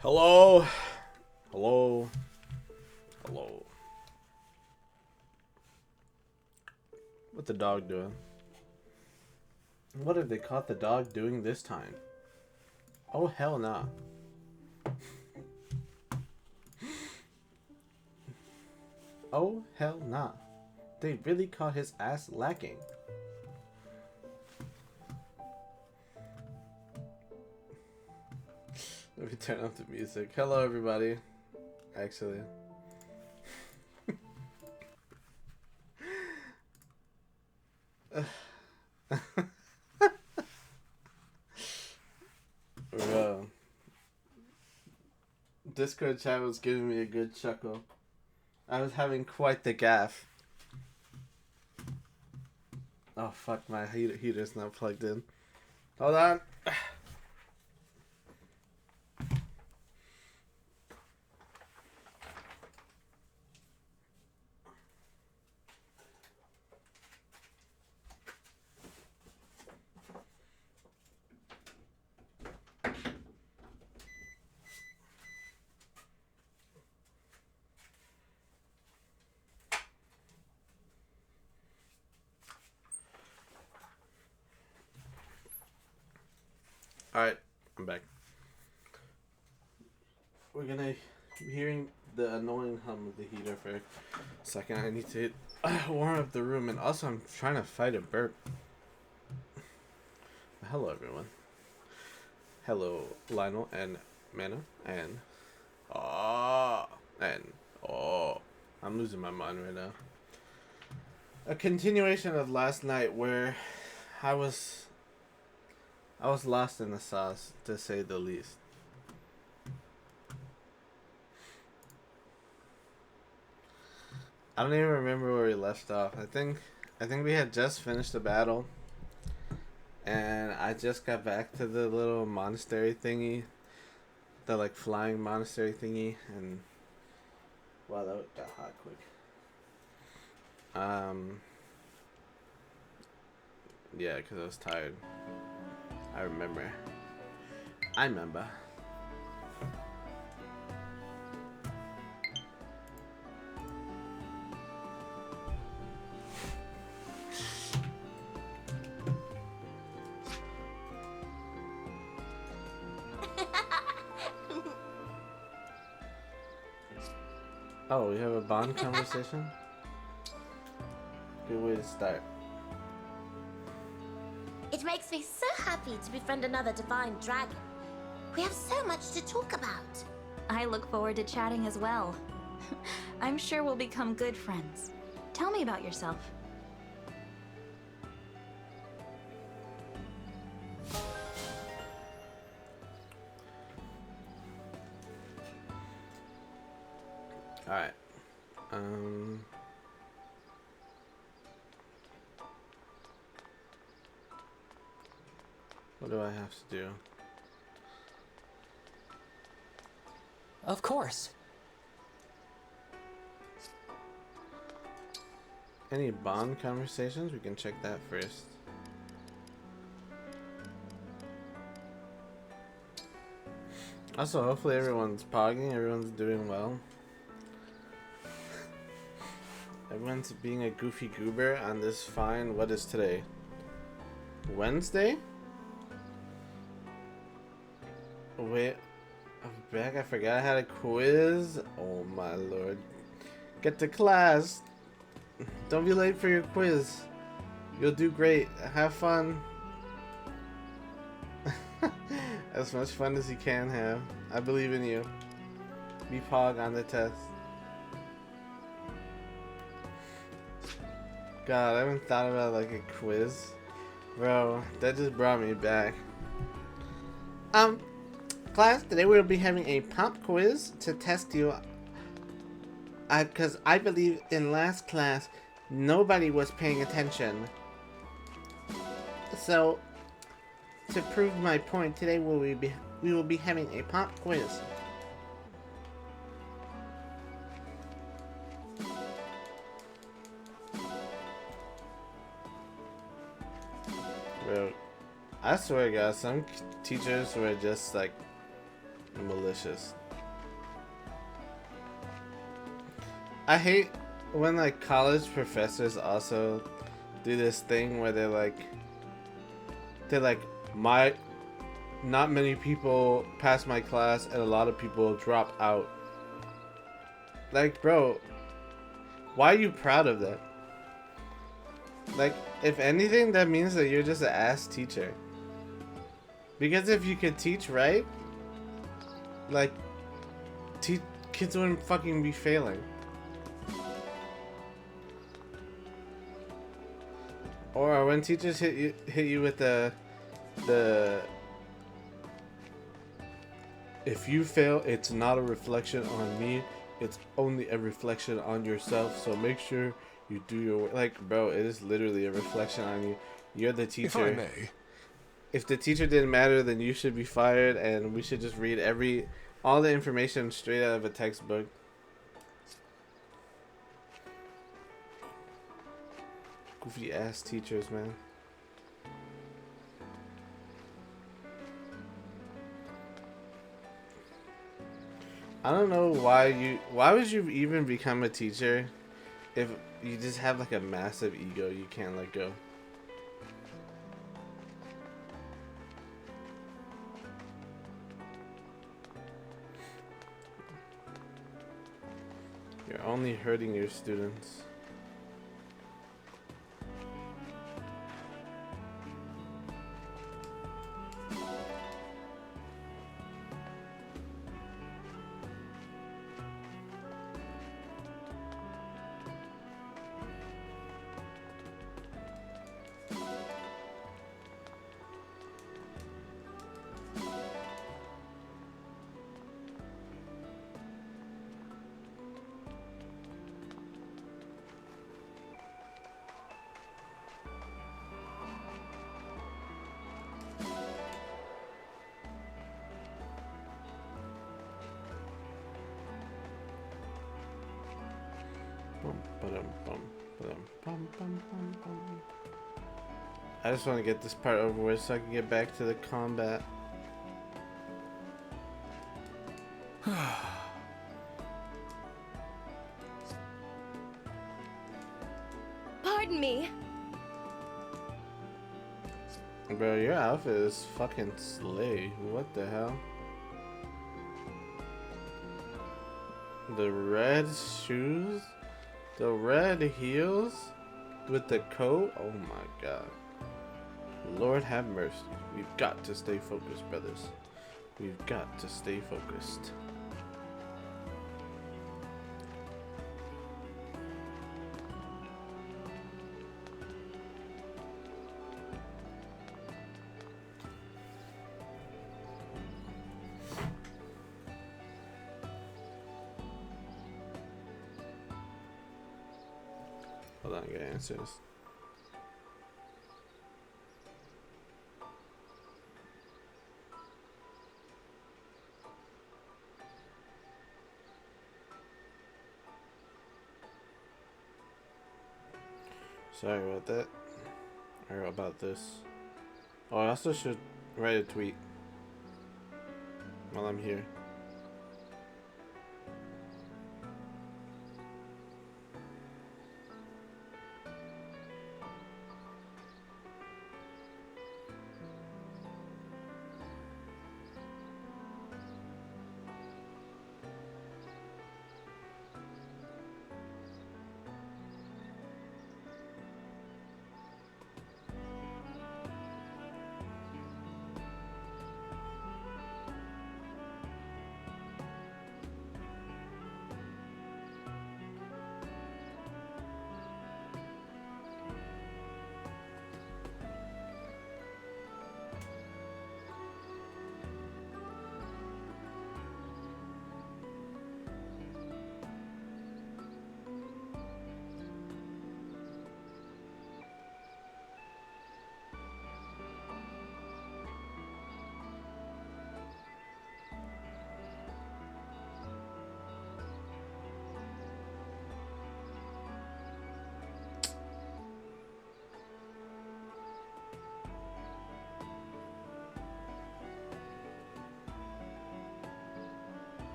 Hello? Hello? Hello? What the dog doing? What have they caught the dog doing this time? Oh, hell nah. Oh, hell nah. They really caught his ass lacking. Let me turn off the music. Hello, everybody. Actually. Bro. Discord chat was giving me a good chuckle. I was having quite the gaff. Oh fuck, my heater's not plugged in. Hold on. Alright, I'm back. We're gonna be hearing the annoying hum of the heater for a second. I need to warm up the room, and also I'm trying to fight a burp. Hello, everyone. Hello, Lionel and Mana, and I'm losing my mind right now. A continuation of last night where I was lost in the sauce, to say the least. I don't even remember where we left off. I think we had just finished the battle, and I just got back to the little monastery thingy, the like flying monastery thingy, and wow, that got hot quick. Yeah, because I was tired. I remember. Oh, we have a bond conversation? Good way to start. It makes me so happy to befriend another divine dragon. We have so much to talk about. I look forward to chatting as well. I'm sure we'll become good friends. Tell me about yourself. Alright. What do I have to do? Of course. Any bond conversations? We can check that first. Also, hopefully everyone's pogging, everyone's doing well. Everyone's being a goofy goober on this fine, what is today? Wednesday? Wait, I'm back. I forgot I had a quiz. Oh my lord. Get to class. Don't be late for your quiz. You'll do great. Have fun. As much fun as you can have. I believe in you. Be pog on the test. God, I haven't thought about like a quiz. Bro, that just brought me back. Class, today we'll be having a pop quiz to test you. Because I believe in last class, nobody was paying attention. So, to prove my point, today we will be having a pop quiz. Bro, I swear, guys, some teachers were just like malicious. I hate when like college professors also do this thing where they're like my not many people pass my class and a lot of people drop out. Like, bro, why are you proud of that? Like, if anything, that means that you're just an ass teacher. Because if you could teach right, like, kids wouldn't fucking be failing. Or when teachers hit you with the if you fail, it's not a reflection on me, it's only a reflection on yourself, so make sure you do your work. Like, bro, it is literally a reflection on you. You're the teacher. If I may. If the teacher didn't matter, then you should be fired, and we should just read all the information straight out of a textbook. Goofy ass teachers, man. I don't know why would you even become a teacher if you just have like a massive ego you can't let go. You're only hurting your students. I just want to get this part over with so I can get back to the combat. Pardon me. Bro, your outfit is fucking slay. What the hell? The red shoes? The red heels? With the coat? Oh my god. Lord have mercy. We've got to stay focused, brothers. We've got to stay focused. Hold on, I gotta answer this. Sorry about that. Or about this. Oh, I also should write a tweet while I'm here.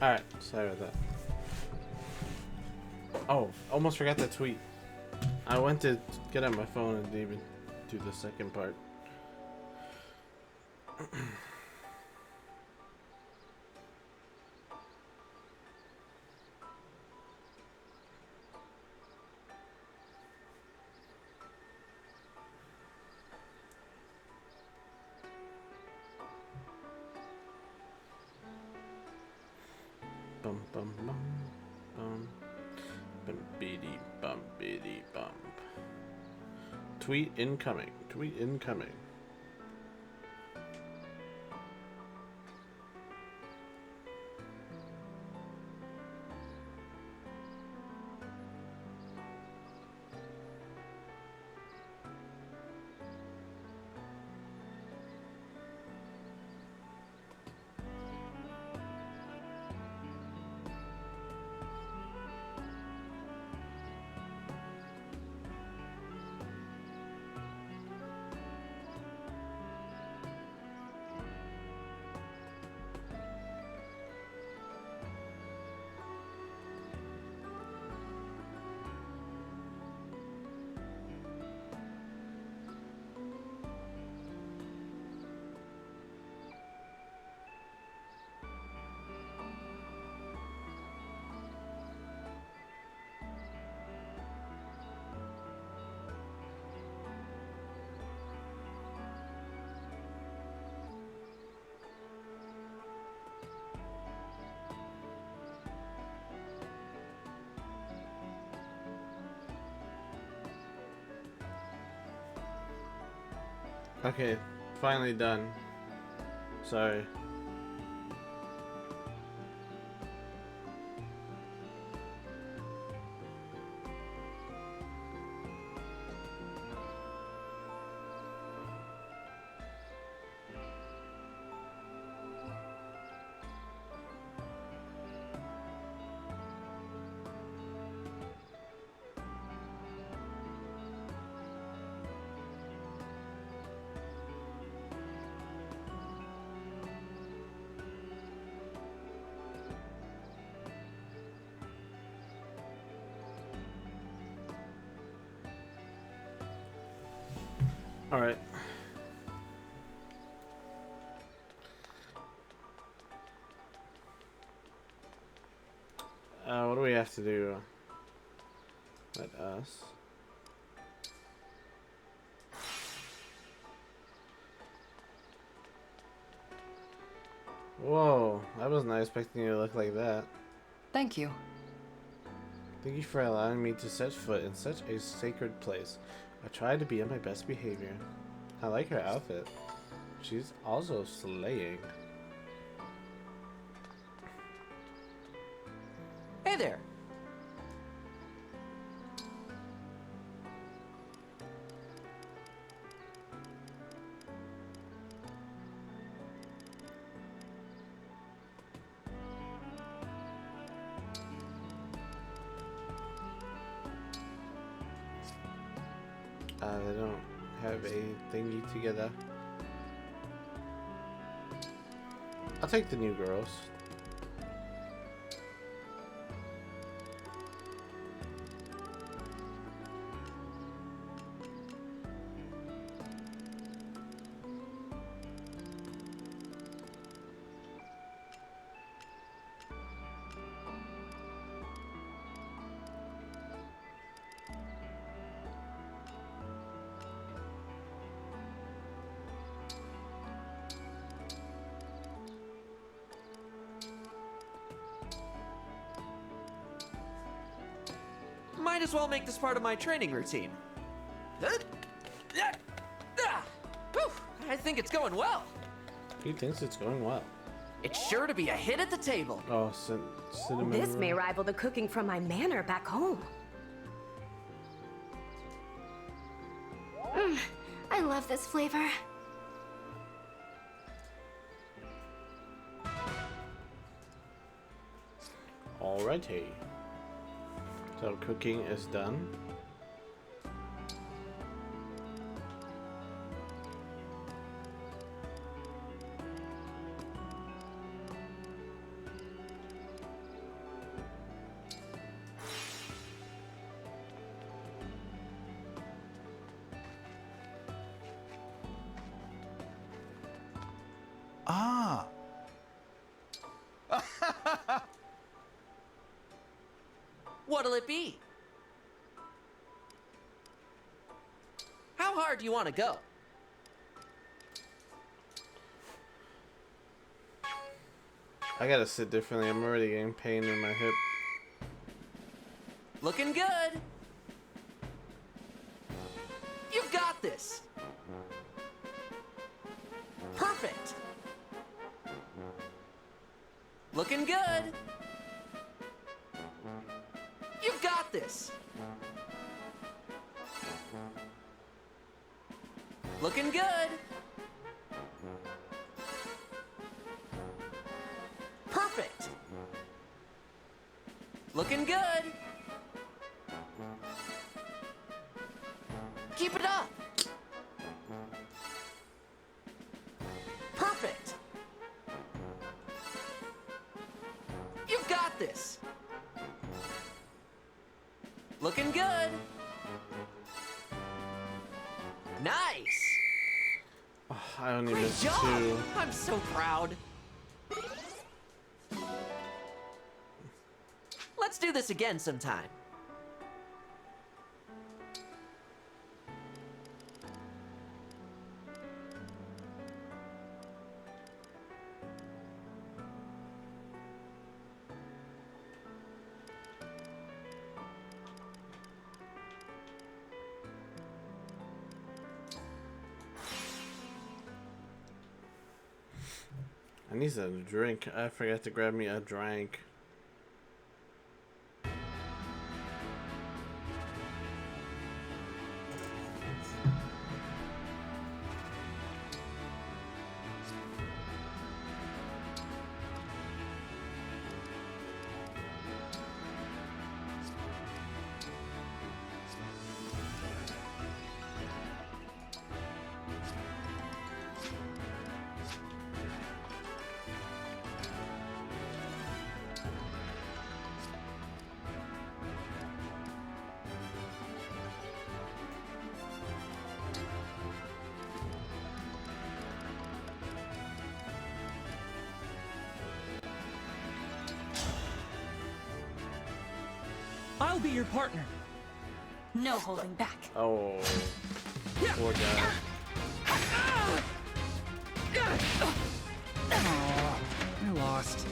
Alright, sorry about that. Oh, almost forgot that tweet. I went to get on my phone and didn't even do the second part. Bum bum bum bum bum biddy bum biddy bum. Tweet incoming. Tweet incoming. Okay, finally done. Sorry. Alright. What do we have to do? Let us. Whoa, I was not expecting you to look like that. Thank you. Thank you for allowing me to set foot in such a sacred place. I tried to be on my best behavior. I like her outfit. She's also slaying. Hey there. They don't have a thingy together. I'll take the new girls. Might as well make this part of my training routine. I think it's going well. He thinks it's going well. It's sure to be a hit at the table. Oh, cinnamon. This may rival the cooking from my manor back home. I love this flavor. Alrighty. So cooking is done. Ah. What'll it be? How hard do you want to go? I gotta sit differently. I'm already getting pain in my hip. Looking good. You got this. Perfect. Looking good. You got this. Looking good. Perfect. Looking good. Keep it up. Perfect. You got this. Looking good. Nice. Oh, I only Great missed job. 2. I'm so proud. Let's do this again sometime. I need a drink. I forgot to grab me a drink. I'll be your partner. No holding back. Oh, poor guy. I lost.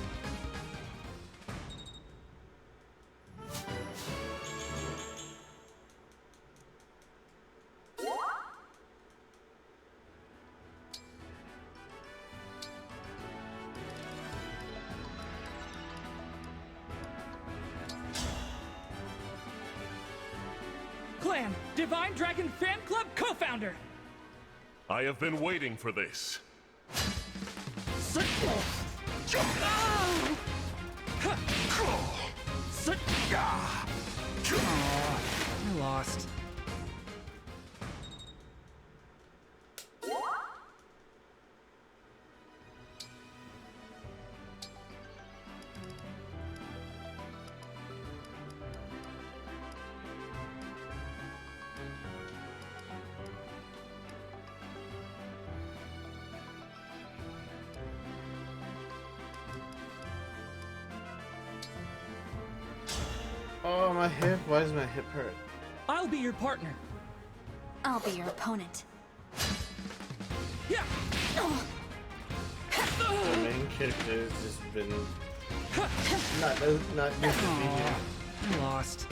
Clan, Divine Dragon Fan Club co-founder. I have been waiting for this. I lost. Oh, my hip. Why does my hip hurt? I'll be your partner. I'll be your opponent. Yeah. The main character has just been not used to be here. I lost.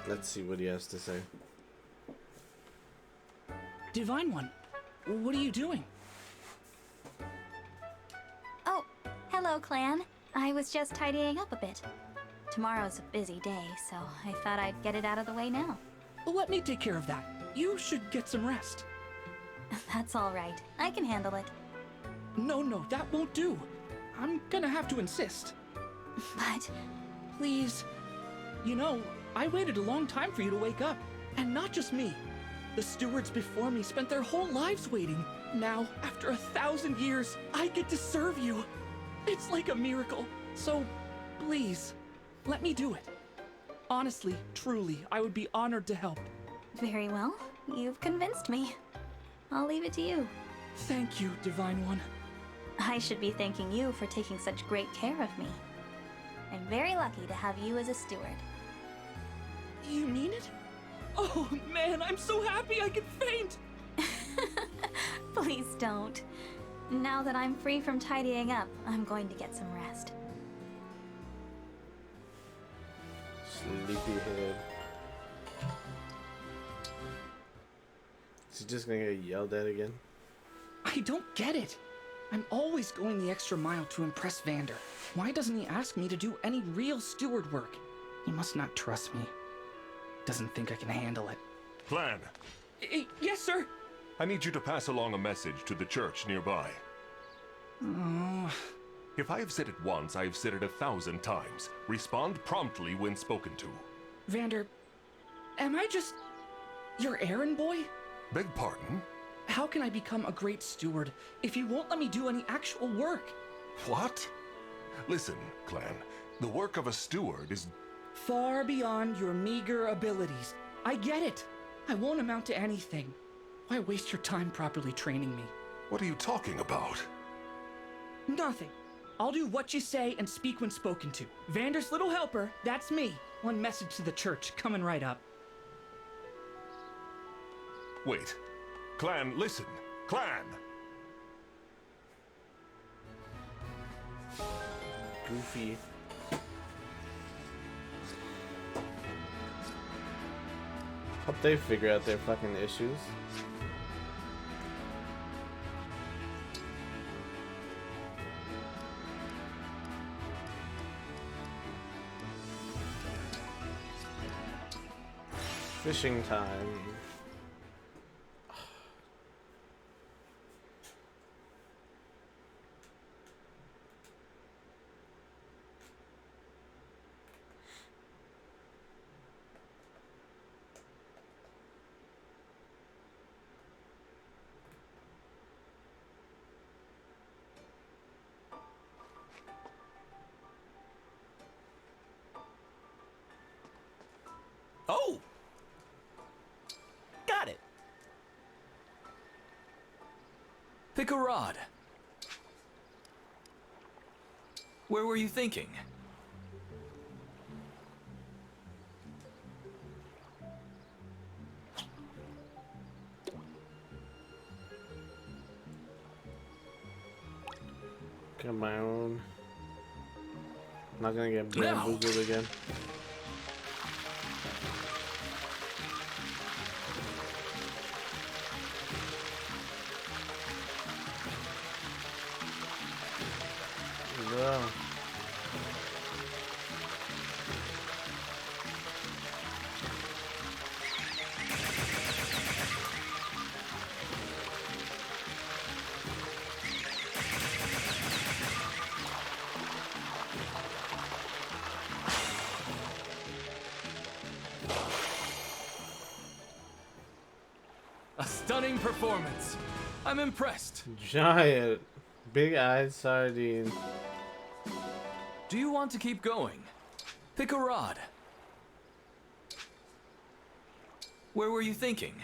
Let's see what he has to say. Divine One, what are you doing? Oh, hello, clan. I was just tidying up a bit. Tomorrow's a busy day, so I thought I'd get it out of the way now. Let me take care of that. You should get some rest. That's all right. I can handle it. No, that won't do. I'm gonna have to insist. But Please. You know, I waited a long time for you to wake up. And not just me. The stewards before me spent their whole lives waiting. Now, after 1,000 years, I get to serve you. It's like a miracle. So, please, let me do it. Honestly, truly, I would be honored to help. Very well. You've convinced me. I'll leave it to you. Thank you, Divine One. I should be thanking you for taking such great care of me. I'm very lucky to have you as a steward. You mean it? Oh man, I'm so happy I could faint! Please don't. Now that I'm free from tidying up, I'm going to get some rest. Sleepyhead. Is he just gonna get yelled at again? I don't get it. I'm always going the extra mile to impress Vander. Why doesn't he ask me to do any real steward work? He must not trust me. Doesn't think I can handle it. Clan, Yes, sir. I need you to pass along a message to the church nearby. Oh, If I have said it once, I have said it 1,000 times. Respond promptly when spoken to. Vander, am I just your errand boy? Beg pardon? How can I become a great steward if you won't let me do any actual work? What? Listen, Clan, the work of a steward is... Far beyond your meager abilities. I get it. I won't amount to anything. Why waste your time properly training me? What are you talking about? Nothing. I'll do what you say and speak when spoken to. Vander's little helper, that's me. One message to the church, coming right up. Wait. Clan, listen. Clan! Goofy. Hope they figure out their fucking issues. Fishing time. Oh! Got it. Pick a rod. Where were you thinking? Got my own. Not gonna get bamboozled again. Wow. A stunning performance. I'm impressed. Giant, big-eyed sardine. Do you want to keep going? Pick a rod. Where were you thinking?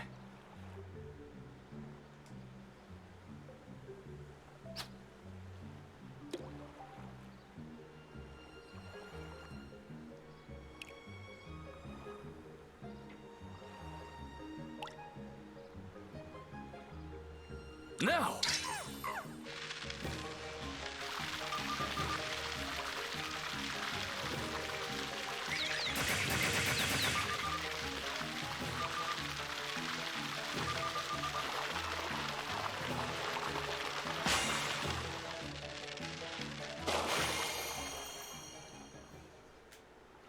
Now!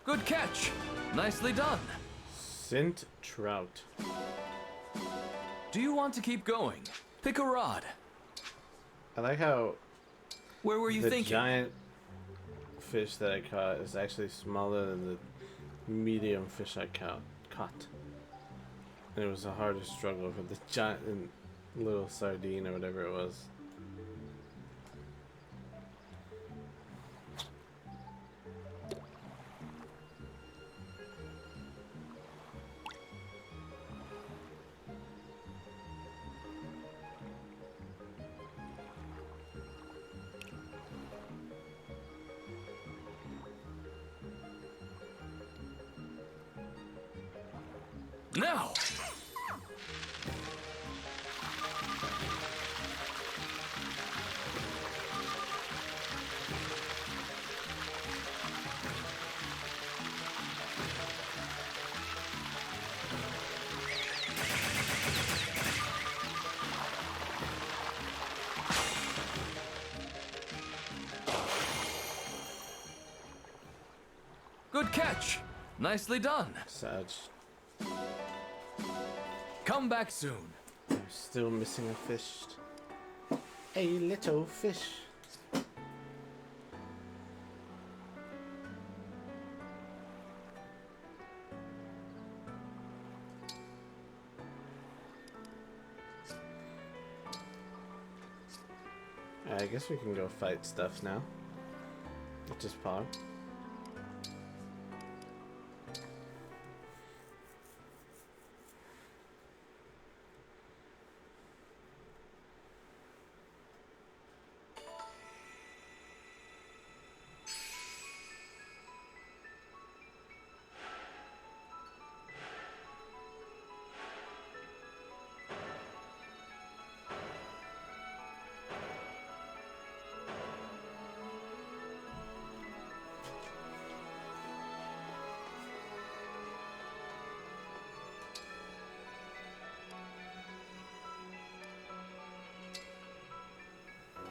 Good catch. Nicely done. Scent trout. Do you want to keep going? Pick a rod. I like how Where were you the thinking? giant fish that I caught is actually smaller than the medium fish I caught. And it was a harder struggle for the giant little sardine or whatever it was. Now! Good catch! Nicely done. Sag. Come back soon. We're still missing a fish. A little fish. I guess we can go fight stuff now. Which is Pog.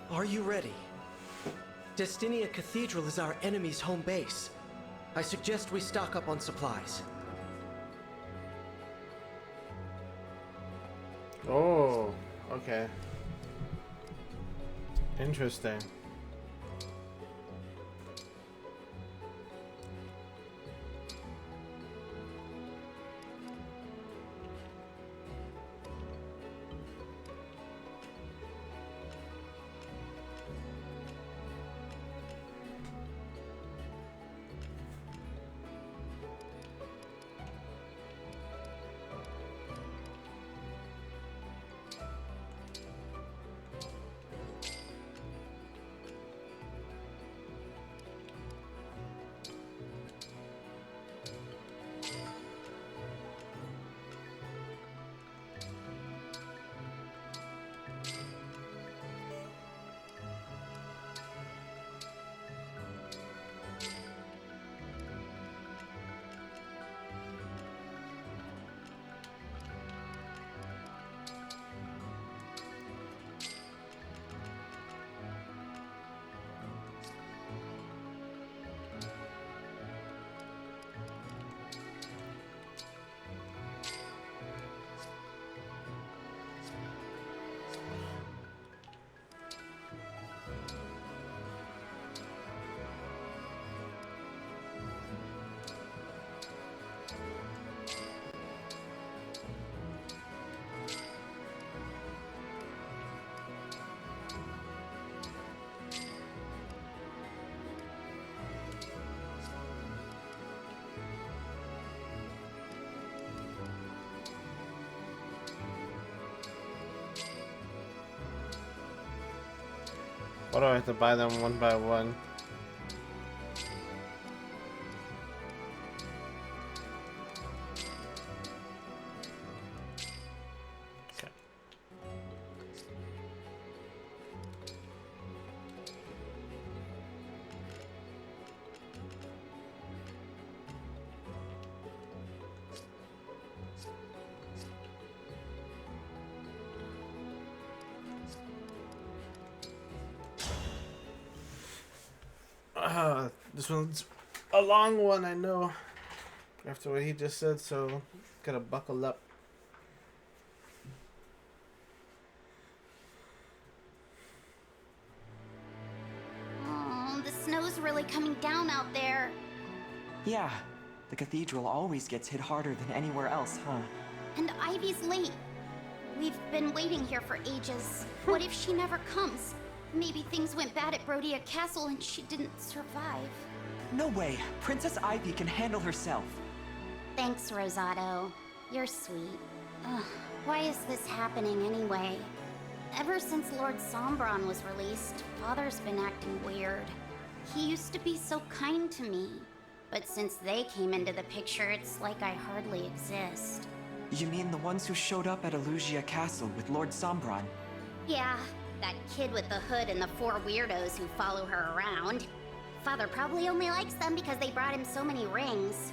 Are you ready? Destinia Cathedral is our enemy's home base. I suggest we stock up on supplies. Oh, okay. Interesting. Why do I have to buy them one by one? Okay. This one's a long one, I know. After what he just said, so gotta buckle up. Oh, the snow's really coming down out there. Yeah, the cathedral always gets hit harder than anywhere else, huh? And Ivy's late. We've been waiting here for ages. What if she never comes? Maybe things went bad at Brodia Castle and she didn't survive. No way. Princess Ivy can handle herself. Thanks, Rosado. You're sweet. Ugh, why is this happening anyway? Ever since Lord Sombron was released, Father's been acting weird. He used to be so kind to me. But since they came into the picture, it's like I hardly exist. You mean the ones who showed up at Elugia Castle with Lord Sombron? Yeah, that kid with the hood and the 4 weirdos who follow her around. Father probably only likes them because they brought him so many rings.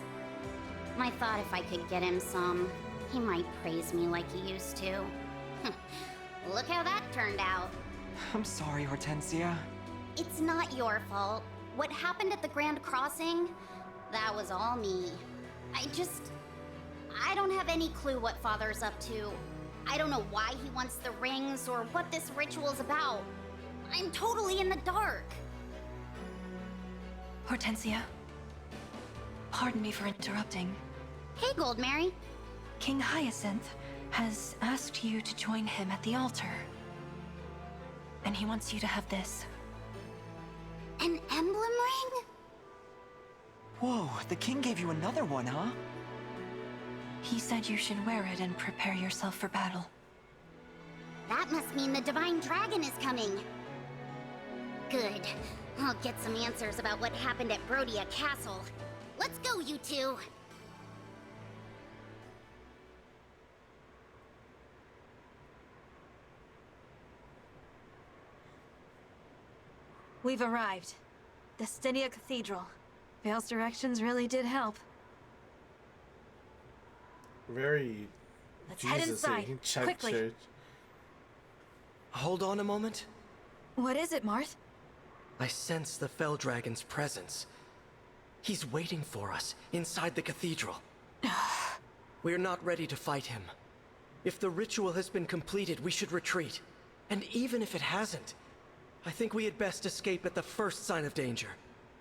I thought if I could get him some, he might praise me like he used to. Look how that turned out. I'm sorry, Hortensia. It's not your fault. What happened at the Grand Crossing? That was all me. I don't have any clue what Father's up to. I don't know why he wants the rings or what this ritual's about. I'm totally in the dark. Hortensia. Pardon me for interrupting. Hey, Goldmary. King Hyacinth has asked you to join him at the altar. And he wants you to have this. An emblem ring? Whoa, the king gave you another one, huh? He said you should wear it and prepare yourself for battle. That must mean the Divine Dragon is coming. Good. I'll get some answers about what happened at Brodia Castle. Let's go, you two! We've arrived. Destinia Cathedral. Vale's directions really did help. Very Let's head inside, quickly. Church. Hold on a moment. What is it, Marth? I sense the Fell Dragon's presence. He's waiting for us inside the cathedral. We're not ready to fight him. If the ritual has been completed, we should retreat. And even if it hasn't, I think we had best escape at the first sign of danger.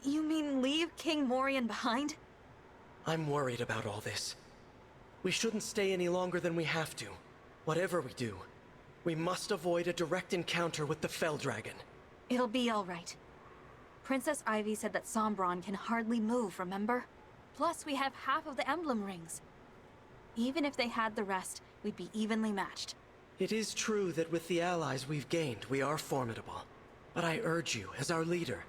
You mean leave King Morian behind? I'm worried about all this. We shouldn't stay any longer than we have to. Whatever we do, we must avoid a direct encounter with the Fell Dragon. It'll be all right. Princess Ivy said that Sombron can hardly move, remember? Plus, we have half of the emblem rings. Even if they had the rest, we'd be evenly matched. It is true that with the allies we've gained, we are formidable. But I urge you, as our leader,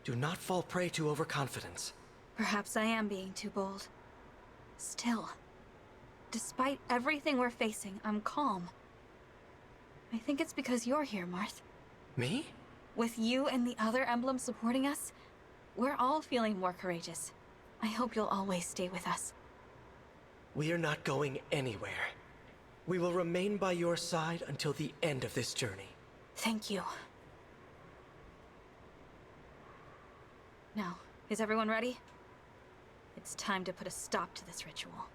do not fall prey to overconfidence. Perhaps I am being too bold. Still, despite everything we're facing, I'm calm. I think it's because you're here, Marth. Me? With you and the other emblems supporting us, we're all feeling more courageous. I hope you'll always stay with us. We are not going anywhere. We will remain by your side until the end of this journey. Thank you. Now, is everyone ready? It's time to put a stop to this ritual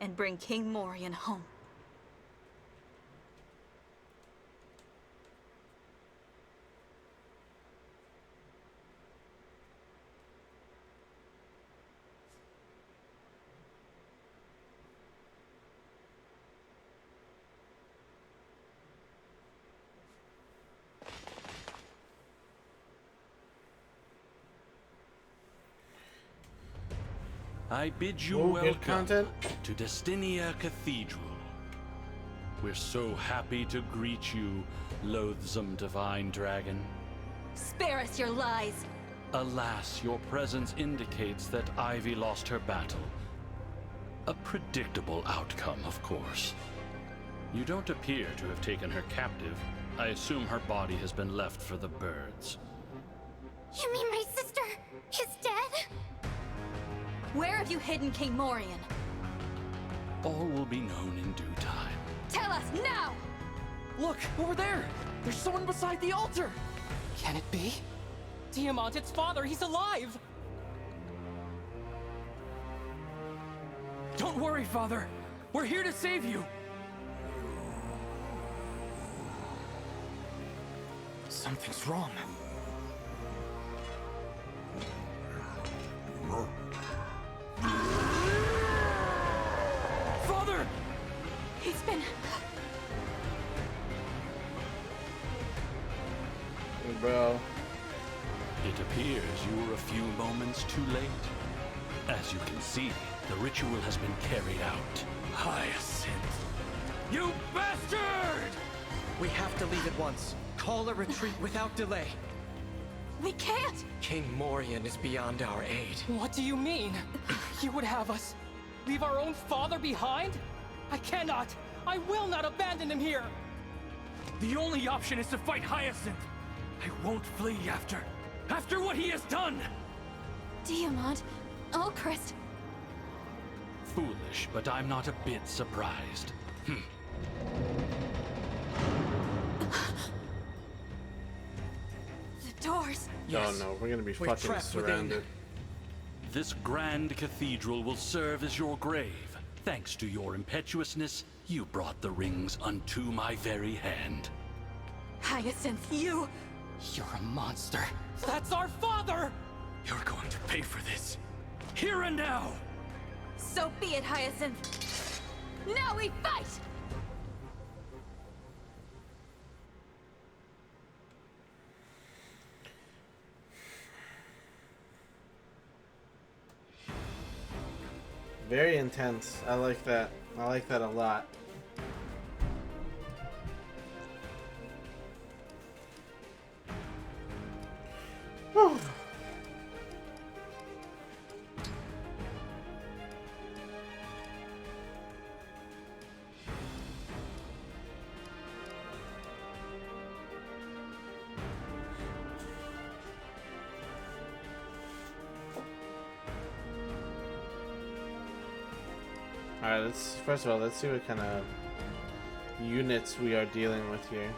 and bring King Morian home. I bid you welcome to Destinia Cathedral. We're so happy to greet you, loathsome divine dragon. Spare us your lies! Alas, your presence indicates that Ivy lost her battle. A predictable outcome, of course. You don't appear to have taken her captive. I assume her body has been left for the birds. You mean my sister is dead? Where have you hidden King Morian? All will be known in due time. Tell us now! Look, over there! There's someone beside the altar! Can it be? Tiamat, its father, he's alive! Don't worry, Father. We're here to save you. Something's wrong. Father! spin. Bro. It appears you were a few moments too late. As you can see, the ritual has been carried out. Hyacinth! You bastard! We have to leave at once. Call a retreat without delay. We can't! King Morian is beyond our aid. What do you mean? You would have us leave our own father behind? I cannot! I will not abandon him here! The only option is to fight Hyacinth. I won't flee after what he has done! Diamond, Ulchrist. Foolish, but I'm not a bit surprised. The doors. Oh no, we're gonna be We're fucking trapped within. surrounded. This grand cathedral will serve as your grave. Thanks to your impetuousness, you brought the rings unto my very hand. Hyacinth, you... You're a monster. That's our father! You're going to pay for this. Here and now! So be it, Hyacinth. Now we fight! Very intense. I like that. I like that a lot. Whew. Alright, first of all, let's see what kind of units we are dealing with here.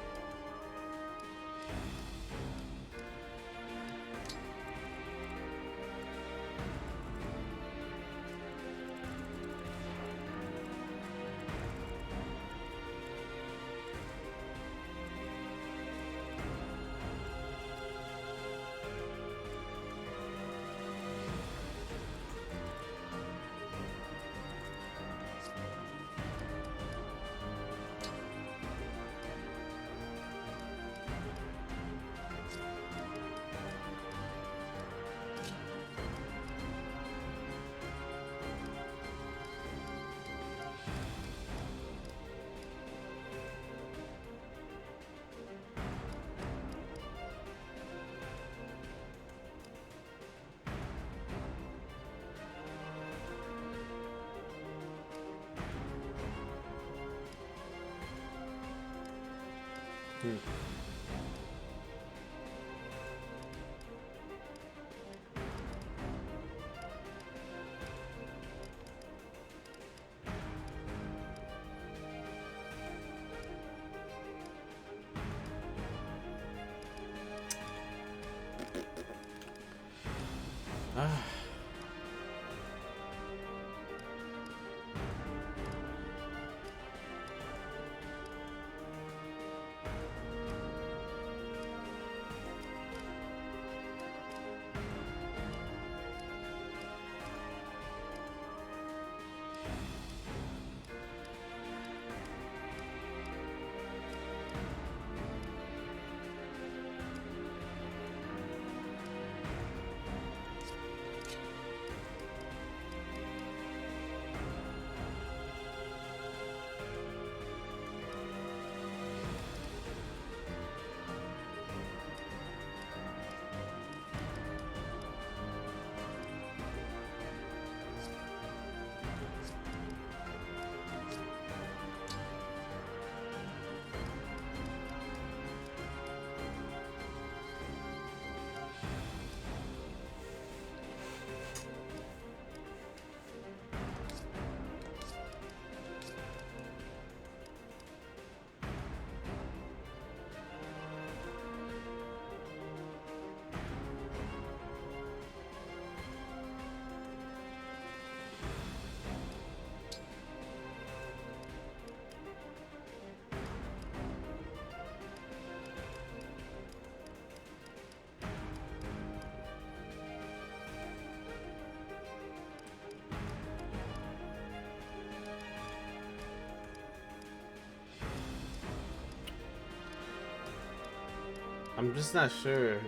I'm just not sure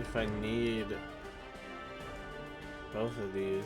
if I need both of these.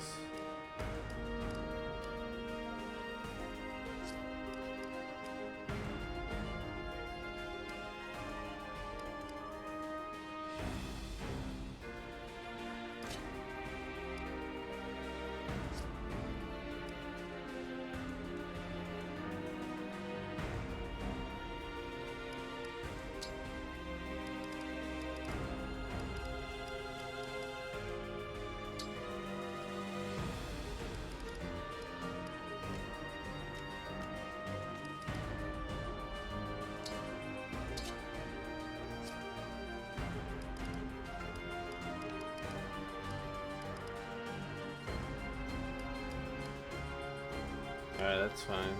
Alright, that's fine.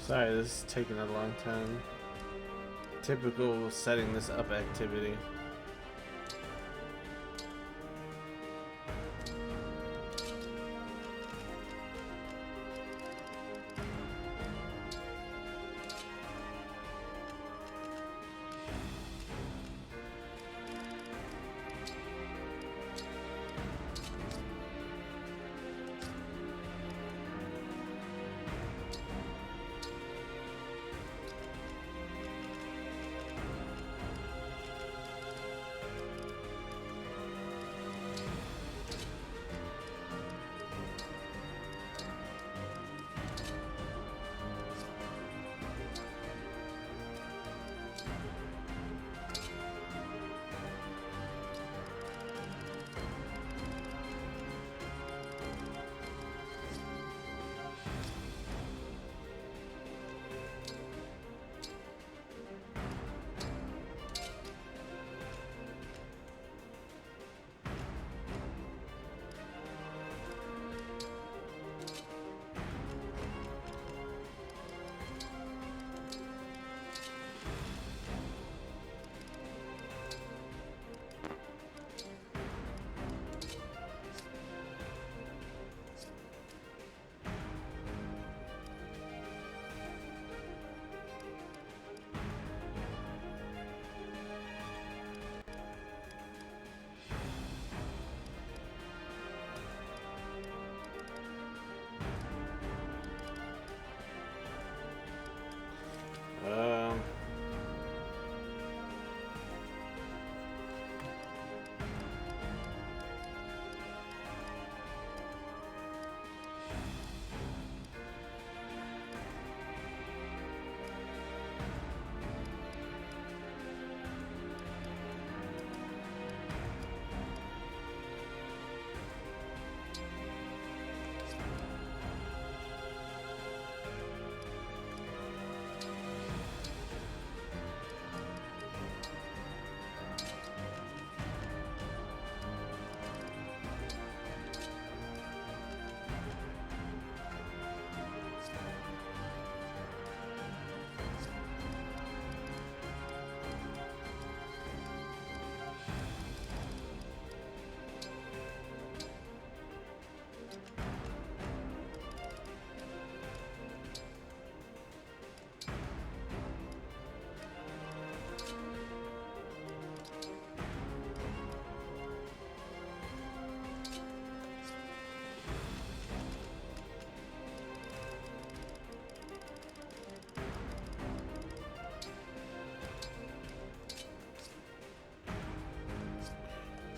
Sorry, this is taking a long time. Typical setting this up activity.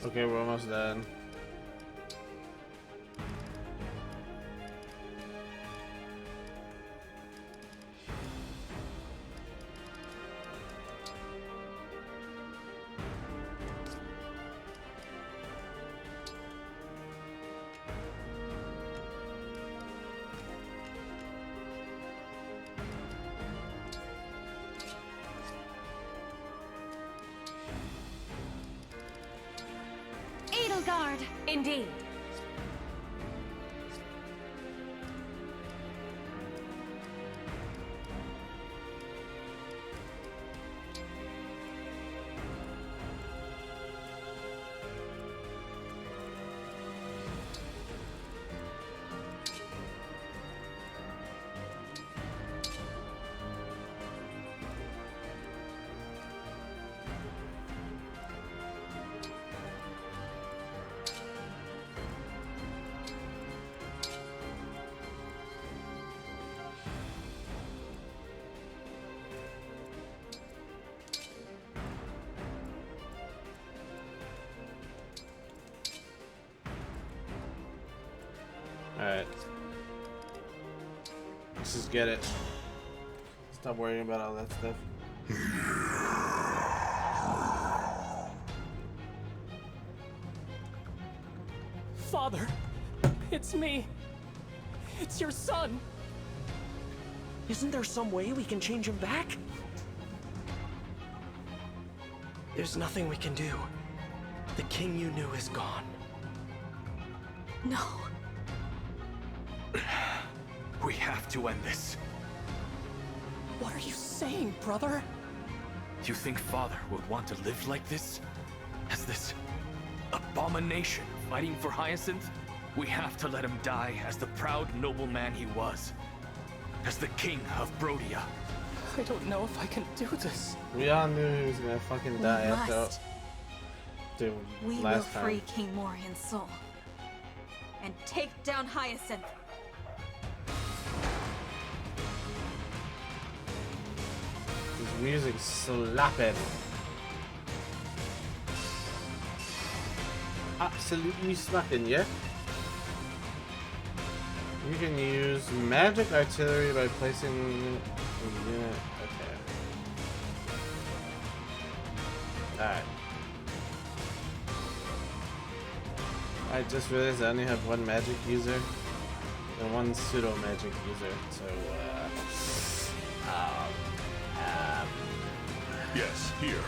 Okay, we're almost done. Edelgard, indeed. Alright. Let's just get it. Stop worrying about all that stuff. Father, it's me. It's your son. Isn't there some way we can change him back? There's nothing we can do. The king you knew is gone. No. We have to end this. What are you saying, brother? You think Father would want to live like this? As this abomination fighting for Hyacinth? We have to let him die as the proud nobleman he was. As the king of Brodia. I don't know if I can do this. We all knew he was gonna fucking die after. Dude, We will last time. free King Morian's soul. And take down Hyacinth. This music's slapping. Absolutely smacking, yeah? You can use magic artillery by placing a unit. Okay. Alright. I just realized I only have one magic user and one pseudo magic user, so Yes, here.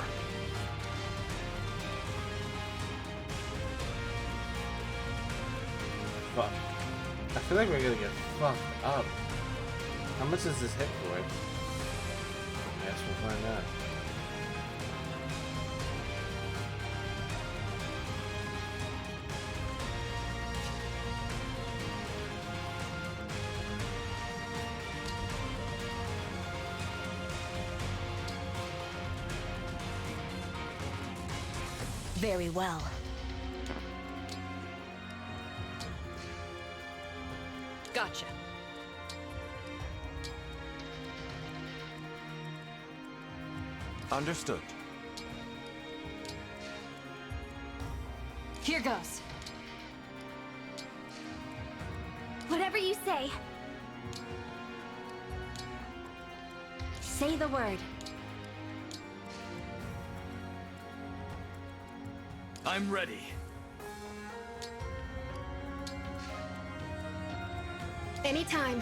fuck. I feel like we're gonna get fucked up. How much does this hit for? I guess we'll find out. Very well. Gotcha. Understood. Here goes. Whatever you say. Say the word. I'm ready. Anytime.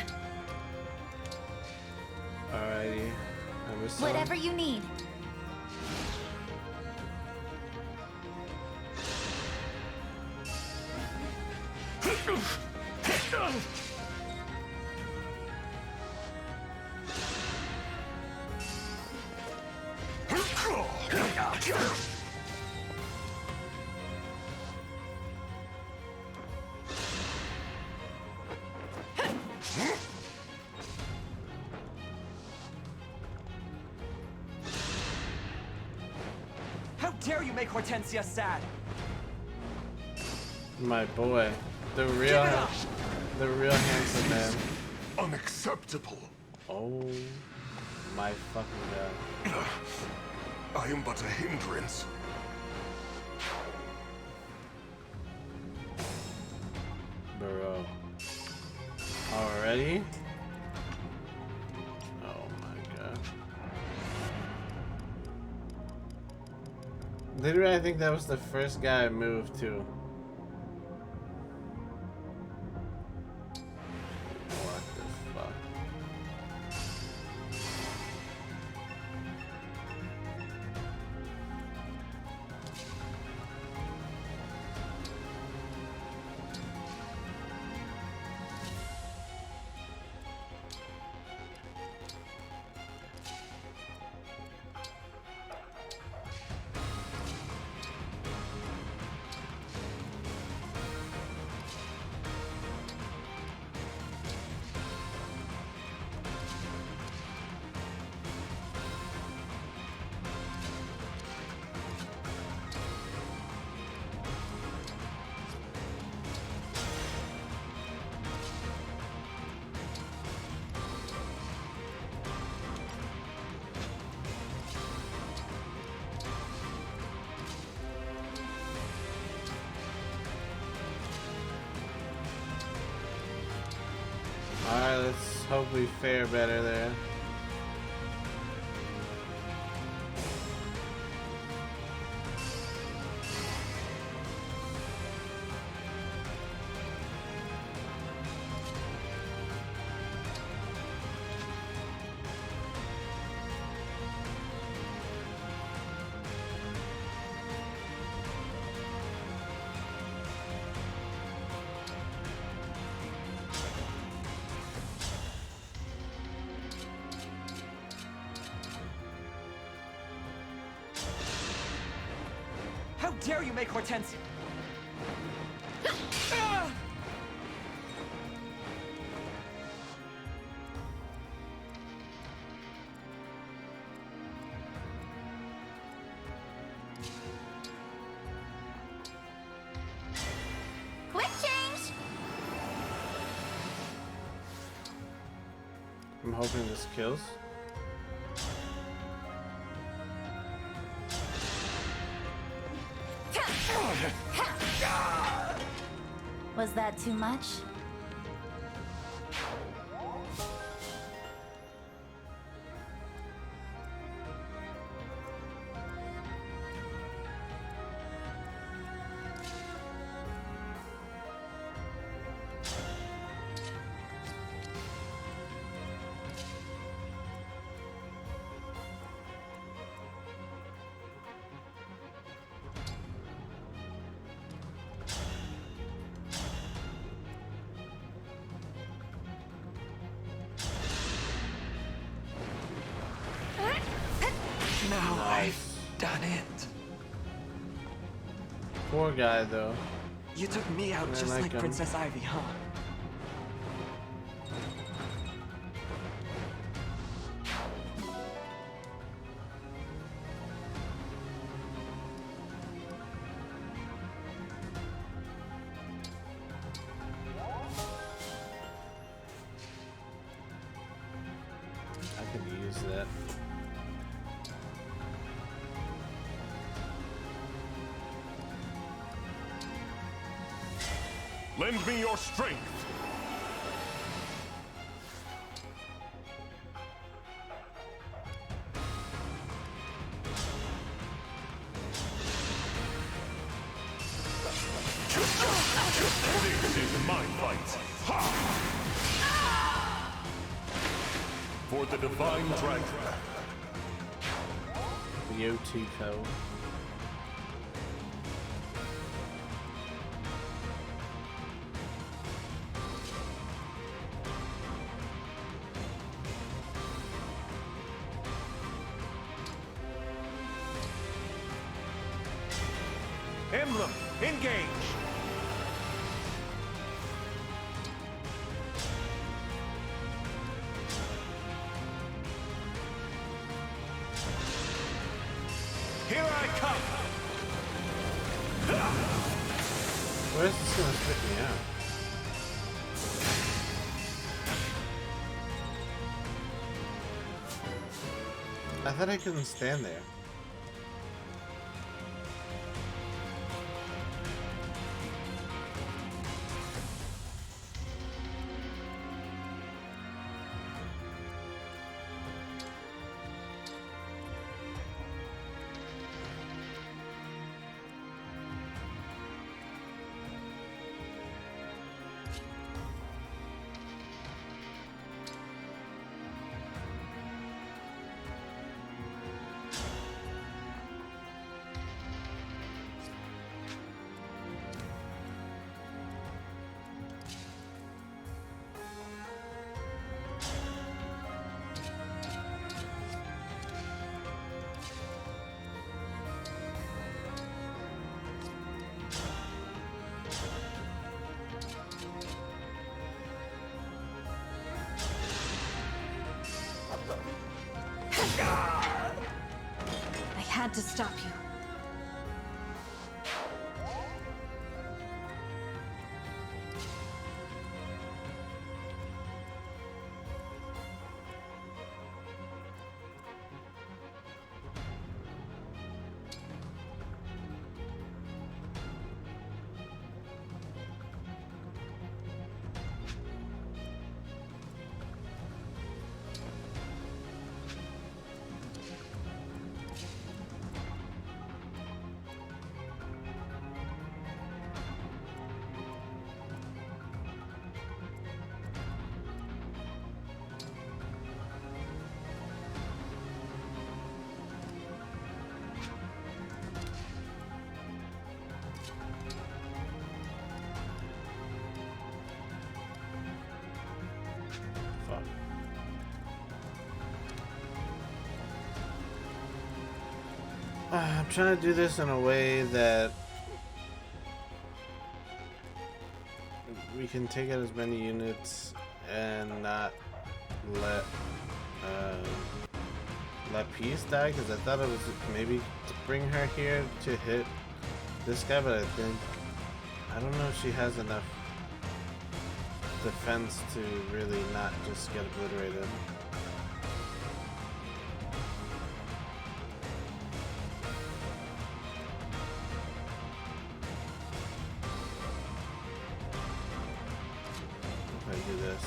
Alrighty. Whatever you need. How dare you make Hortensia sad? My boy, the real handsome man. Unacceptable. Oh my fucking god. I am but a hindrance. Bro. Already? Oh my god. Literally, I think that was the first guy I moved to. What the fuck? Alright, let's hope we fare better there. How dare you make Hortense? Quick change! I'm hoping this kills. Was that too much? Now I've done it. Poor guy, though. You took me out I just like like him. Princess Ivy, huh? I could use that. Lend me your strength. This is my fight. Ha! For the Divine Dragon. The OT code. Emblem, engage! Here I come! Where is this gonna spit me out? I thought I couldn't stand there. had to stop you. I'm trying to do this in a way that we can take out as many units and not let Peace die, because I thought it was maybe to bring her here to hit this guy, but I don't know if she has enough defense to really not just get obliterated. Do this.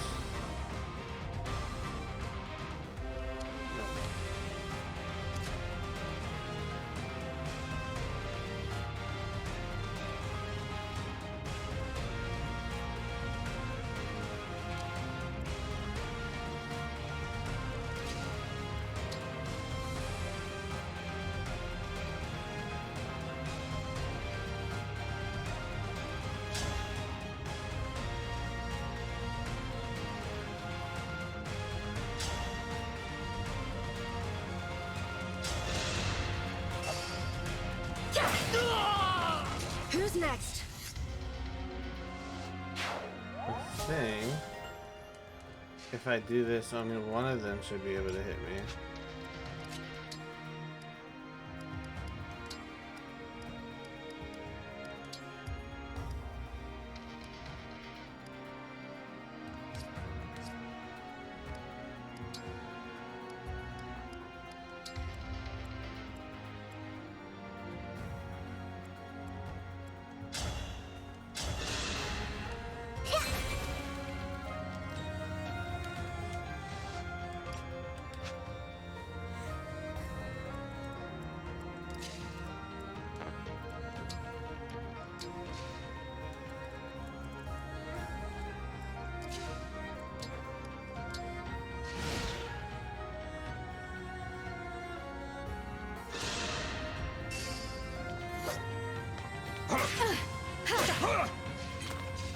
Who's next? I think if I do this, only one of them should be able to hit me.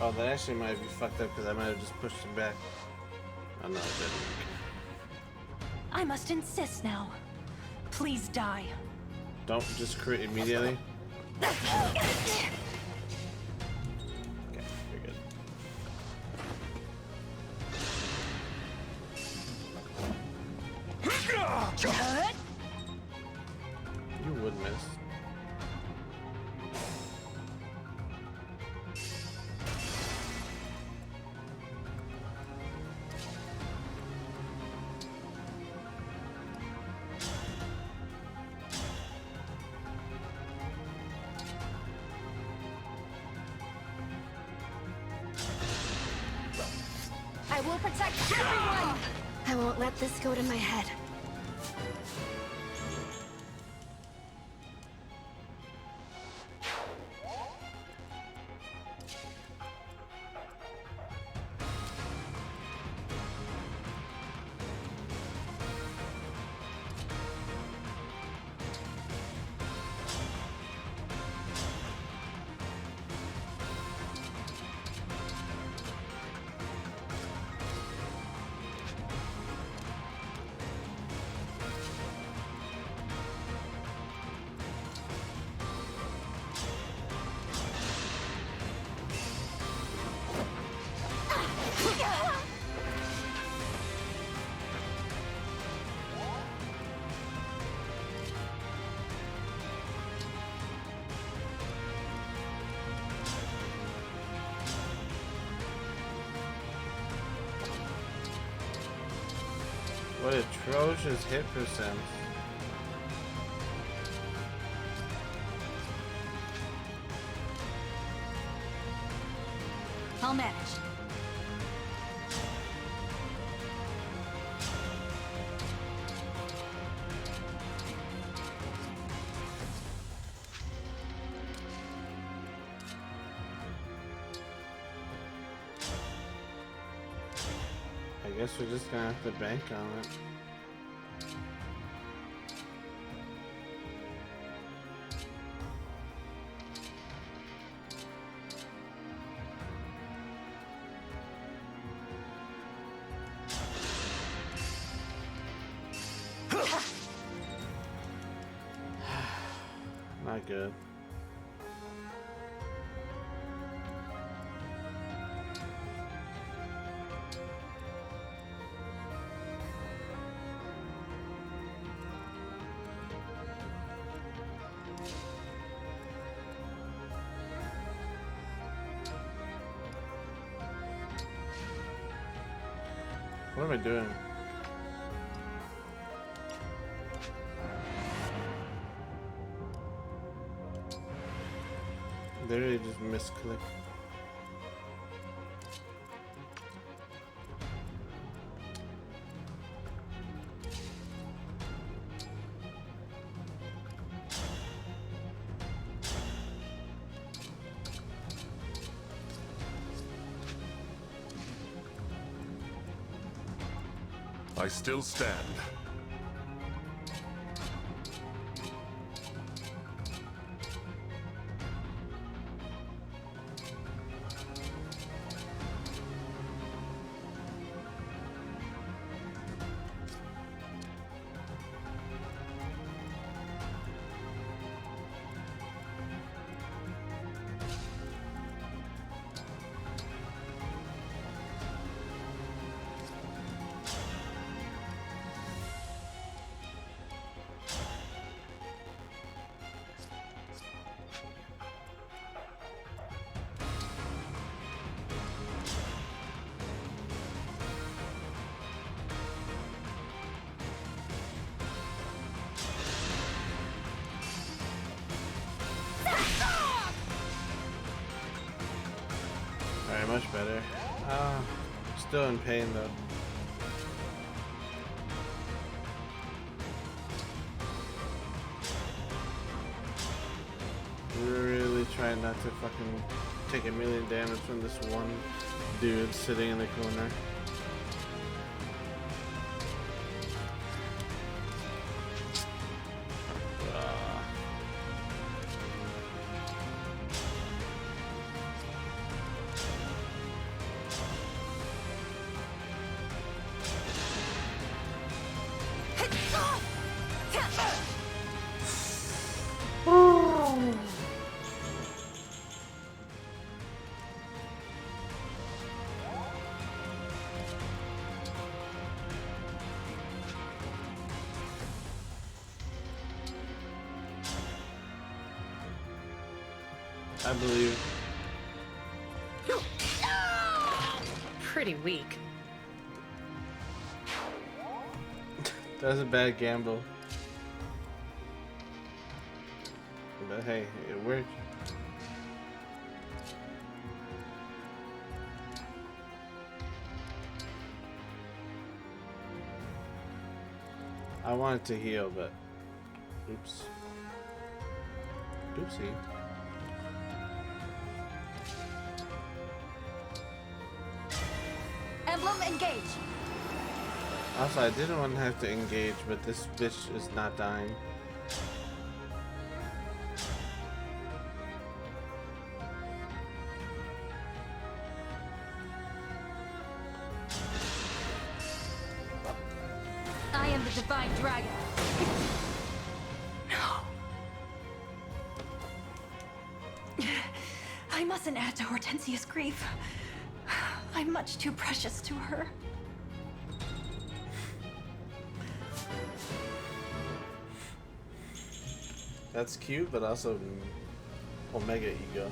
Oh, that actually might be fucked up because I might have just pushed him back. Oh no, it didn't. I must insist now. Please die. Don't just crit immediately. Okay, you're good. You would miss. I will protect everyone! I won't let this go to my head. What atrocious hit percent. I'll manage. I guess we're just gonna have to bank on it. Not good. What am I doing? Literally just misclick. I still stand. Alright, much better. Still in pain though. We're really trying not to fucking take a million damage from this one dude sitting in the corner. I believe. Pretty weak. That was a bad gamble. But hey, it worked. I wanted to heal, but oops. Oopsie. Emblem, engage. Also, I didn't want to have to engage, but this bitch is not dying. I am the divine dragon. No. I mustn't add to Hortensia's grief. I'm much too precious to her. That's cute, but also Omega ego.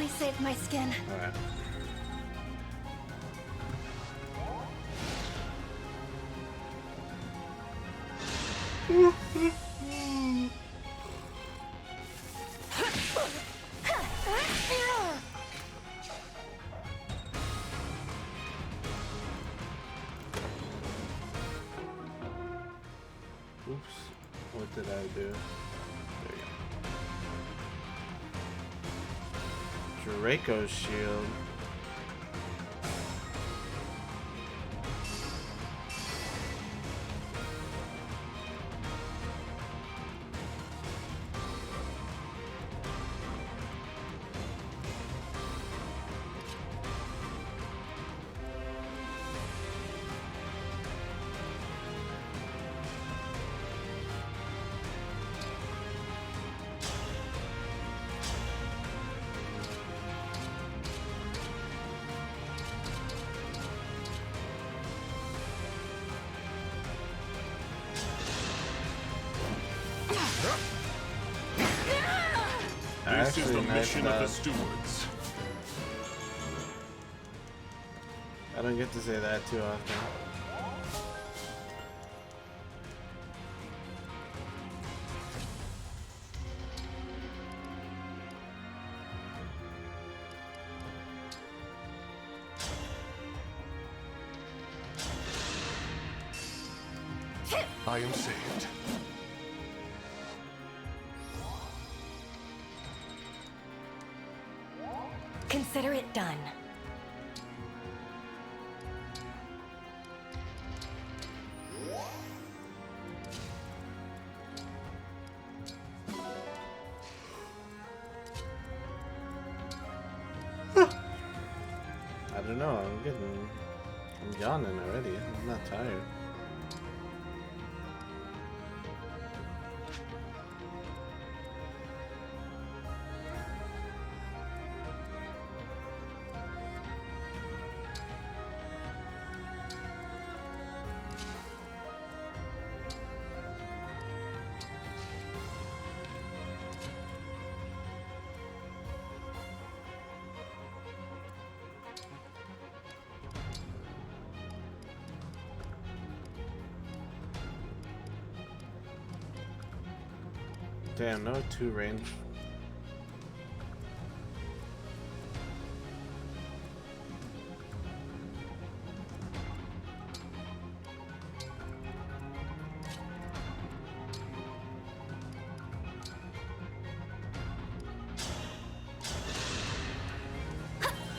really saved my skin. Alright. Oops. What did I do? There you go. Draco's shield. This is the mission of the stewards. I don't get to say that too often. I am saved. Consider it done. I don't know, I'm yawning already. I'm not tired. Damn, no 2 range.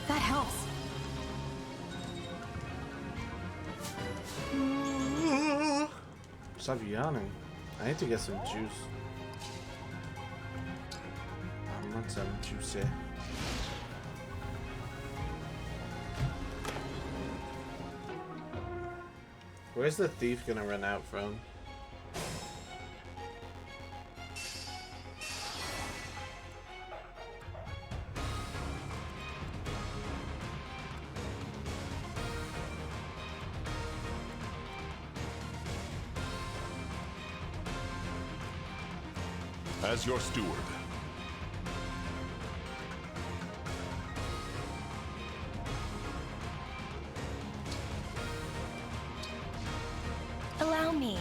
That helps. Stop yawning. I need to get some juice. I want some juice. Where's the thief gonna run out from? As your steward. Allow me.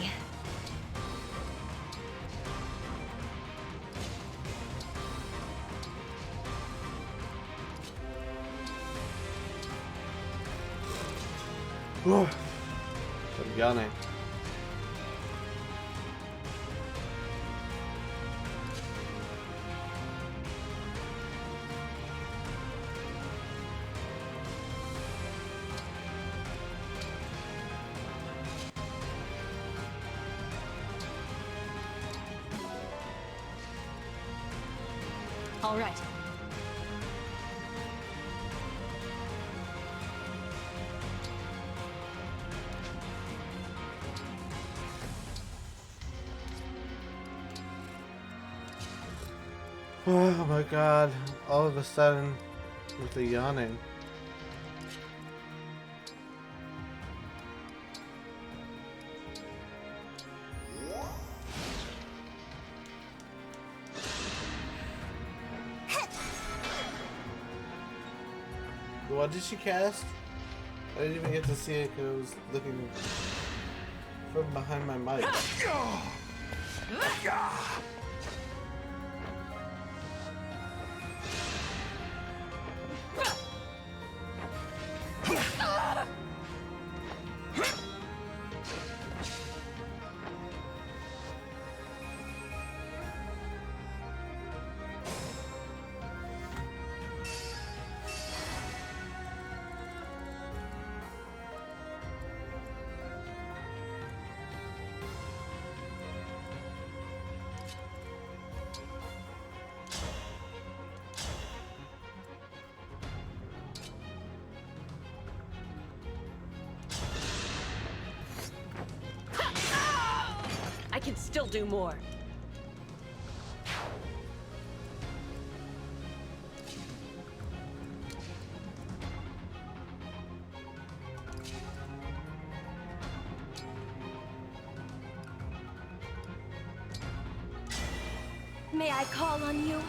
I'm yawning. All right. Oh my god, all of a sudden, with the yawning. What did she cast? I didn't even get to see it because I was looking from behind my mic. I can still do more. May I call on you?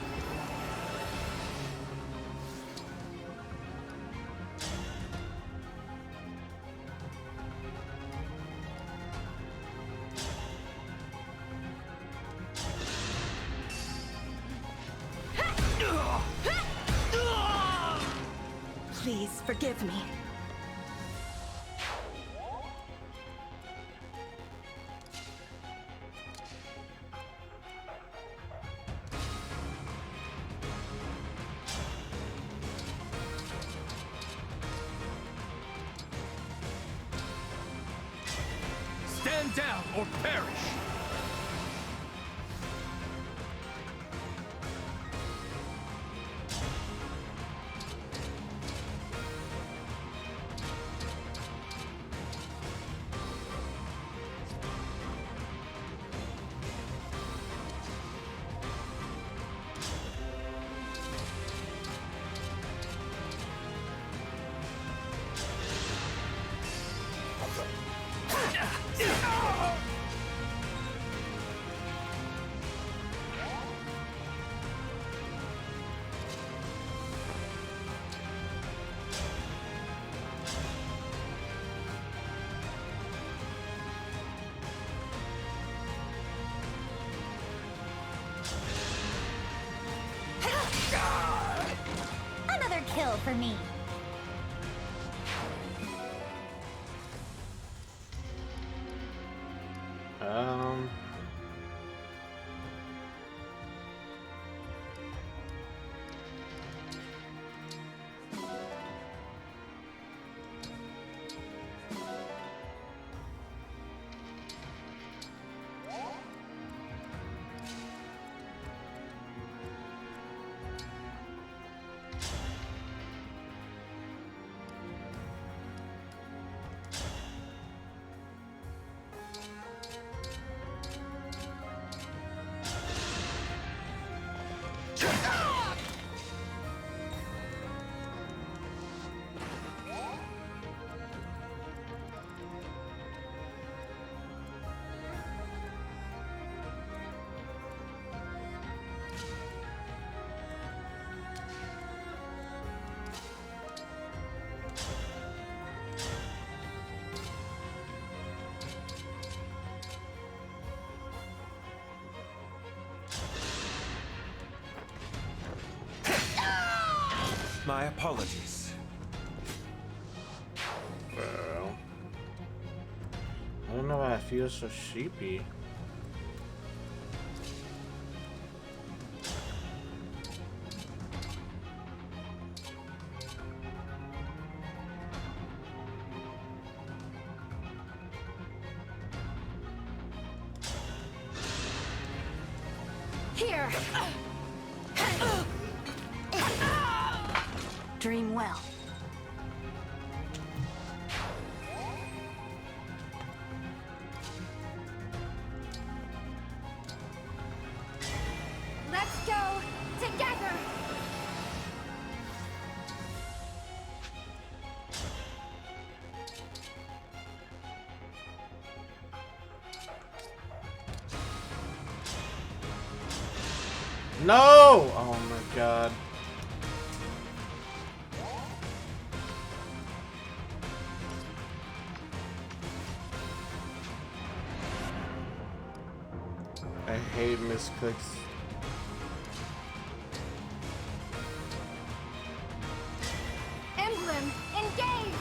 Please forgive me. Stand down or perish! Another kill for me. My apologies. Well, I don't know why I feel so sheepy. Here! Dream well. Let's go together! No! Oh my god. hate misclicks. Emblem, engage!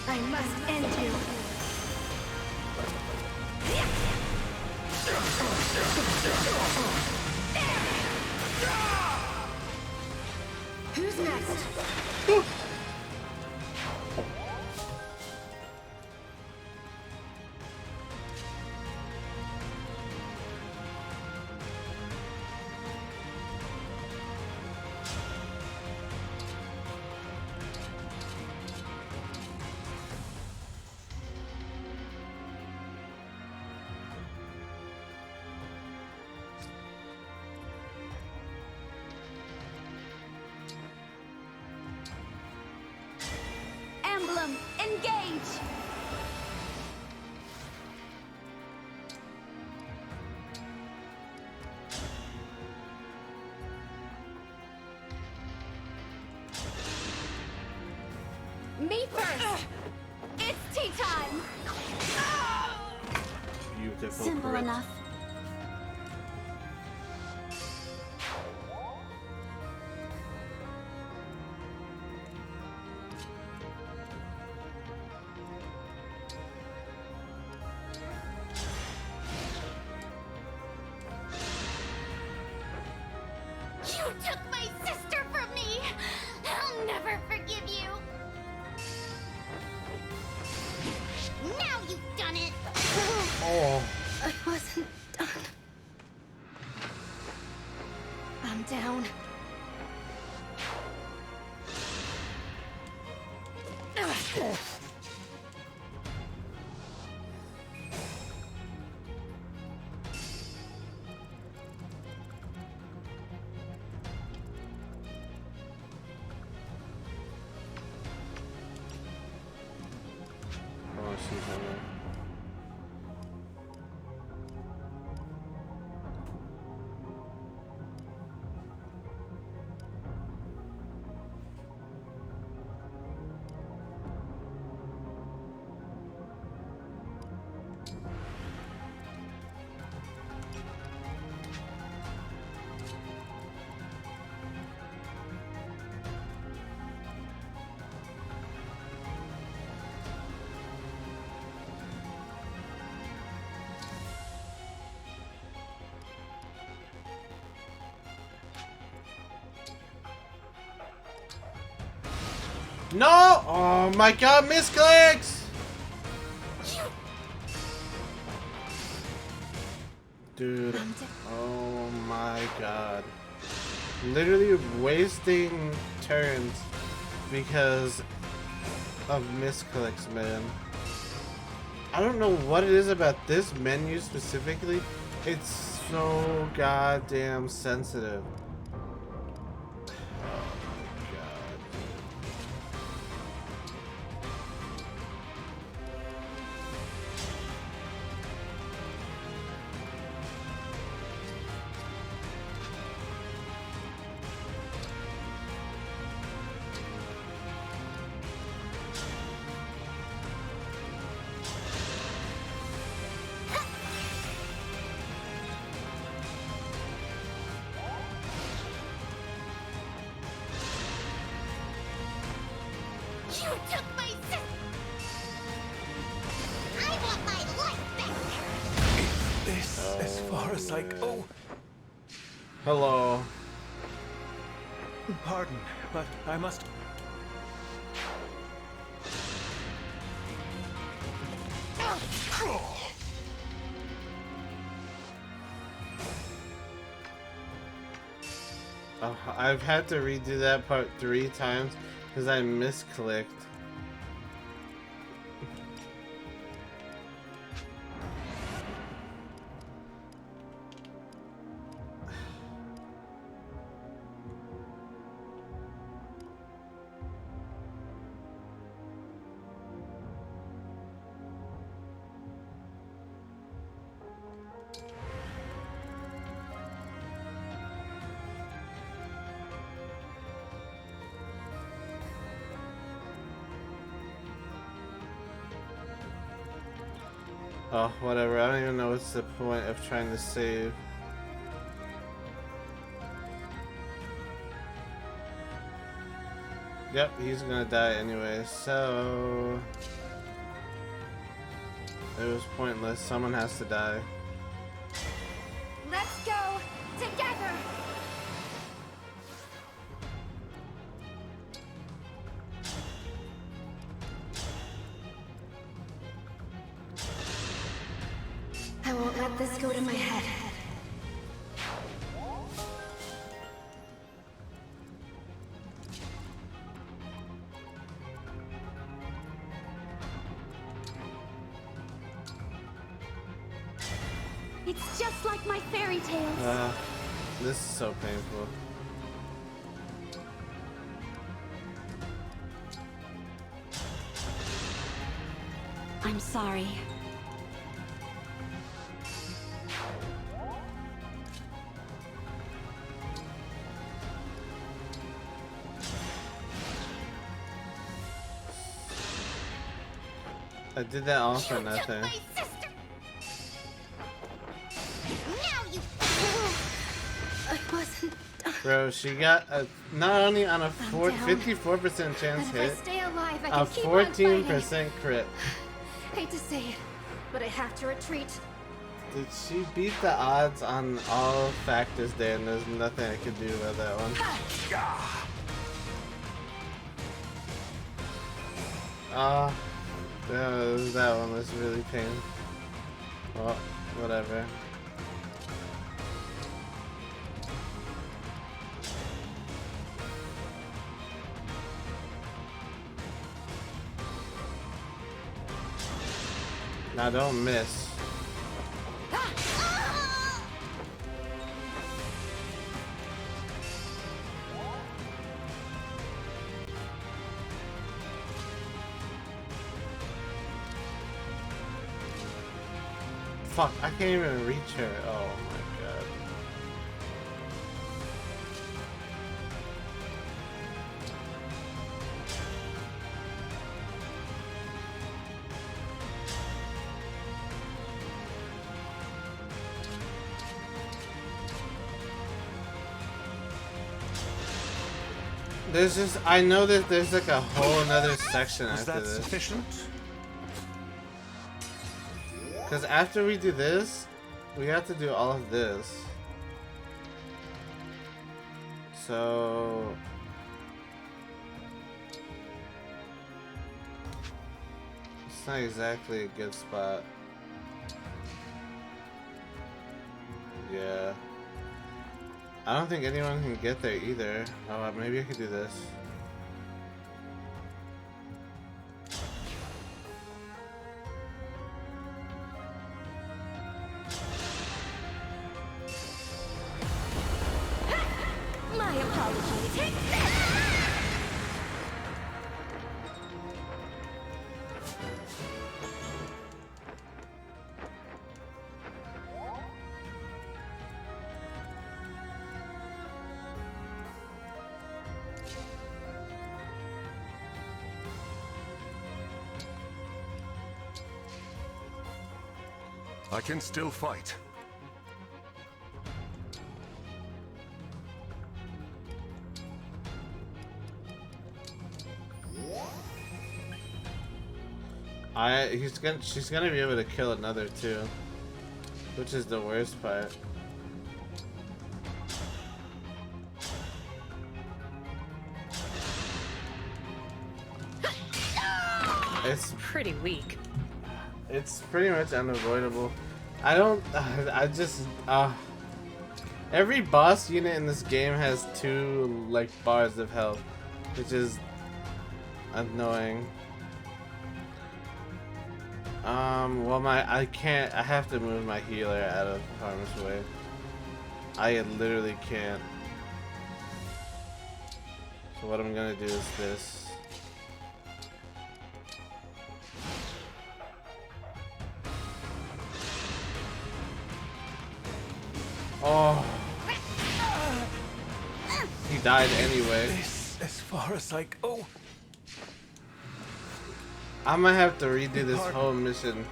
I must end you. Who's next? Emblem, engage! Me first! It's tea time! Beautiful. Simple crit. enough. You took my sister from me! I'll never forgive you! Now you've done it! Oh. I wasn't done. I'm down. Oh, she's on there. No! Oh my god, misclicks! Dude, oh my god. Literally wasting turns because of misclicks, man. I don't know what it is about this menu specifically. It's so goddamn sensitive. You took my sister! I want my life back! This as far as I go. Hello. Pardon, but I must. I've had to redo that part 3 times because I misclicked. Oh, whatever. I don't even know what's the point of trying to save. Yep, he's gonna die anyway, so... It was pointless. Someone has to die. Let's go together. I won't let this go to my head. It's just like my fairy tales. This is so painful. I'm sorry. I did that all for nothing. Bro, she got a, not only on a 54% chance hit, a 14% crit. Hate to say it, but I have to retreat. Did she beat the odds on all factors there, and there's nothing I could do about that one. That one was really painful. Well, whatever. Now don't miss. Fuck, I can't even reach her. Oh my god. There's just, I know that there's like a whole another section after this. Sufficient? Because after we do this, we have to do all of this. So... It's not exactly a good spot. Yeah. I don't think anyone can get there either. Oh, maybe I could do this. My apologies. I can still fight. She's gonna be able to kill another too, which is the worst part. It's pretty weak. It's pretty much unavoidable. Every boss unit in this game has 2 like bars of health, which is annoying. Well, I have to move my healer out of harm's way. I literally can't. So what I'm gonna do is this. Oh. He died anyway. This as far as I go. I might have to redo this whole mission.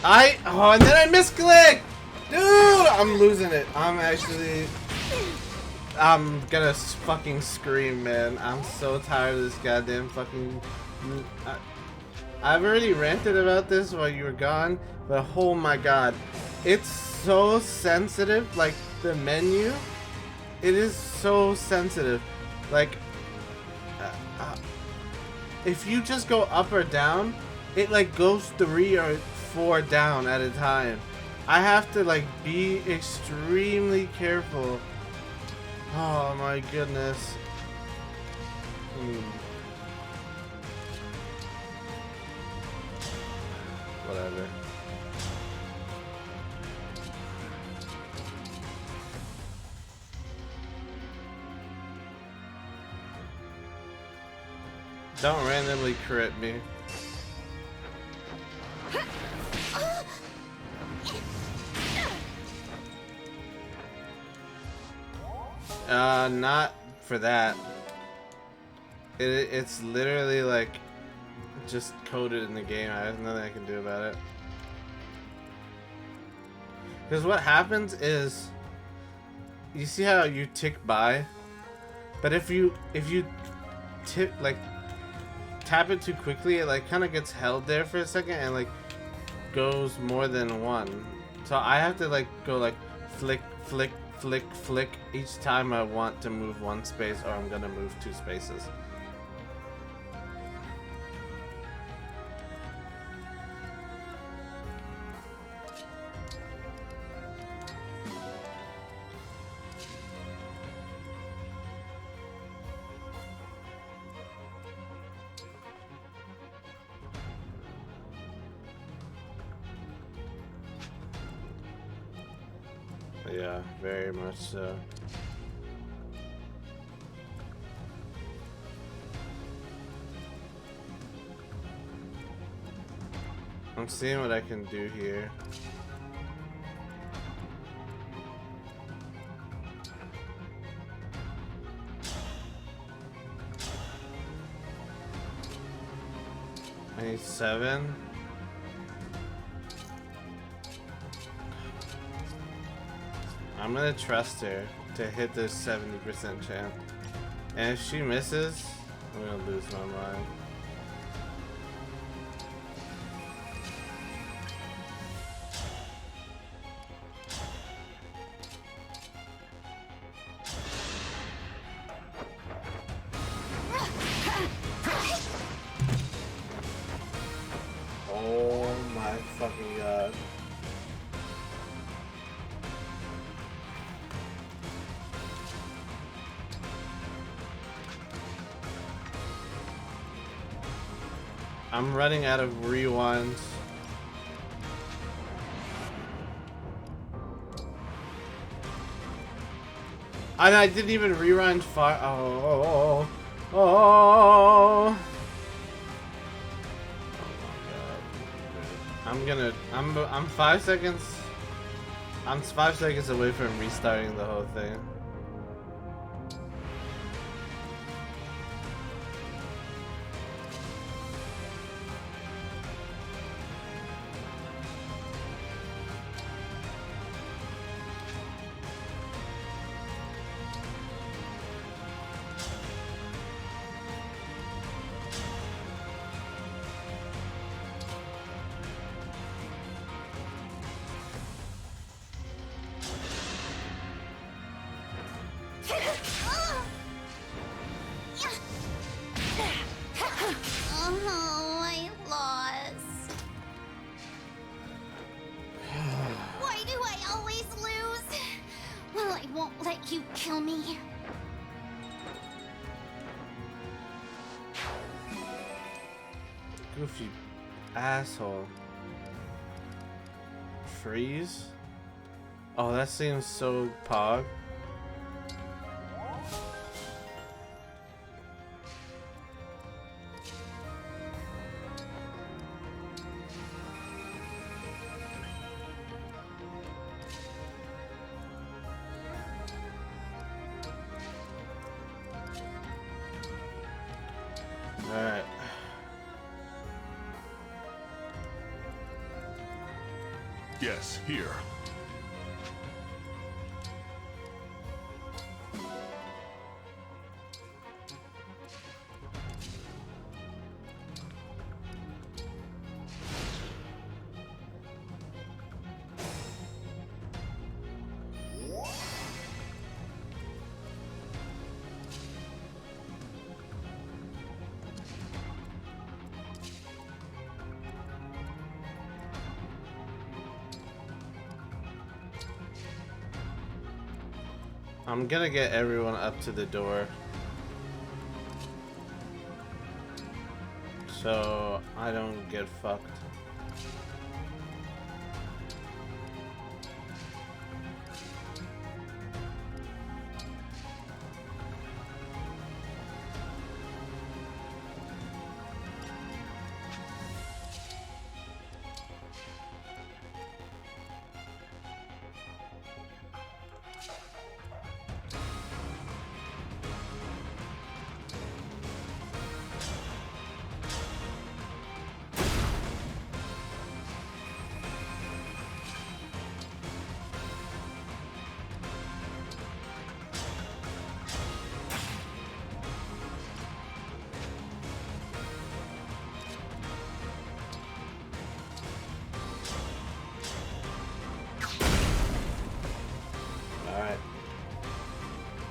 and then I misclicked! Dude, I'm losing it. I'm gonna fucking scream, man. I'm so tired of this goddamn fucking... I've already ranted about this while you were gone, but oh my god. It's so sensitive, like, the menu. It is so sensitive. Like, if you just go up or down, it, like, goes 3 or 4 down at a time. I have to, like, be extremely careful. Oh my goodness. Whatever. Don't randomly crit me. Not for that. It's literally like just coded in the game. I have nothing I can do about it. Because what happens is, you see how you tick by, but if you tap it too quickly, it like kind of gets held there for a second and like goes more than one. So I have to like go like flick, flick, flick, flick each time I want to move one space, or I'm gonna move 2 spaces. Yeah, very much so. I'm seeing what I can do here. I need 7. I'm gonna trust her to hit this 70% chance. And if she misses, I'm gonna lose my mind. Oh my fucking god. I'm running out of rewinds. And I didn't even rewind far. Oh. Oh my god. I'm 5 seconds. I'm 5 seconds away from restarting the whole thing. Oh, I lost. Why do I always lose? Well, I won't let you kill me. Goofy asshole. Freeze? Oh, that seems so pog. Alright. Yes, here. I'm gonna get everyone up to the door, so I don't get fucked.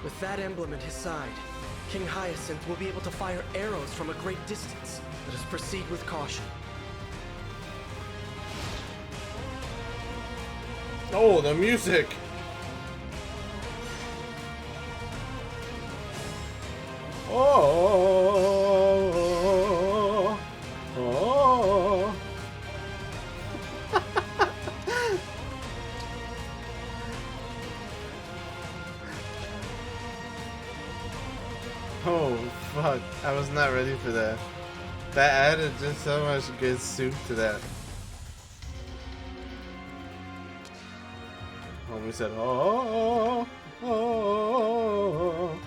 With that emblem at his side, King Hyacinth will be able to fire arrows from a great distance. Let us proceed with caution. Oh, the music! Oh, oh. Oh, fuck. I was not ready for that. That added just so much good soup to that. Homie said, oh, oh,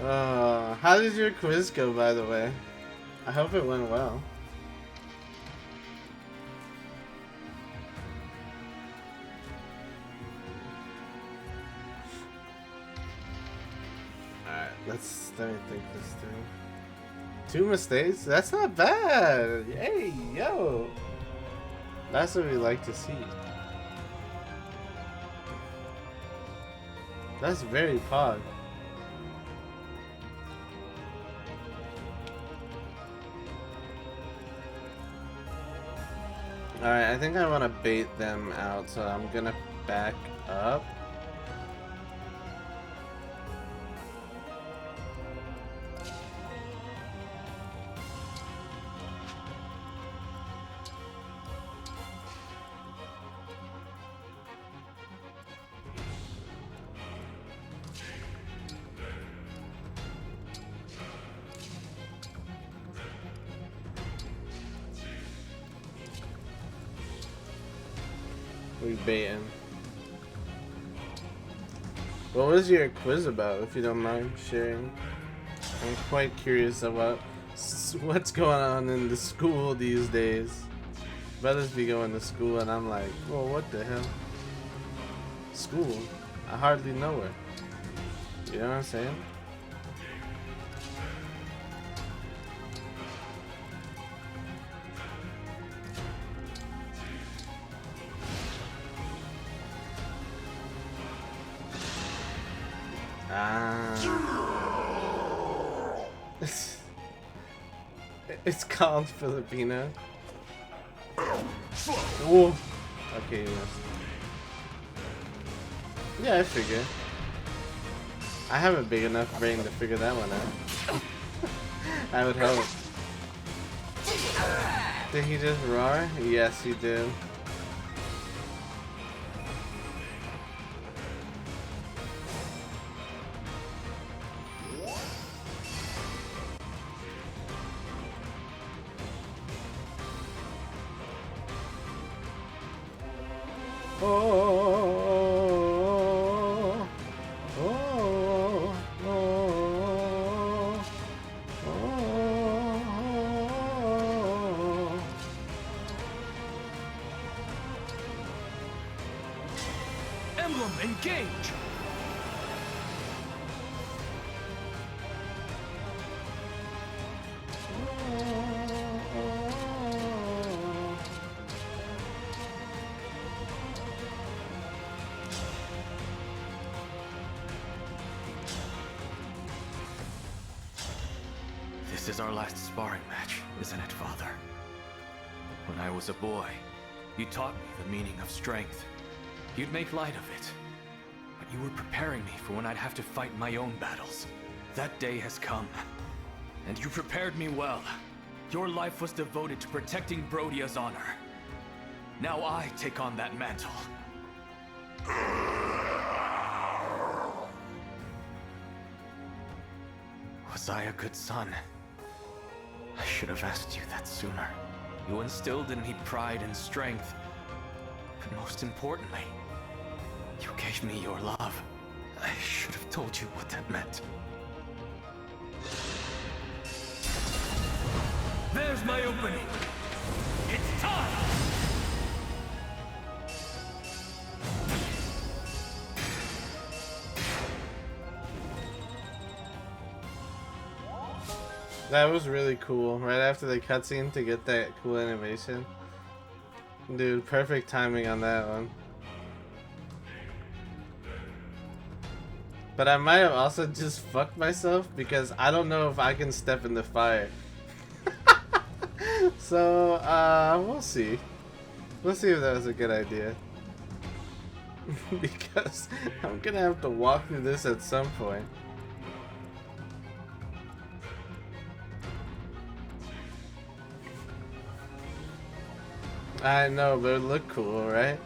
oh. How did your quiz go, by the way? I hope it went well. Let me think this through. 2 mistakes? That's not bad! Hey, yo! That's what we like to see. That's very pog. Alright, I think I want to bait them out, so I'm gonna back up. We baiting. What was your quiz about, if you don't mind sharing? I'm quite curious about what's going on in the school these days. Brothers be going to school and I'm like, well, what the hell? School? I hardly know her. You know what I'm saying? It's called Filipino. Whoa. Okay, yes. Yeah, I figure. I have a big enough brain to figure that one out. I would hope. Did he just roar? Yes, he did. Emblem, engage! This is our last sparring match, isn't it, Father? When I was a boy, you taught me the meaning of strength. You'd make light of it. But you were preparing me for when I'd have to fight my own battles. That day has come. And you prepared me well. Your life was devoted to protecting Brodia's honor. Now I take on that mantle. Was I a good son? I should have asked you that sooner. You instilled in me pride and strength. But most importantly, you gave me your love. I should have told you what that meant. There's my opening. It's time! That was really cool. Right after the cutscene to get that cool animation. Dude, perfect timing on that one. But I might have also just fucked myself because I don't know if I can step in the fire. So, we'll see. We'll see if that was a good idea. Because I'm gonna have to walk through this at some point. I know, but it looked cool, right?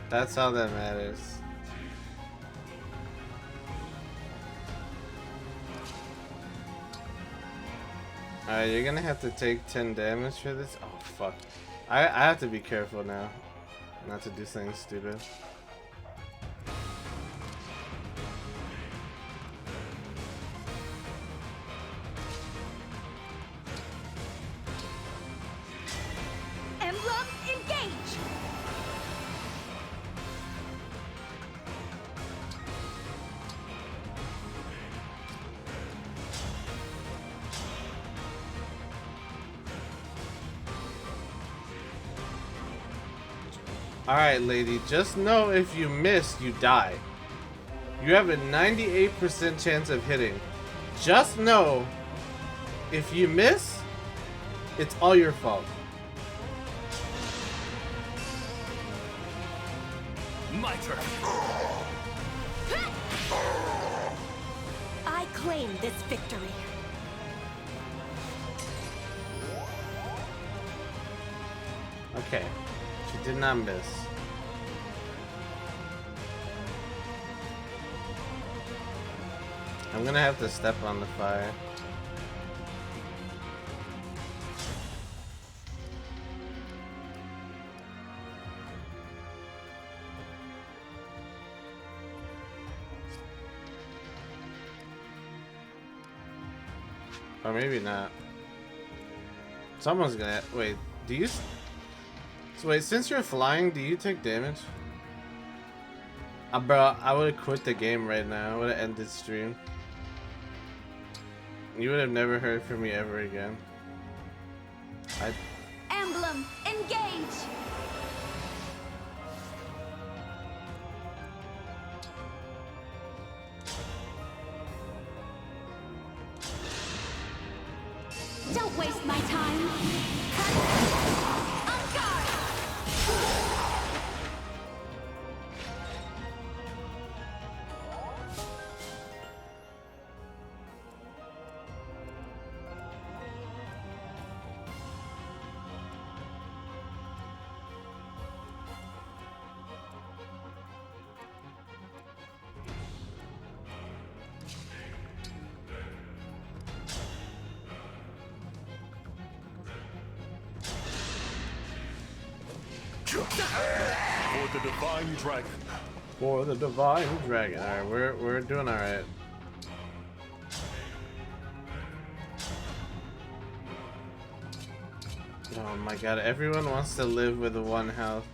That's all that matters. Alright, you're gonna have to take 10 damage for this? Oh, fuck. I have to be careful now. Not to do something stupid. Emblem, engage! Alright, lady, just know if you miss, you die. You have a 98% chance of hitting. Just know, if you miss, it's all your fault. My turn. I claim this victory. Okay, she did not miss. I'm gonna have to step on the fire. Or maybe not. Someone's gonna... Wait, do you... So wait, since you're flying, do you take damage? Bro, I would've quit the game right now. I would've ended stream. You would have never heard from me ever again. Emblem, engage! Don't waste my time. On guard! For the Divine Dragon. For the Divine Dragon. Alright, we're doing alright. Oh my god, everyone wants to live with one health.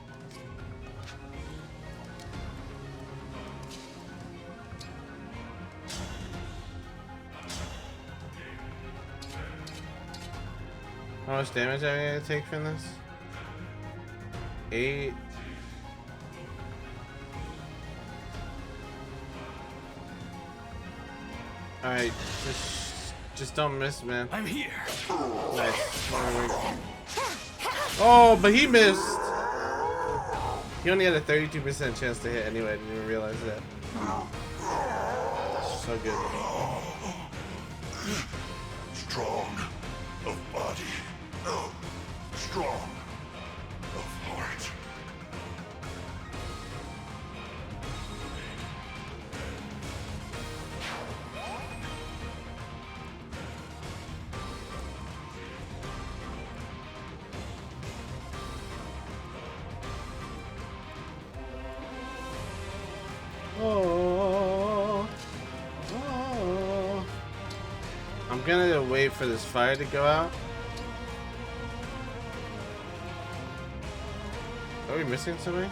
How much damage am I gonna take from this? 8. Alright, just don't miss, man. I'm here. Nice. Oh, but he missed. He only had a 32% chance to hit anyway. I didn't even realize that. So good. Strong of body, strong of heart. Oh. Oh. I'm gonna wait for this fire to go out. Are we missing something?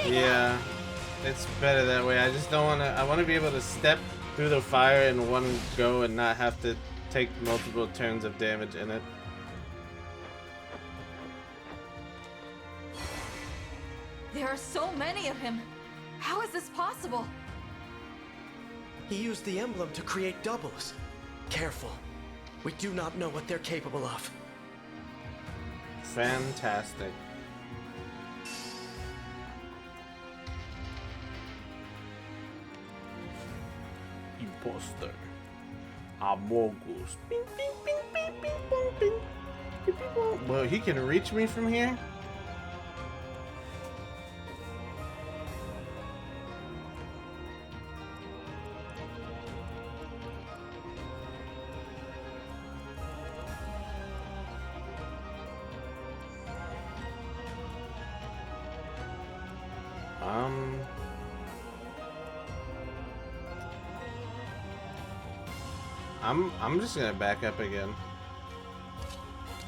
Yeah, it's better that way. I just don't want to. I want to be able to step through the fire in one go and not have to take multiple turns of damage in it. There are so many of him. How is this possible? He used the emblem to create doubles. Careful. We do not know what they're capable of. Fantastic. Imposter. Amogus. Bing, bing, bing, bing, bing, bong, bing. Bing, bing, bong. Well, he can reach me from here? I'm just gonna back up again.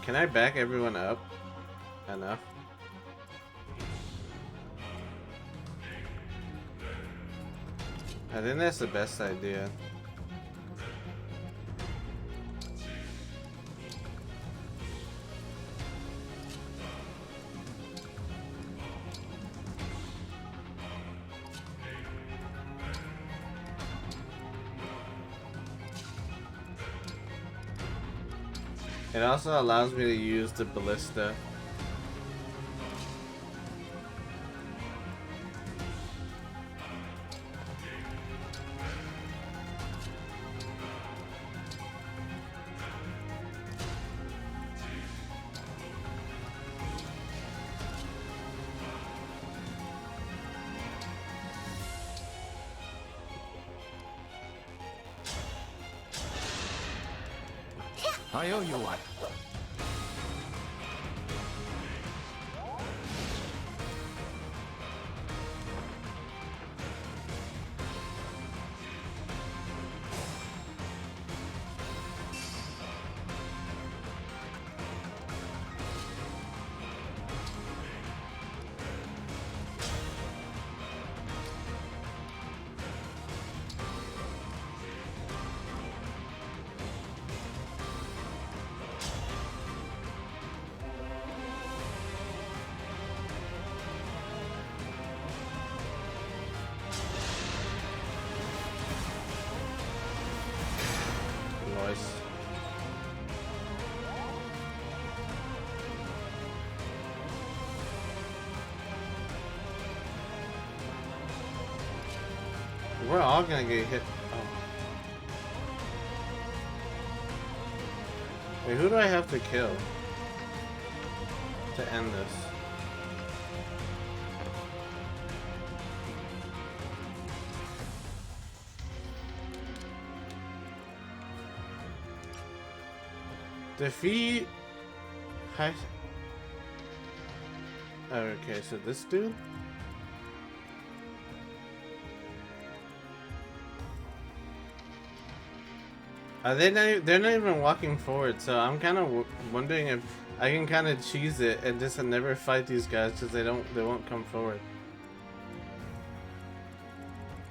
Can I back everyone up enough? I think that's the best idea. It also allows me to use the ballista. I owe you one. Nice. We're all gonna get hit. Oh. Wait, who do I have to kill to end this? Defeat Hi. Okay, so this dude? Are they not? They're not even walking forward, so I'm kind of wondering if I can kind of cheese it and just never fight these guys because they won't come forward.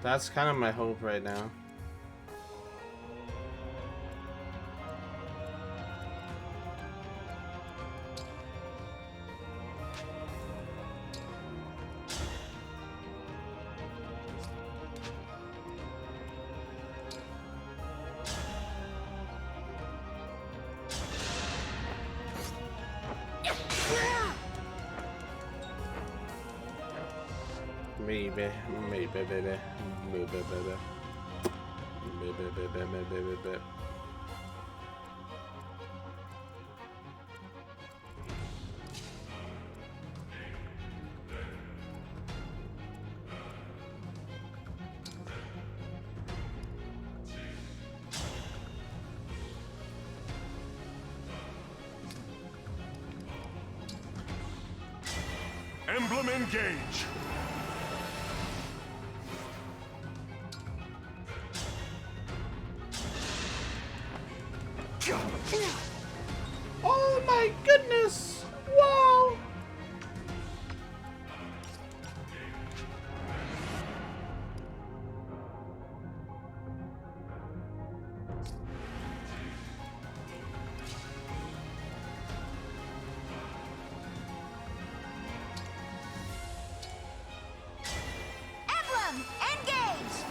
That's kind of my hope right now. Maybe. Emblem engage! Oh my goodness! Wow! Emblem, engage!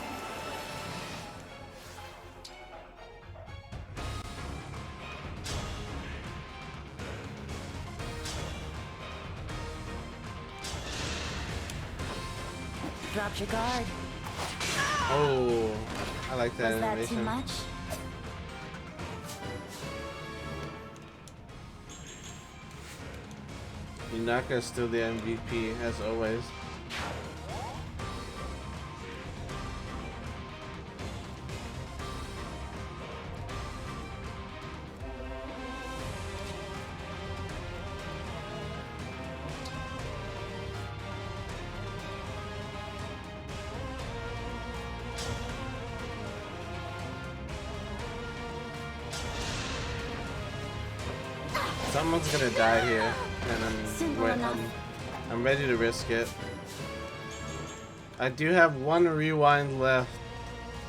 Dropped your guard. Oh, I like that Was that animation. too much? Inaka's still the MVP, as always. Someone's gonna die here, and I'm ready to risk it. I do have one rewind left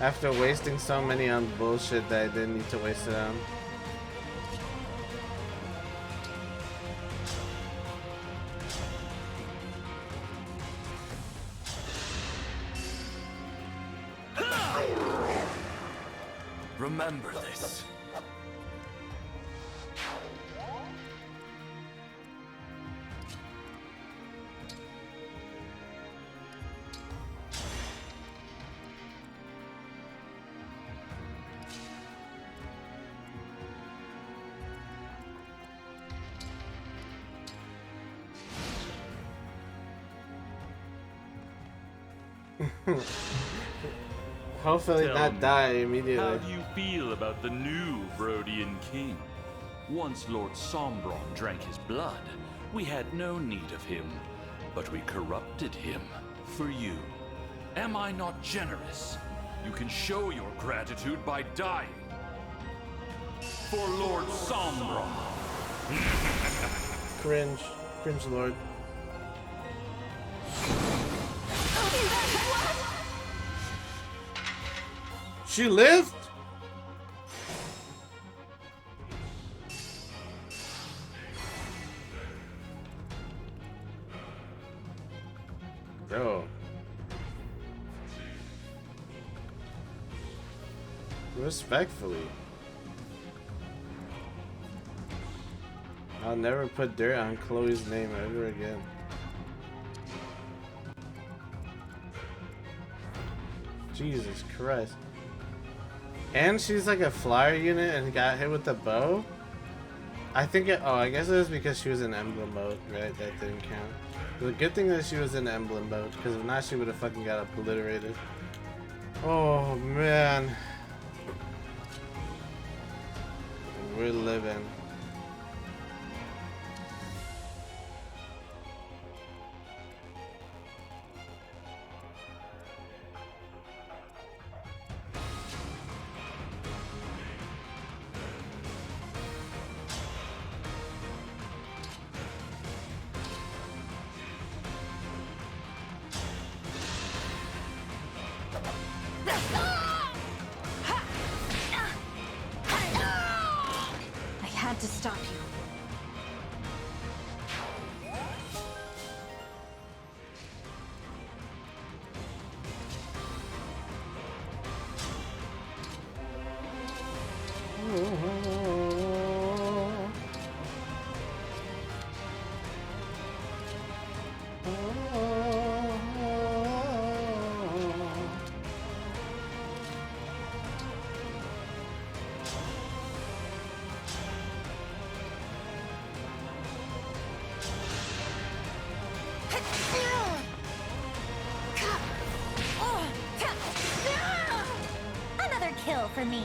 after wasting so many on bullshit that I didn't need to waste it on. Remember this. Hopefully Tell not me, die immediately. How do you feel about the new Brodian king? Once Lord Sombron drank his blood, we had no need of him, but we corrupted him for you. Am I not generous? You can show your gratitude by dying. For Lord Sombron. Cringe. Cringe lord. She lived? Bro. Respectfully. I'll never put dirt on Chloe's name ever again. Jesus Christ. And she's like a flyer unit and got hit with the bow? I think it, oh, I guess it was because she was in Emblem mode, right? That didn't count. The good thing that she was in Emblem mode, because if not, she would have fucking got obliterated. Oh, man. We're living. had to stop you. Another kill for me.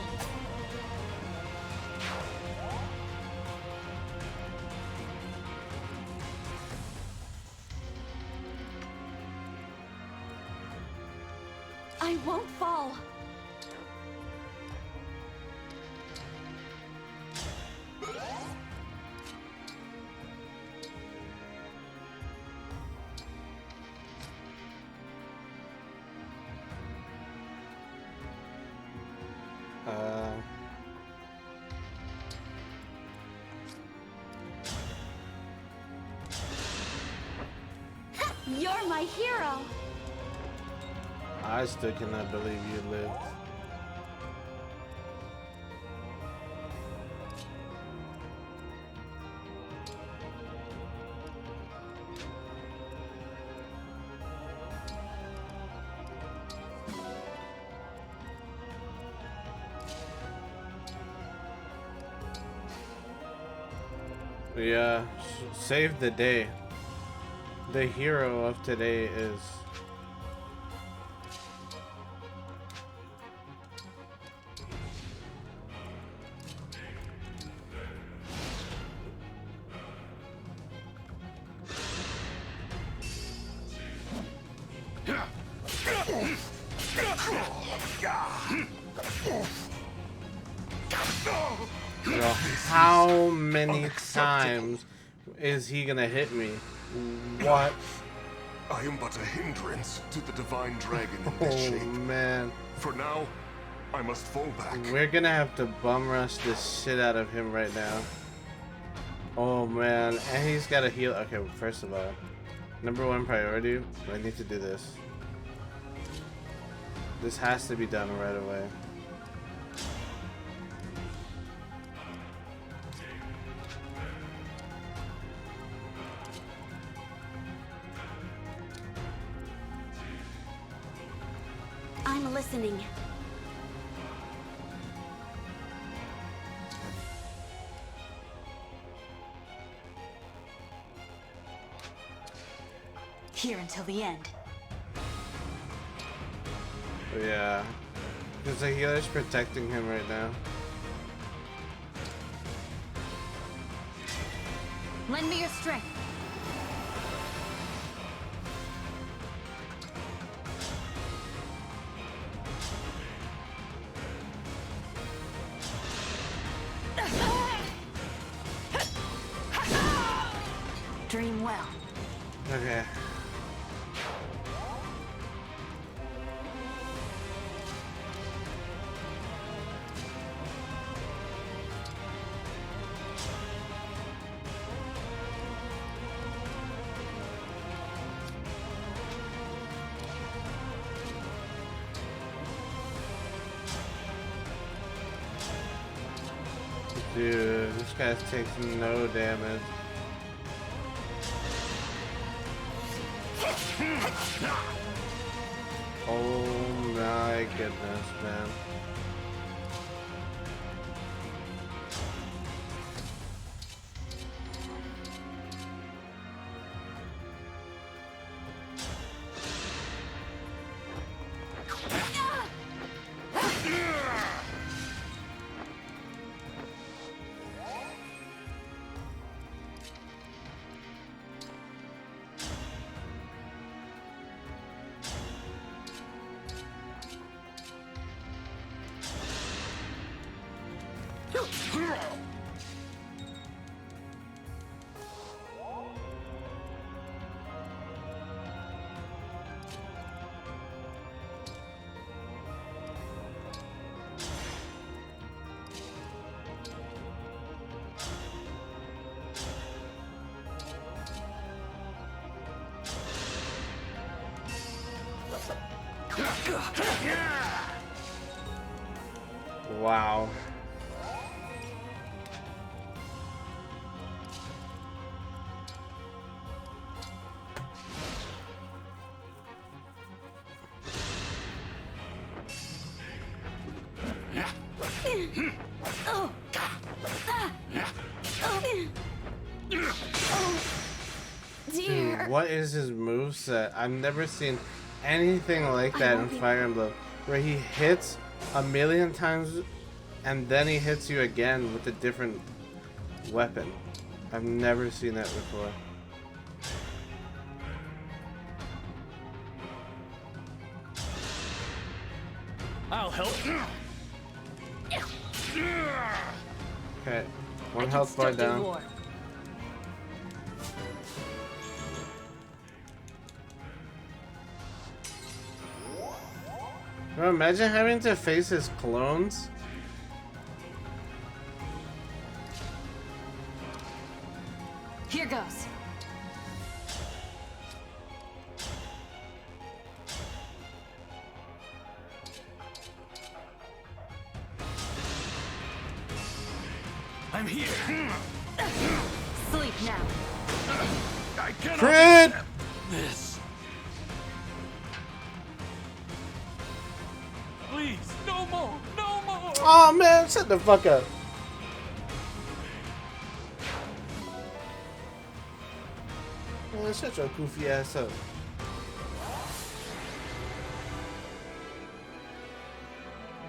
I won't fall. You're my hero. I still cannot believe you lived. Yeah, save the day. The hero of today is Bro, how many times is he gonna hit me? What? I am but a hindrance to the divine dragon in this shape. Oh man. For now, I must fall back. We're gonna have to bum rush this shit out of him right now. Oh man, and he's gotta heal. Okay, first of all, #1 priority, I need to do this. This has to be done right away. I'm listening. Here until the end. Yeah, because the healer's protecting him right now. Lend me your strength. Dream well. Okay. Dude, this guy takes no damage. Oh my goodness, man. Wow. Dude, what is his moveset? I've never seen anything like that in Fire Emblem, where he hits a million times and then he hits you again with a different weapon. I've never seen that before. I'll help. Okay, one health bar down. More. Bro, imagine having to face his clones. Here goes. I'm here. Sleep now. I cannot Crit! accept this. Please, no more, no more. Oh man, shut the fuck up. Man, shut your goofy ass up.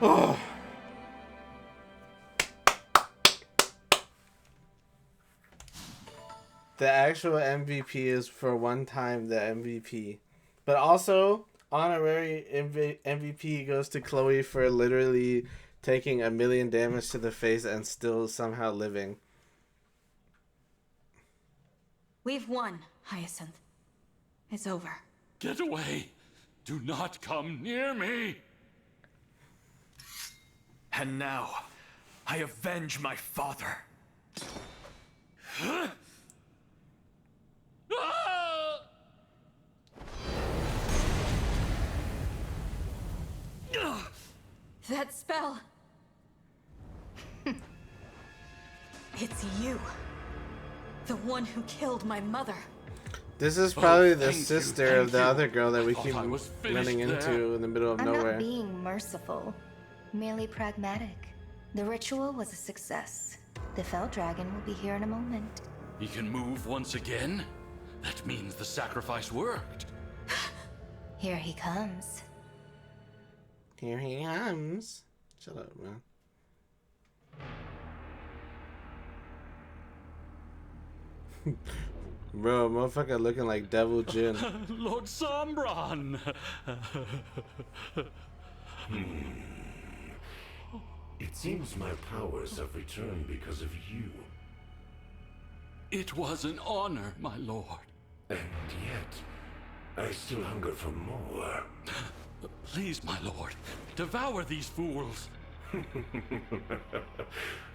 Oh. The actual MVP is for one time the MVP. But also, honorary MVP goes to Chloe for literally taking 1 million damage to the face and still somehow living. We've won, Hyacinth. It's over. Get away! Do not come near me! And now, I avenge my father. That spell. It's you. The one who killed my mother. This is probably the thank you, sister of the thank you. other girl that we I keep thought I was finished running into there. in the middle of I'm nowhere. not being merciful, merely pragmatic. The ritual was a success. The Fell Dragon will be here in a moment. He can move once again? That means the sacrifice worked. Here he comes. Here he comes. Shut up, man. Bro, motherfucker looking like Devil Jin. Lord Sombron! It seems my powers have returned because of you. It was an honor, my lord. And yet, I still hunger for more. Please, my lord, devour these fools.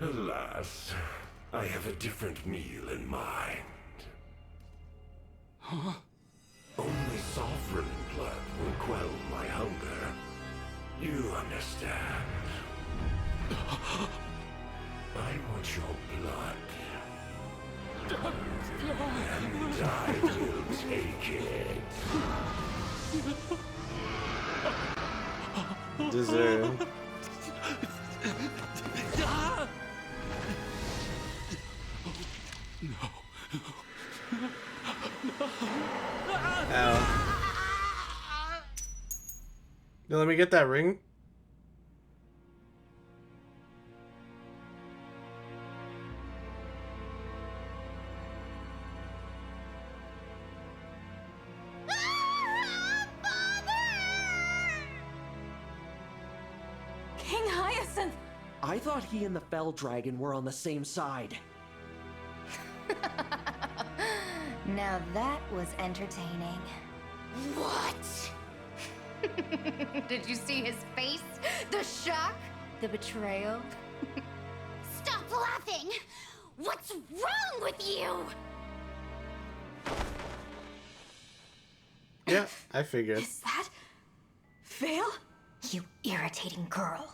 Alas, I have a different meal in mind. Huh? Only sovereign blood will quell my hunger. You understand. I want your blood. And I will take it. Deserve. Ow. Yo, let me get that ring. King Hyacinth! I thought he and the Fell Dragon were on the same side. Now that was entertaining. What? Did you see his face? The shock? The betrayal? Stop laughing! What's wrong with you? Yeah, I figured. Is that Vale? You irritating girl.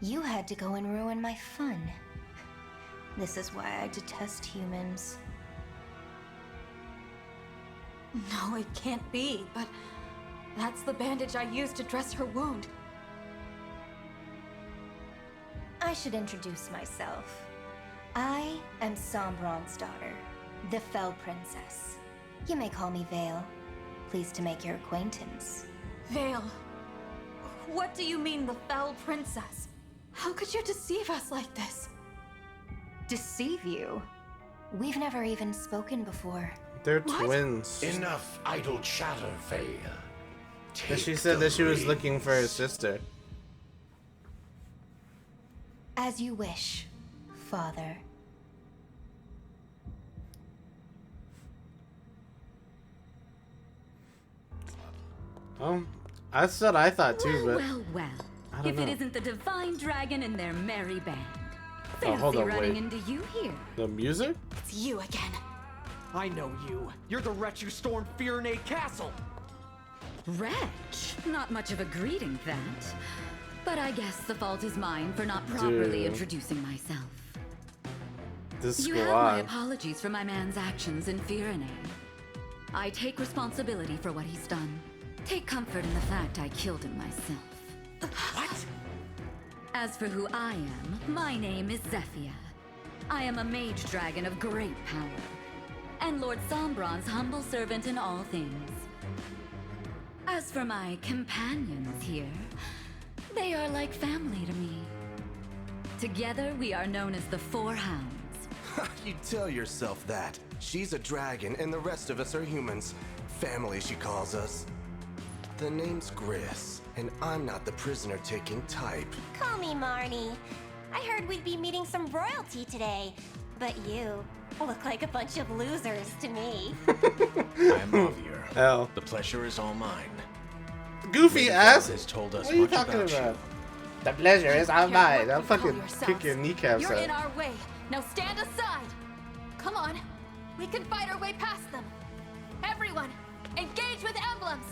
You had to go and ruin my fun. This is why I detest humans. No, it can't be, but that's the bandage I used to dress her wound. I should introduce myself. I am Sombron's daughter, the Fell Princess. You may call me Vale. Pleased to make your acquaintance. Vale. What do you mean, the Fell Princess? How could you deceive us like this? Deceive you? We've never even spoken before. They're twins. Enough idle chatter, Vale. And she said that she was looking for her sister. As you wish, Father. That's what I thought too, but Well. I don't If know. it isn't the Divine Dragon and their merry band. Oh, hold Fancy on, running wait. into you here. The music? It's you again. I know you. You're the wretch who stormed Firenade Castle. Wretch? Not much of a greeting, that. But I guess the fault is mine for not properly Dude. introducing myself. This You have my squad. apologies for my man's actions in Firenade. I take responsibility for what he's done. Take comfort in the fact I killed him myself. What? As for who I am, my name is Zephyr. I am a mage dragon of great power, and Lord Sombron's humble servant in all things. As for my companions here, they are like family to me. Together we are known as the Four Hounds. You tell yourself that. She's a dragon and the rest of us are humans. Family, she calls us. The name's Gris, and I'm not the prisoner-taking type. Call me Marnie. I heard we'd be meeting some royalty today, but you look like a bunch of losers to me. I'm Javier. Hell. The pleasure is all mine. Goofy Lady ass. Val has told us What are you much talking about about? you. The pleasure is all Care mine. what I'll you call fucking yourselves. kick your kneecaps You're in out. our way. Now stand aside. Come on. We can fight our way past them. Everyone, engage with emblems.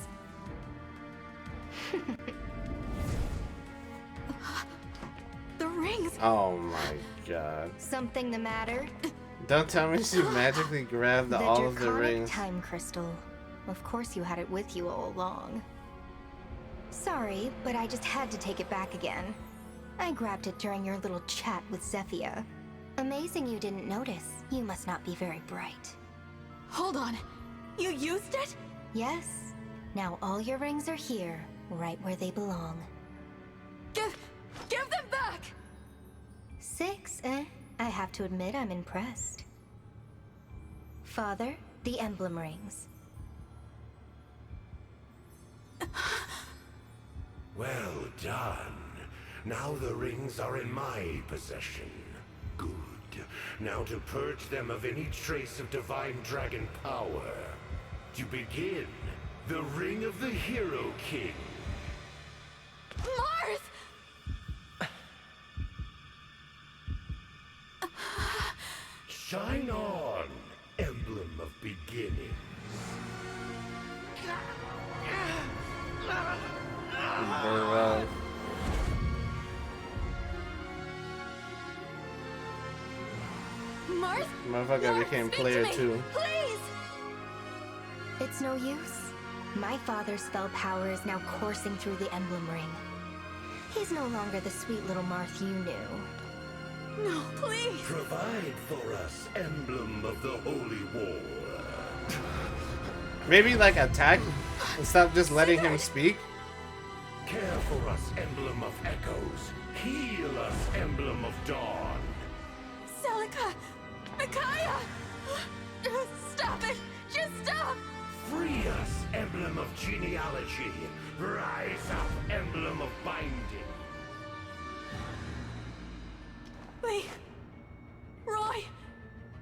The rings. Oh my god. Something the matter? Don't tell me she magically grabbed all of the Draconic rings. time crystal. Of course you had it with you all along. Sorry, but I just had to take it back again. I grabbed it during your little chat with Zephyr. Amazing you didn't notice. You must not be very bright. Hold on. You used it? Yes. Now all your rings are here, right where they belong. Give them back! 6, eh? I have to admit I'm impressed. Father, the emblem rings. Well done. Now the rings are in my possession. Good. Now to purge them of any trace of divine dragon power. To begin, the Ring of the Hero King. Marth! Shine on, Emblem of Beginnings. Very well. Marth? Motherfucker became player 2. Please! It's no use. My father's spell power is now coursing through the emblem ring. He's no longer the sweet little Marth you knew. No, please! Provide for us, Emblem of the Holy War. Maybe like attack and stop just letting him speak. Care for us, Emblem of Echoes. Heal us, Emblem of Dawn. Celica! Micaiah! Stop it! Just stop! Free us, Emblem of Genealogy. Rise up, Emblem of Binding. Lee! Roy!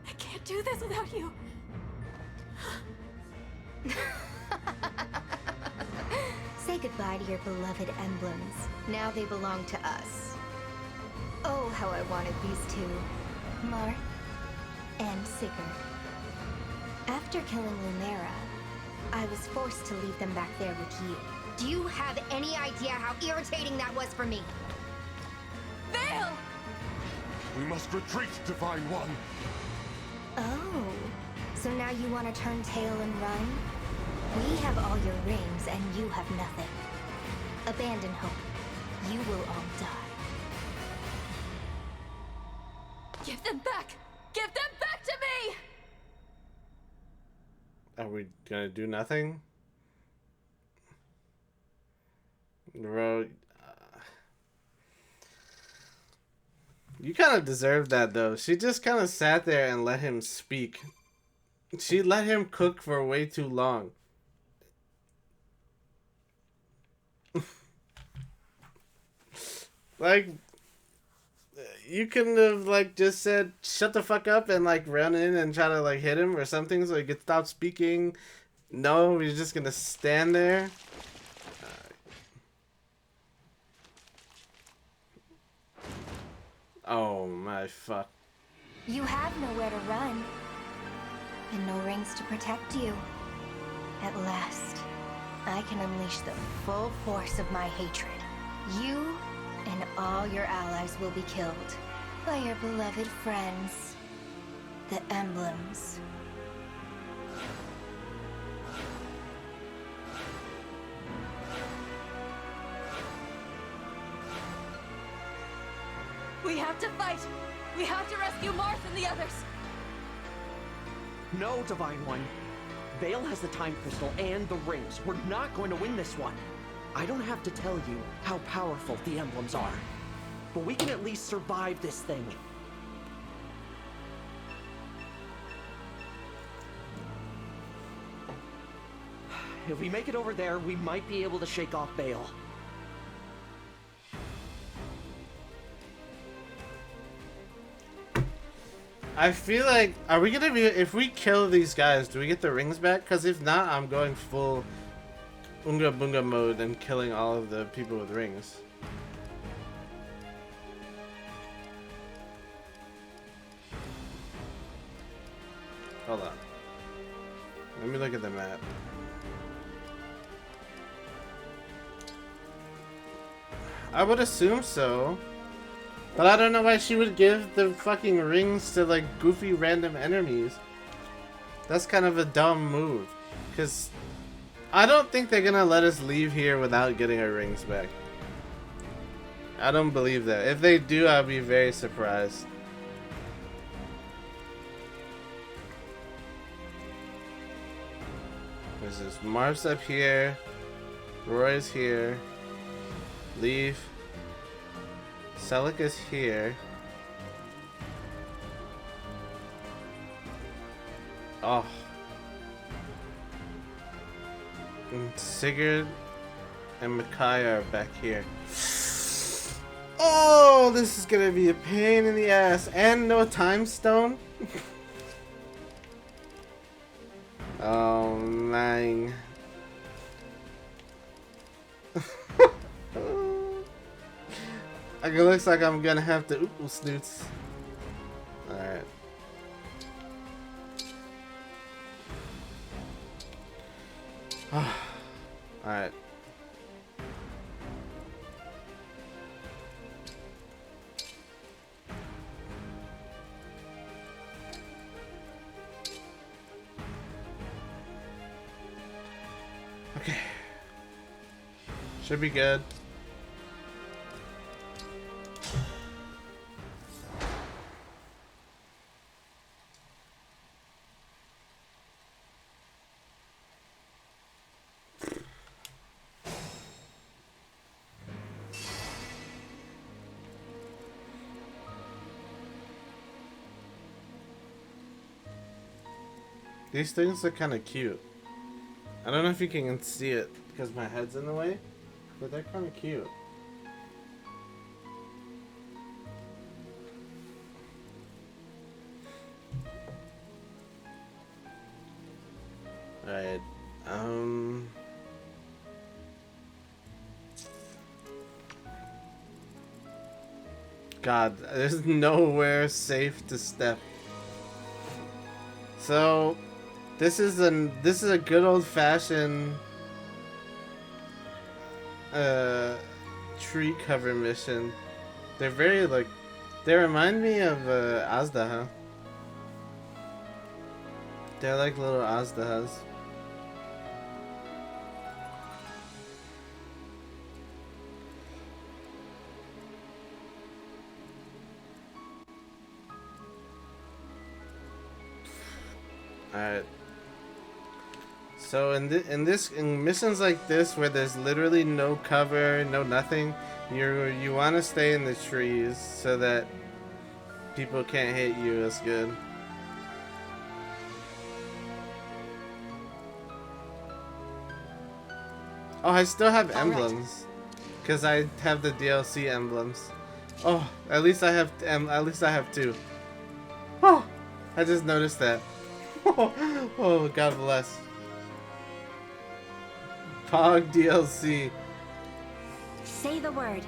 I can't do this without you. Say goodbye to your beloved emblems. Now they belong to us. Oh, how I wanted these two. Marth and Sigurd. After killing Lumera, I was forced to leave them back there with you. Do you have any idea how irritating that was for me? Veil! We must retreat, Divine One. Oh, so now you want to turn tail and run? We have all your rings and you have nothing. Abandon hope. You will all die. Give them back! Give them back to me! Are we gonna do nothing? Bro, you kind of deserve that though. She just kind of sat there and let him speak. She let him cook for way too long. Like, you couldn't have like just said shut the fuck up and like run in and try to like hit him or something so he could stop speaking. No, we're just gonna stand there. Oh my fuck. You have nowhere to run. And no rings to protect you. At last, I can unleash the full force of my hatred. You and all your allies will be killed by your beloved friends, the Emblems. We have to fight! We have to rescue Marth and the others! No, Divine One. Vale has the time crystal and the rings. We're not going to win this one. I don't have to tell you how powerful the emblems are. But we can at least survive this thing. If we make it over there, we might be able to shake off Vale. I feel like, are we gonna be, if we kill these guys, do we get the rings back? Because if not, I'm going full Unga Bunga mode and killing all of the people with rings. Hold on. Let me look at the map. I would assume so. But I don't know why she would give the fucking rings to like goofy random enemies. That's kind of a dumb move. Because I don't think they're gonna let us leave here without getting our rings back. I don't believe that. If they do, I'll be very surprised. This is Marv's up here. Roy's here. Leave. Celica's here. Oh. And Sigurd and Micaiah are back here. Oh, this is gonna be a pain in the ass. And no time stone? Oh, man. It looks like I'm gonna have to oopal snoots. Alright. Alright. Okay. Should be good. These things are kind of cute. I don't know if you can see it because my head's in the way, but they're kind of cute. Alright, God, there's nowhere safe to step. So, This is a good old fashioned tree cover mission. They're very like, they remind me of Azdaha. They're like little Azdahas. Alright. So in missions like this where there's literally no cover, no nothing, you want to stay in the trees so that people can't hit you as good. Oh, I still have emblems because I have the DLC emblems. Oh, at least I have two. Oh, I just noticed that. Oh, God bless. Pog DLC. Say the word.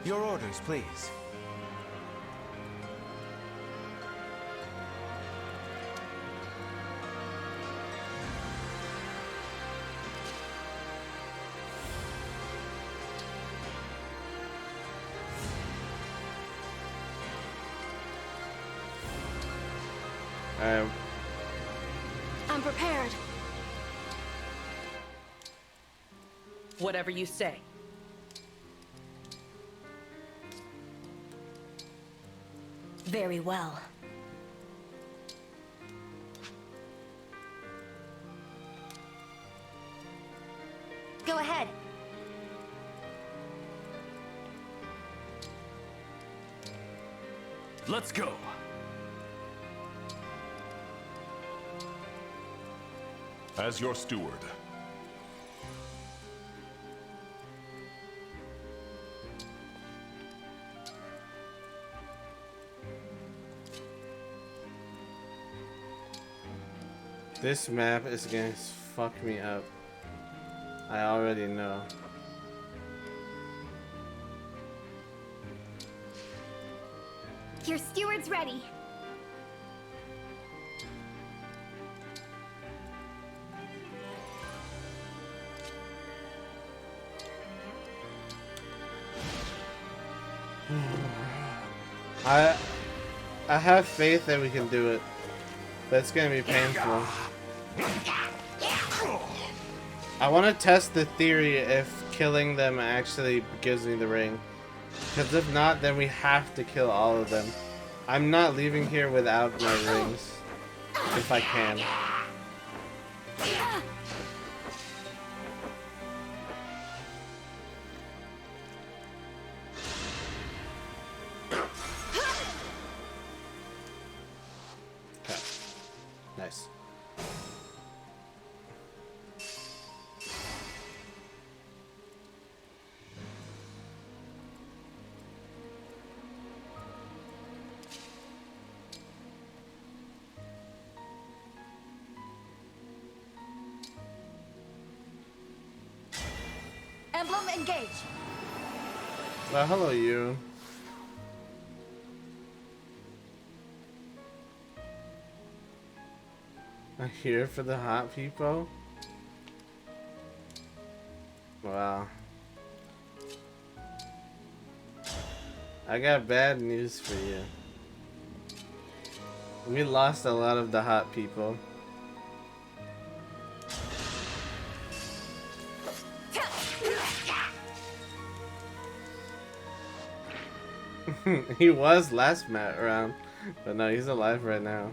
Your orders, please. I'm prepared. Whatever you say. Very well. Go ahead. Let's go. As your steward. This map is gonna fuck me up. I already know. Your steward's ready. I have faith that we can do it, but it's gonna be painful. I want to test the theory if killing them actually gives me the ring, because if not, then we have to kill all of them. I'm not leaving here without my rings, if I can. Nice. Emblem engage. Well, hello, you. I'm here for the hot people? Wow. I got bad news for you. We lost a lot of the hot people. He was last round, but no, he's alive right now.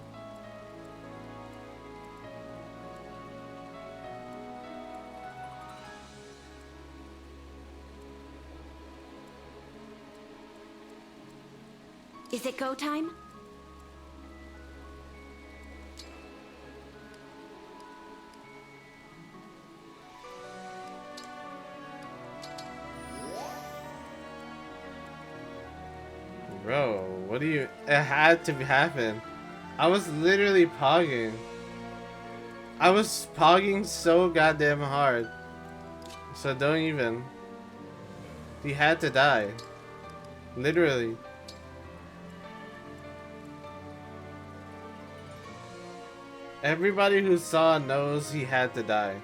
Is it go time? Bro, what do you... It had to happen. I was literally pogging. I was pogging so goddamn hard. So don't even. He had to die. Literally. Everybody who saw knows he had to die.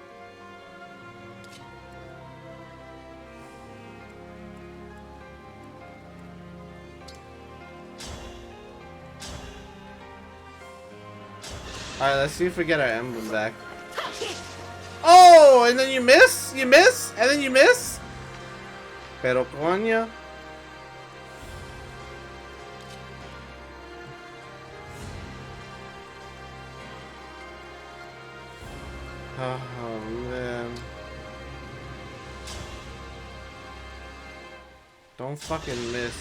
Alright, let's see if we get our emblem back. Oh, and then you miss? You miss? And then you miss? Pero coño. Oh, man. Don't fucking miss.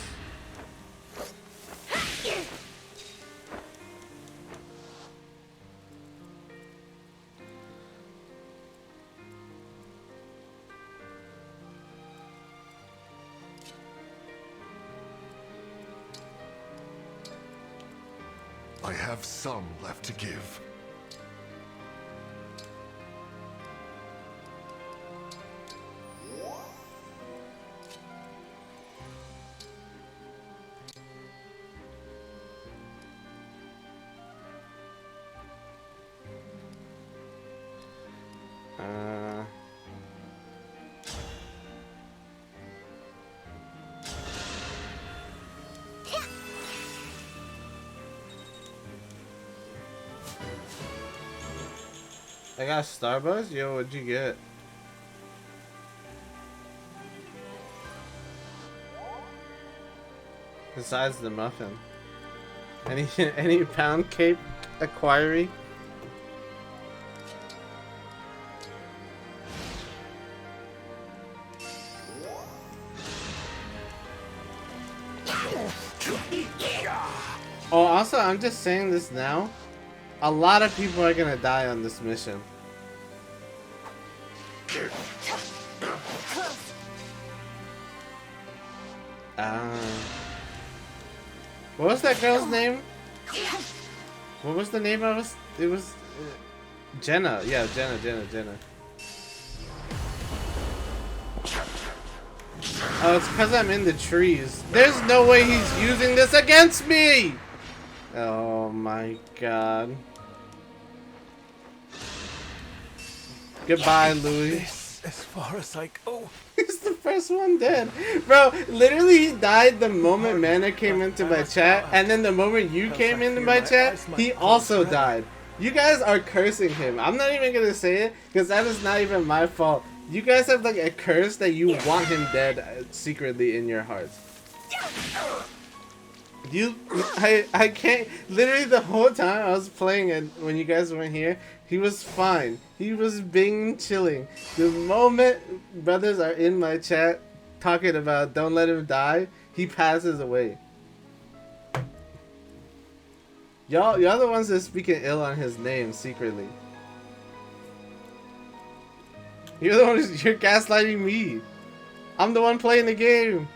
I have some left to give. I got Starbucks? Yo, what'd you get? Besides the muffin. Any pound cake acquiry? Oh, also, I'm just saying this now. A lot of people are gonna die on this mission. What was that girl's name? What was the name of us? It was Jenna. Yeah, Jenna. Oh, it's because I'm in the trees. There's no way he's using this against me! Oh my god. Goodbye, Louis. As far as I go. He's the first one dead. Bro, literally he died the moment Mana came into my chat, and then the moment you came into my chat, he also died. You guys are cursing him. I'm not even gonna say it, because that is not even my fault. You guys have like a curse that you want him dead secretly in your hearts. I can't, literally the whole time I was playing it when you guys weren't here, he was fine. He was being chilling. The moment brothers are in my chat talking about don't let him die, he passes away. Y'all the ones that are speaking ill on his name secretly. You're the one you're gaslighting me. I'm the one playing the game.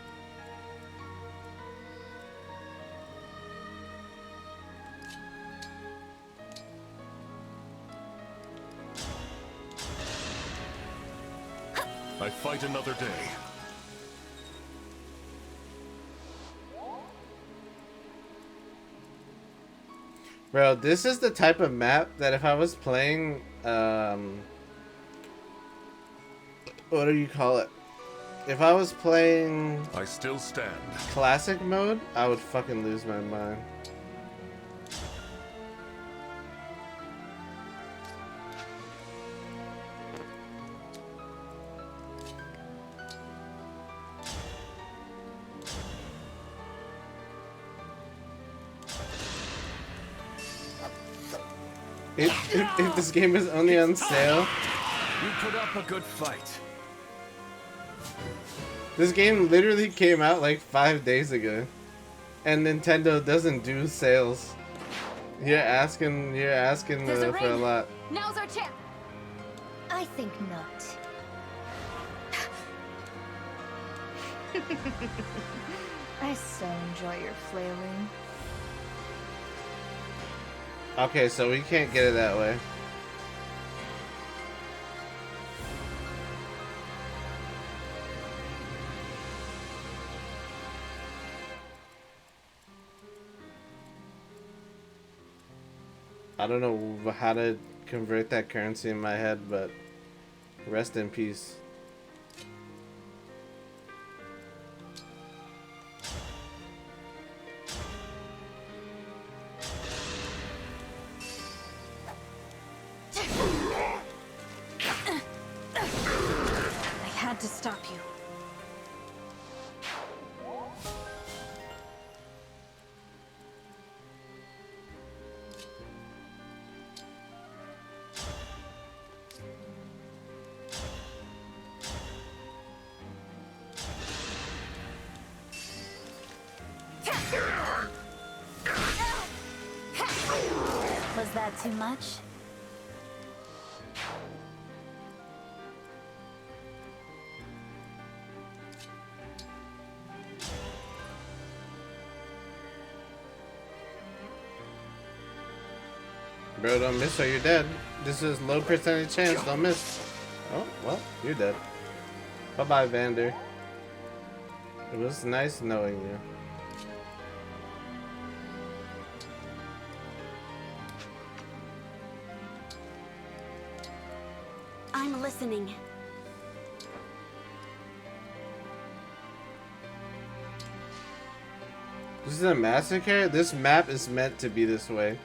I fight another day. Bro, this is the type of map that if I was playing, what do you call it? If I was playing... I still stand. Classic mode, I would fucking lose my mind. If this game is only on sale, You put up a good fight. this game literally came out like 5 days ago, and Nintendo doesn't do sales. You're asking for a lot. Now's our chance. I think not. I so enjoy your flailing. Okay, so we can't get it that way. I don't know how to convert that currency in my head, but rest in peace. I had to stop you. Was that too much? Bro, don't miss or you're dead. This is low percentage chance, don't miss. Oh, well, you're dead. Bye-bye, Vander. It was nice knowing you. I'm listening. This is a massacre? This map is meant to be this way.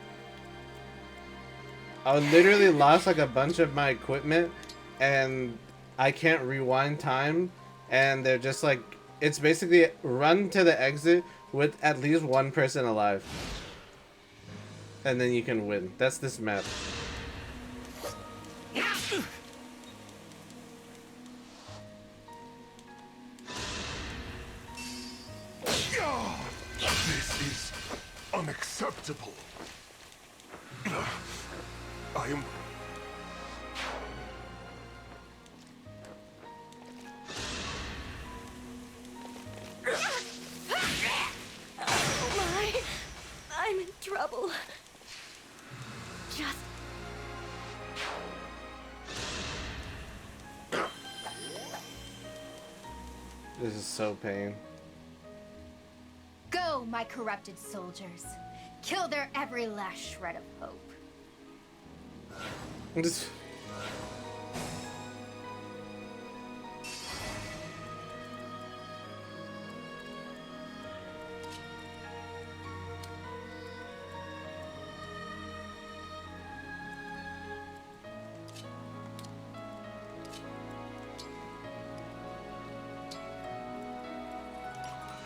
I literally lost like a bunch of my equipment and I can't rewind time, and they're just like, it's basically run to the exit with at least one person alive. And then you can win. That's this map. This is unacceptable. I am... I'm in trouble. Just... This is so pain. Go, my corrupted soldiers. Kill their every last shred of hope. Just...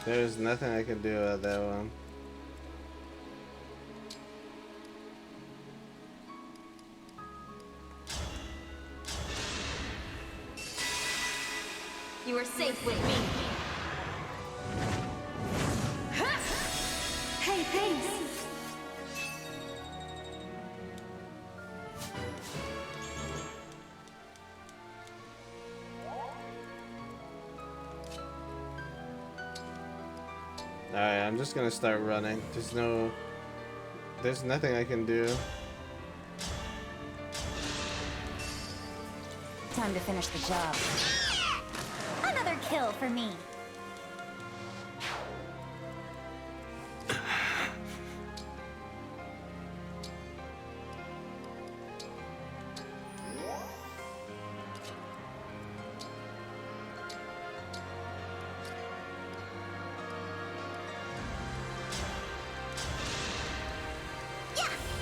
There's nothing I can do about that one. You are safe with me. Hey, thanks. Alright, I'm just gonna start running. There's nothing I can do. Time to finish the job. Another kill for me.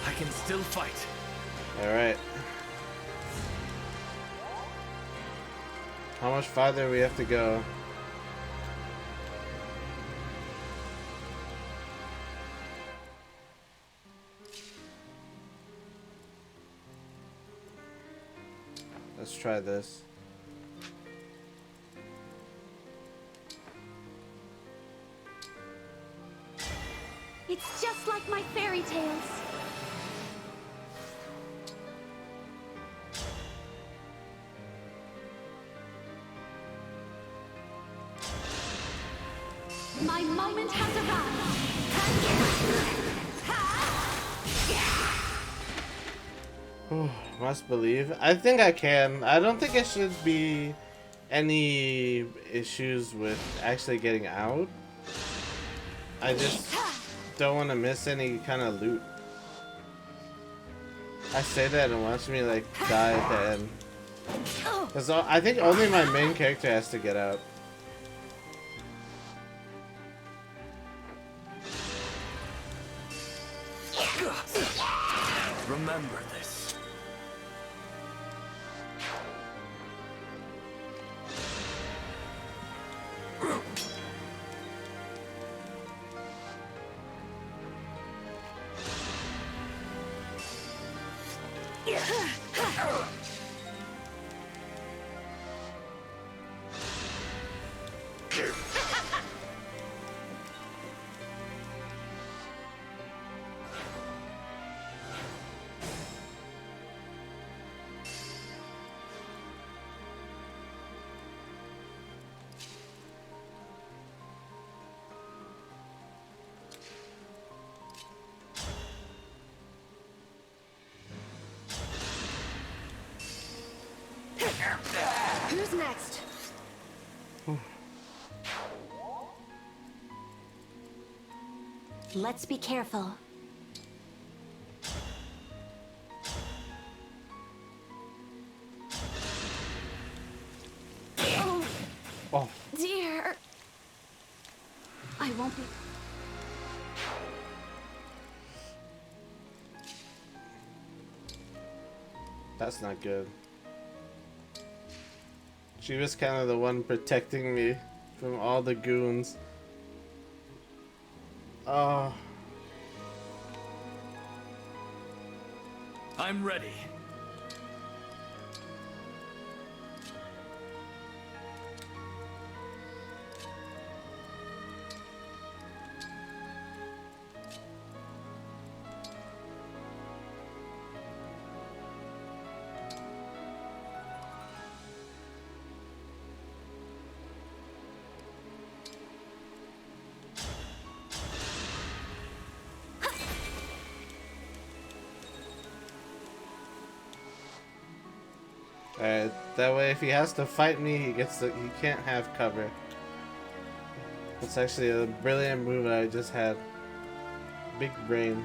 I can still fight. Alright. How much farther we have to go? Let's try this. It's just like my fairy tales. My moment has arrived. Must believe. I think I can. I don't think it should be any issues with actually getting out. I just don't want to miss any kind of loot. I say that and watch me like die at the end. Cause I think only my main character has to get out. Remember this. Who's next? Let's be careful. Oh, oh dear. I won't be. That's not good. She was kind of the one protecting me from all the goons. Oh. I'm ready. That way if he has to fight me, he can't have cover. It's actually a brilliant move I just had. Big brain.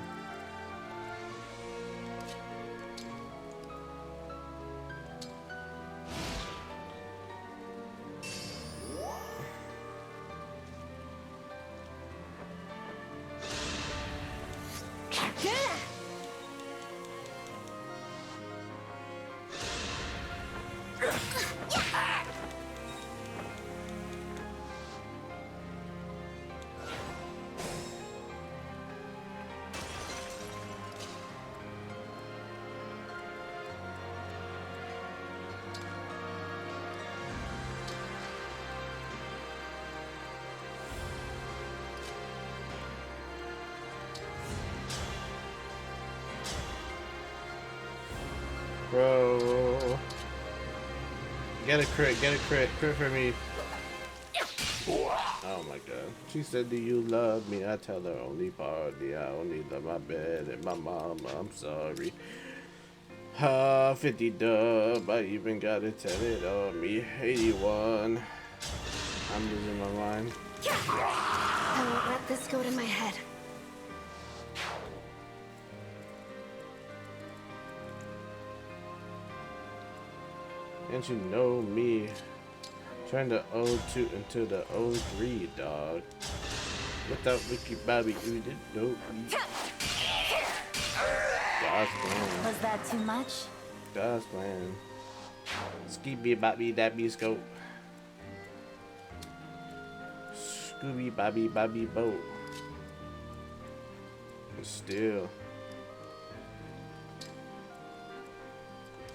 Bro. Get a crit for me. Oh my god. She said, do you love me? I tell her only party. I only love my bed and my mama. I'm sorry. 50 dub. I even got it tatted on me. 81. I'm losing my mind. I won't let this go to my head. And you know me. Turn the O2 into the O3, dog. Without Ricky Bobby, you didn't know me. God's plan. Was that too much? God's plan. Skibby Bobby Dabby Scope. Scooby Bobby Bobby Boat. Still.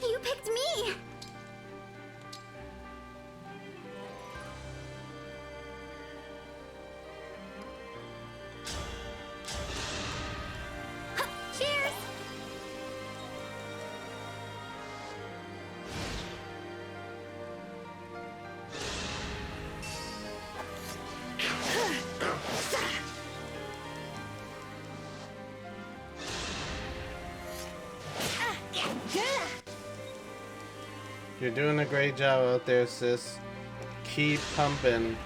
You picked me! Cheers! You're doing a great job out there, sis. Keep pumping.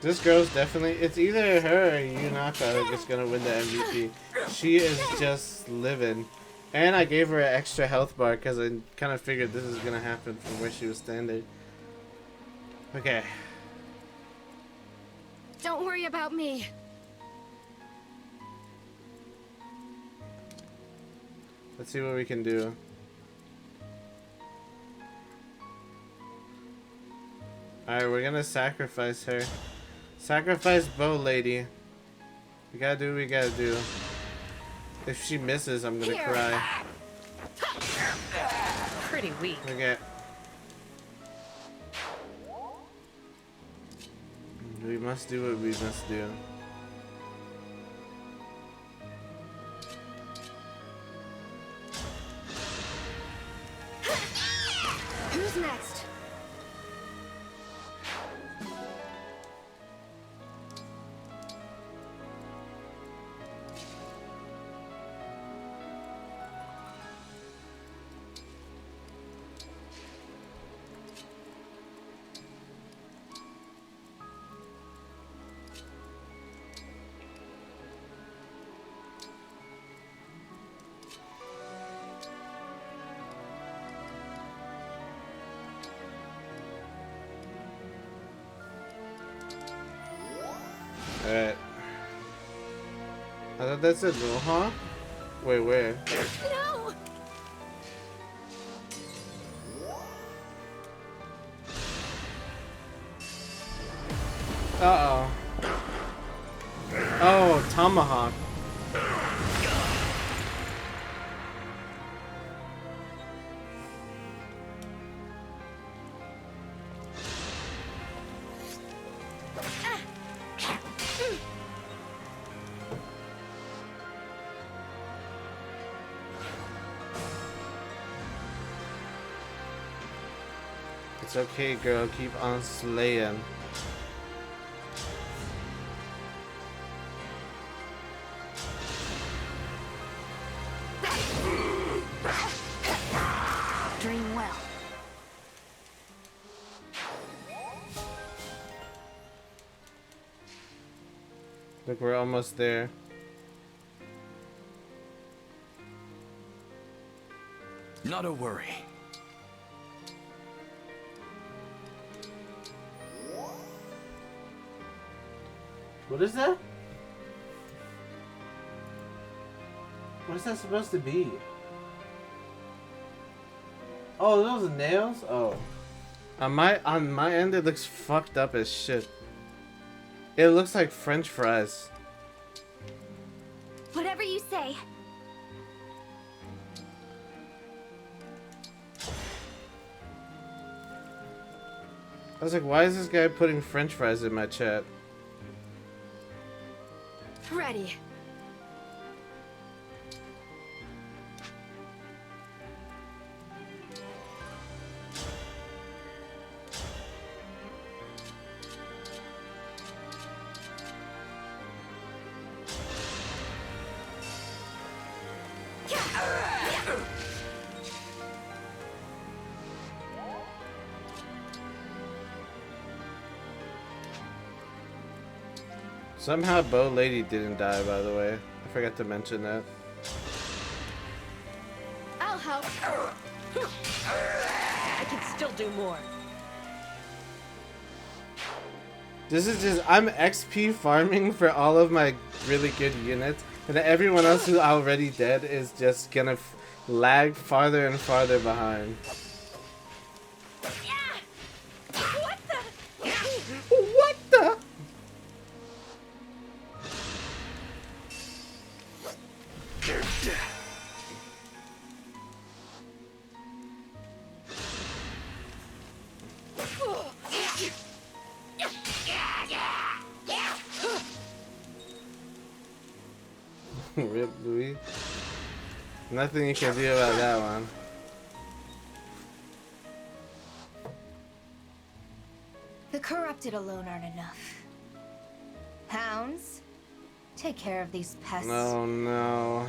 This girl's definitely. It's either her or Yunaka that's gonna win the MVP. She is just living. And I gave her an extra health bar because I kind of figured this is gonna happen from where she was standing. Okay. Don't worry about me. Let's see what we can do. Alright, we're gonna sacrifice her. Sacrifice Bow Lady. We gotta do what we gotta do. If she misses, I'm gonna cry. Pretty weak. Okay. We must do what we must do. Who's next? Alright. I thought that said no, huh? Wait, where? No! Uh-oh. Oh, Tomahawk. It's okay, girl. Keep on slaying. Dream well. Look, we're almost there. Not a worry. What is that? What is that supposed to be? Oh, those are nails? Oh. On my end it looks fucked up as shit. It looks like French fries. Whatever you say. I was like, why is this guy putting French fries in my chat? Ready. Somehow Bow Lady didn't die, by the way. I forgot to mention that. I'll help. I can still do more. This is just, I'm XP farming for all of my really good units, and everyone else who's already dead is just gonna lag farther and farther behind. What the? What the? Rip Louis. Nothing you can do about that one. The corrupted alone aren't enough. Hounds, take care of these pests. Oh no.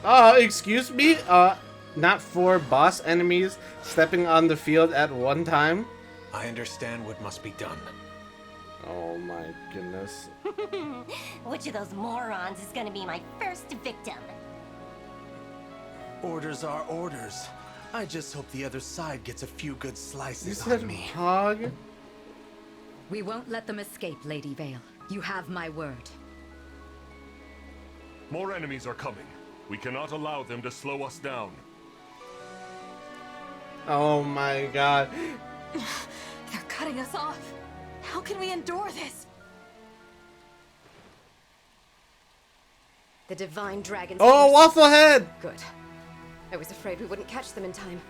Oh, excuse me? Not 4 boss enemies stepping on the field at one time? I understand what must be done. Oh my goodness. Which of those morons is gonna be my first victim? Orders are orders. I just hope the other side gets a few good slices You said on me. hog? We won't let them escape, Lady Vale. You have my word. More enemies are coming. We cannot allow them to slow us down. Oh my god. They're cutting us off. How can we endure this? The Divine Dragons. Oh, Waffle Head! Good. I was afraid we wouldn't catch them in time.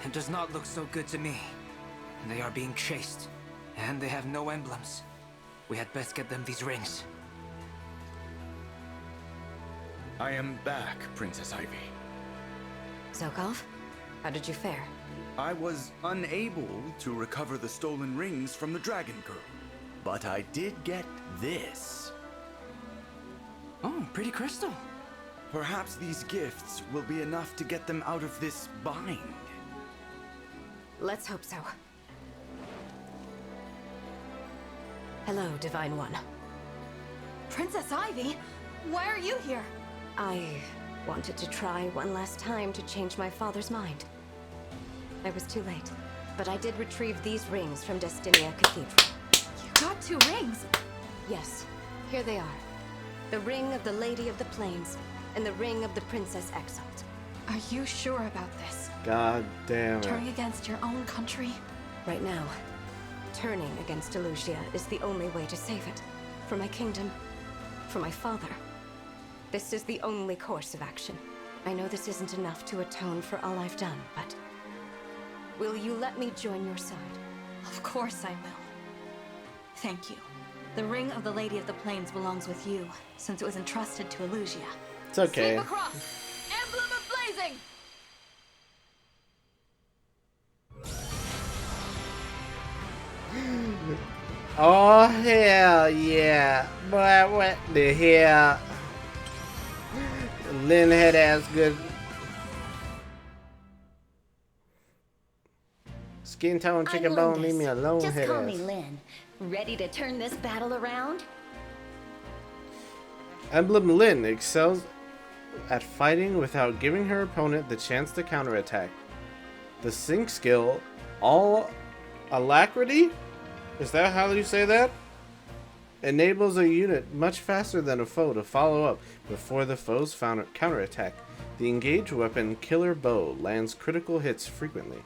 It does not look so good to me. They are being chased, and they have no emblems. We had best get them these rings. I am back, Princess Ivy. Zokov, how did you fare? I was unable to recover the stolen rings from the Dragon Girl, but I did get this. Oh, pretty crystal. Perhaps these gifts will be enough to get them out of this bind. Let's hope so. Hello, Divine One. Princess Ivy? Why are you here? I wanted to try one last time to change my father's mind. I was too late, but I did retrieve these rings from Destinia Cathedral. You got 2 rings? Yes, here they are. The ring of the Lady of the Plains, and the ring of the Princess Exalt. Are you sure about this? God damn it. Turning against your own country? Right now, turning against Elusia is the only way to save it. For my kingdom, for my father. This is the only course of action. I know this isn't enough to atone for all I've done, but... will you let me join your side? Of course I will. Thank you. The ring of the Lady of the Plains belongs with you, since it was entrusted to Elusia. It's okay. Sweep across! Emblem of Blazing! Oh hell yeah. Boy, what the hell? Lynn head ass good. Skin tone, chicken bone, leave me alone, Just head call ass. me Lynn. Ready to turn this battle around? Emblem Lynn excels at fighting without giving her opponent the chance to counterattack. The sync skill, all alacrity? Is that how you say that? Enables a unit much faster than a foe to follow up before the foe's counterattack. The engaged weapon, Killer Bow, lands critical hits frequently.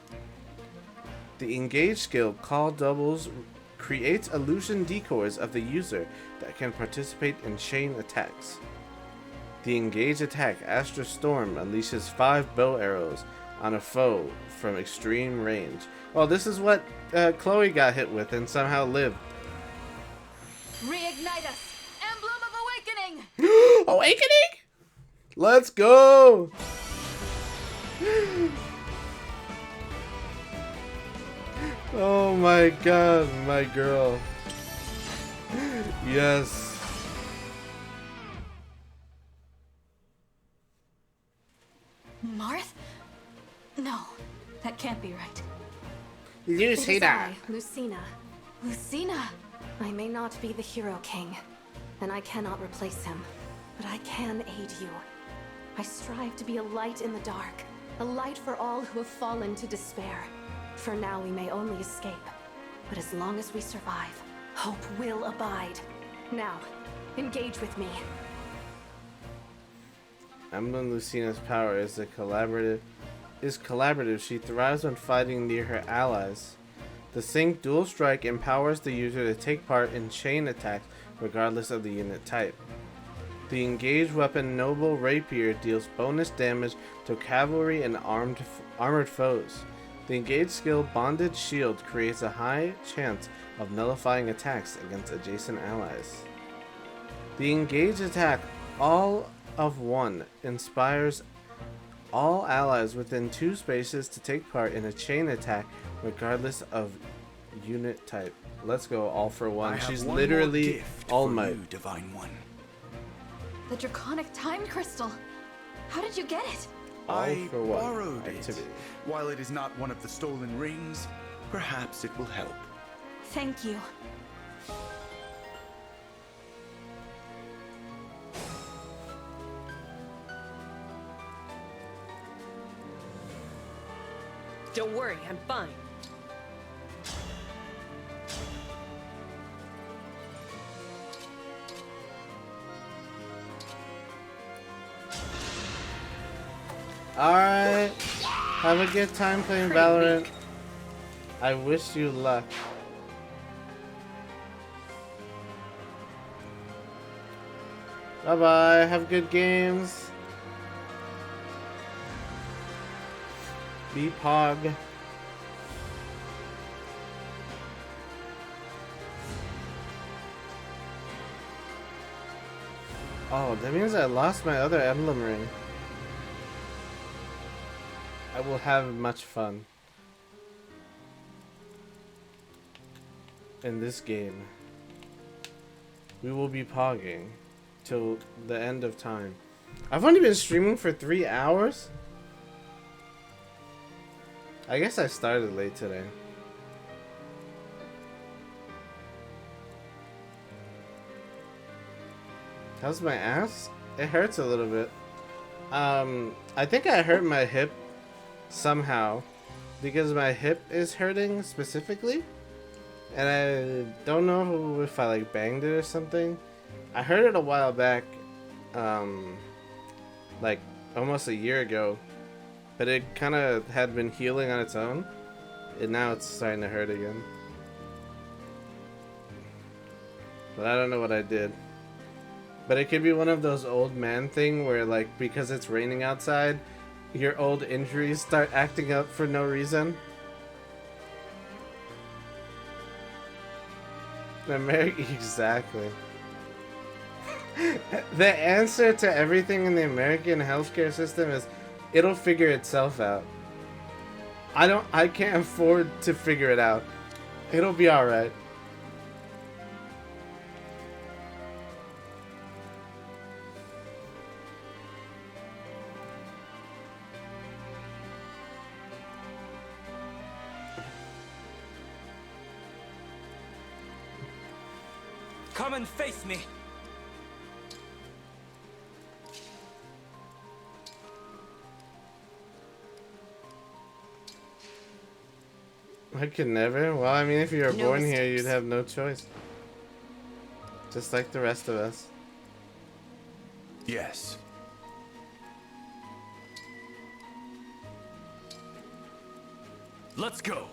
The engaged skill, Call Doubles, creates illusion decoys of the user that can participate in chain attacks. The engaged attack, Astra Storm, unleashes 5 bow arrows on a foe from extreme range. Well, this is what Chloe got hit with and somehow lived. Reignite us! Emblem of Awakening! Awakening? Let's go! Oh my god, my girl. Yes. Marth? No, that can't be right. It is Lucina. I, Lucina. Lucina! I may not be the Hero King, and I cannot replace him, but I can aid you. I strive to be a light in the dark, a light for all who have fallen to despair. For now we may only escape, but as long as we survive, hope will abide. Now, engage with me. Emblem Lucina's power is collaborative. She thrives when fighting near her allies. The Sync Dual Strike empowers the user to take part in chain attacks regardless of the unit type. The engaged weapon Noble Rapier deals bonus damage to cavalry and armored foes. The engaged skill Bonded Shield creates a high chance of nullifying attacks against adjacent allies. The engaged attack All of One inspires all allies within 2 spaces to take part in a chain attack regardless of unit type. Let's go, all for one. She's literally All Might. Divine One. The Draconic Time Crystal! How did you get it? All I for one borrowed activity. it. While it is not one of the stolen rings, Perhaps it will help. Thank you. Don't worry, I'm fine. Alright. Have a good time playing Valorant. I wish you luck. Bye bye. Have good games. Be Pog. Oh, that means I lost my other emblem ring. I will have much fun in this game. We will be pogging till the end of time. I've only been streaming for 3 hours? I guess I started late today. How's my ass? It hurts a little bit. I think I hurt my hip somehow because my hip is hurting specifically, and I don't know if I like banged it or something. I heard it a while back, like almost a year ago, but it kind of had been healing on its own, and now it's starting to hurt again. But I don't know what I did. But it could be one of those old man thing where, like, because it's raining outside, your old injuries start acting up for no reason. Exactly. The answer to everything in the American healthcare system is it'll figure itself out. I can't afford to figure it out. It'll be alright. Come and face me. I could never. Well, I mean, if you were No born here, mistakes. you'd have no choice. Just like the rest of us. Yes. Let's go.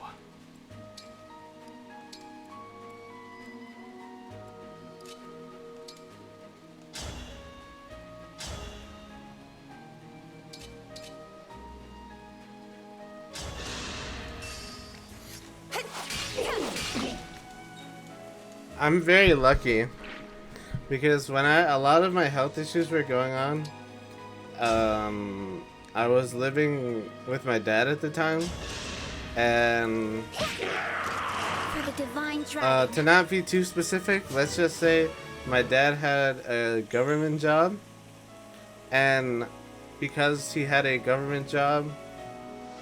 I'm very lucky because when a lot of my health issues were going on, I was living with my dad at the time, and For the divine dragon. to not be too specific, let's just say my dad had a government job, and because he had a government job,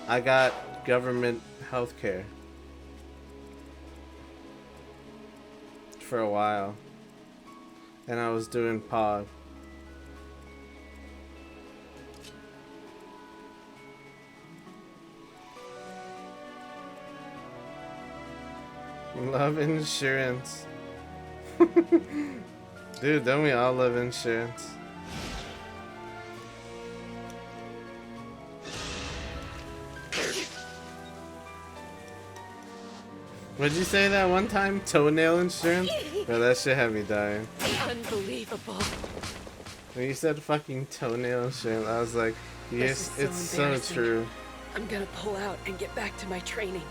I got government health care for a while, and I was doing pod. Love insurance. Dude, don't we all love insurance? What'd you say that one time? Toenail insurance? Bro, that shit had me dying. Unbelievable. When you said fucking toenail insurance, I was like, yes, This is it's so so embarrassing. true. I'm gonna pull out and get back to my training.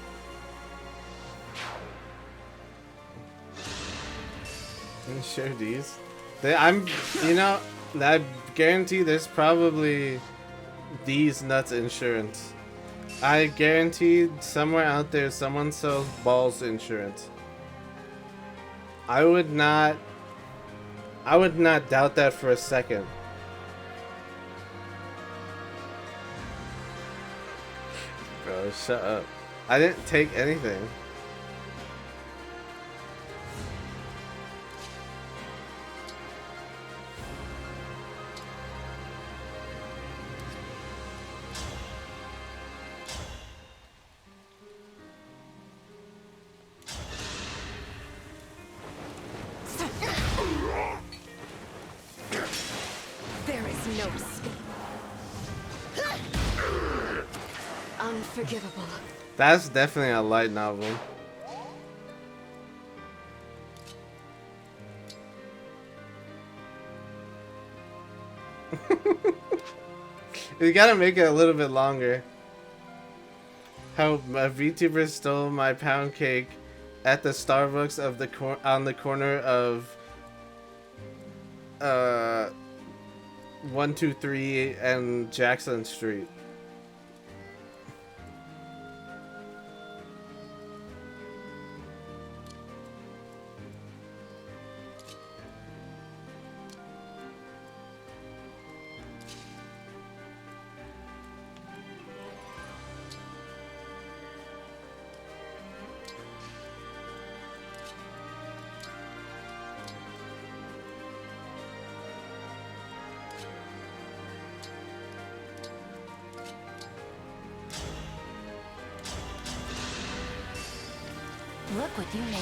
Insure these. You know, I guarantee there's probably these nuts insurance. I guarantee somewhere out there someone sells balls insurance. I would not doubt that for a second. Bro, shut up. I didn't take anything. There is no escape. Unforgivable. That's definitely a light novel. You gotta make it a little bit longer. How a VTuber stole my pound cake at the Starbucks of the on the corner of 123 and Jackson Street. Look what you made me do.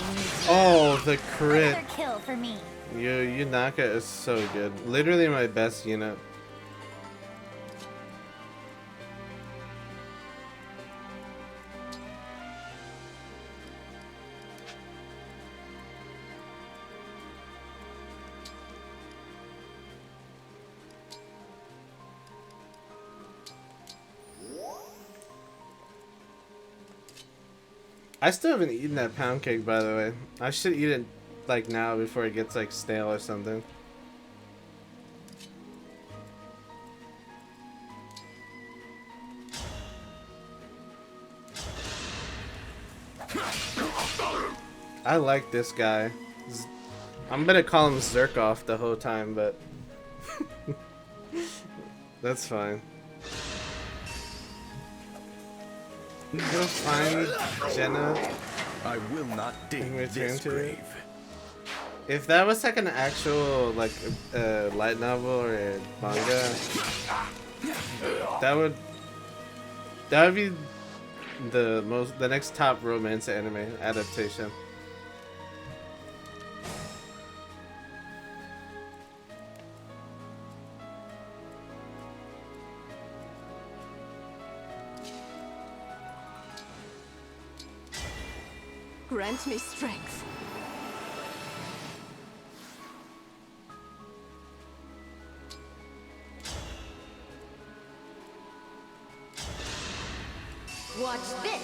Oh, the crit. Another kill for me. Yunaka is so good. Literally my best unit. I still haven't eaten that pound cake, by the way. I should eat it like now before it gets like stale or something. I like this guy. I'm gonna call him Zerkoff the whole time, but that's fine. Go find Jenna. I will not dig this grave. If that was like an actual like light novel or a manga, that would be the next top romance anime adaptation. Grant me strength. Watch this.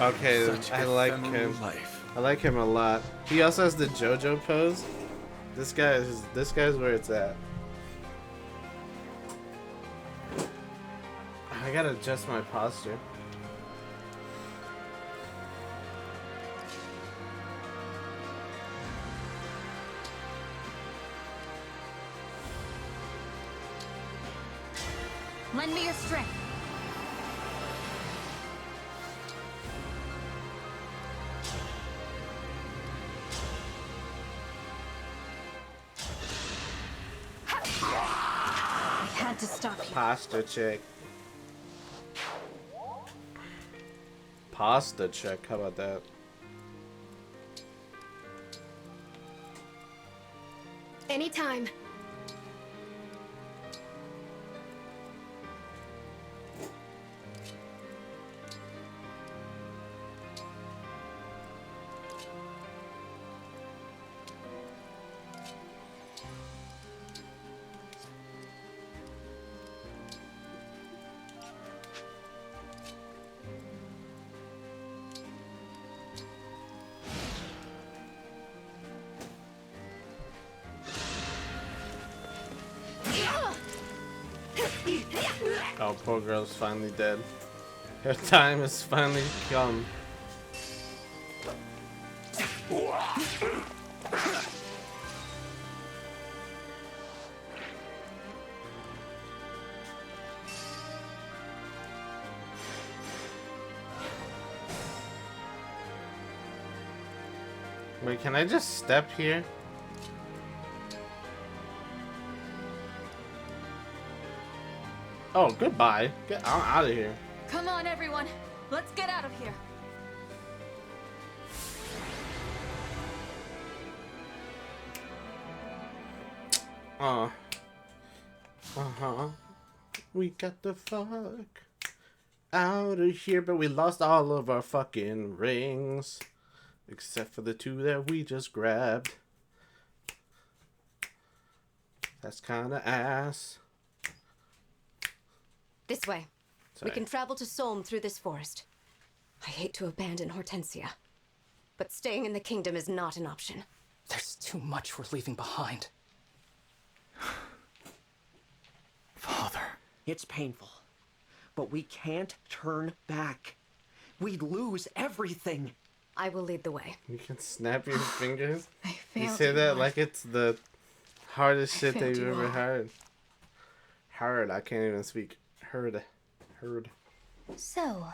Okay, I like him. I like him a lot. He also has the JoJo pose. This guy's where it's at. I gotta adjust my posture. Lend me your strength. I had to stop you. Pasta check. Pasta check. How about that? Anytime. Oh, poor girl's finally dead. Her time has finally come. Wait, can I just step here? Oh, goodbye. Get out of here. Come on, everyone. Let's get out of here. We got the fuck out of here, but we lost all of our fucking rings. Except for the 2 that we just grabbed. That's kinda ass. This way. Sorry. We can travel to Solm through this forest. I hate to abandon Hortensia, but staying in the kingdom is not an option. There's too much we're leaving behind. Father. It's painful, but we can't turn back. We'd lose everything. I will lead the way. You can snap your fingers? You failed say you that all. like it's the hardest shit failed they've you ever all. heard. Heard, I can't even speak. Heard. So,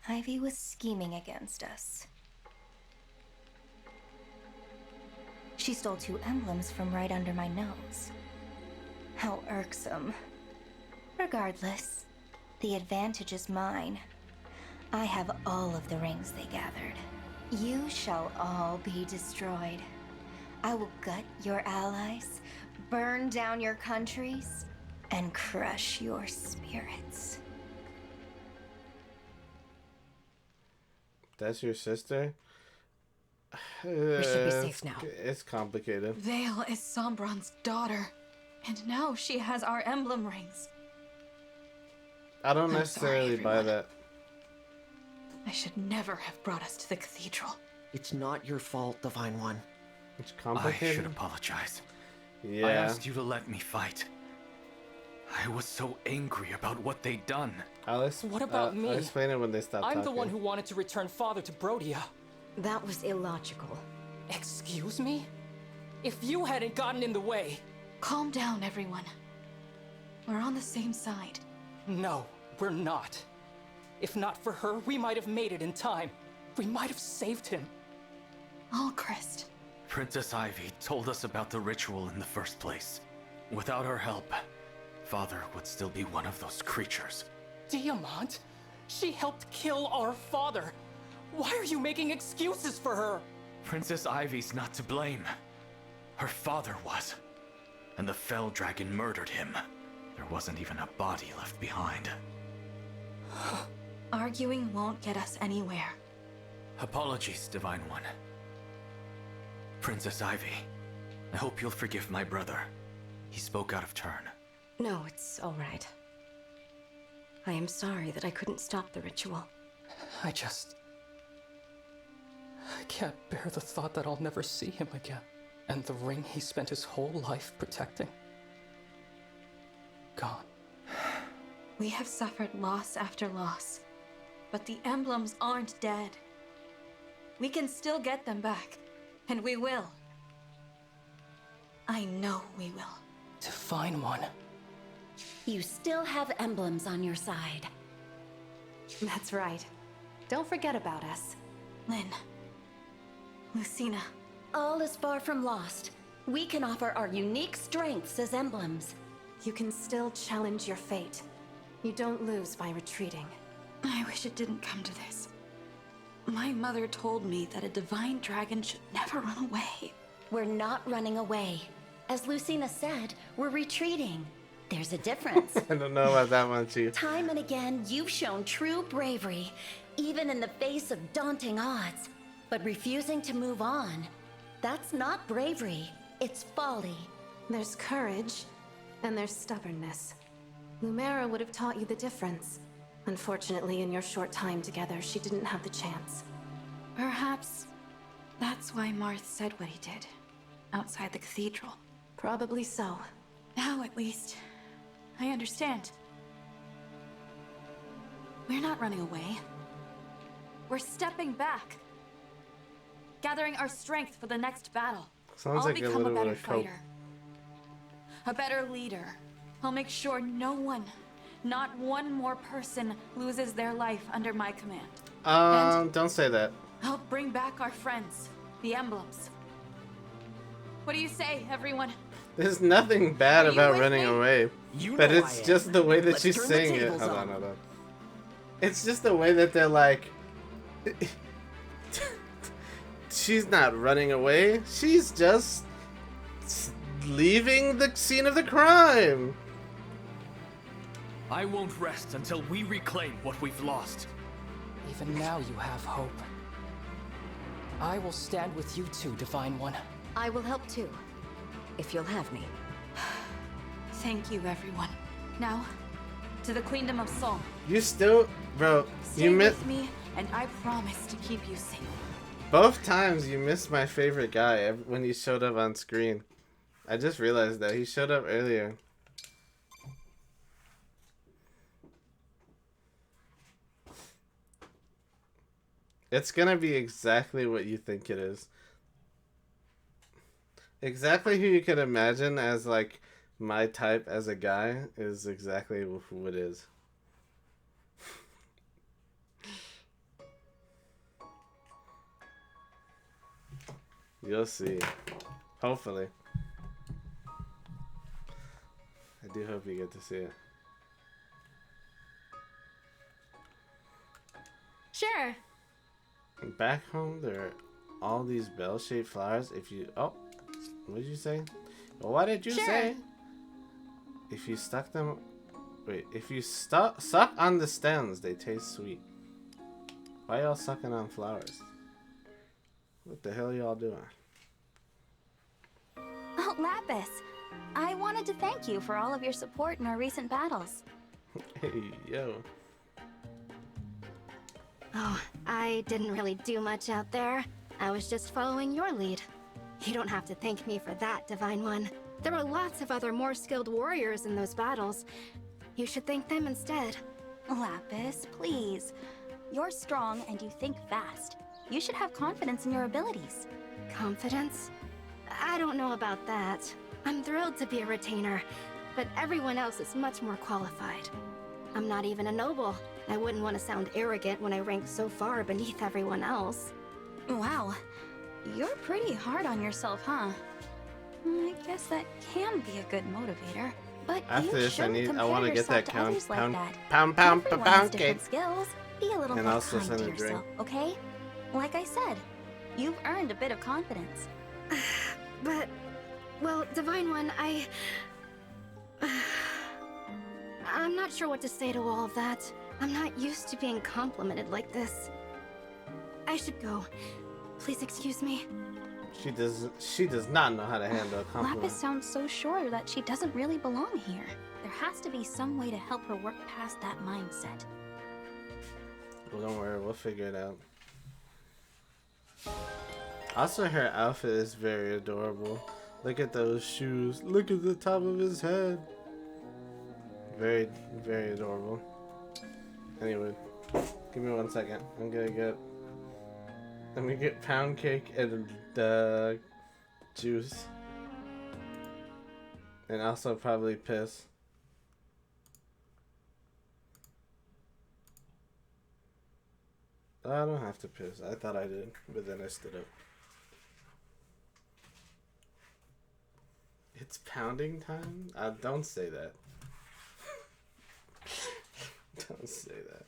Ivy was scheming against us. She stole 2 emblems from right under my nose. How irksome. Regardless, the advantage is mine. I have all of the rings they gathered. You shall all be destroyed. I will gut your allies, burn down your countries, and crush your spirits. That's your sister? We should be safe now. It's complicated. Vale is Sombron's daughter, and now she has our emblem rings. I don't I'm necessarily sorry, buy everyone. that. I should never have brought us to the cathedral. It's not your fault, Divine One. It's I complicated. should apologize. Yeah. I asked you to let me fight. I was so angry about what they'd done. What about me? I'll explain it when they stop I'm talking. the one who wanted to return father to Brodia. That was illogical. Excuse me? If you hadn't gotten in the way... Calm down, everyone. We're on the same side. No, we're not. If not for her, we might have made it in time. We might have saved him. Alchrist. Princess Ivy told us about the ritual in the first place. Without her help, father would still be one of those creatures. Diamant? She helped kill our father. Why are you making excuses for her? Princess Ivy's not to blame. Her father was. And the Fell Dragon murdered him. There wasn't even a body left behind. Arguing won't get us anywhere. Apologies, Divine One. Princess Ivy, I hope you'll forgive my brother. He spoke out of turn. No, it's all right. I am sorry that I couldn't stop the ritual. I can't bear the thought that I'll never see him again. And the ring he spent his whole life protecting. Gone. We have suffered loss after loss, but the emblems aren't dead. We can still get them back, and we will. I know we will. Divine One. You still have emblems on your side. That's right. Don't forget about us. Lynn. Lucina. All is far from lost. We can offer our unique strengths as emblems. You can still challenge your fate. You don't lose by retreating. I wish it didn't come to this. My mother told me that a divine dragon should never run away. We're not running away. As Lucina said, we're retreating. There's a difference. I don't know about that one, Chief. Time and again, you've shown true bravery, even in the face of daunting odds. But refusing to move on, that's not bravery, it's folly. There's courage, and there's stubbornness. Lumera would have taught you the difference. Unfortunately, in your short time together, she didn't have the chance. Perhaps that's why Marth said what he did, outside the cathedral. Probably so. Now, at least, I understand. We're not running away. We're stepping back. Gathering our strength for the next battle. Sounds I'll like a become little a bit better of coke. fighter. A better leader. I'll make sure no one, not one more person, loses their life under my command. Don't say that. I'll bring back our friends, the Emblems. What do you say, everyone? There's nothing bad Are you about with running me? away, You but know it's I am. just the way that Let's she's turn the saying it. tables Hold on, on. hold on. It's just the way that they're like. She's not running away. She's just leaving the scene of the crime. I won't rest until we reclaim what we've lost. Even now you have hope. I will stand with you too, Divine One. I will help too, if you'll have me. Thank you, everyone. Now, to the Queendom of Sol. You still, bro. Stay You missed with me, and I promise to keep you safe. both times. You missed my favorite guy when he showed up on screen. I just realized that he showed up earlier. It's gonna be exactly what you think it is. Exactly who you could imagine as like my type as a guy is exactly who it is. You'll see. Hopefully. I do hope you get to see it. Sure. Back home, there are all these bell-shaped flowers. If you... Oh, what did you say? Well, what did you say? If you stuck them... Wait, if you suck on the stems, they taste sweet. Why y'all sucking on flowers? What the hell y'all doing? Oh, Lapis. I wanted to thank you for all of your support in our recent battles. Hey, yo. Oh, I didn't really do much out there. I was just following your lead. You don't have to thank me for that, Divine One. There were lots of other more skilled warriors in those battles. You should thank them instead. Lapis, please. You're strong and you think fast. You should have confidence in your abilities. Confidence? I don't know about that. I'm thrilled to be a retainer, but everyone else is much more qualified. I'm not even a noble. I wouldn't want to sound arrogant when I rank so far beneath everyone else. Wow. You're pretty hard on yourself, huh? I guess that can be a good motivator. But After you this, I shouldn't want to compare get that yourself to others like pound that. Everyone has cake. different skills. Be a little And more also kind send to a drink. yourself, okay? Like I said, you've earned a bit of confidence. But, well, Divine One, I'm not sure what to say to all of that. I'm not used to being complimented like this. I should go. Please excuse me. She does not know how to handle a compliment. Lapis sounds so sure that she doesn't really belong here. There has to be some way to help her work past that mindset. Well, don't worry, we'll figure it out. Also, her outfit is very adorable. Look at those shoes. Look at the top of his head. Very, very adorable. Anyway, give me 1 second. Let me get pound cake and juice. And also probably piss. I don't have to piss. I thought I did, but then I stood up. It's pounding time? Don't say that. Don't say that.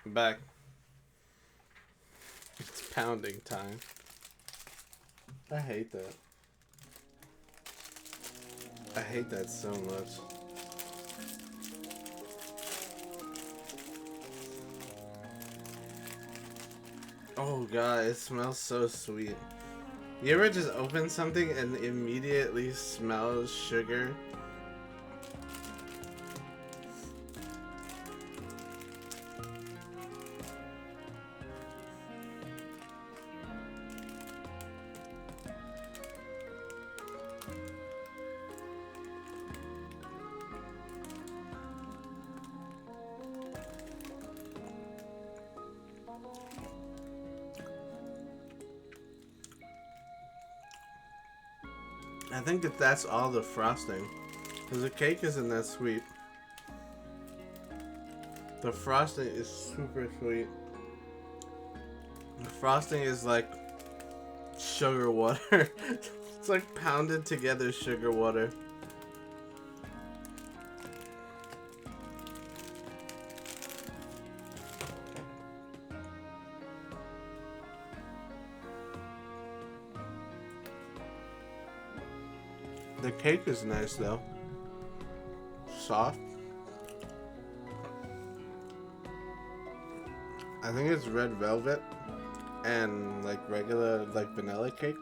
I'm back. It's pounding time. I hate that. I hate that so much. Oh god, it smells so sweet. You ever just open something and immediately smells sugar? I think that that's all the frosting, because the cake isn't that sweet. The frosting is super sweet. The frosting is like sugar water. It's like pounded together sugar water. The cake is nice though. Soft. I think it's red velvet and like regular like vanilla cake.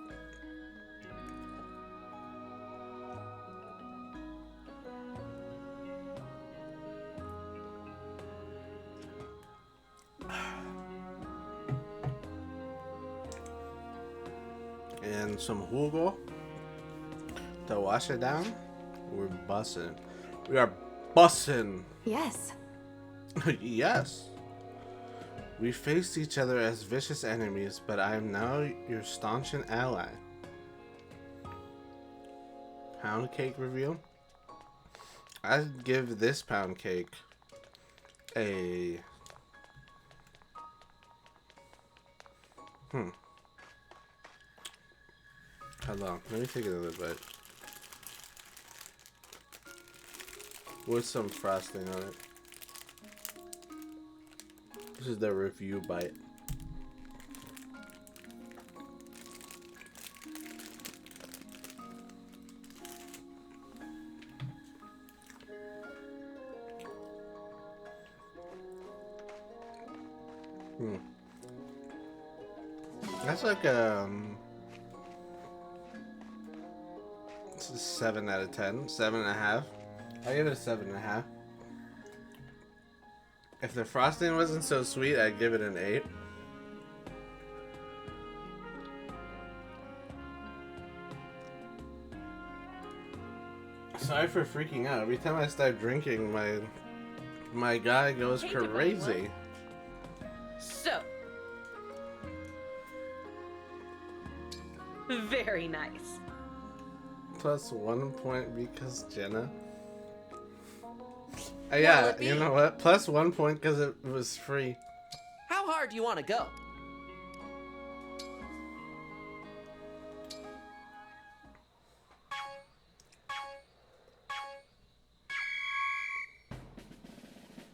And some jugo to wash it down. We're bussin'. We are bussin'. Yes. Yes. We faced each other as vicious enemies, but I am now your staunch ally. Pound cake review. I'd give this pound cake a... Hold on, let me take another bite. With some frosting on it. This is the review bite. That's like it's a 7 out of 10, 7.5. I give it a 7.5. If the frosting wasn't so sweet, I'd give it an 8. Sorry for freaking out. Every time I start drinking, my guy goes crazy. So. Very nice. Plus 1 point because Jenna. Yeah, you know what? Plus 1 point because it was free. How hard do you want to go?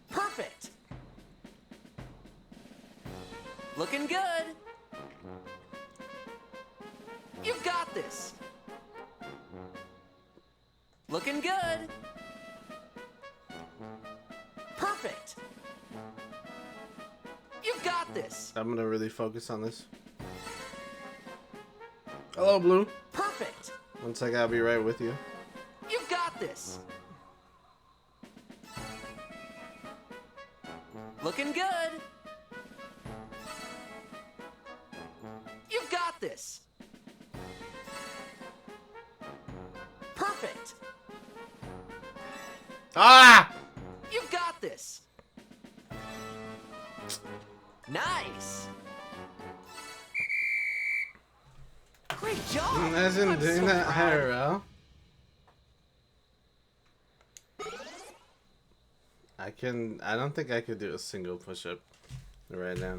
Perfect. Looking good. You got this. Looking good. Perfect. You got this. I'm gonna really focus on this. Hello, Blue. Perfect. 1 sec, I'll be right with you. You got this. Looking good. You got this. Perfect. Ah! You got this. Nice. Great job. Imagine I'm doing so that proud. IRL. I don't think I could do a single push-up right now.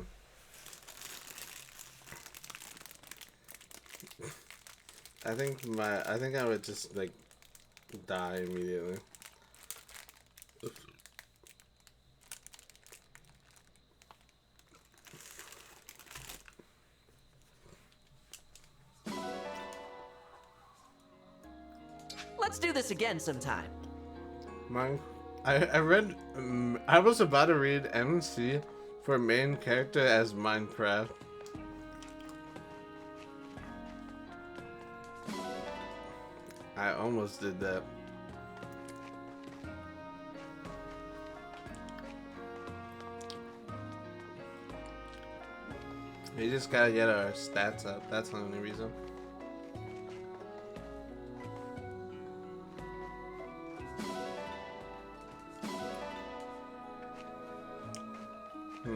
I think I would just like die immediately. Let's do this again sometime. I read. I was about to read MC for main character as Minecraft. I almost did that. We just gotta get our stats up. That's the only reason.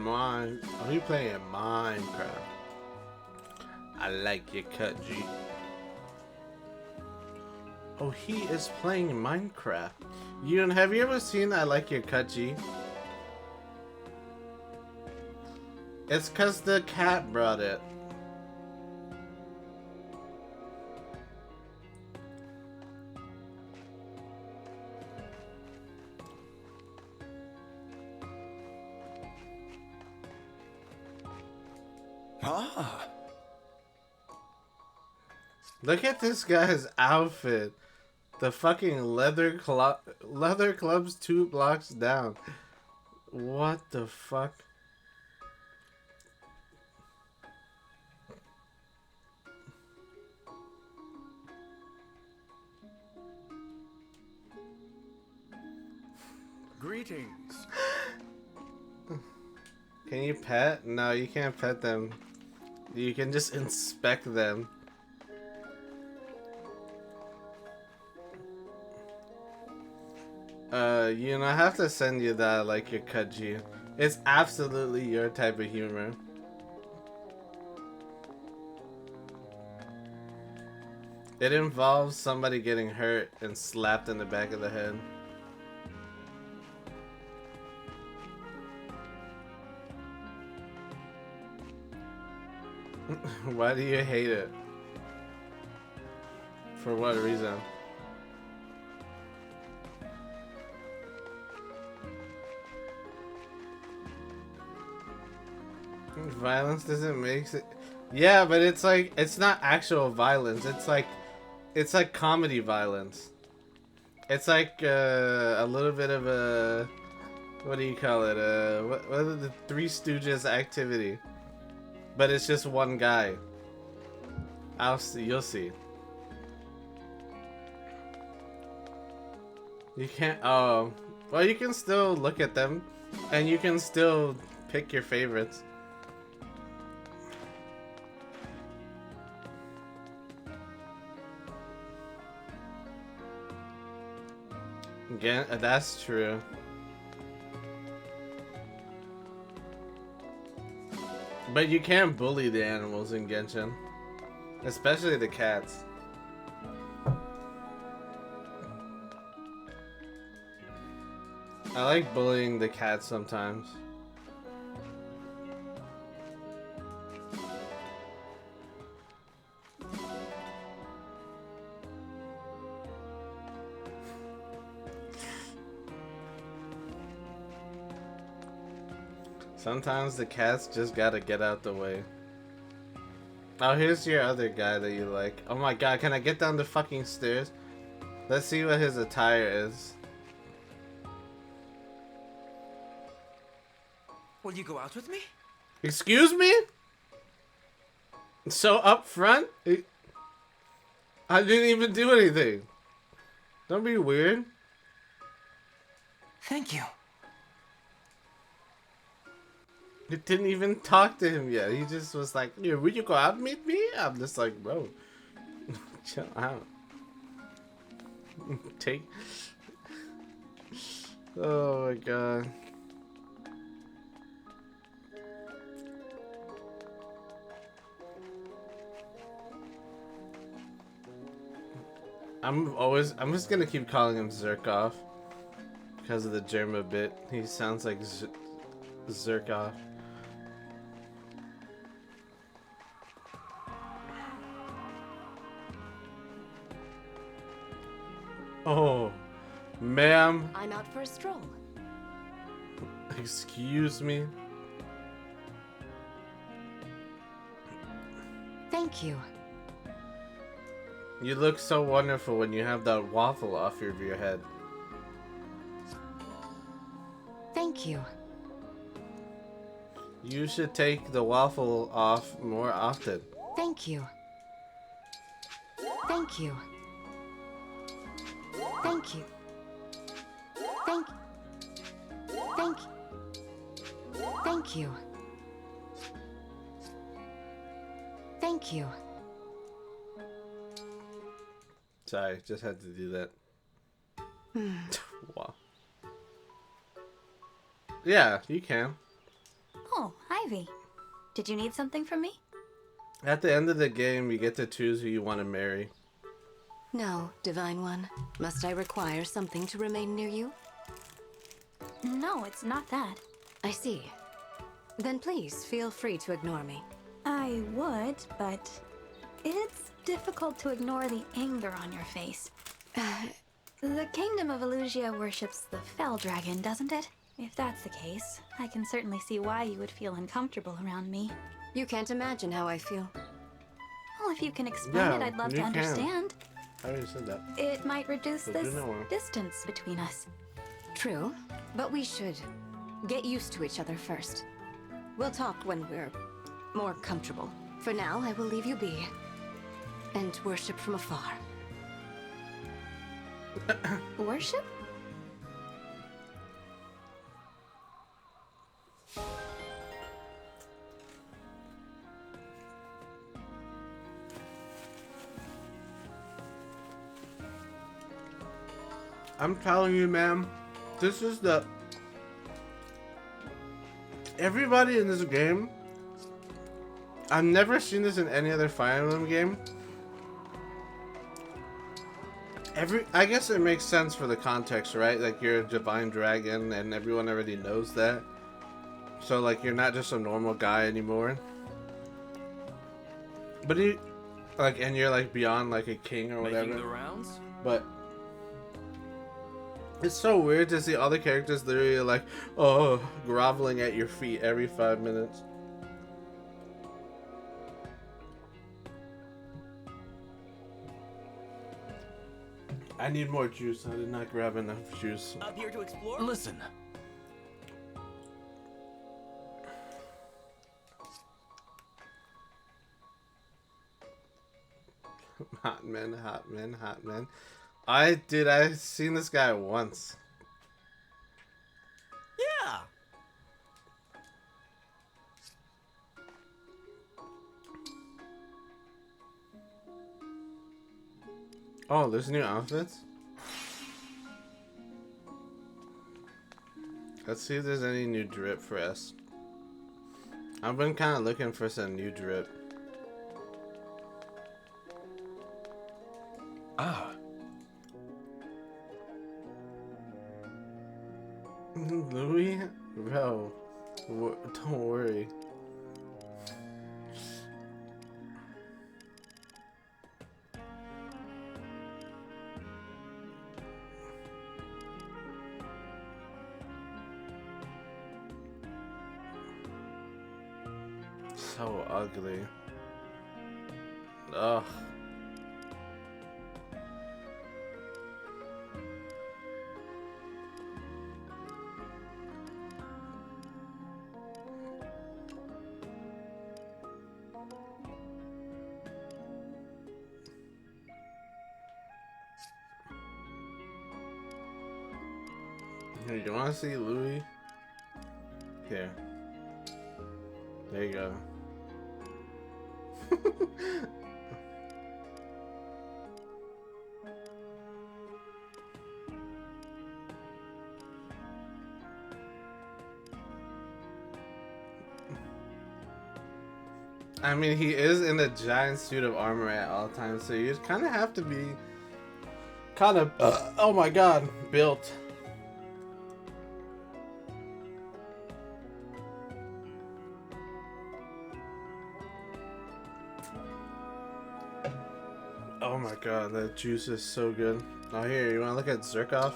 Are you playing Minecraft? I like your cut, G. Oh, he is playing Minecraft. Have you ever seen I Like Your Cut, G? It's cause the cat brought it. Ah. Look at this guy's outfit. The fucking leather club's 2 blocks down. What the fuck? Greetings. Can you pet? No, you can't pet them. You can just inspect them. I have to send you that I Like Your Cut, G. It's absolutely your type of humor. It involves somebody getting hurt and slapped in the back of the head. Why do you hate it? For what reason? Violence doesn't make it. Yeah, but it's like it's not actual violence. It's like comedy violence. It's like a little bit of a, what do you call it? What are the Three Stooges activity? But it's just one guy. You'll see. You can't. Oh, well, you can still look at them, and you can still pick your favorites. Again, that's true. But you can't bully the animals in Genshin. Especially the cats. I like bullying the cats sometimes. Sometimes the cats just gotta get out the way. Oh, here's your other guy that you like. Oh my god, can I get down the fucking stairs? Let's see what his attire is. Will you go out with me? Excuse me? So up front? I didn't even do anything. Don't be weird. Thank you. You didn't even talk to him yet. He just was like, yeah, will you go out and meet me? I'm just like, bro, chill out. Take. Oh my god. I'm just gonna keep calling him Zerkov because of the Germa bit. He sounds like Zerkov. Oh, ma'am. I'm out for a stroll. Excuse me. Thank you. You look so wonderful when you have that waffle off of your head. Thank you. You should take the waffle off more often. Thank you. Thank you. Thank you. Thank Thank Thank you. Thank you. Sorry, just had to do that. Wow. Yeah, you can. Oh, Ivy. Did you need something from me? At the end of the game, you get to choose who you want to marry. No, Divine One. Must I require something to remain near you? No, it's not that. I see. Then please feel free to ignore me. I would, but it's difficult to ignore the anger on your face. The Kingdom of Elusia worships the Fell Dragon, doesn't it? If that's the case, I can certainly see why you would feel uncomfortable around me. You can't imagine how I feel. Well, if you can explain it, I'd love to understand. I already said that. It might reduce But this you know what? distance between us. True, but we should get used to each other first. We'll talk when we're more comfortable. For now, I will leave you be and worship from afar. Worship? I'm telling you, ma'am, this is the... Everybody in this game... I've never seen this in any other Fire Emblem game. I guess it makes sense for the context, right? Like, you're a divine dragon and everyone already knows that. So, like, you're not just a normal guy anymore. But and you're, like, beyond, like, a king or whatever. Making the rounds? But... It's so weird to see other characters literally like, oh, groveling at your feet every 5 minutes. I need more juice. I did not grab enough juice. Up here to explore? Listen. Hot men, hot men, hot men. I've seen this guy once. Yeah. Oh, there's new outfits? Let's see if there's any new drip for us. I've been kind of looking for some new drip. Ah. Louis? Bro, don't worry. So ugly. Ugh. Here, you want to see Louis? Here. There you go. I mean, he is in a giant suit of armor at all times, so you kind of have to be kind of, oh my god, built. Oh my god, that juice is so good. Oh, here, you want to look at Zerkov?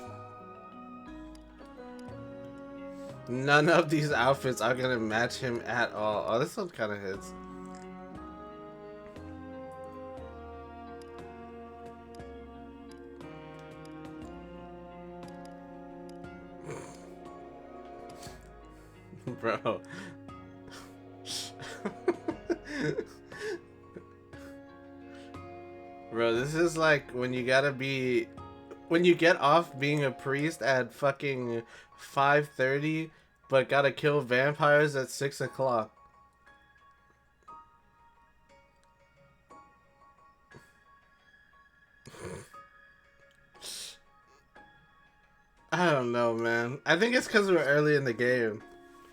None of these outfits are going to match him at all. Oh, this one kind of hits. Bro. Bro, this is like when you gotta be... When you get off being a priest at fucking 5:30, but gotta kill vampires at 6 o'clock. I don't know, man. I think it's because we're early in the game.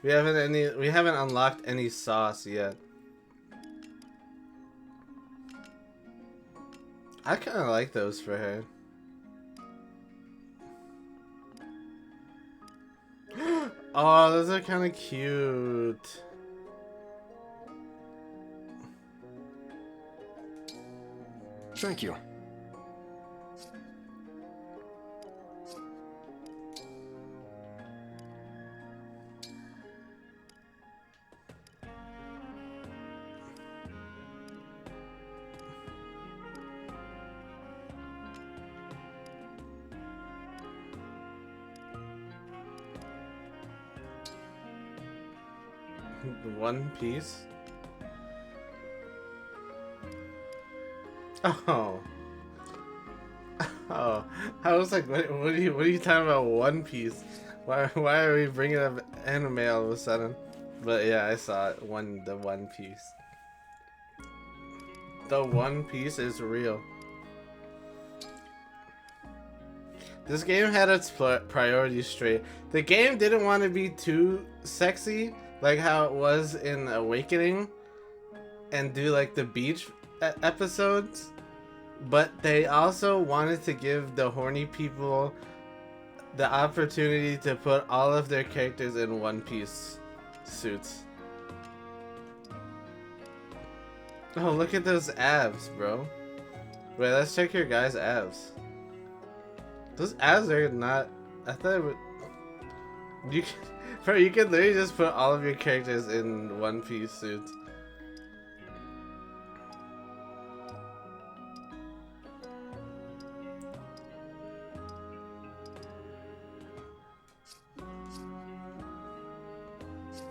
We haven't unlocked any sauce yet. I kind of like those for her. Oh, those are kind of cute. Thank you. One Piece? Oh. Oh. I was like, what are you talking about One Piece? Why are we bringing up anime all of a sudden? But yeah, I saw it. The One Piece. The One Piece is real. This game had its priorities straight. The game didn't want to be too sexy, like how it was in Awakening, and do like the beach episodes, but they also wanted to give the horny people the opportunity to put all of their characters in One Piece suits. Oh, look at those abs, bro. Wait, let's check your guy's abs. Those abs are not... I thought it would... Bro, you could literally just put all of your characters in One Piece suits.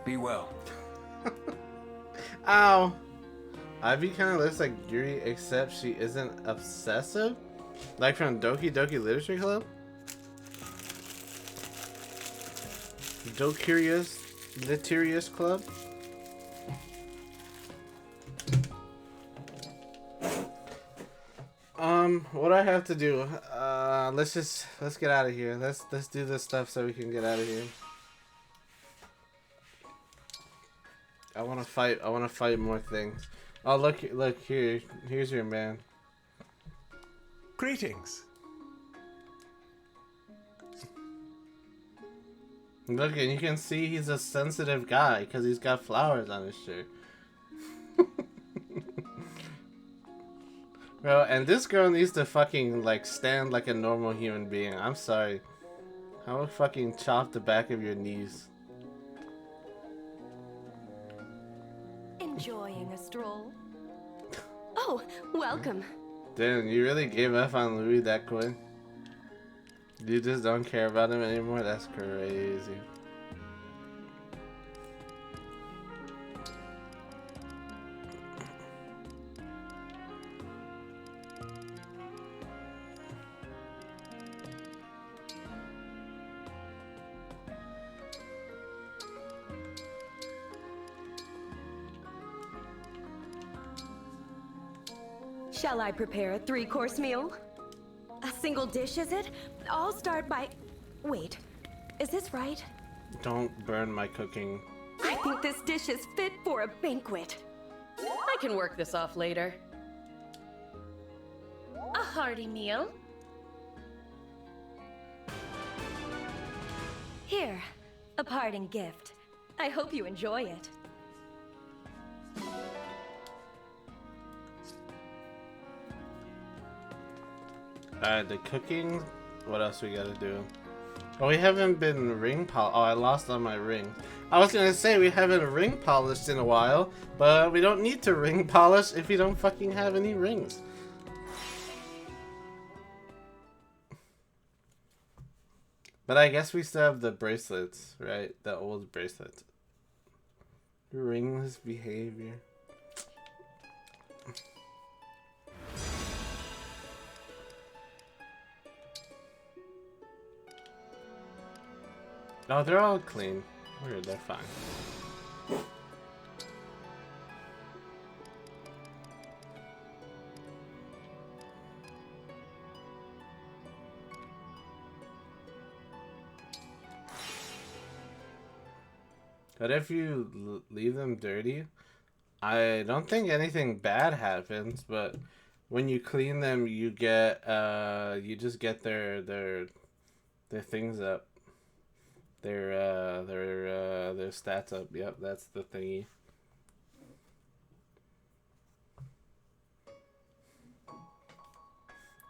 Be well. Ow! Ivy kind of looks like Yuri, except she isn't obsessive? Like from Doki Doki Literature Club? Dokurious Litterious Club? What do I have to do? Let's get out of here. Let's do this stuff so we can get out of here. I wanna fight more things. Oh, look here. Here's your man. Greetings. Look, and you can see he's a sensitive guy because he's got flowers on his shirt. Bro, and this girl needs to fucking like stand like a normal human being. I'm sorry. I will fucking chop the back of your knees. Enjoying a stroll? Oh, welcome. Damn, you really gave up on Louis that quick? You just don't care about him anymore? That's crazy. Shall I prepare a 3-course meal? A single dish, is it? I'll start by... Wait, is this right? Don't burn my cooking. I think this dish is fit for a banquet. I can work this off later. A hearty meal. Here, a parting gift. I hope you enjoy it. Alright, the cooking. What else we gotta do? Oh, we haven't been ring Oh, I lost all my rings. I was gonna say we haven't ring polished in a while, but we don't need to ring polish if we don't fucking have any rings. But I guess we still have the bracelets, right? The old bracelets. Ringless behavior. No, they're all clean. Weird, they're fine. But if you leave them dirty, I don't think anything bad happens, but when you clean them, you get you just get their things up. Their stats up. Yep, that's the thingy.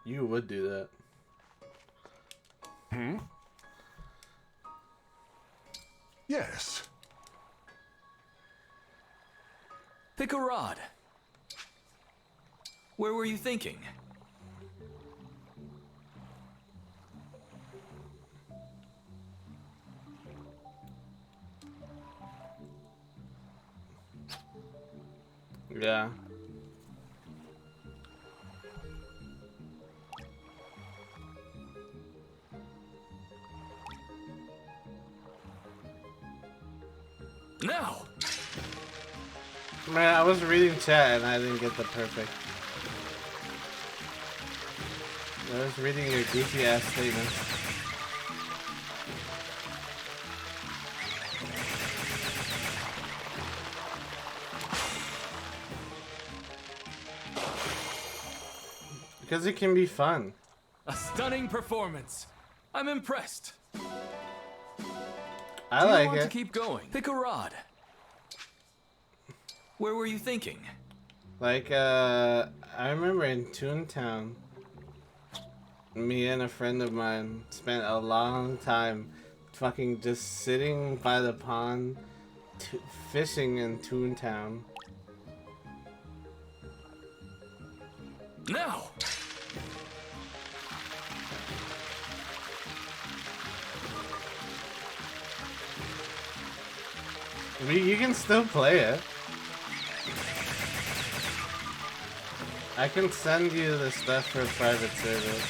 You would do that. Hmm? Yes. Pick a rod. Where were you thinking? Yeah. Now! Man, I was reading chat and I didn't get the perfect. I was reading your goofy ass statements. Because it can be fun. A stunning performance. I'm impressed. I like Do you want it. to keep going? Pick a rod. Where were you thinking? Like, I remember in Toontown, me and a friend of mine spent a long time fucking just sitting by the pond, fishing in Toontown. Now! You can still play it. I can send you the stuff for private service.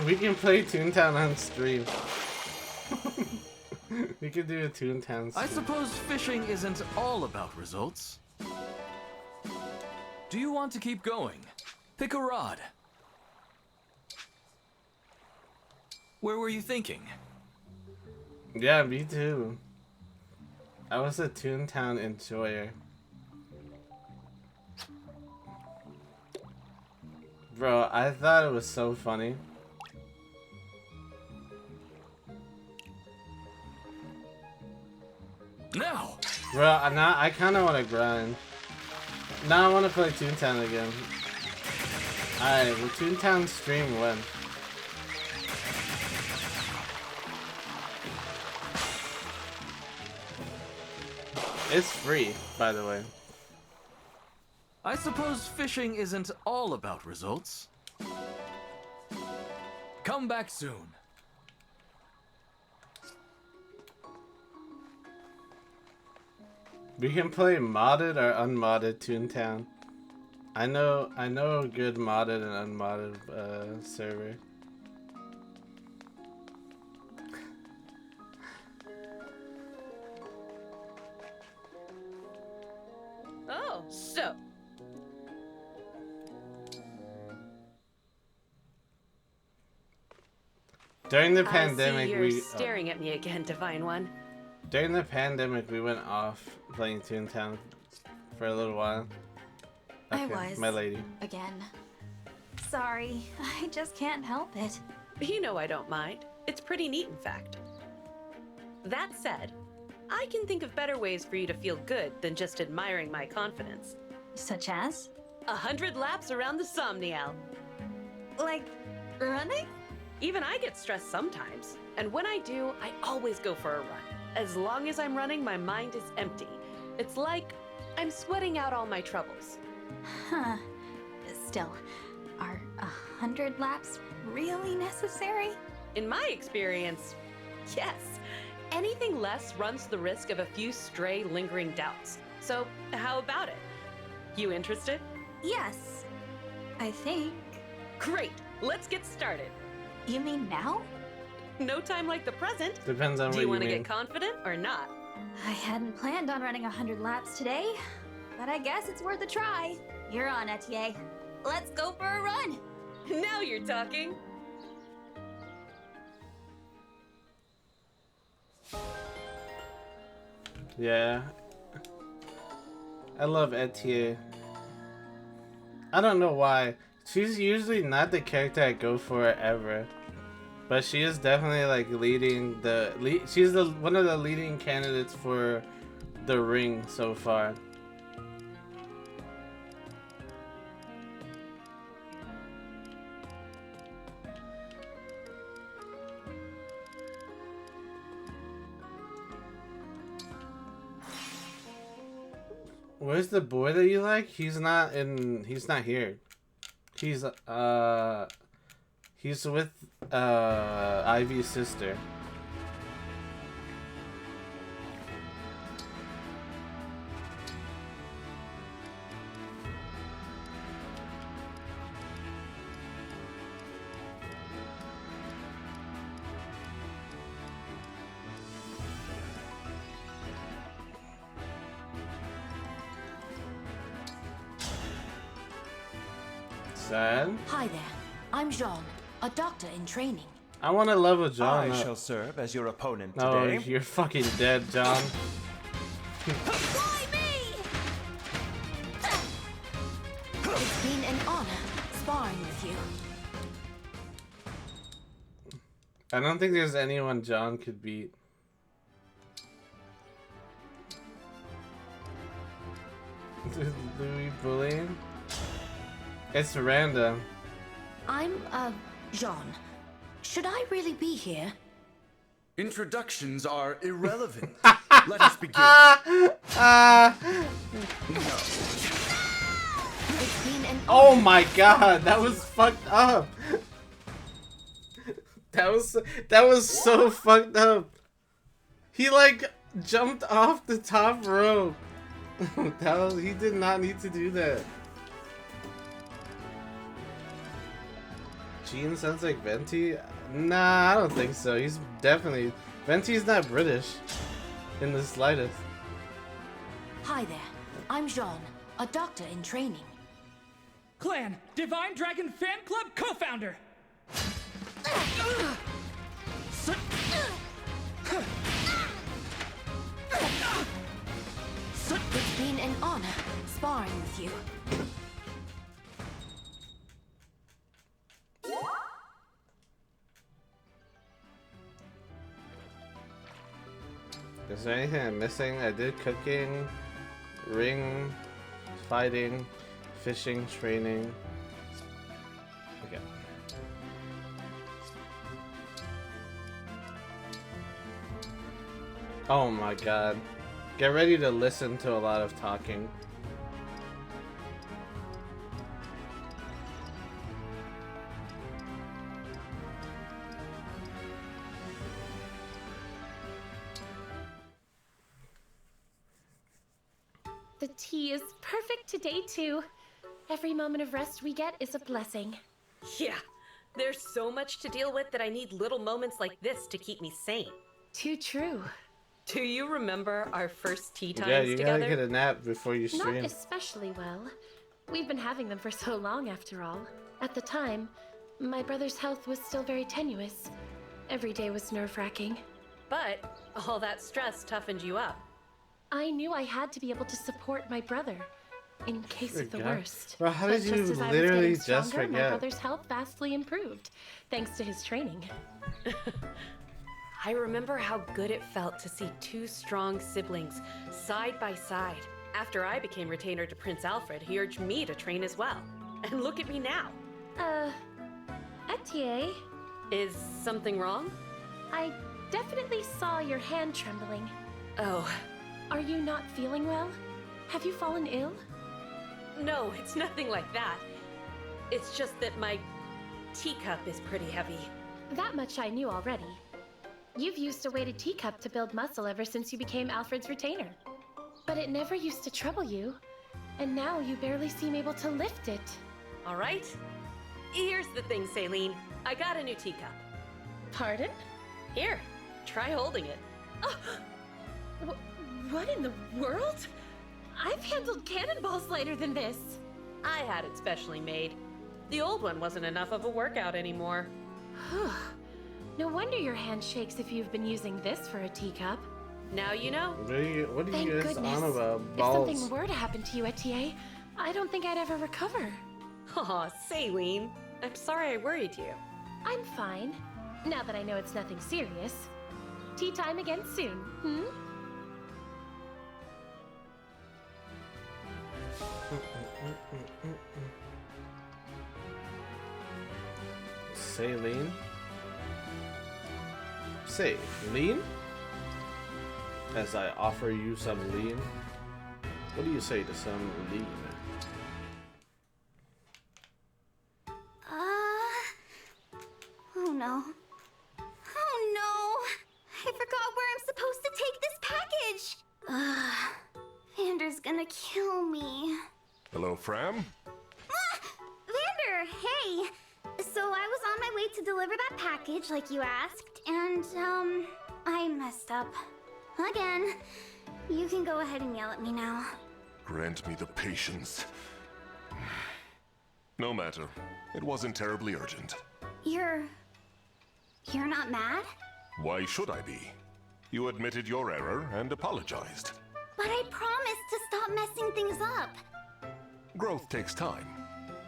We can play Toontown on stream. We could do a Toontown stream. I suppose fishing isn't all about results. Do you want to keep going? Pick a rod. Where were you thinking? Yeah, me too. I was a Toontown enjoyer. Bro, I thought it was so funny. Now! Bro, now I kind of want to grind. Now I want to play Toontown again. Alright, well, Toontown stream when? It's free, by the way. I suppose fishing isn't all about results. Come back soon. We can play modded or unmodded Toontown. I know a good modded and unmodded server. Oh, so. During the I pandemic, see you're we staring at me again, Divine One. during the pandemic we went off playing Toontown for a little while. I was. My lady. Again. Sorry, I just can't help it. You know I don't mind. It's pretty neat, in fact. That said, I can think of better ways for you to feel good than just admiring my confidence. Such as? 100 laps around the Somniel. Like, running? Even I get stressed sometimes. And when I do, I always go for a run. As long as I'm running, my mind is empty. It's like I'm sweating out all my troubles. Huh. Still, are 100 laps really necessary? In my experience, yes. Anything less runs the risk of a few stray, lingering doubts. So, how about it? You interested? Yes. I think. Great! Let's get started. You mean now? No time like the present. Depends on Do what you you want to mean. get confident or not? I hadn't planned on running 100 laps today, but I guess it's worth a try. You're on, Etienne. Let's go for a run. Now you're talking. Yeah. I love Etienne. I don't know why. She's usually not the character I go for ever. But she is definitely like leading the she's the one of the leading candidates for the ring so far. Where's the boy that you like? He's not here. He's with Ivy's sister. Sad. Hi there. I'm Jean, a doctor in training. I want to level John I up. shall serve as your opponent No, today. you're fucking dead, John. It's been an honor sparring with you. I don't think there's anyone John could beat. Louis bullying? It's random. I'm, Jean. Should I really be here? Introductions are irrelevant. Let us begin. Oh my god, that was fucked up. That was so fucked up. He like jumped off the top rope. He did not need to do that. Gene sounds like Venti? Nah, I don't think so. He's definitely... Venti's not British. In the slightest. Hi there. I'm Jean, a doctor in training. Clan, Divine Dragon Fan Club co-founder. It's been an honor sparring with you. Is there anything I'm missing? I did cooking, ring, fighting, fishing, training. Okay. Oh my god. Get ready to listen to a lot of talking. The tea is perfect today, too. Every moment of rest we get is a blessing. Yeah, there's so much to deal with that I need little moments like this to keep me sane. Too true. Do you remember our first tea times Yeah, you together? gotta get a nap before you stream. Not especially well. We've been having them for so long, after all. At the time, my brother's health was still very tenuous. Every day was nerve-wracking. But all that stress toughened you up. I knew I had to be able to support my brother in case of the Forgot. worst. Bro, how But did you just as I was literally getting just stronger, my forget? brother's health vastly improved, thanks to his training. I remember how good it felt to see two strong siblings side by side. After I became retainer to Prince Alfred, he urged me to train as well. And look at me now. Etienne? Is something wrong? I definitely saw your hand trembling. Oh. Are you not feeling well? Have you fallen ill? No, it's nothing like that. It's just that my teacup is pretty heavy. That much I knew already. You've used a weighted teacup to build muscle ever since you became Alfred's retainer. But it never used to trouble you. And now you barely seem able to lift it. All right. Here's the thing, Saline. I got a new teacup. Pardon? Here, try holding it. Oh, what in the world? I've handled cannonballs lighter than this. I had it specially made. The old one wasn't enough of a workout anymore. No wonder your hand shakes if you've been using this for a teacup. Now you know. What are you guys on about? Balls. If something were to happen to you at TA, I don't think I'd ever recover. Aw, Saline. I'm sorry I worried you. I'm fine. Now that I know it's nothing serious. Tea time again soon, hmm? Saline? Say, lean? As I offer you some lean? What do you say to some lean? Oh no. Oh no! I forgot where I'm supposed to take this package! Vander's gonna kill me. Hello, Fram? Vander, hey! So I was on my way to deliver that package like you asked, and, I messed up. Again. You can go ahead and yell at me now. Grant me the patience. No matter. It wasn't terribly urgent. You're not mad? Why should I be? You admitted your error and apologized. But I promised to stop messing things up. Growth takes time.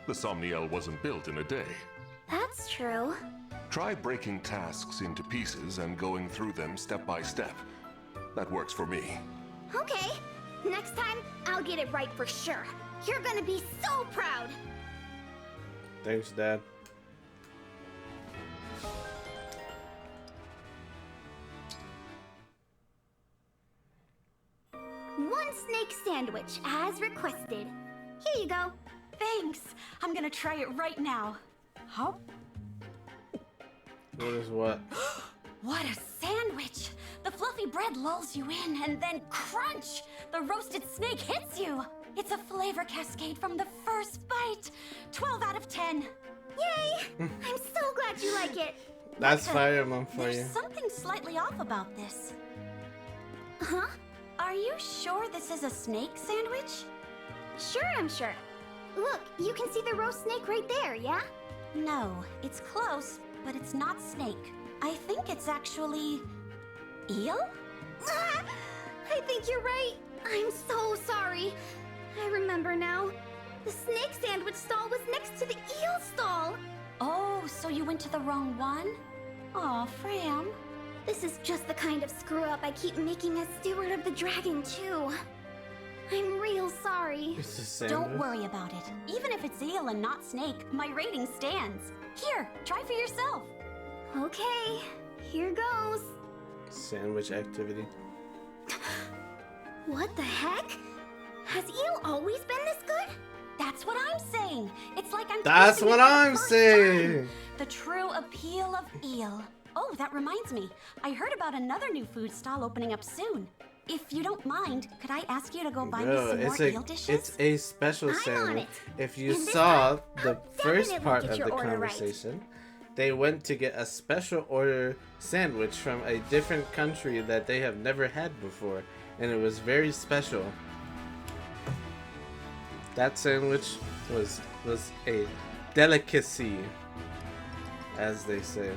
The Somniel wasn't built in a day. That's true. Try breaking tasks into pieces and going through them step by step. That works for me. Okay. Next time, I'll get it right for sure. You're gonna be so proud. Thanks, Dad. One snake sandwich, as requested. Here you go. Thanks. I'm gonna try it right now. Huh? What is what? What a sandwich! The fluffy bread lulls you in, and then crunch! The roasted snake hits you! It's a flavor cascade from the first bite! 12 out of 10! Yay! I'm so glad you like it! That's Fire Mom for you. There's something slightly off about this. Huh? Are you sure this is a snake sandwich? Sure, I'm sure. Look, you can see the roast snake right there, yeah? No, it's close, but it's not snake. I think it's actually... eel? I think you're right. I'm so sorry. I remember now. The snake sandwich stall was next to the eel stall. Oh, so you went to the wrong one? Aw, Fram. This is just the kind of screw-up I keep making as steward of the dragon, too. I'm real sorry. Don't worry about it. Even if it's eel and not snake, my rating stands. Here, try for yourself. Okay, here goes. Sandwich activity. What the heck? Has eel always been this good? That's what I'm saying. It's like I'm That's what I'm saying. The true appeal of eel. Oh, that reminds me. I heard about another new food stall opening up soon. If you don't mind, could I ask you to go buy me some more eel dishes? It's a special I'm sandwich. on it. If you And this saw time, the I'll first definitely part get of your the order right. conversation, they went to get a special order sandwich from a different country that they have never had before, and it was very special. That sandwich was a delicacy, as they say.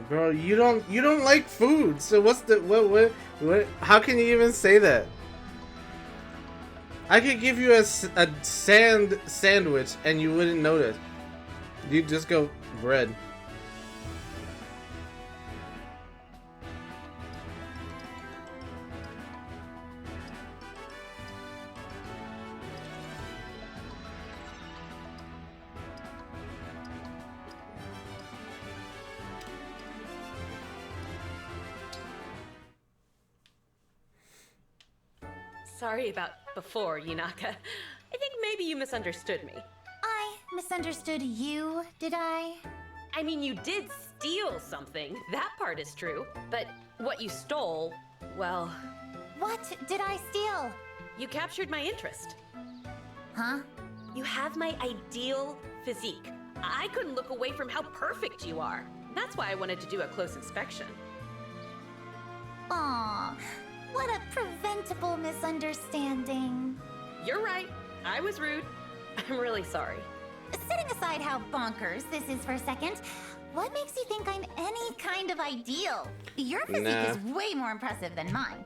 Bro, you don't like food, so what's the what? How can you even say that? I could give you a sand sandwich and you wouldn't notice. You'd just go bread. Sorry about before, Yunaka. I think maybe you misunderstood me. I misunderstood you, did I? I mean, you did steal something. That part is true. But what you stole, well... What did I steal? You captured my interest. Huh? You have my ideal physique. I couldn't look away from how perfect you are. That's why I wanted to do a close inspection. Aw, what a preventable misunderstanding. You're right. I was rude. I'm really sorry. Setting aside how bonkers this is for a second, what makes you think I'm any kind of ideal? Your physique is way more impressive than mine.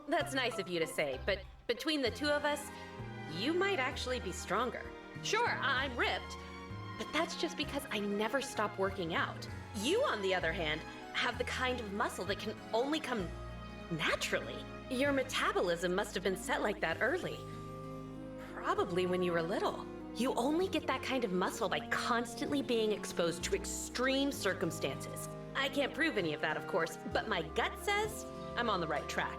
That's nice of you to say, but between the two of us, you might actually be stronger. Sure, I'm ripped, but that's just because I never stop working out. You, on the other hand, have the kind of muscle that can only come naturally. Your metabolism must have been set like that early. Probably when you were little. You only get that kind of muscle by constantly being exposed to extreme circumstances. I can't prove any of that, of course, but my gut says I'm on the right track.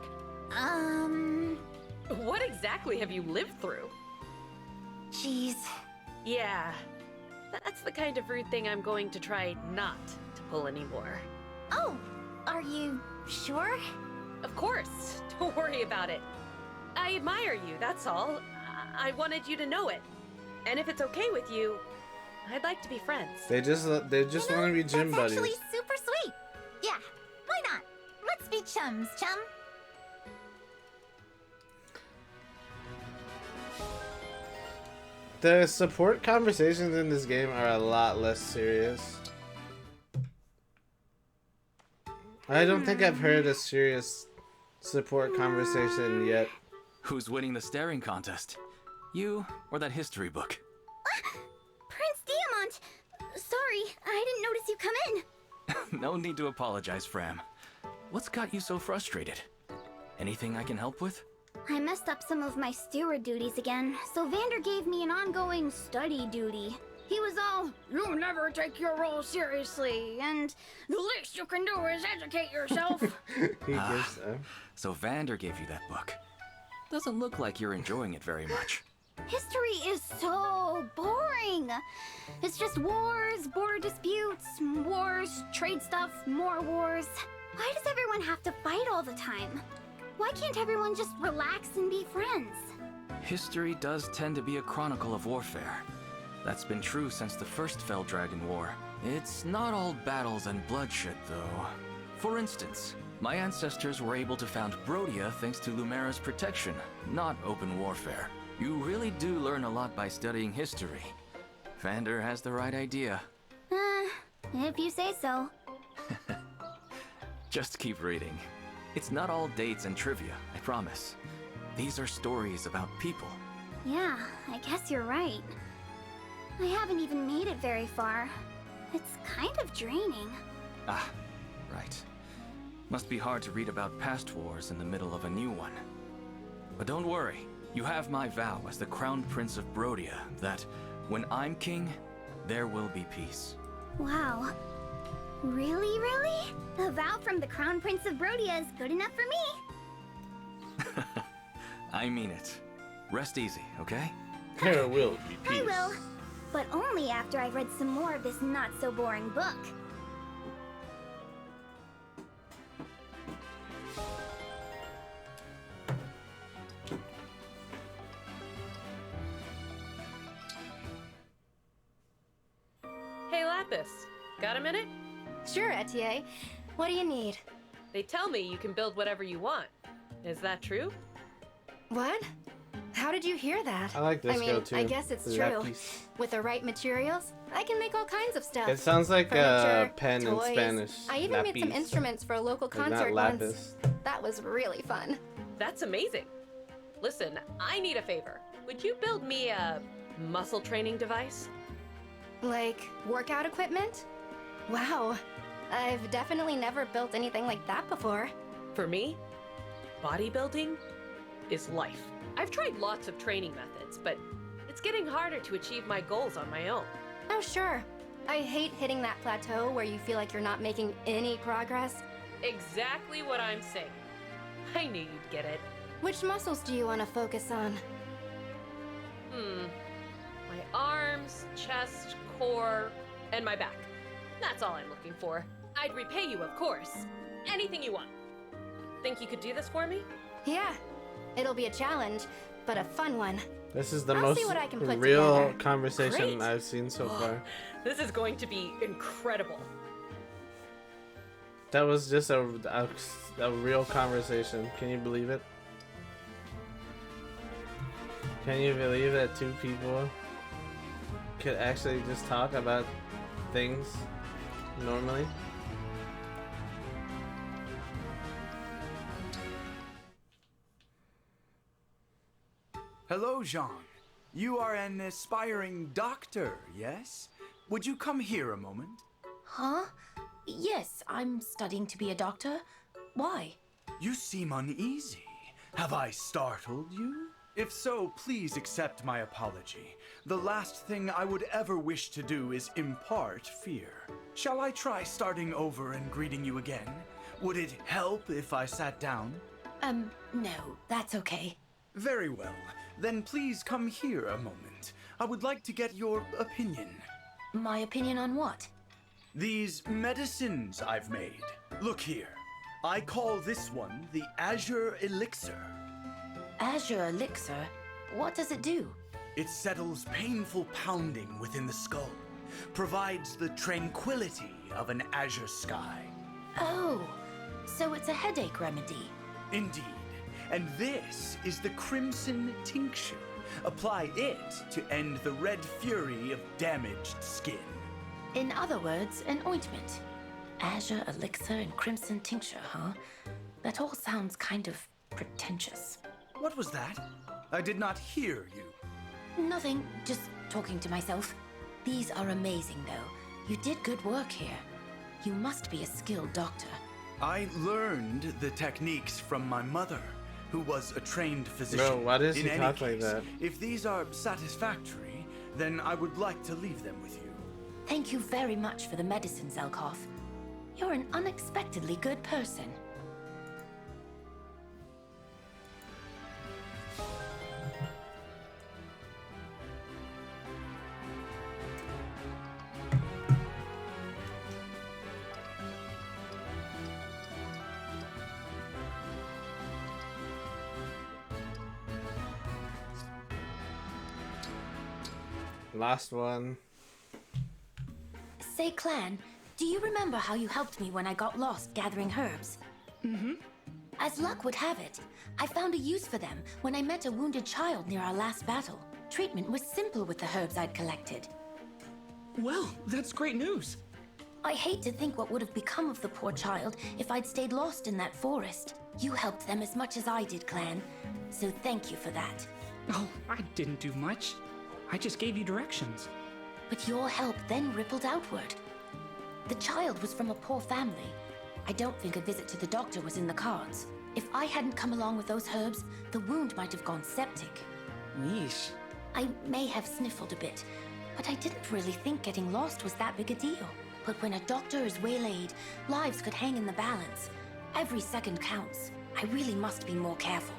What exactly have you lived through? Jeez. Yeah, that's the kind of rude thing I'm going to try not to pull anymore. Oh, are you sure? Of course, don't worry about it. I admire you, that's all. I wanted you to know it. And if it's okay with you, I'd like to be friends. They just want to be gym buddies. That's actually super sweet. Yeah, why not? Let's be chums, chum. The support conversations in this game are a lot less serious. I don't think I've heard a serious support conversation yet. Who's winning the staring contest? You or that history book? Prince Diamant! Sorry, I didn't notice you come in. No need to apologize, Fram. What's got you so frustrated? Anything I can help with? I messed up some of my steward duties again, so Vander gave me an ongoing study duty. He was all, "You never take your role seriously, and the least you can do is educate yourself." He gives them. So Vander gave you that book. Doesn't look like you're enjoying it very much. History is so boring. It's just wars, border disputes, wars, trade stuff, more wars. Why does everyone have to fight all the time? Why can't everyone just relax and be friends? History does tend to be a chronicle of warfare. That's been true since the first Felddragon War. It's not all battles and bloodshed, though. For instance, my ancestors were able to found Brodia thanks to Lumera's protection, not open warfare. You really do learn a lot by studying history. Vander has the right idea. If you say so. Just keep reading. It's not all dates and trivia, I promise. These are stories about people. Yeah, I guess you're right. I haven't even made it very far. It's kind of draining. Ah, right. Must be hard to read about past wars in the middle of a new one. But don't worry, you have my vow as the Crown Prince of Brodia that, when I'm king, there will be peace. Wow. Really, really? A vow from the Crown Prince of Brodia is good enough for me. I mean it. Rest easy, okay? There will be peace. I will. But only after I've read some more of this not-so-boring book. Hey, Lapis. Got a minute? Sure, Etier. What do you need? They tell me you can build whatever you want. Is that true? What? How did you hear that? I like this girl too. I guess it's true. With the right materials, I can make all kinds of stuff. It sounds like a pen toys. in Spanish. I even made some instruments for a local concert once. That was really fun. That's amazing. Listen, I need a favor. Would you build me a muscle training device? Like workout equipment? Wow. I've definitely never built anything like that before. For me, bodybuilding is life. I've tried lots of training methods, but it's getting harder to achieve my goals on my own. Oh, sure. I hate hitting that plateau where you feel like you're not making any progress. Exactly what I'm saying. I knew you'd get it. Which muscles do you want to focus on? My arms, chest, core, and my back. That's all I'm looking for. I'd repay you, of course. Anything you want. Think you could do this for me? Yeah, it'll be a challenge, but a fun one. This is the I'll most see what I can put real together. conversation Great. I've seen so far. This is going to be incredible. That was just a real conversation. Can you believe it? Can you believe that two people could actually just talk about things normally? Hello, Jean. You are an aspiring doctor, yes? Would you come here a moment? Huh? Yes, I'm studying to be a doctor. Why? You seem uneasy. Have I startled you? If so, please accept my apology. The last thing I would ever wish to do is impart fear. Shall I try starting over and greeting you again? Would it help if I sat down? No, that's okay. Very well. Then please come here a moment. I would like to get your opinion. My opinion on what? These medicines I've made. Look here. I call this one the Azure Elixir. Azure Elixir? What does it do? It settles painful pounding within the skull, provides the tranquility of an azure sky. Oh, so it's a headache remedy. Indeed. And this is the Crimson Tincture. Apply it to end the red fury of damaged skin. In other words, an ointment. Azure Elixir and Crimson Tincture, huh? That all sounds kind of pretentious. What was that? I did not hear you. Nothing, just talking to myself. These are amazing, though. You did good work here. You must be a skilled doctor. I learned the techniques from my mother, who was a trained physician. Bro, why does In he any talk like case, that? If these are satisfactory, then I would like to leave them with you. Thank you very much for the medicine, Zelkov. You're an unexpectedly good person. Last one. Say, Clan, do you remember how you helped me when I got lost gathering herbs? Mm-hmm. As luck would have it, I found a use for them when I met a wounded child near our last battle. Treatment was simple with the herbs I'd collected. Well, that's great news. I hate to think what would have become of the poor child if I'd stayed lost in that forest. You helped them as much as I did, Clan, so thank you for that. Oh, I didn't do much. I just gave you directions. But your help then rippled outward. The child was from a poor family. I don't think a visit to the doctor was in the cards. If I hadn't come along with those herbs, the wound might have gone septic. Yeesh. I may have sniffled a bit, but I didn't really think getting lost was that big a deal. But when a doctor is waylaid, lives could hang in the balance. Every second counts. I really must be more careful.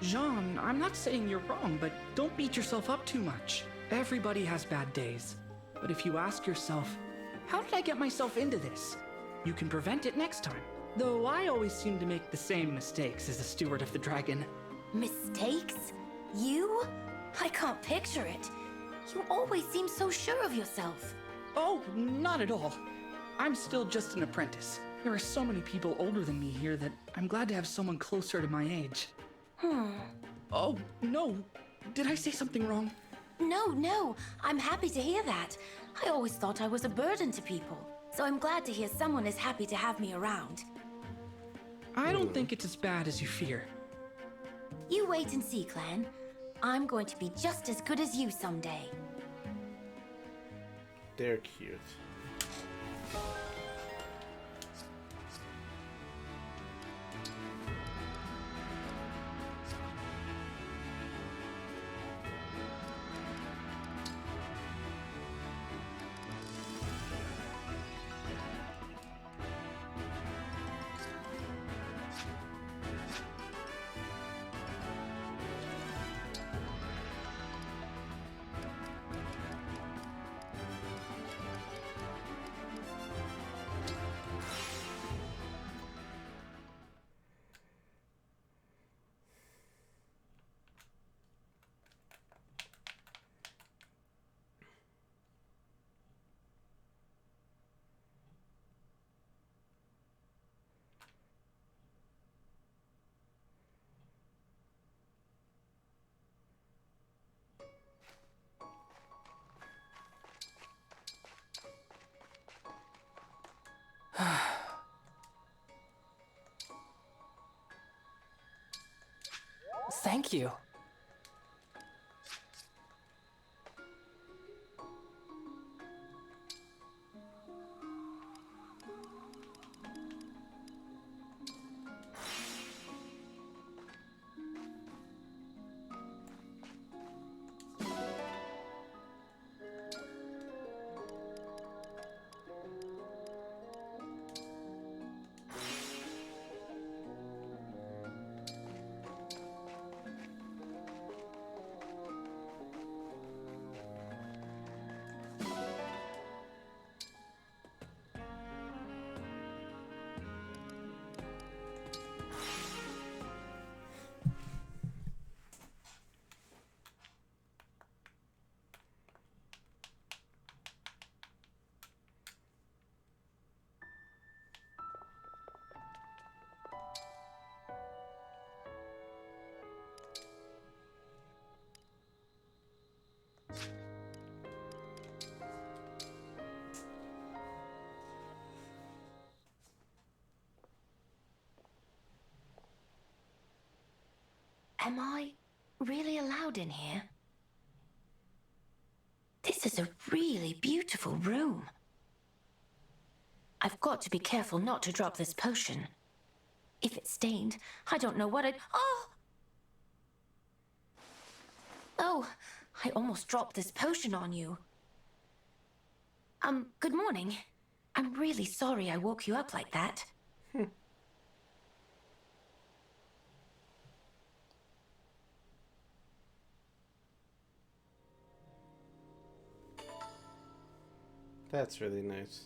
Jean, I'm not saying you're wrong, but don't beat yourself up too much. Everybody has bad days. But if you ask yourself, how did I get myself into this? You can prevent it next time. Though I always seem to make the same mistakes as a steward of the dragon. Mistakes? You? I can't picture it. You always seem so sure of yourself. Oh, not at all. I'm still just an apprentice. There are so many people older than me here that I'm glad to have someone closer to my age. Oh, no. Did I say something wrong? No. I'm happy to hear that. I always thought I was a burden to people. So I'm glad to hear someone is happy to have me around. I don't think it's as bad as you fear. You wait and see, Clan. I'm going to be just as good as you someday. They're cute. Thank you. Am I really allowed in here? This is a really beautiful room. I've got to be careful not to drop this potion. If it's stained, I don't know what I'd... Oh! Oh, I almost dropped this potion on you. Good morning. I'm really sorry I woke you up like that. That's really nice.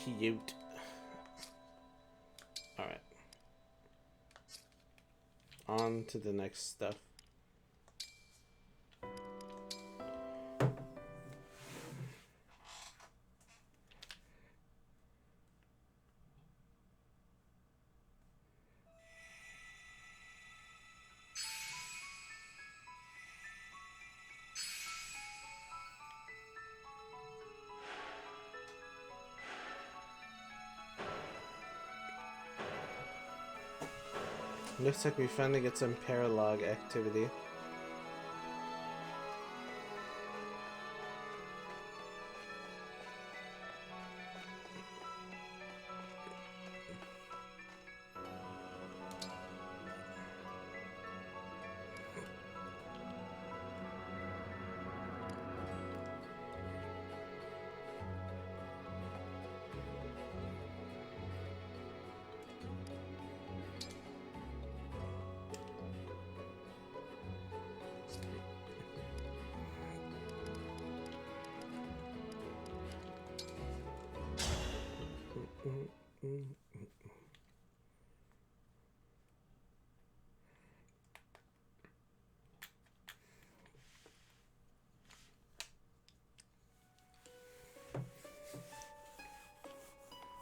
Cute. Alright. On to the next stuff. Looks like we finally get some paralog activity.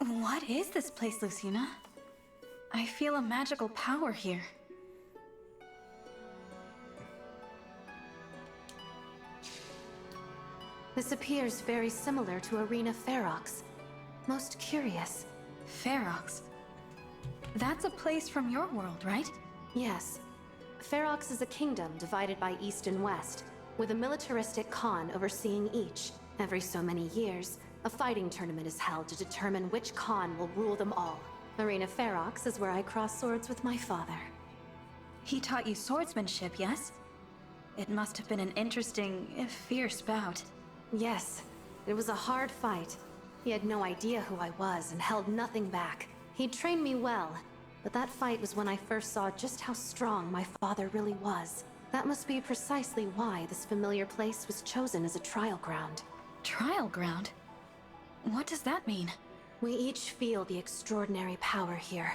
What is this place, Lucina? I feel a magical power here. This appears very similar to Arena Ferox. Most curious. Ferox? That's a place from your world, right? Yes. Ferox is a kingdom divided by east and west, with a militaristic Khan overseeing each. Every so many years, a fighting tournament is held to determine which Khan will rule them all. Arena Ferox is where I cross swords with my father. He taught you swordsmanship, yes? It must have been an interesting, if fierce bout. Yes. It was a hard fight. He had no idea who I was and held nothing back. He trained me well, but that fight was when I first saw just how strong my father really was. That must be precisely why this familiar place was chosen as a trial ground. Trial ground? What does that mean? We each feel the extraordinary power here.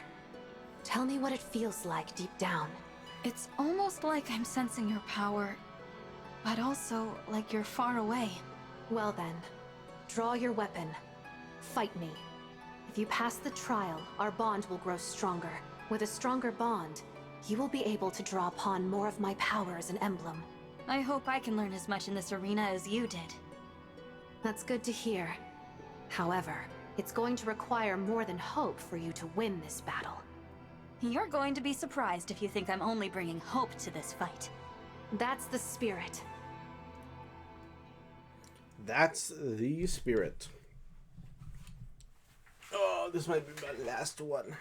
Tell me what it feels like deep down. It's almost like I'm sensing your power, but also like you're far away. Well then, draw your weapon. Fight me. If you pass the trial, our bond will grow stronger. With a stronger bond, you will be able to draw upon more of my power as an emblem. I hope I can learn as much in this arena as you did. That's good to hear. However, it's going to require more than hope for you to win this battle. You're going to be surprised if you think I'm only bringing hope to this fight. That's the spirit. That's the spirit. Oh, this might be my last one.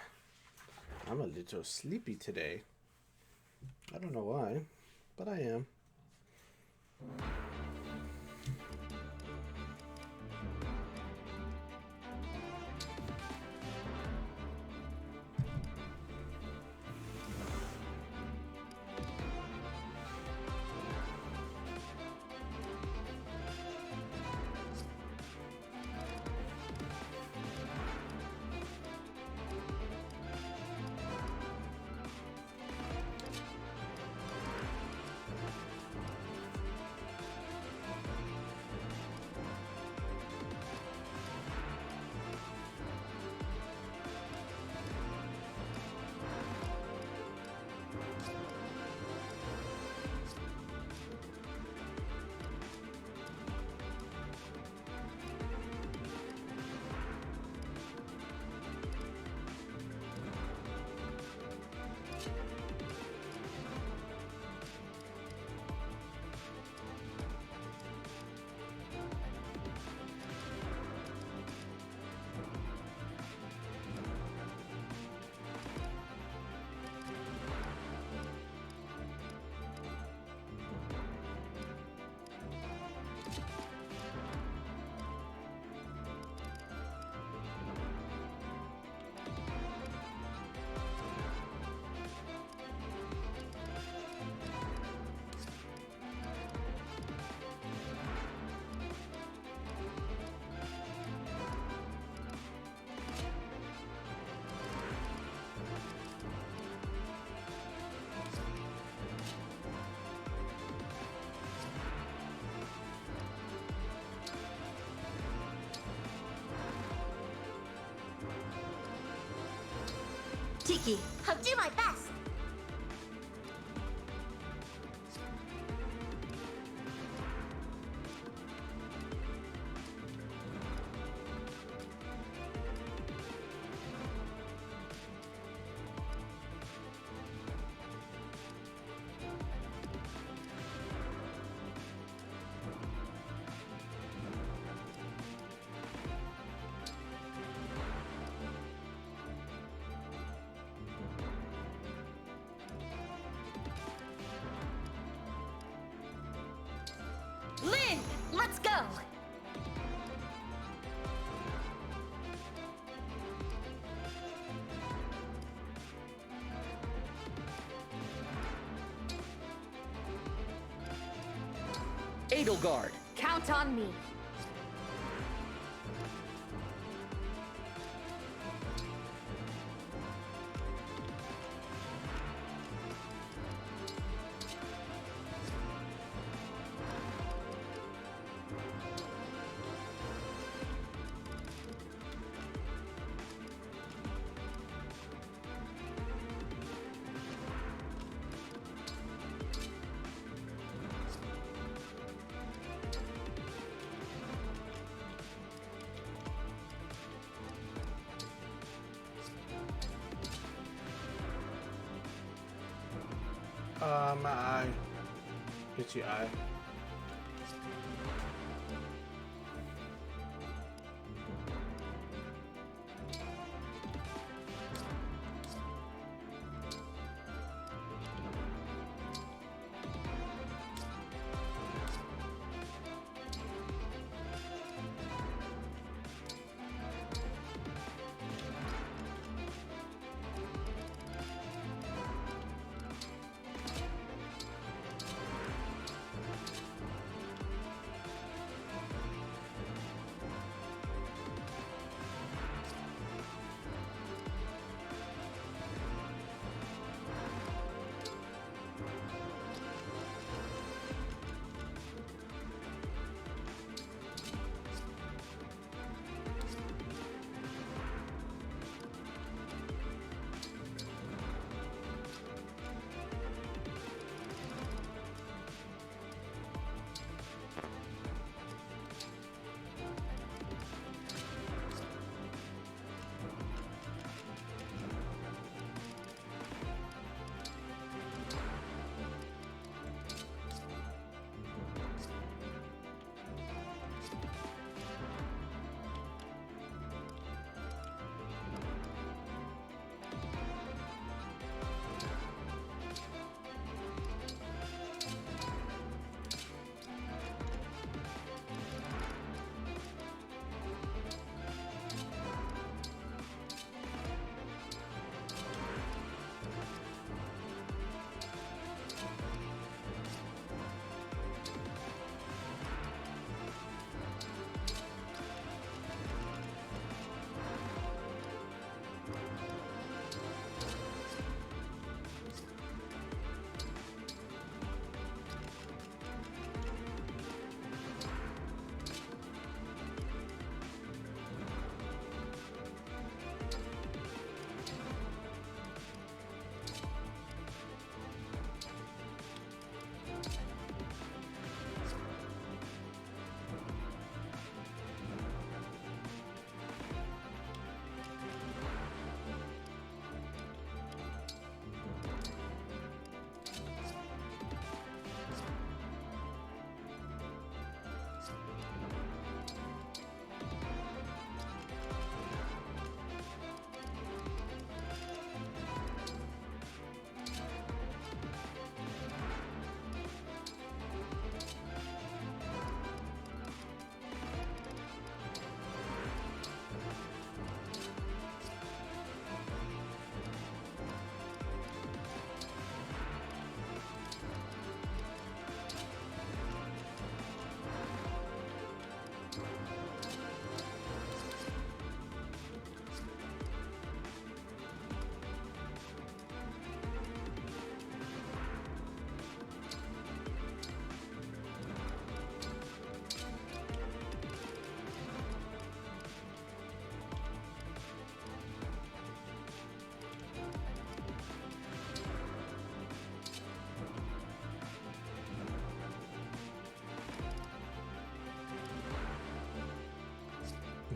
I'm a little sleepy today. I don't know why, but I am. Tiki, I'll do my best. Lynn, let's go! Edelgard! Count on me. My eye. Itchy eye.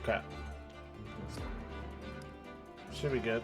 Okay. Should be good.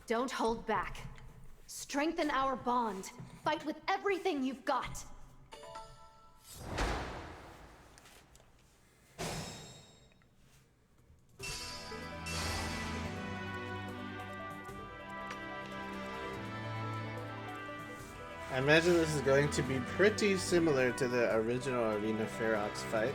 Don't hold back. Strengthen our bond. Fight with everything you've got. I imagine this is going to be pretty similar to the original Arena Ferox fight.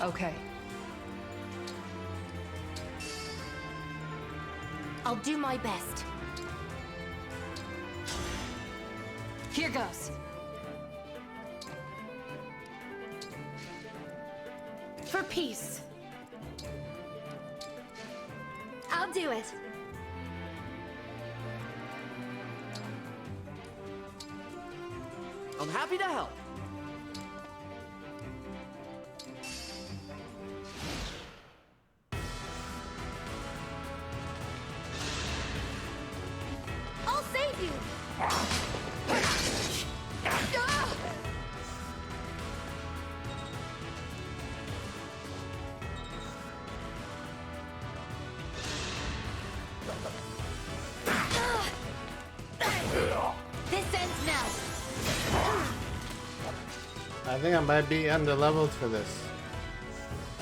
Okay. I'll do my best. Here goes. For peace. I'll do it. I'm happy to help. I'll save you. This ends now. I think I might be underleveled for this.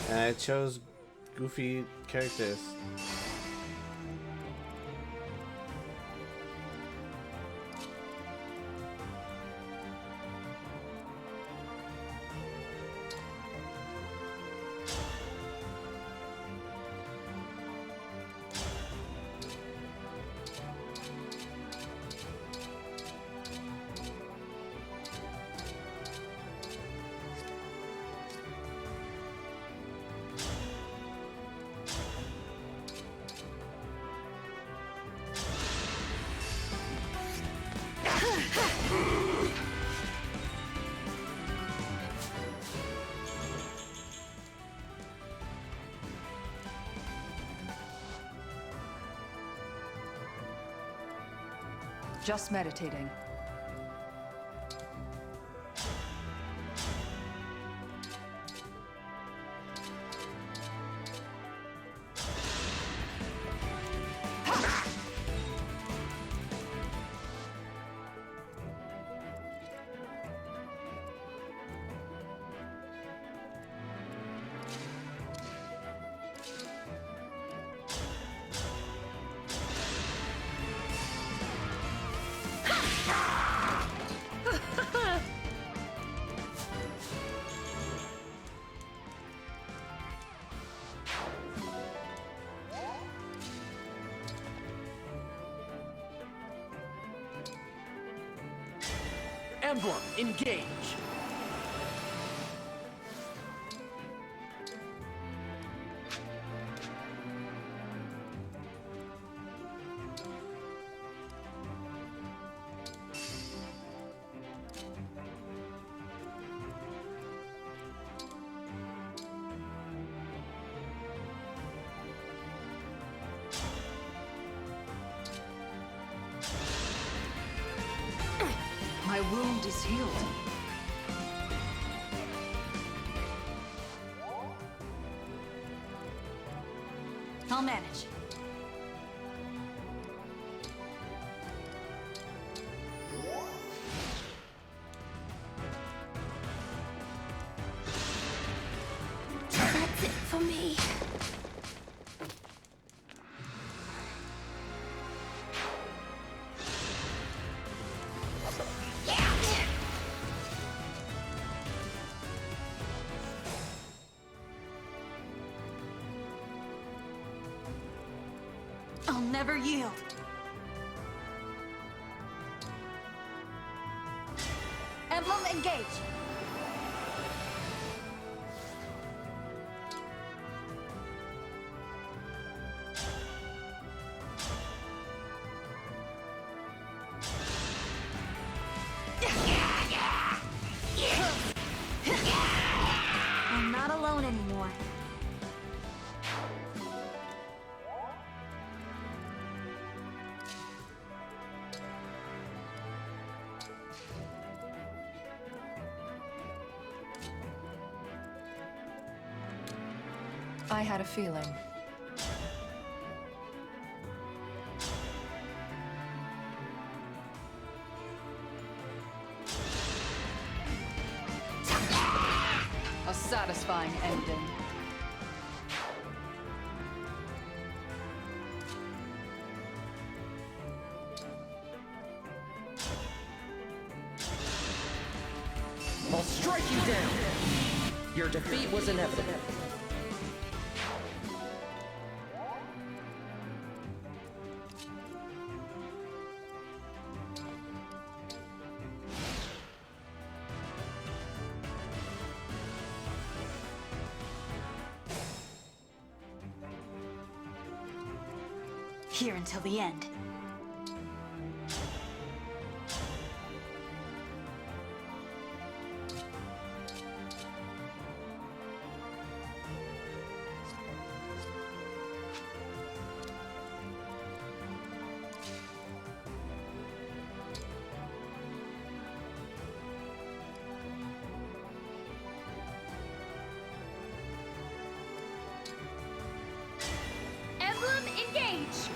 And I chose goofy characters. Just meditating. Emblem, engage. My wound is healed. I'll manage. That's it for me. never yield. Emblem, engage. I'm not alone anymore. I had a feeling. A satisfying ending. I'll strike you down! Your defeat was inevitable. Here until the end. Emblem, engage!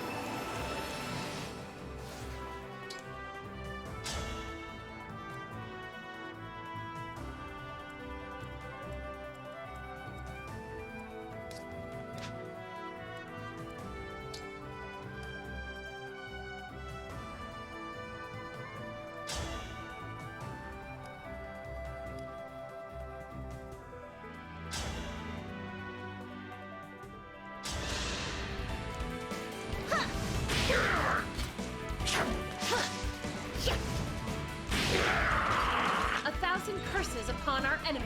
A thousand curses upon our enemy.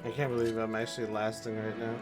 I can't believe I'm actually lasting right now.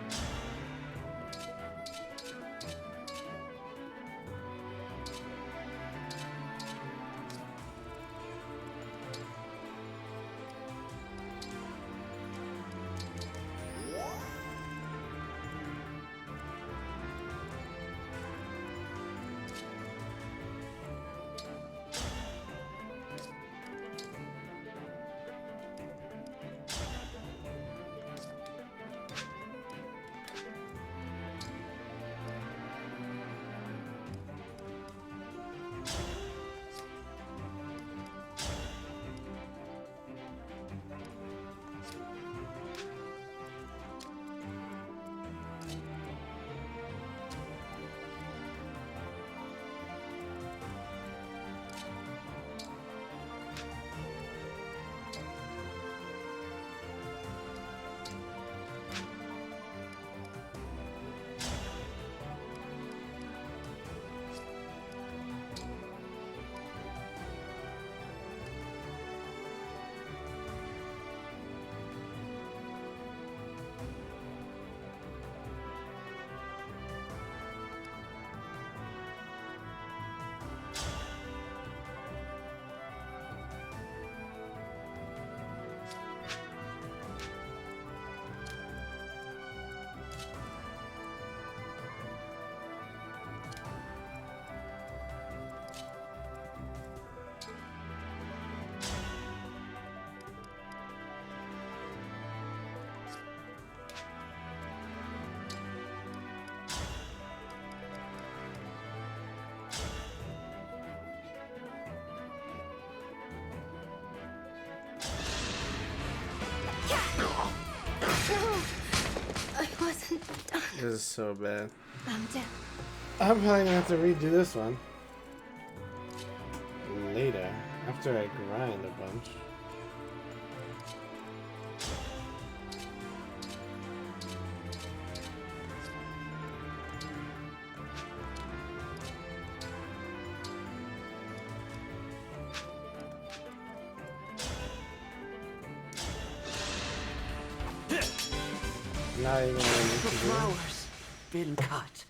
I wasn't done. This is so bad. I'm down. I'm probably gonna have to redo this one later after I grind a bunch. not even what I need The to do. flowers been cut.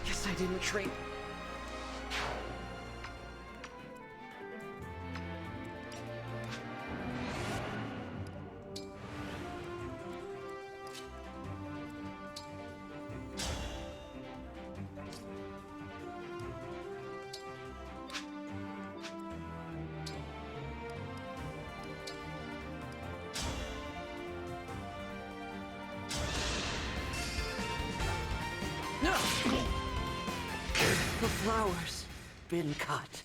Guess I didn't train. The flowers been cut.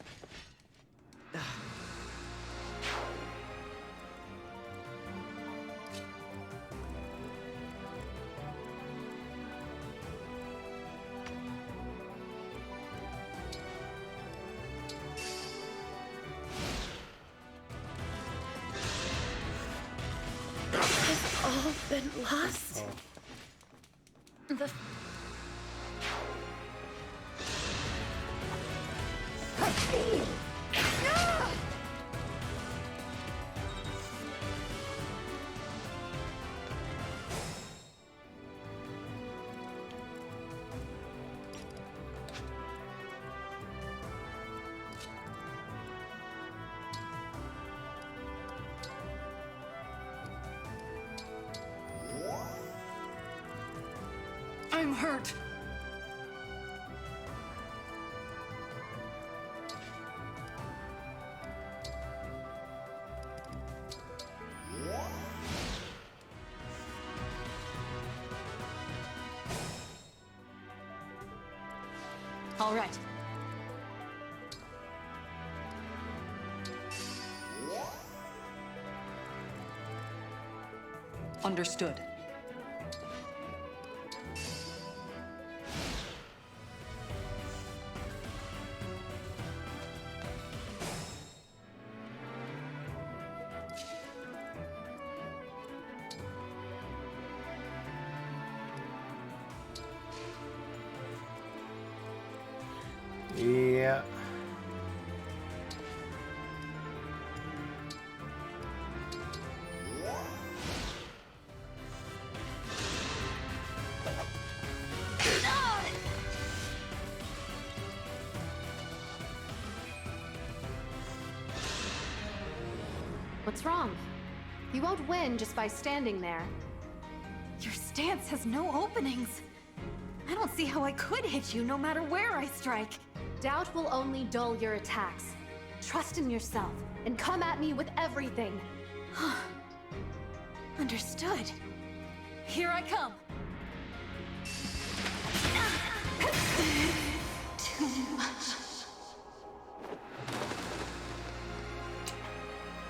Has all been lost? The I'm hurt. All right. Understood. Yeah. What's wrong? You won't win just by standing there. Your stance has no openings. I don't see how I could hit you no matter where I strike. Doubt will only dull your attacks. Trust in yourself and come at me with everything. Understood. Here I come. Too much.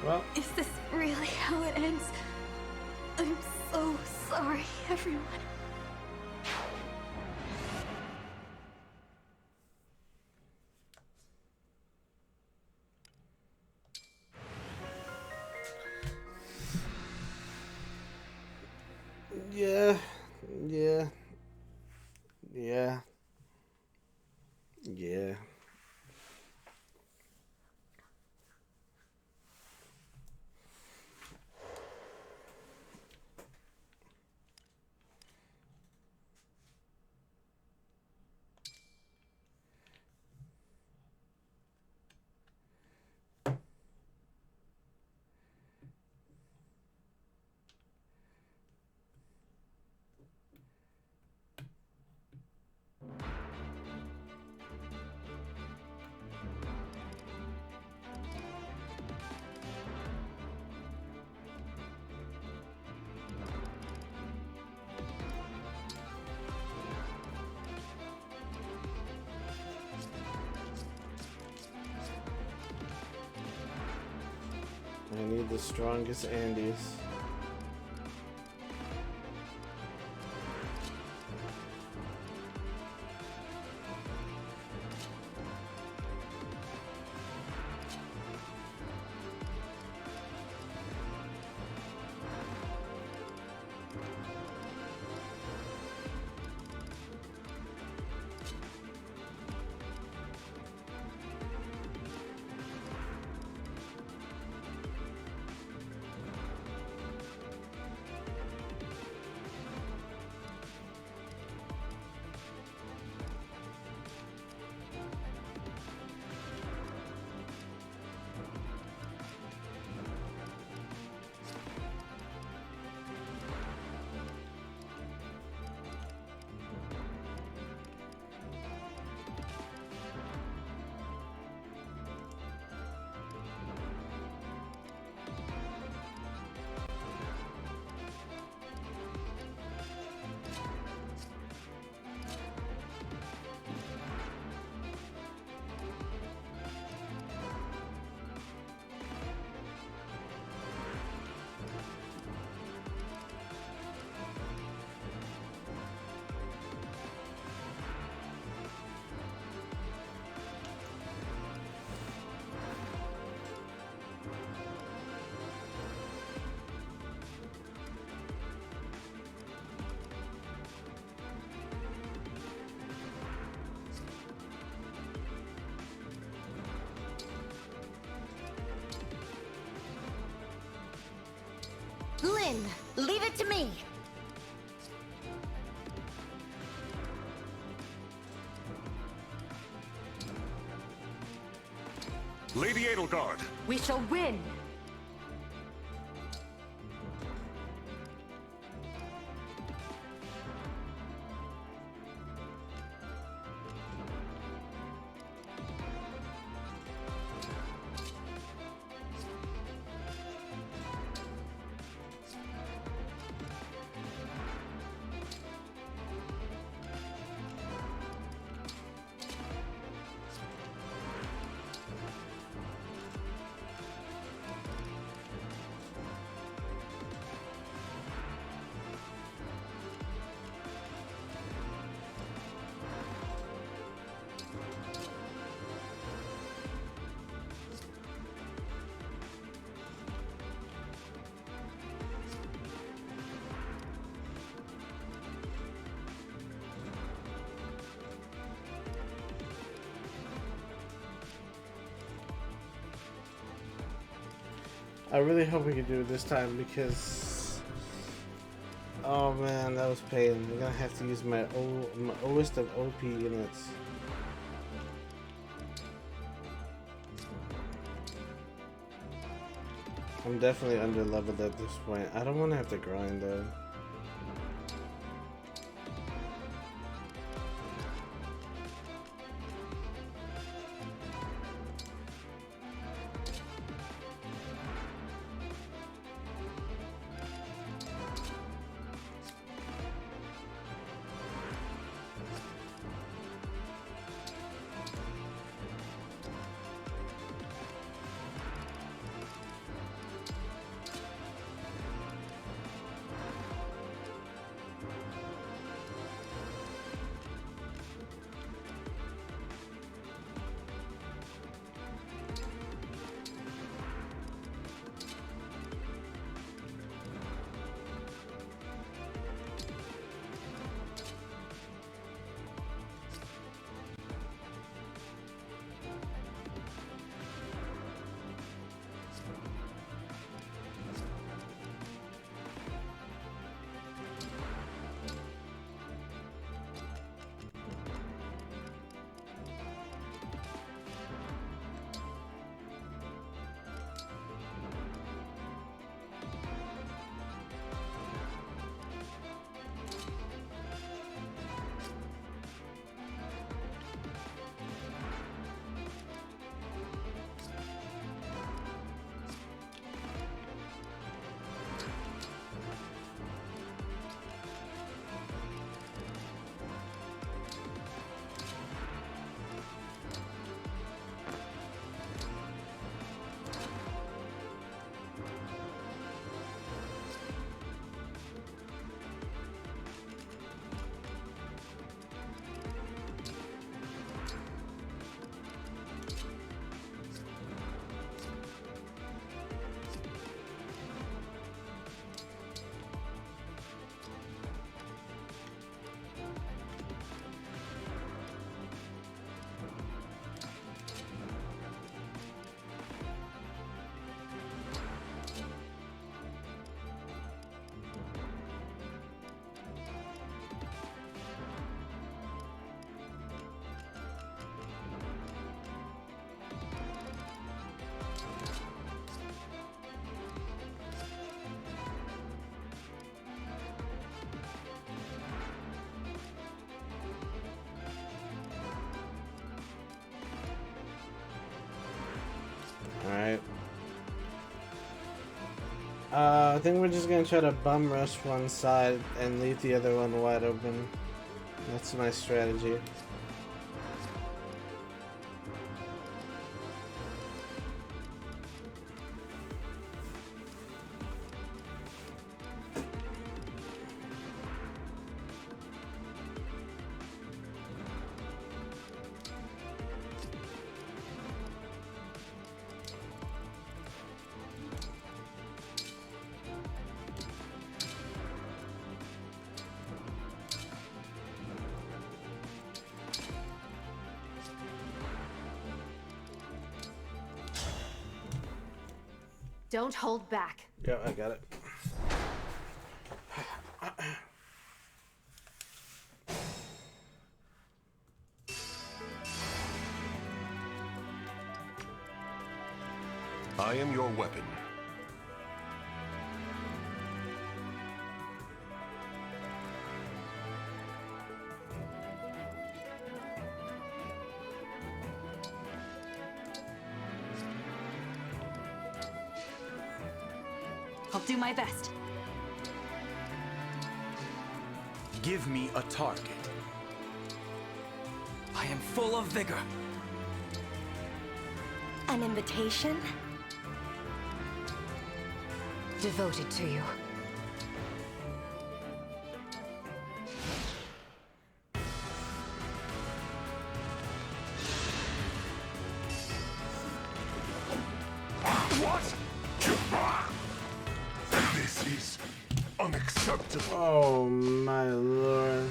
Well, Is this really how it ends? I'm so sorry, everyone. yeah. Yeah. Yeah. Yeah. I need the strongest Andes. Lynn, leave it to me. Lady Edelgard. We shall win. I really hope we can do it this time because, oh man, that was pain. I'm gonna have to use my lowest of OP units. I'm definitely under leveled at this point. I don't want to have to grind though. Alright. I think we're just gonna try to bum rush one side and leave the other one wide open. That's my strategy. Don't hold back. Yeah, I got it. your weapon. I'll do my best. Give me a target. I am full of vigor. An invitation? Devoted to you. What? This is unacceptable. Oh my lord.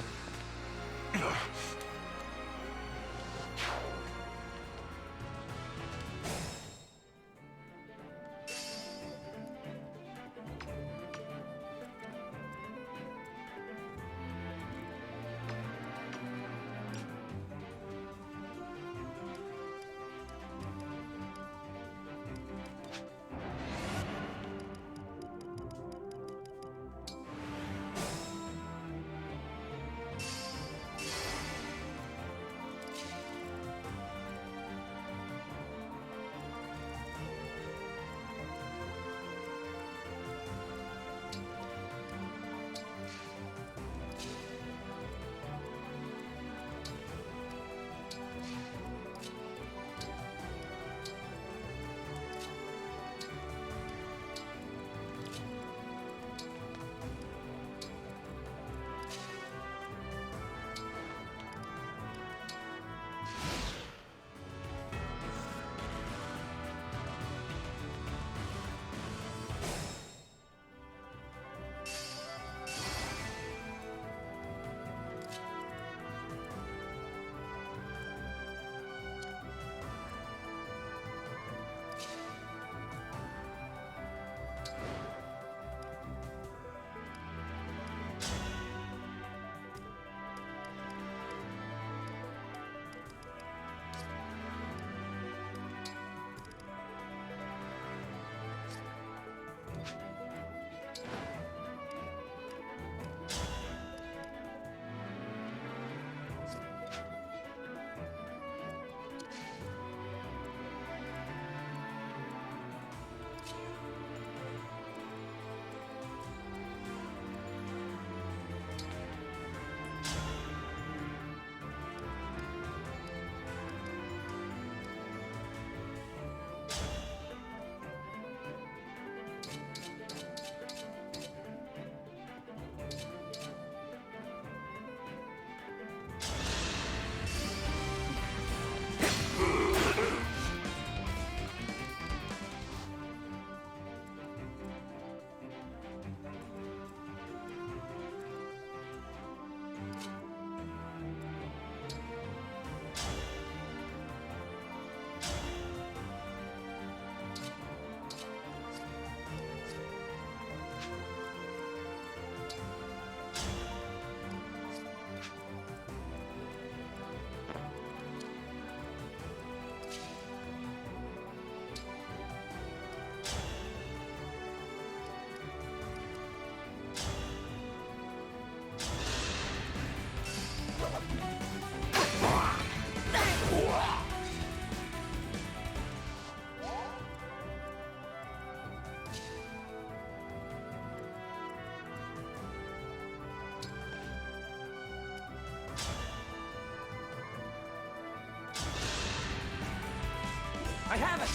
I have it!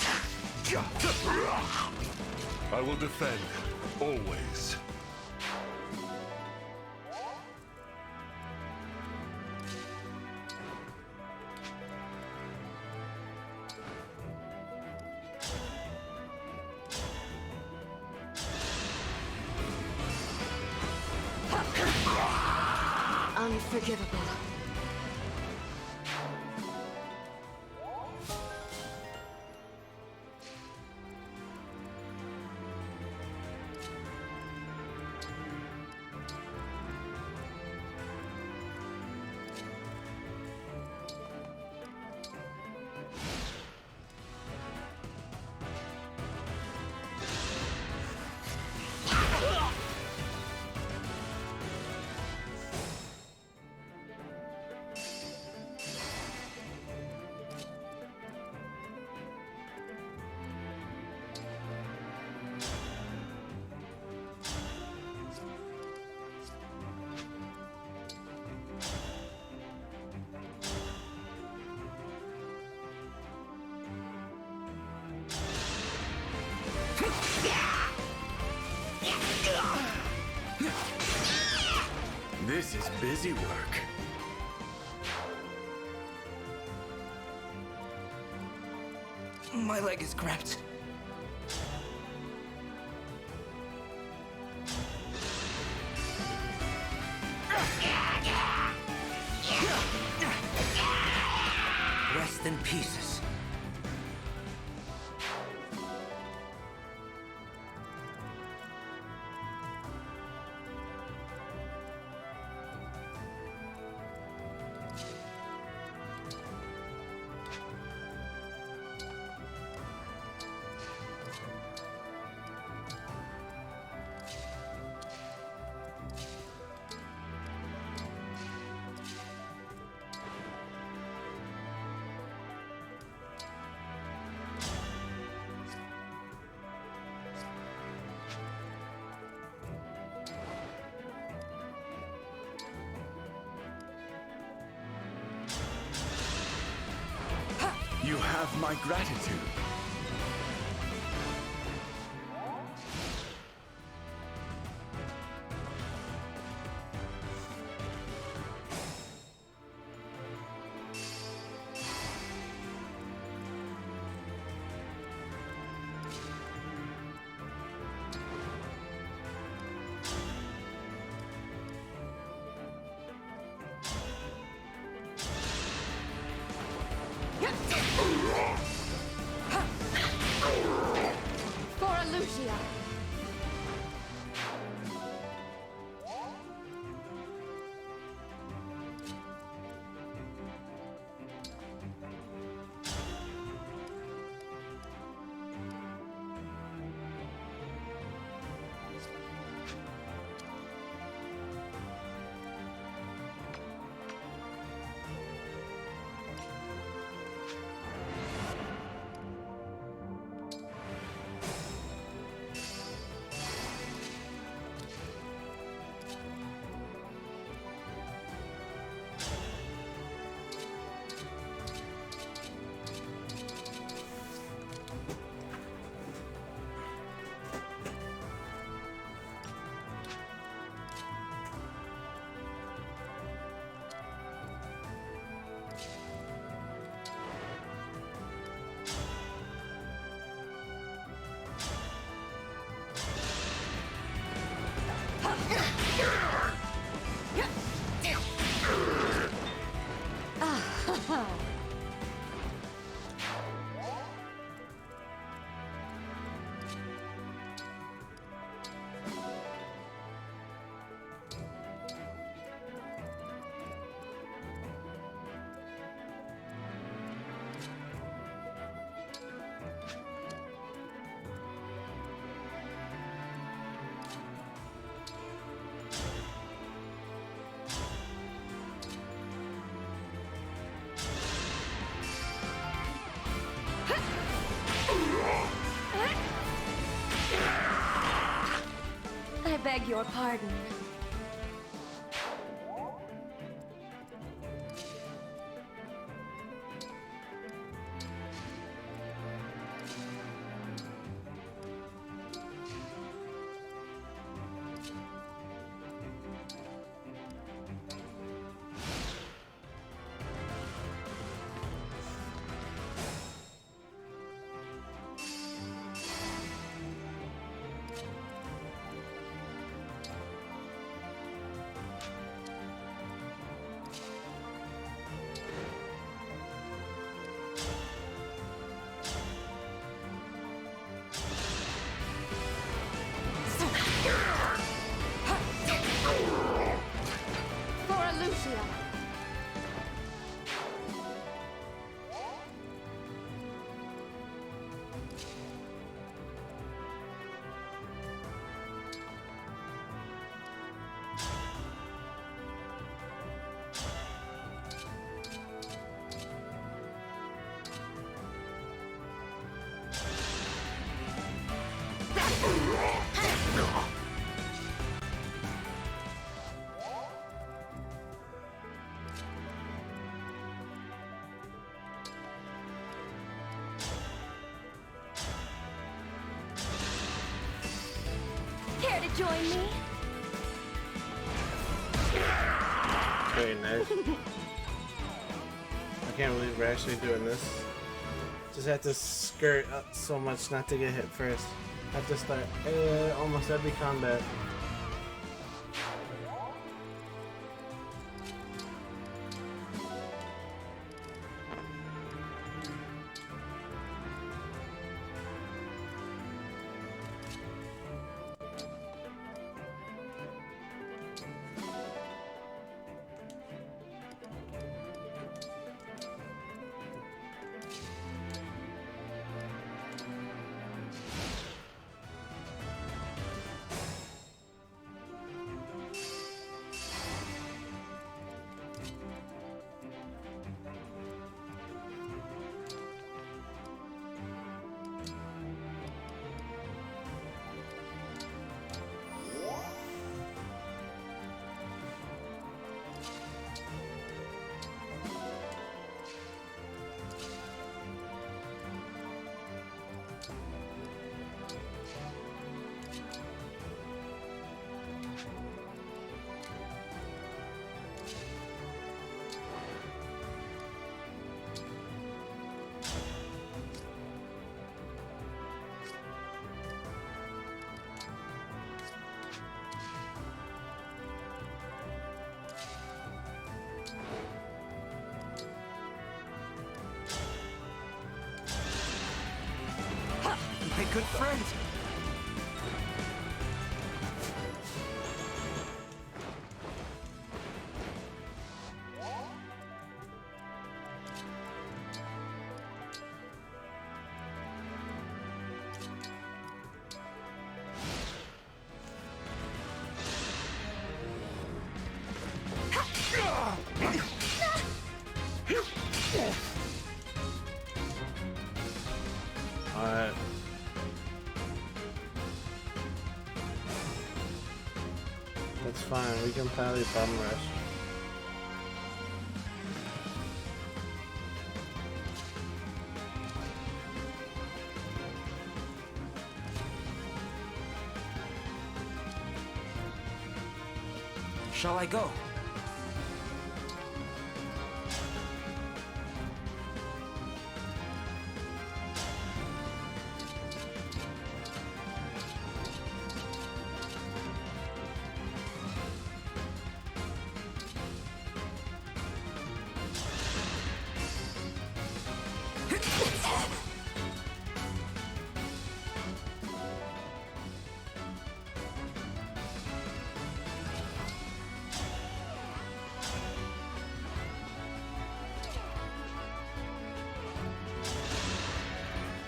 I will defend, always. Unforgivable. This is busy work. My leg is cramped. Rest in pieces. You have my gratitude. For Illusia! I beg your pardon. For Illusia! Care to join me? Very nice. I can't believe we're actually doing this. Just have to skirt up so much not to get hit first. Have to start almost every combat. My good friend! Alright. That's fine, we can probably bum rush. Shall I go?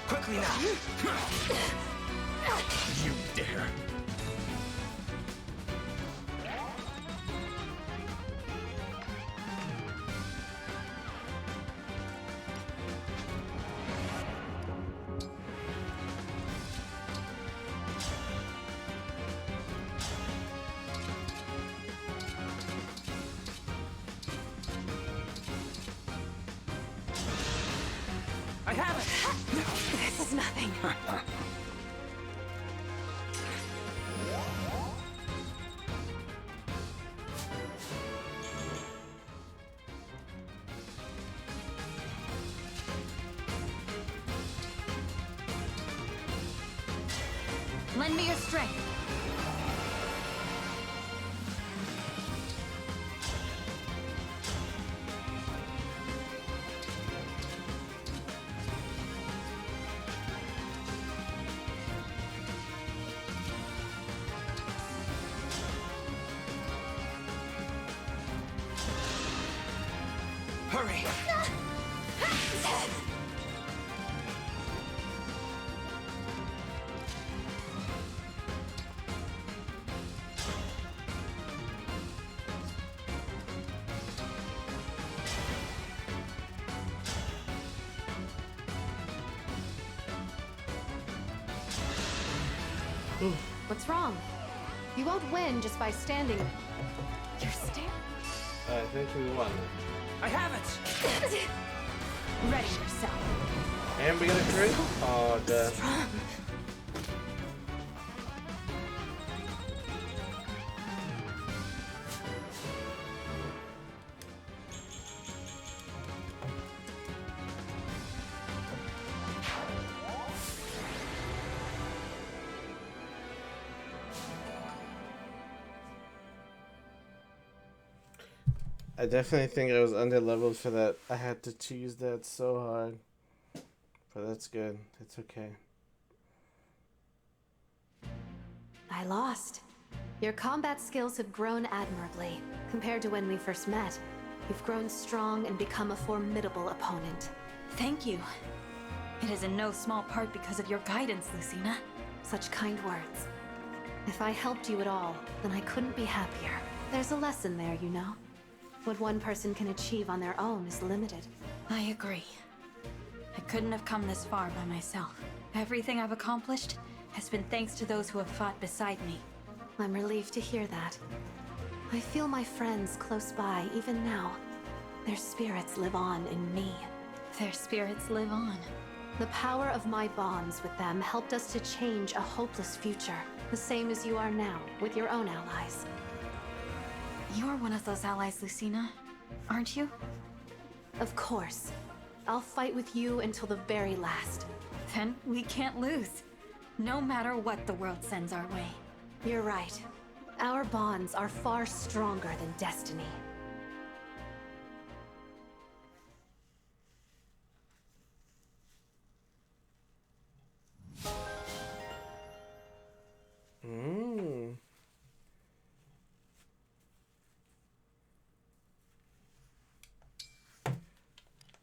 Quickly now! You dare! I have it! This is nothing. Lend me your strength. Hurry! What's wrong? You won't win just by standing. You're staring. I think we won. I have it! Ready yourself. And we got a crit? Oh, duh. I definitely think I was underleveled for that. I had to choose that so hard. But that's good. It's okay. I lost. Your combat skills have grown admirably. Compared to when we first met, you've grown strong and become a formidable opponent. Thank you. It is in no small part because of your guidance, Lucina. Such kind words. If I helped you at all, then I couldn't be happier. There's a lesson there, you know. What one person can achieve on their own is limited. I agree. I couldn't have come this far by myself. Everything I've accomplished has been thanks to those who have fought beside me. I'm relieved to hear that. I feel my friends close by even now. Their spirits live on in me. Their spirits live on. The power of my bonds with them helped us to change a hopeless future, the same as you are now with your own allies. You're one of those allies, Lucina, aren't you? Of course. I'll fight with you until the very last. Then we can't lose, no matter what the world sends our way. You're right. Our bonds are far stronger than destiny.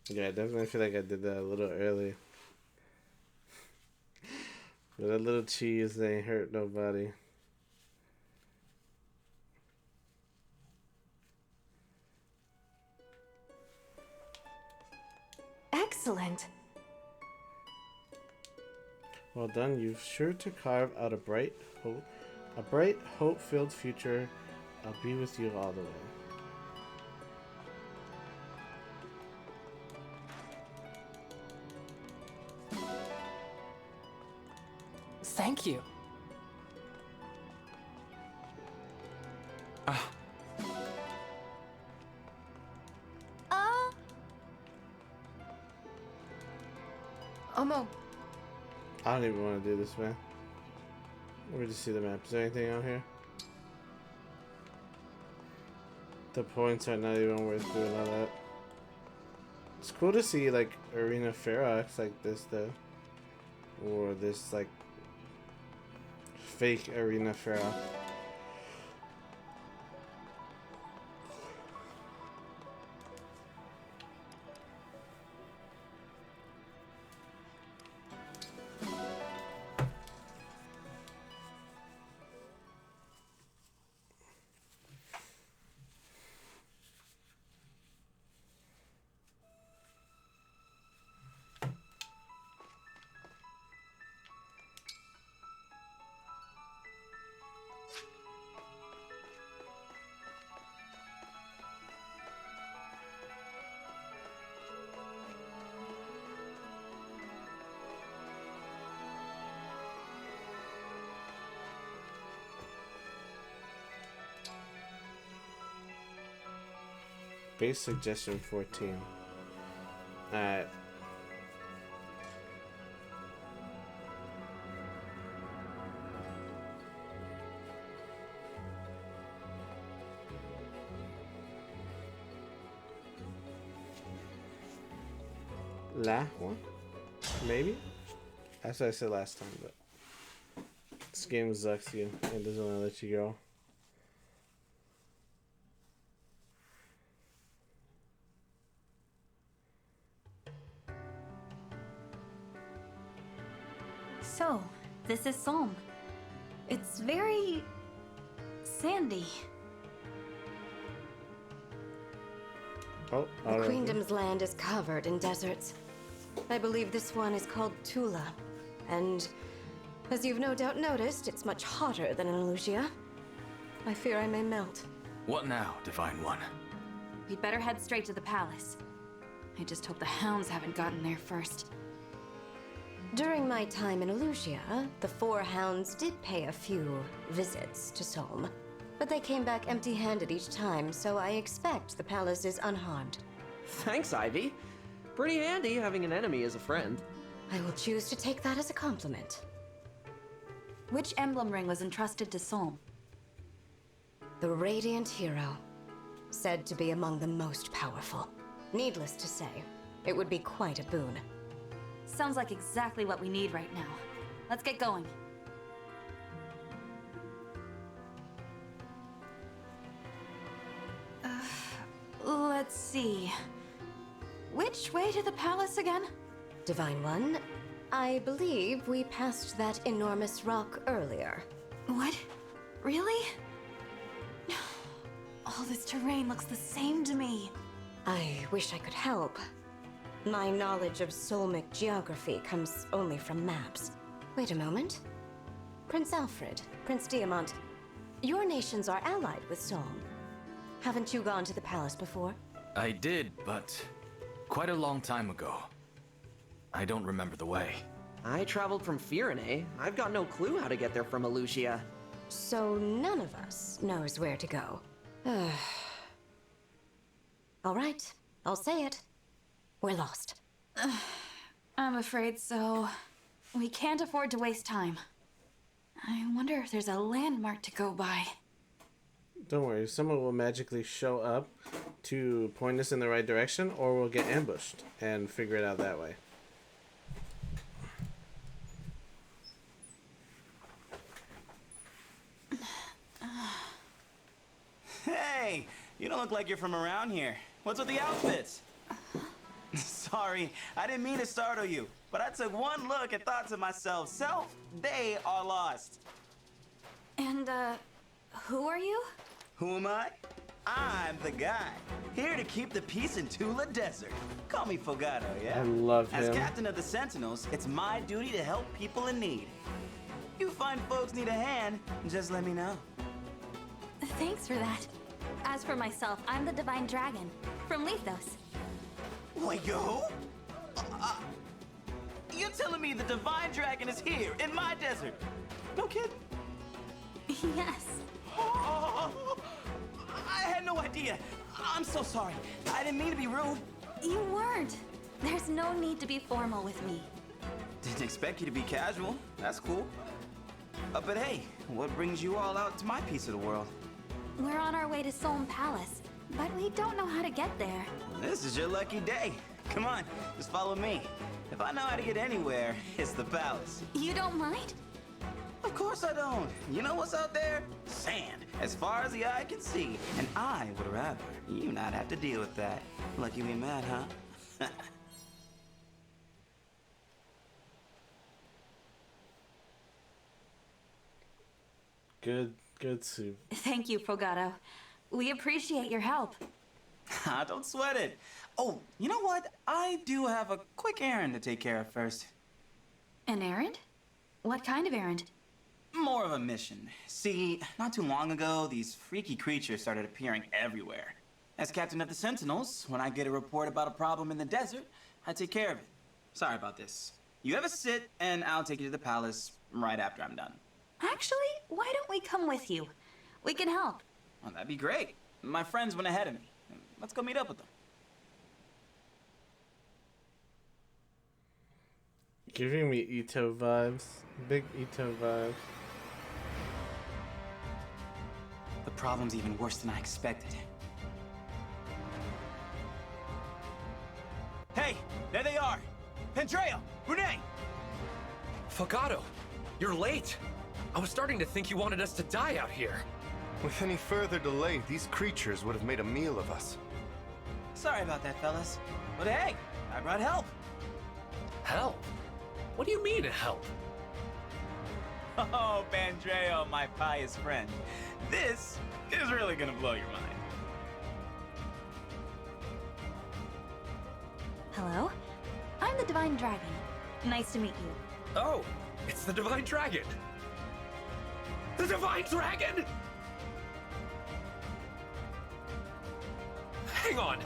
Yeah, I definitely feel like I did that a little early. But a little cheese ain't hurt nobody. Excellent. Well done. You've sure to carve out a bright, hope-filled future. I'll be with you all the way. Thank you. Omo. I don't even want to do this, man. Let me just see the map. Is there anything out here? The points are not even worth doing all that. It's cool to see, like, Arena Ferox like this, though. Or this, like, fake Arena Ferox. Base suggestion 14. Alright. One? Maybe? That's what I said last time, but this game sucks you. It doesn't want to let you go. So, this is Solm. It's very sandy. Oh, The Queendom's land is covered in deserts. I believe this one is called Tula. And as you've no doubt noticed, it's much hotter than in Elusia. I fear I may melt. What now, Divine One? We'd better head straight to the palace. I just hope the hounds haven't gotten there first. During my time in Elusia, the four hounds did pay a few visits to Solm. But they came back empty-handed each time, so I expect the palace is unharmed. Thanks, Ivy. Pretty handy having an enemy as a friend. I will choose to take that as a compliment. Which emblem ring was entrusted to Solm? The Radiant Hero. said to be among the most powerful. Needless to say, it would be quite a boon. Sounds like exactly what we need right now. Let's get going. Let's see. Which way to the palace again? Divine One, I believe we passed that enormous rock earlier. What? Really? All this terrain looks the same to me. I wish I could help. My knowledge of Solmic geography comes only from maps. Wait a moment. Prince Alfred, Prince Diamant, your nations are allied with Solm. Haven't you gone to the palace before? I did, but quite a long time ago. I don't remember the way. I traveled from Firene. I've got no clue how to get there from Alucia. So none of us knows where to go. All right, I'll say it. We're lost. I'm afraid so. We can't afford to waste time. I wonder if there's a landmark to go by. Don't worry, someone will magically show up to point us in the right direction, or we'll get ambushed and figure it out that way. Hey, you don't look like you're from around here. What's with the outfits? Sorry, I didn't mean to startle you, but I took one look and thought to myself, self, they are lost. And, who are you? Who am I? I'm the guy, here to keep the peace in Tula Desert. Call me Fogado, yeah? I love him. As captain of the Sentinels, it's my duty to help people in need. You find folks need a hand, just let me know. Thanks for that. As for myself, I'm the Divine Dragon, from Lethos. Wait, yo? You're telling me the Divine Dragon is here, in my desert? No kidding? Yes. Oh, I had no idea. I'm so sorry. I didn't mean to be rude. You weren't. There's no need to be formal with me. Didn't expect you to be casual. That's cool. But hey, what brings you all out to my piece of the world? We're on our way to Solm Palace, but we don't know how to get there. This is your lucky day. Come on, just follow me. If I know how to get anywhere, it's the palace. You don't mind? Of course I don't. You know what's out there? Sand, as far as the eye can see. And I would rather you not have to deal with that. Lucky we met, huh? Good soup. Thank you, Fogado. We appreciate your help. Don't sweat it. Oh, you know what? I do have a quick errand to take care of first. An errand? What kind of errand? More of a mission. See, not too long ago, these freaky creatures started appearing everywhere. As captain of the Sentinels, when I get a report about a problem in the desert, I take care of it. Sorry about this. You have a sit, and I'll take you to the palace right after I'm done. Actually, why don't we come with you? We can help. Well, that'd be great. My friends went ahead of me. Let's go meet up with them. Giving me Ito vibes. Big Ito vibes. The problem's even worse than I expected. Hey, there they are! Pendreo! Brunei! Fogado, you're late. I was starting to think you wanted us to die out here. With any further delay, these creatures would have made a meal of us. Sorry about that, fellas. But hey, I brought help. Help? What do you mean, help? Oh, Pendreo, my pious friend. This is really gonna blow your mind. Hello? I'm the Divine Dragon. Nice to meet you. Oh, it's the Divine Dragon. The Divine Dragon! Hang on.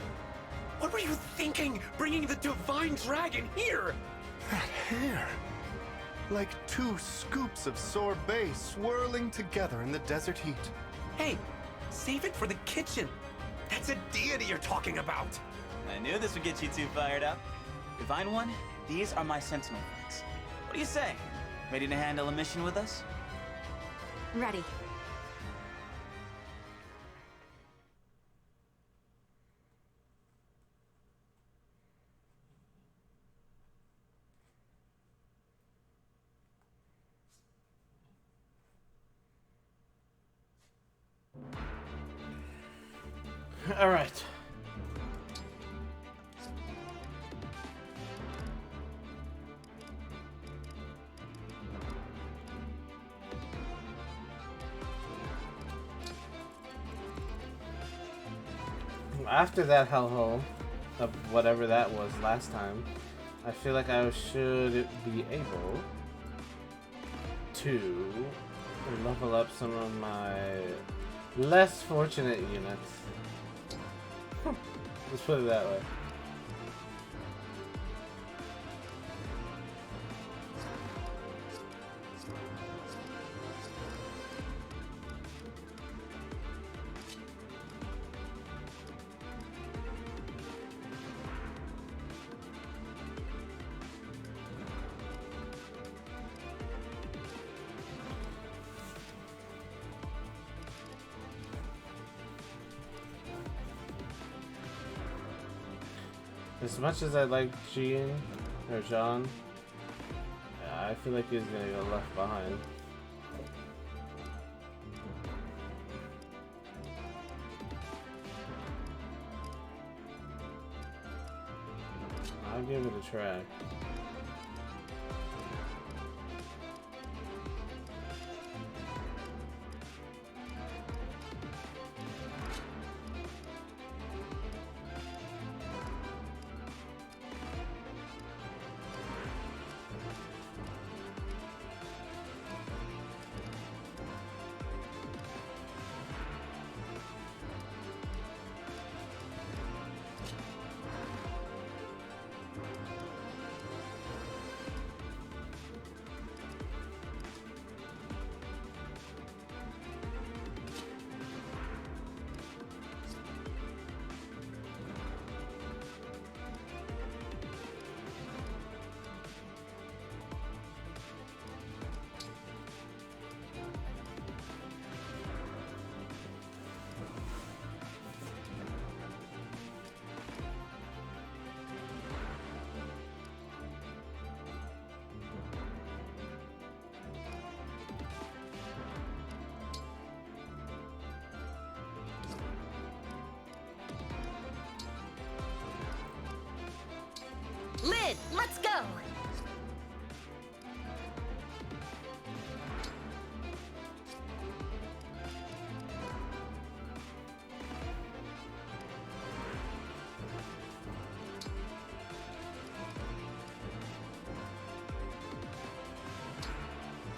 What were you thinking, bringing the Divine Dragon here? That hair. Like two scoops of sorbet swirling together in the desert heat. Hey, save it for the kitchen. That's a deity you're talking about. I knew this would get you two fired up. Divine One, these are my Sentinel friends. What do you say? Ready to handle a mission with us? Ready. Alright. After that hellhole, of whatever that was last time, I feel like I should be able to level up some of my less fortunate units. Let's put it that way. As much as I like Jean, or John, yeah, I feel like he's gonna get left behind. I'll give it a try. Lid, let's go!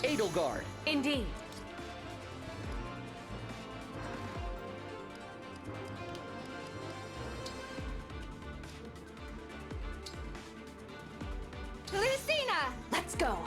Edelgard. Indeed. Lucina! Let's go!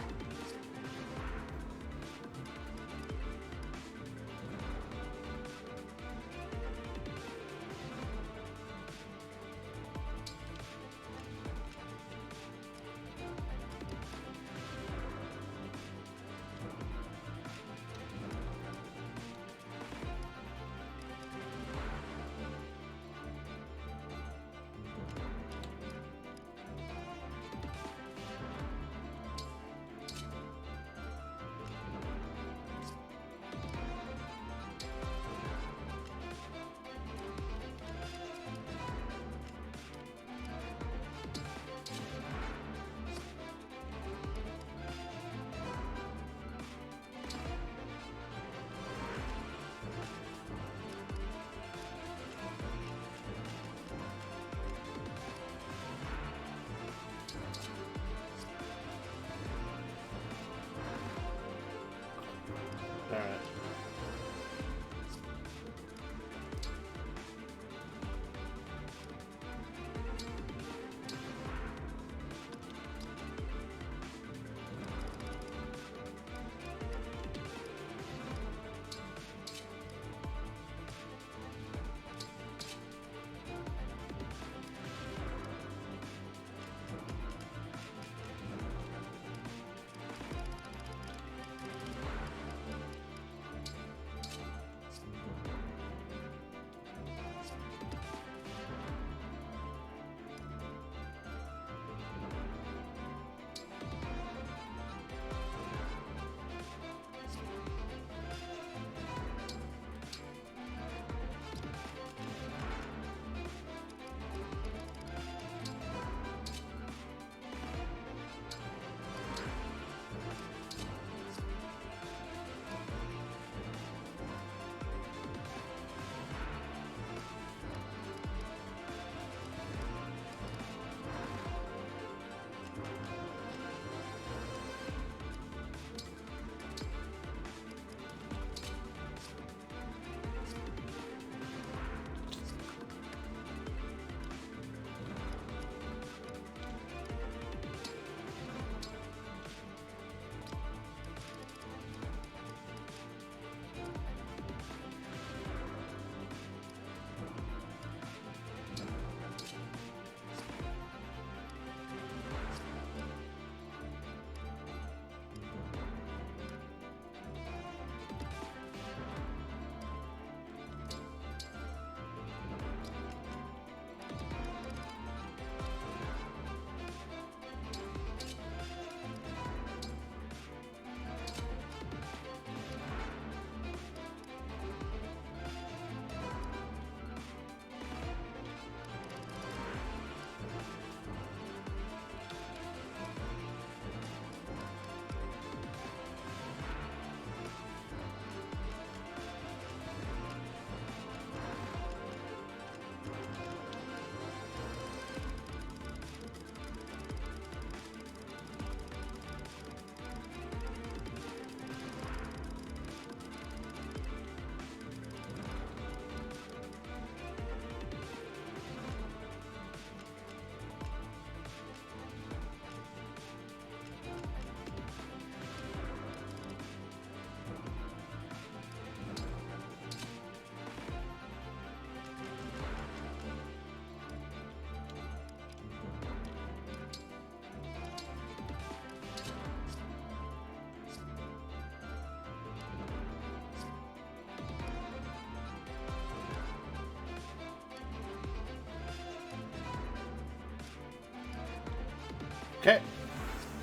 Okay.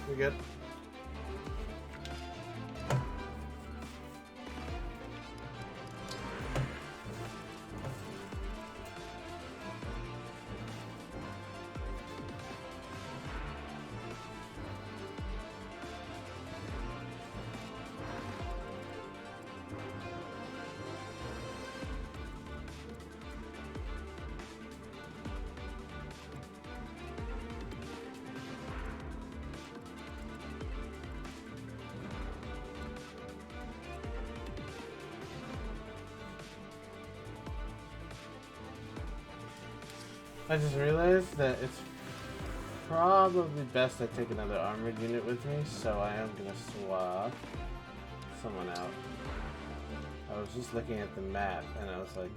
We good. I just realized that it's probably best I take another armored unit with me, so I am gonna swap someone out. I was just looking at the map and I was like,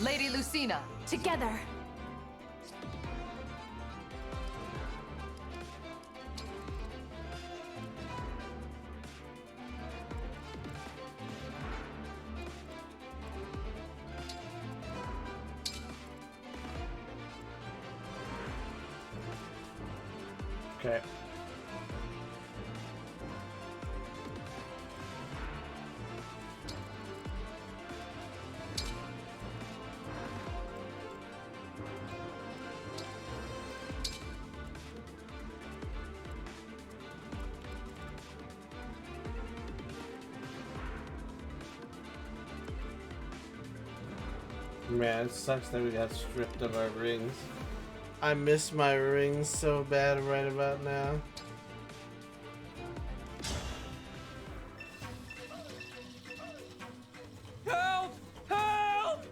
Lady Lucina, Together. okay. Man, it sucks that we got stripped of our rings. I miss my rings so bad right about now. Help! Help!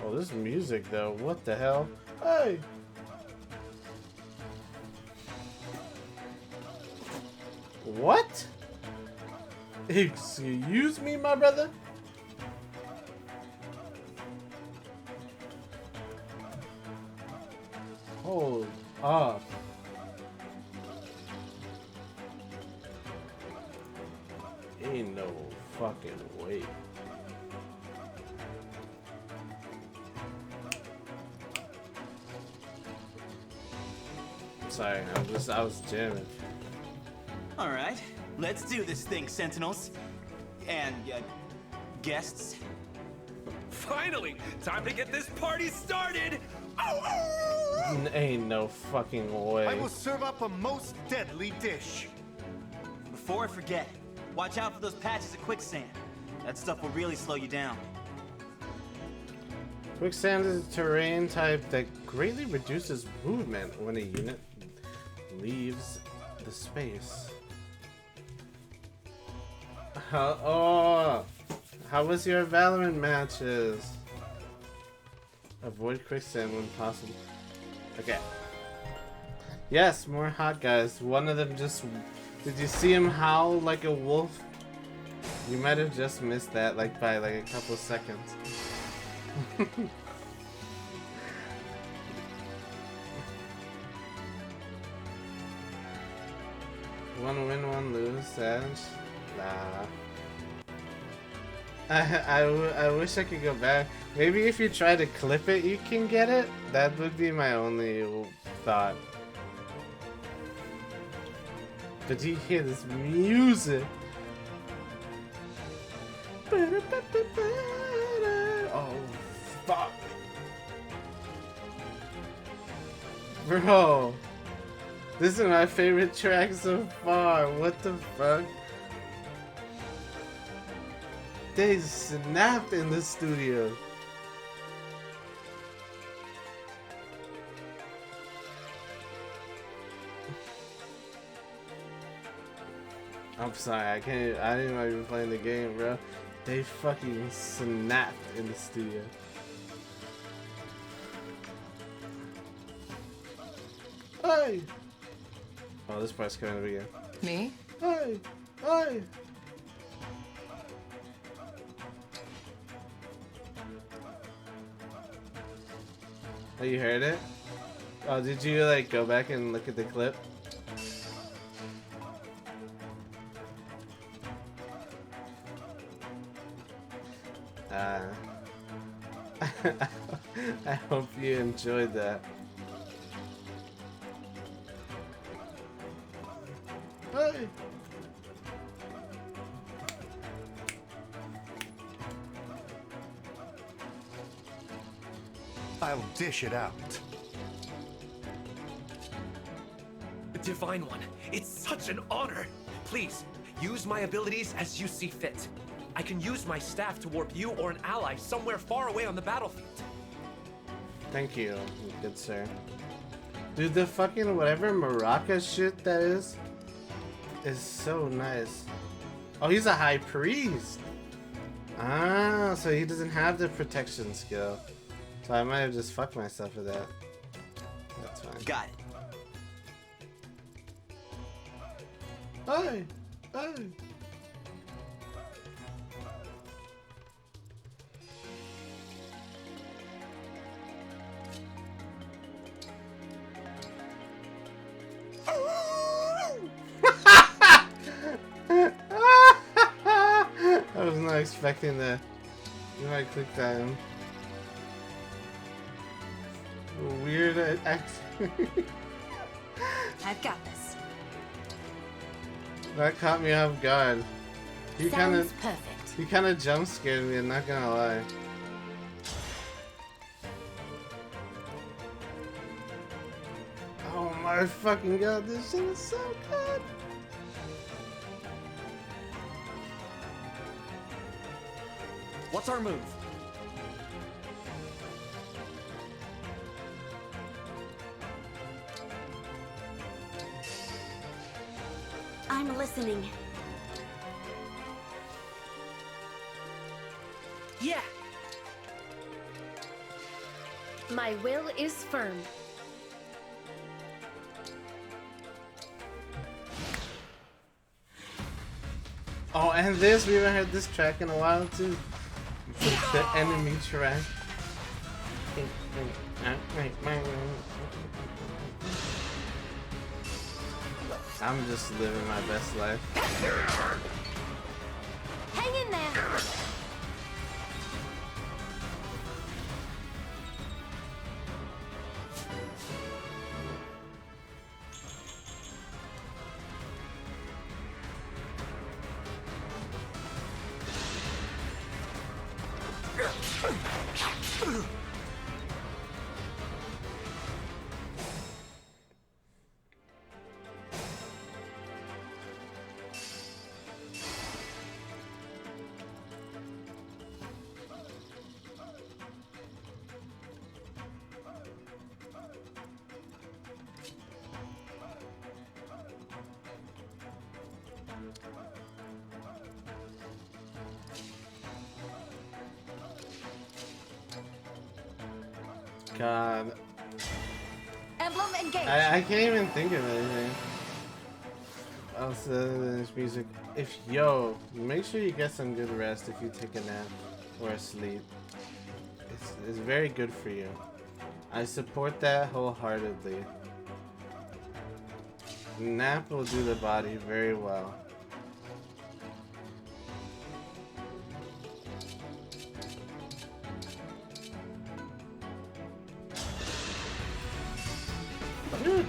Oh, this music though, what the hell? Hey! What? Excuse me, my brother? Hold up. Ain't no fucking way. Sorry, I was jamming. All right, let's do this thing, Sentinels. And, guests. Finally! Time to get this party started! Ain't no fucking way. I will serve up a most deadly dish. Before I forget, watch out for those patches of quicksand. That stuff will really slow you down. Quicksand is a terrain type that greatly reduces movement when a unit leaves the space. How was your Valorant matches? Avoid quicksand when possible. Okay. Yes, more hot guys. One of them just... Did you see him howl like a wolf? You might have just missed that like by like a couple seconds. One win, one lose, Sage. Nah. I wish I could go back. Maybe if you try to clip it, you can get it. That would be my only thought. But you hear this music. Oh, fuck. Bro. This is my favorite track so far. What the fuck? They snapped in the studio. I'm sorry, I didn't know you were playing the game, bro. They fucking snapped in the studio. Hey! Oh, this part's coming up again. Me? Hey! Hey! Oh, you heard it? Oh, did you like go back and look at the clip? I hope you enjoyed that. Hey! I'll dish it out. Divine One, it's such an honor. Please, use my abilities as you see fit. I can use my staff to warp you or an ally somewhere far away on the battlefield. Thank you, good sir. Dude, the fucking whatever maraca shit that is so nice. Oh, he's a high priest. Ah, so he doesn't have the protection skill. So I might have just fucked myself with that. That's fine. Got it. Hey! Hey! I was not expecting that. You might click that in. Weird accent. I've got this. That caught me off guard. He Sounds perfect. He kind of jump scared me, I'm not gonna lie. Oh my fucking god, this shit is so good. What's our move? I'm listening. Yeah. My will is firm. Oh, and this, we haven't heard this track in a while too. The enemy track. I'm just living my best life. Hang in there. God. Emblem engaged. I can't even think of anything else other than this music. Make sure you get some good rest if you take a nap or a sleep. It's very good for you. I support that wholeheartedly. Nap will do the body very well.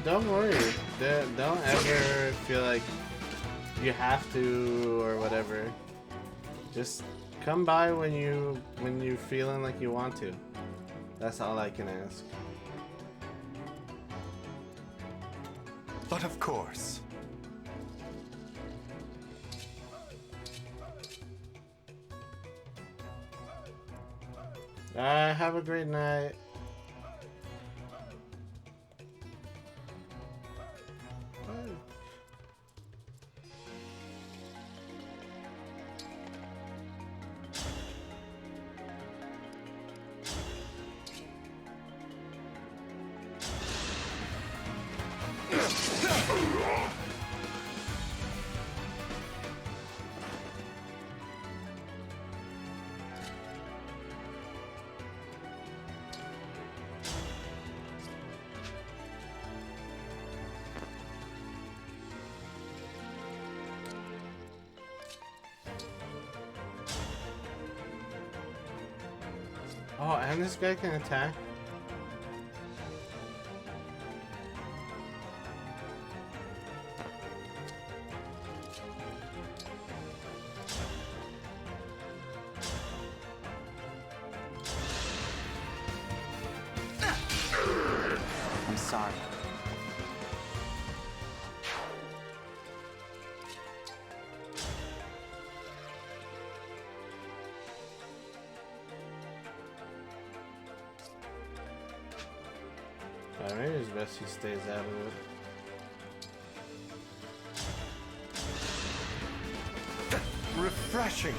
don't worry. Don't ever feel like you have to or whatever. Just come by when you're feeling like you want to. That's all I can ask. But of course. Alright, have a great night. Oh, and this guy can attack? I'm sorry. Alright, it's best he stays out of it. Refreshing.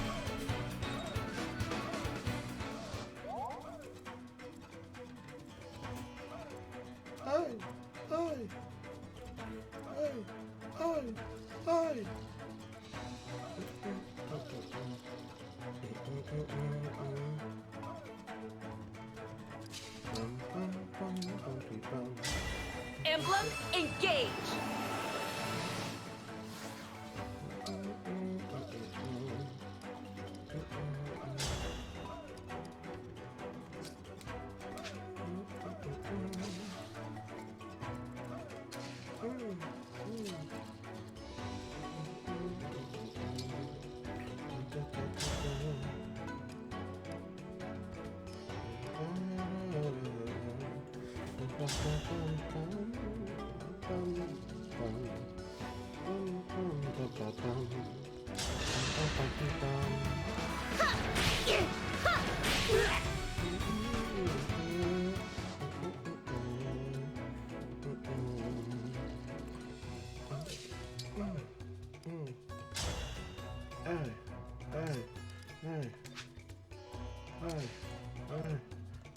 Emblem, engage!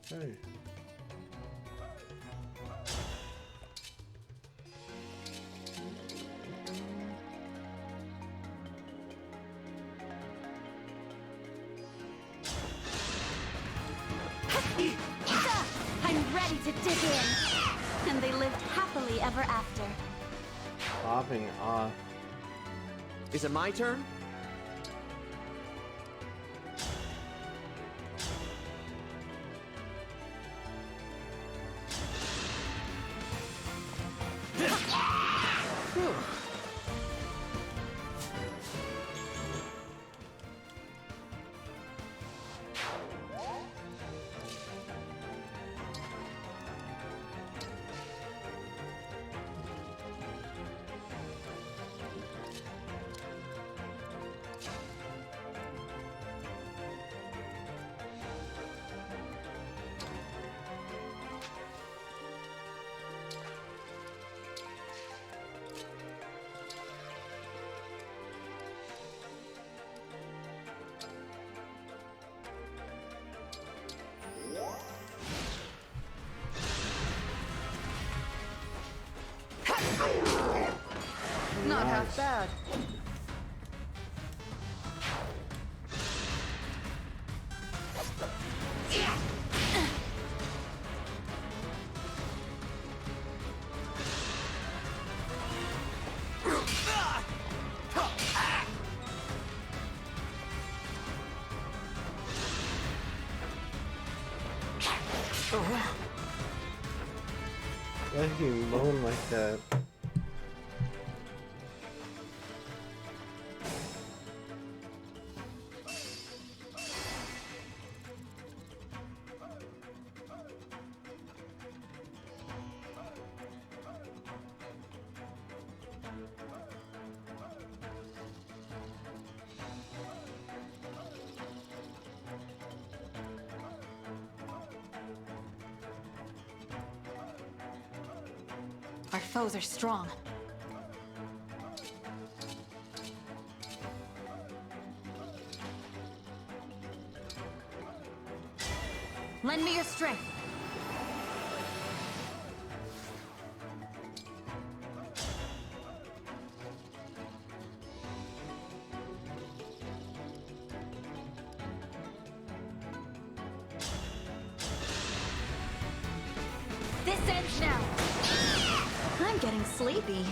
Hey. I'm ready to dig in. And they lived happily ever after. Popping off. Is it my turn? Not half bad. Why did he moan like that? Our foes are strong. Lend me your strength. This ends now. I'm getting sleepy.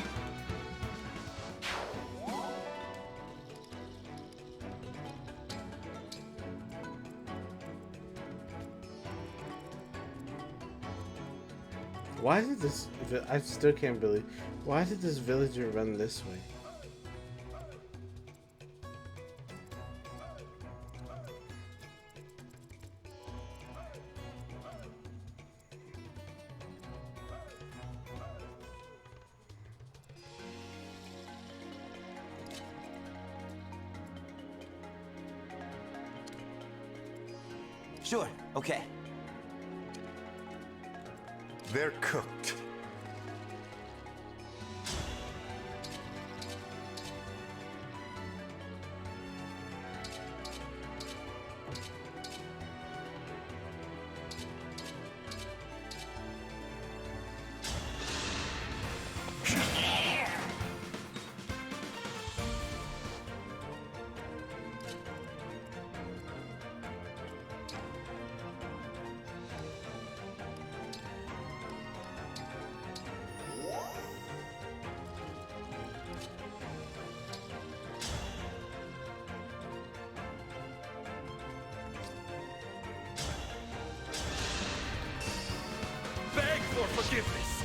Why did this... I still can't believe... Why did this villager run this way? Sure, okay. They're cooked. Beg for forgiveness!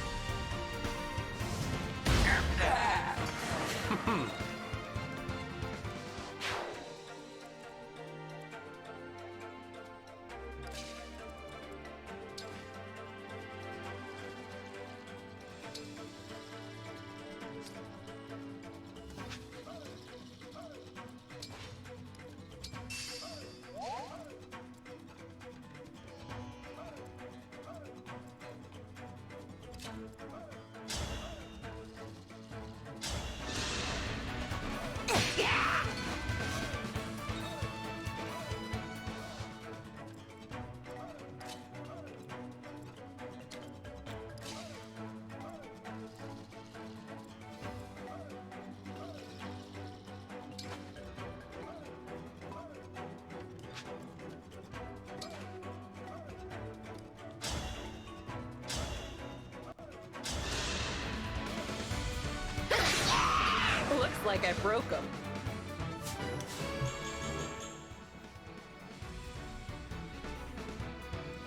Looks like I broke them.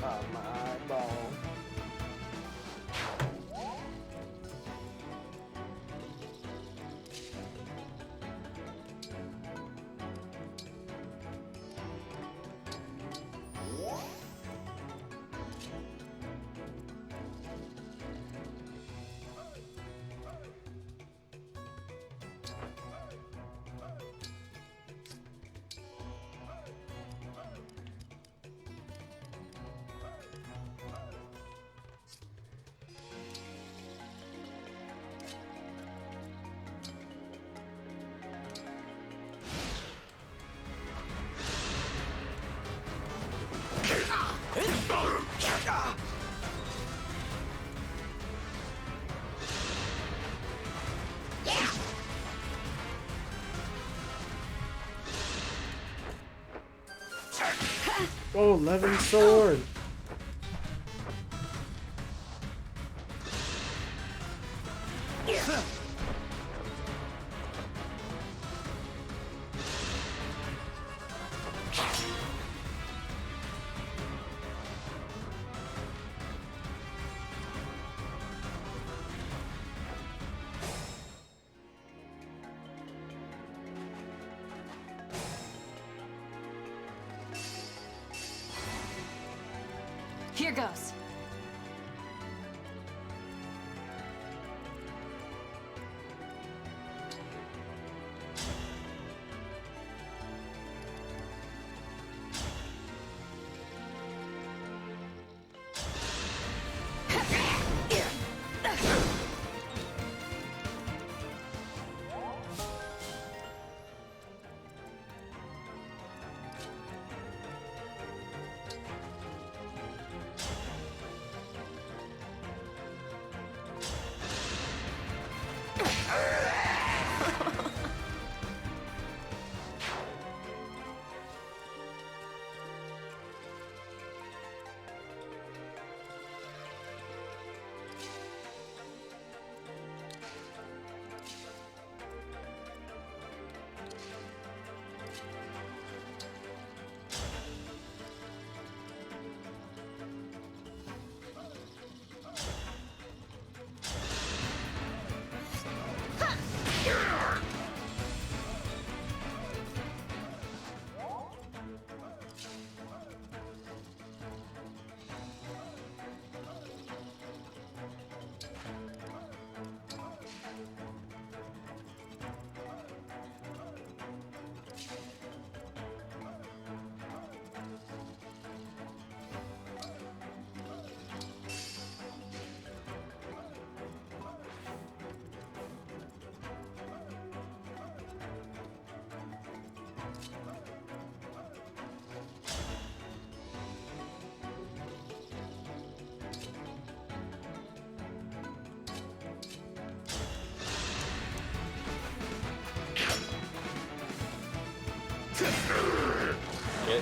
Oh, my eyeball. Oh, Levin sword! Here goes.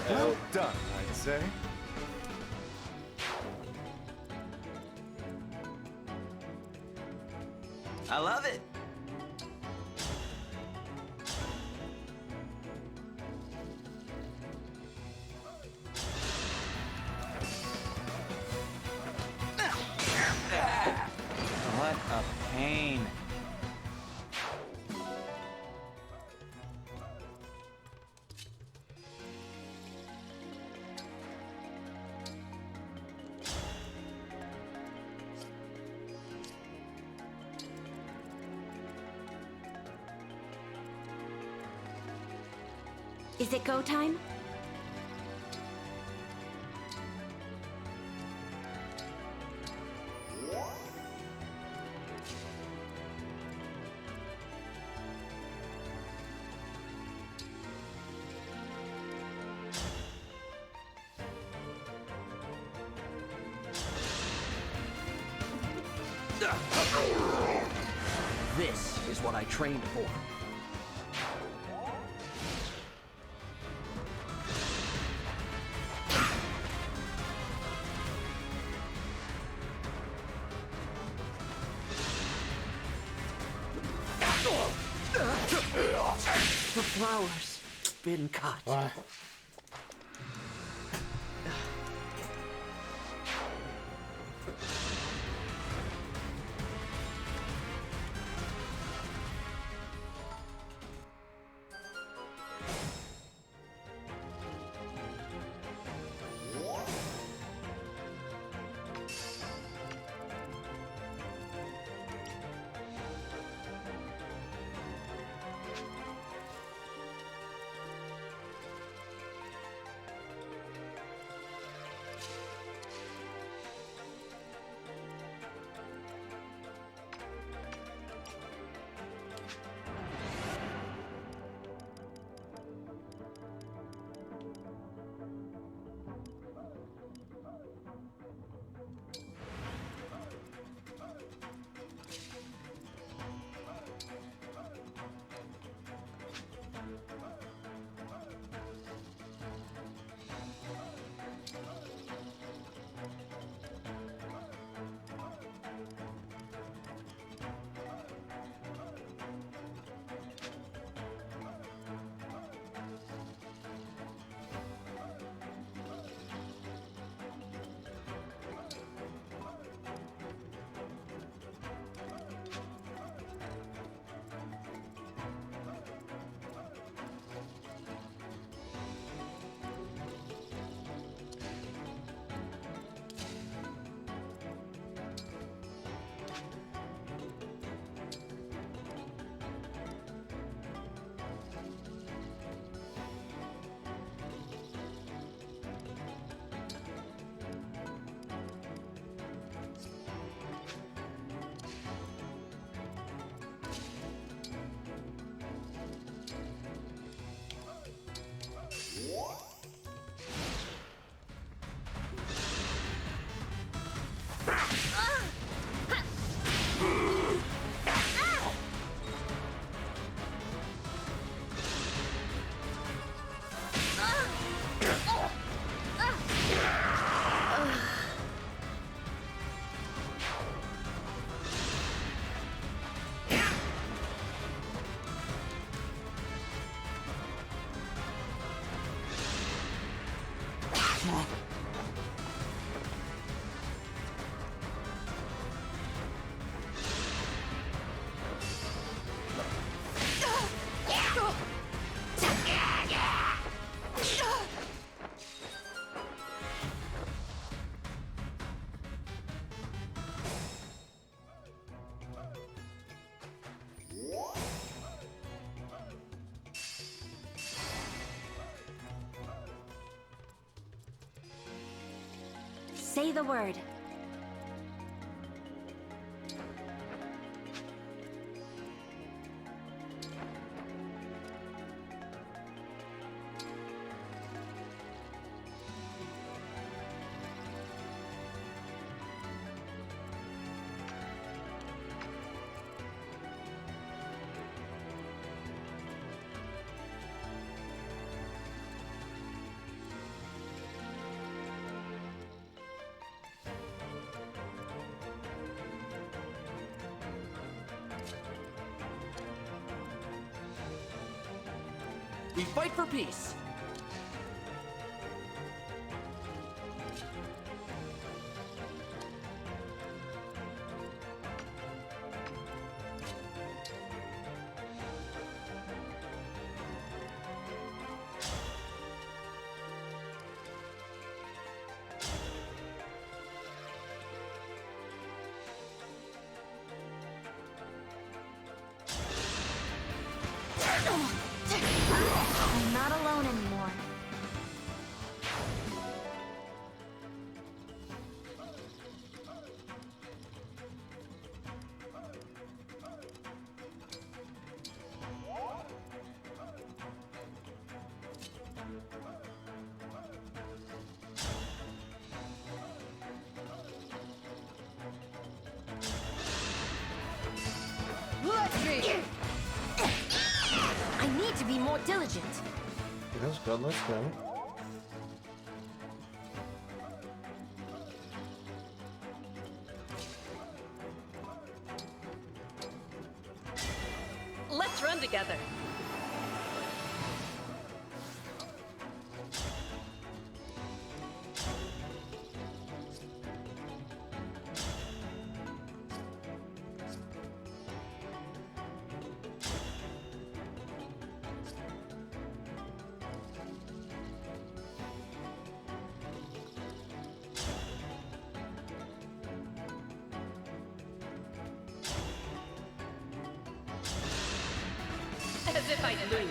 Well done, I'd say. I love it. What a pain. Is it go time? This is what I trained for. The flowers been cut. What? Say the word. We fight for peace. I'm not alone anymore. Let's be. I need to be more diligent. Let's go, let's go. Let's run together. As if I'd lose.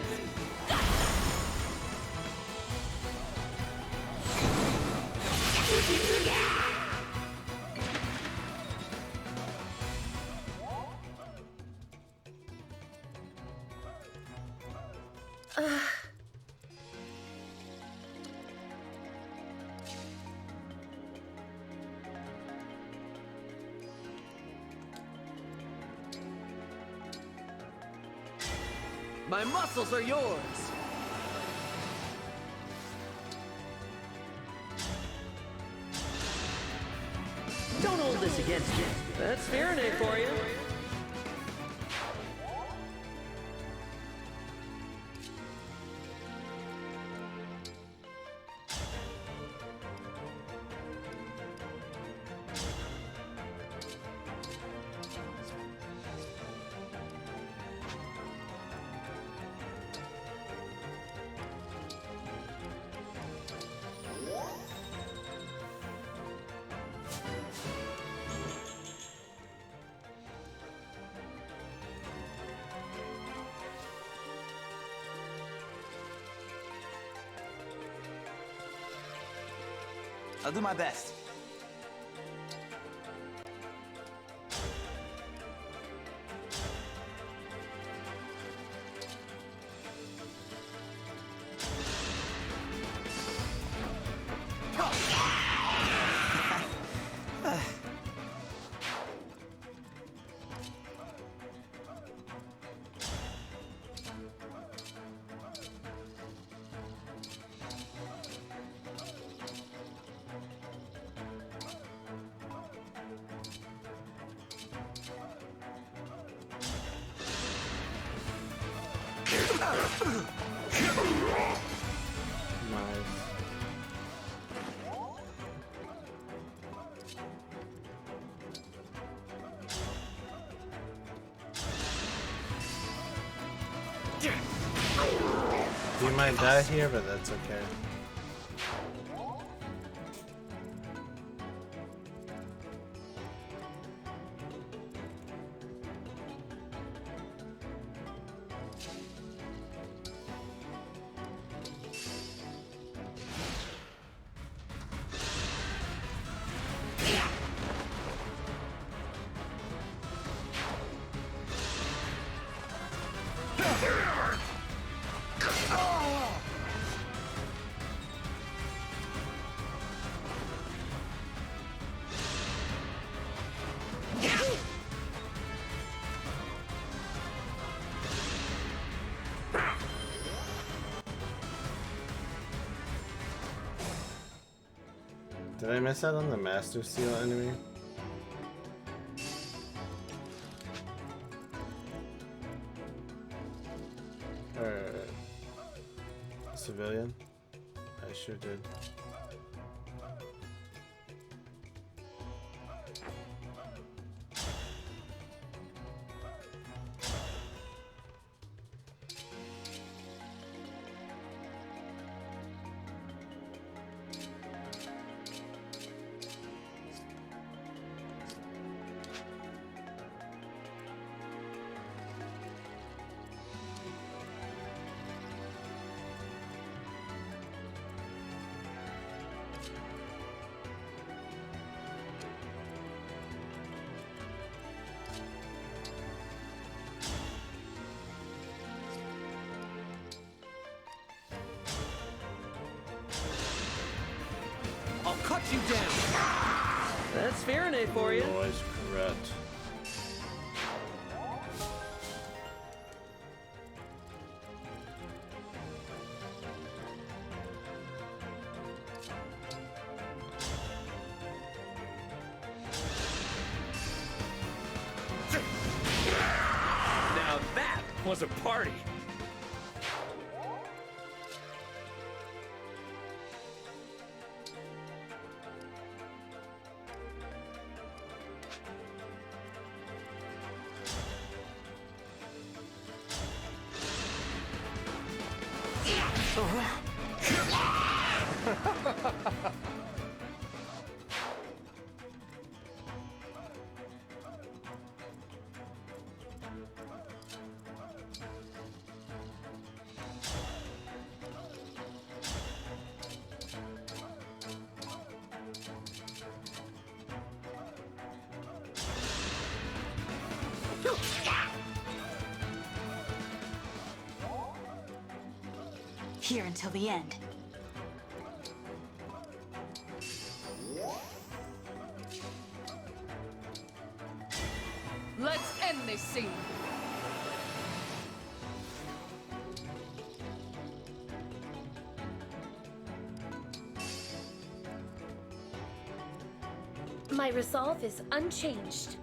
My muscles are yours. Don't hold this against you. That's Tyranny for you. I'll do my best. Nice. He might die here, but that's okay. Did I miss out on the Master Seal enemy? Or civilian? I sure did. I'll cut you down. That's Fahrenheit for you. Noise correct. Now that was a party. Here until the end. Let's end this scene. My resolve is unchanged.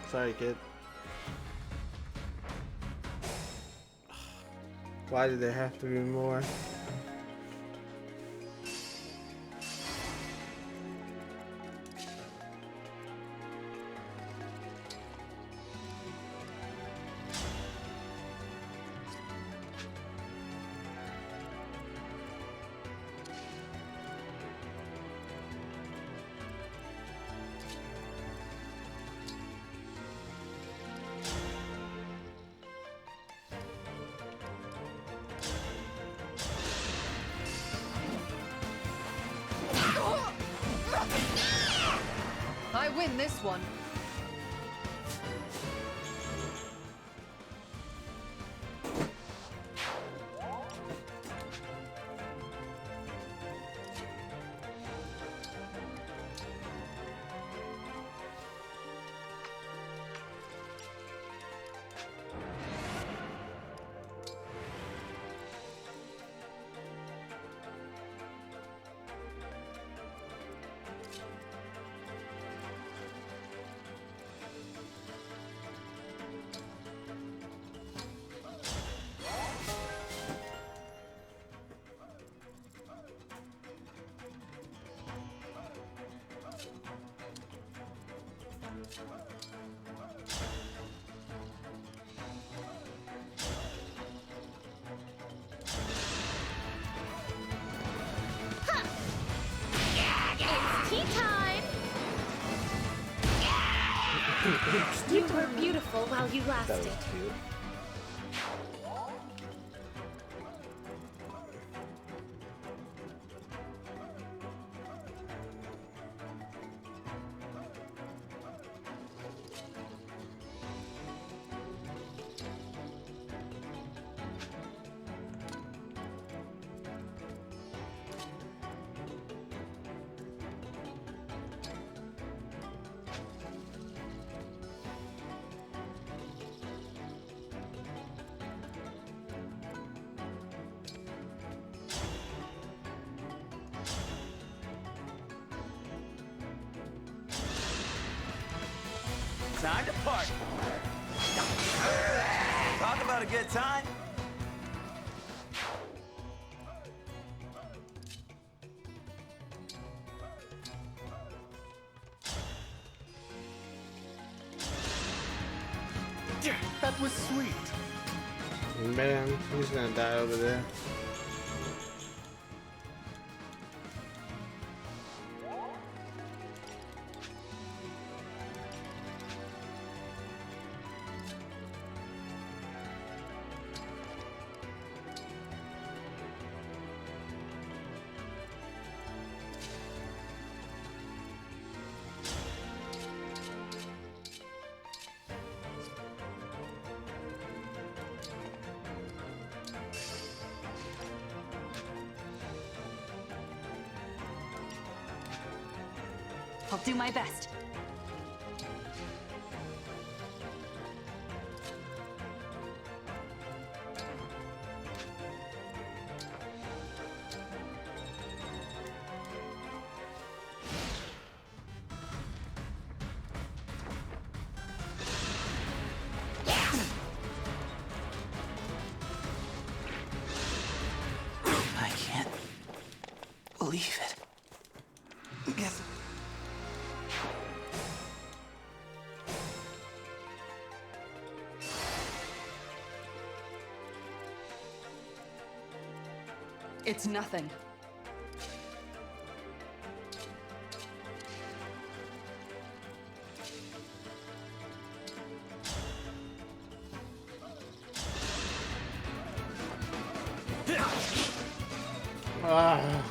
Sorry, kid. Why did there have to be more? I win this one. while you That lasted. was cute. Time to party. Talk about a good time. That was sweet. Man, he's gonna die over there. I'll do my best. I can't believe it. Yes. It's nothing. Ah.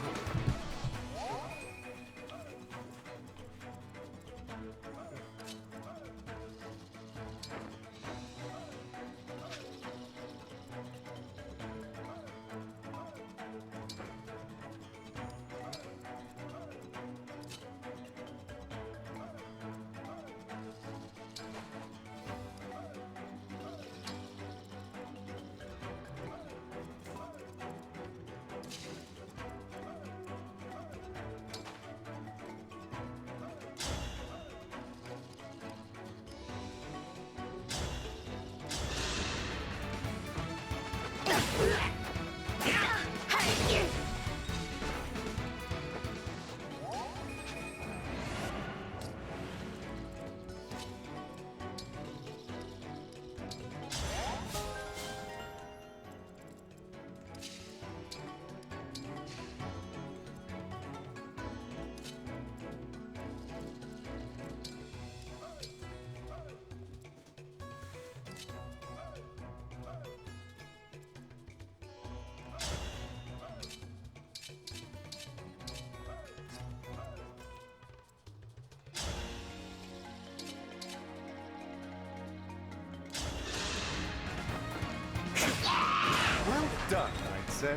Well done, I'd say.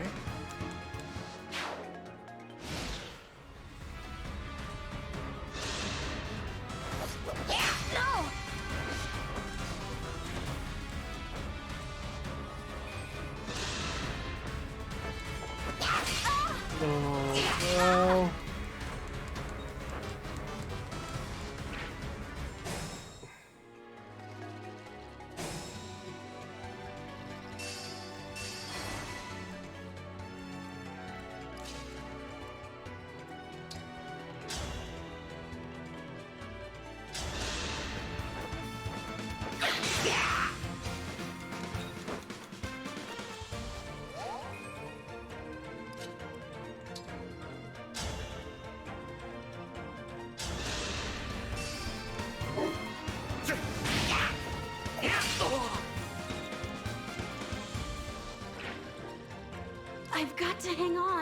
Oh, no.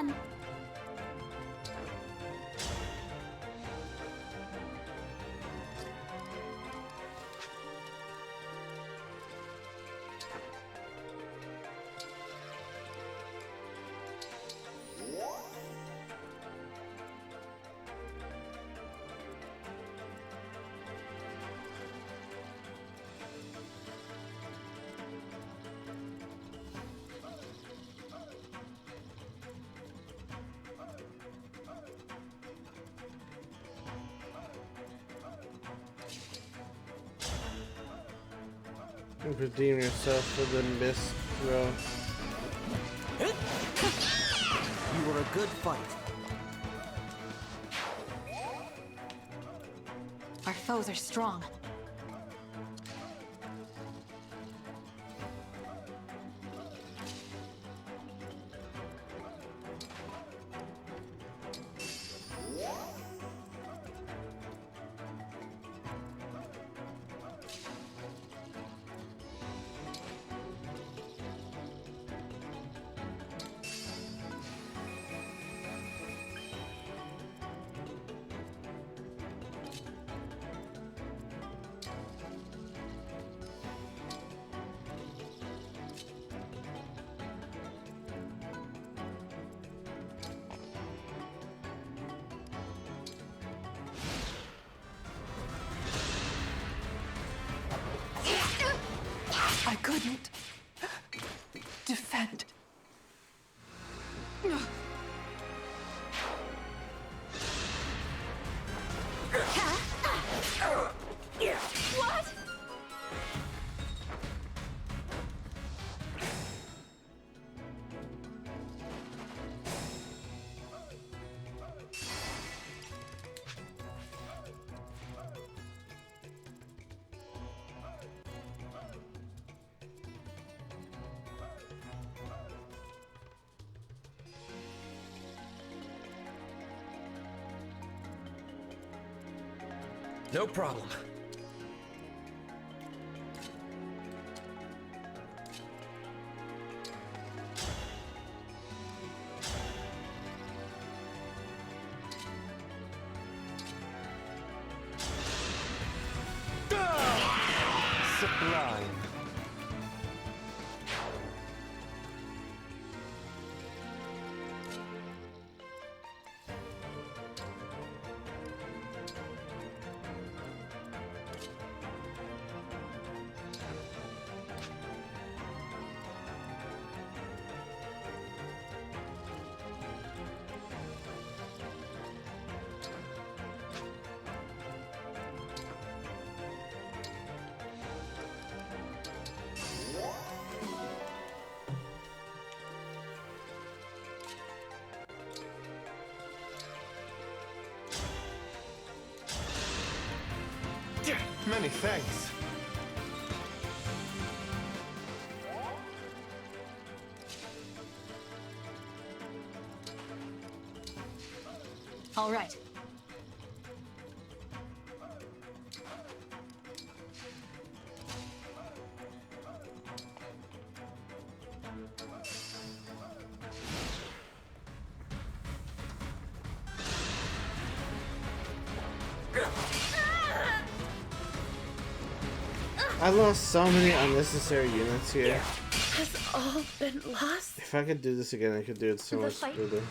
again. And redeem yourself for the missed throw. You were a good fight. Our foes are strong. I couldn't defend. What? No problem. Sublime. Many thanks. All right. I lost so many unnecessary units here. Has all been lost? If I could do this again, I could do it so The much fight- smoother.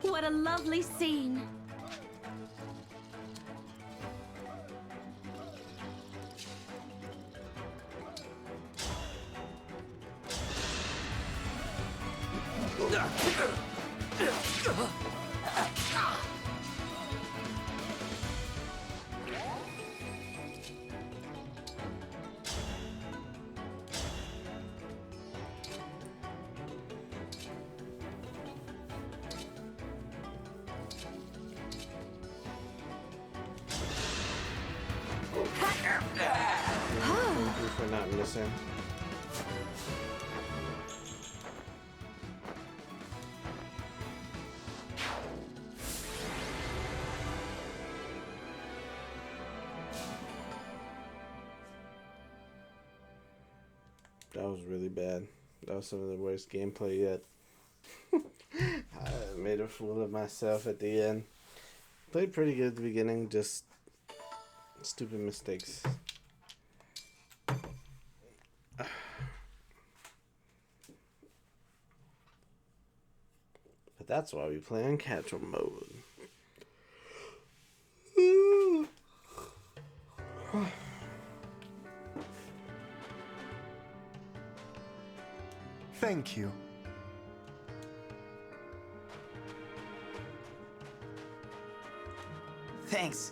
What a lovely scene. Thank you for not missing. That was really bad. That was some of the worst gameplay yet. I made a fool of myself at the end. Played pretty good at the beginning, just stupid mistakes. But that's why we play on casual mode. Thank you. Thanks.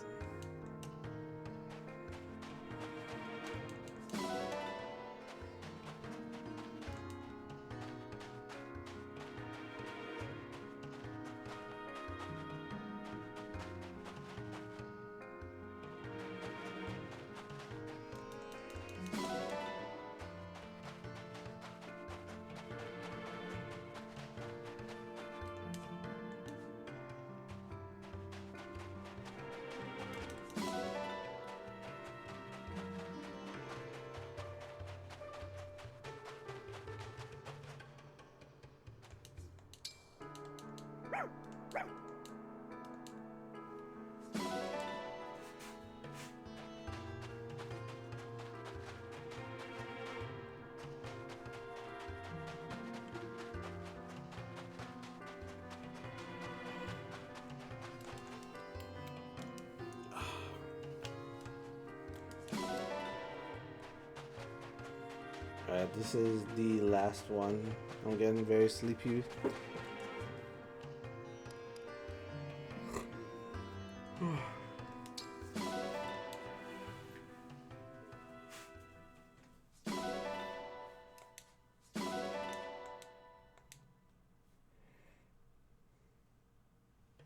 Alright, this is the last one. I'm getting very sleepy.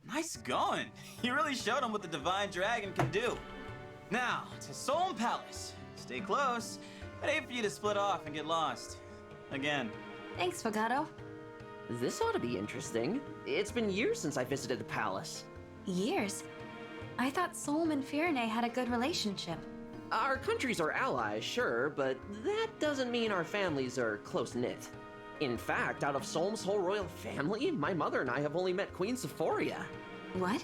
Nice going. You really showed them what the Divine Dragon can do. Now, to Solm Palace. Stay close. I'd hate for you to split off and get lost. Again. Thanks, Fogado. This ought to be interesting. It's been years since I visited the palace. Years? I thought Solm and Firene had a good relationship. Our countries are allies, sure, but that doesn't mean our families are close-knit. In fact, out of Solm's whole royal family, my mother and I have only met Queen Sephoria. What?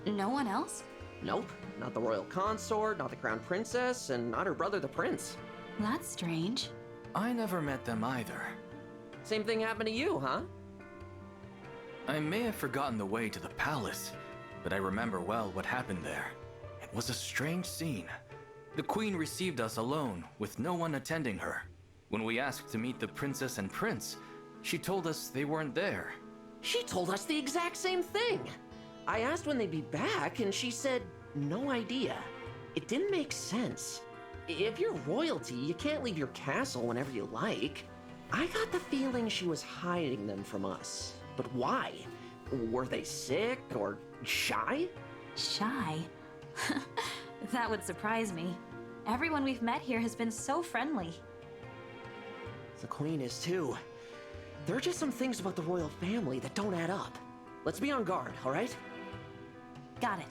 No one else? Nope. Not the royal consort, not the crown princess, and not her brother the prince. That's strange. I never met them either. Same thing happened to you, huh? I may have forgotten the way to the palace, but I remember well what happened there. It was a strange scene. The queen received us alone, with no one attending her. When we asked to meet the princess and prince, she told us they weren't there. She told us the exact same thing. I asked when they'd be back, and she said, no idea. It didn't make sense. If you're royalty, you can't leave your castle whenever you like. I got the feeling she was hiding them from us. But why? Were they sick or shy? Shy? That would surprise me. Everyone we've met here has been so friendly. The queen is too. There are just some things about the royal family that don't add up. Let's be on guard, all right? Got it.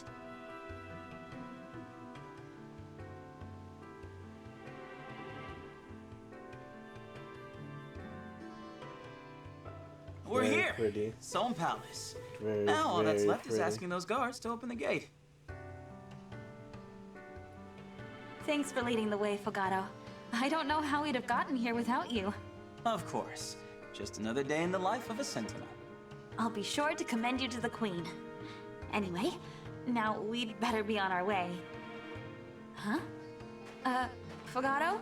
We're Very here. pretty. Solm Palace. Very, Now all that's very left is pretty. asking those guards to open the gate. Thanks for leading the way, Fogado. I don't know how we'd have gotten here without you. Of course. Just another day in the life of a sentinel. I'll be sure to commend you to the Queen. Anyway, now we'd better be on our way. Huh? Fogado?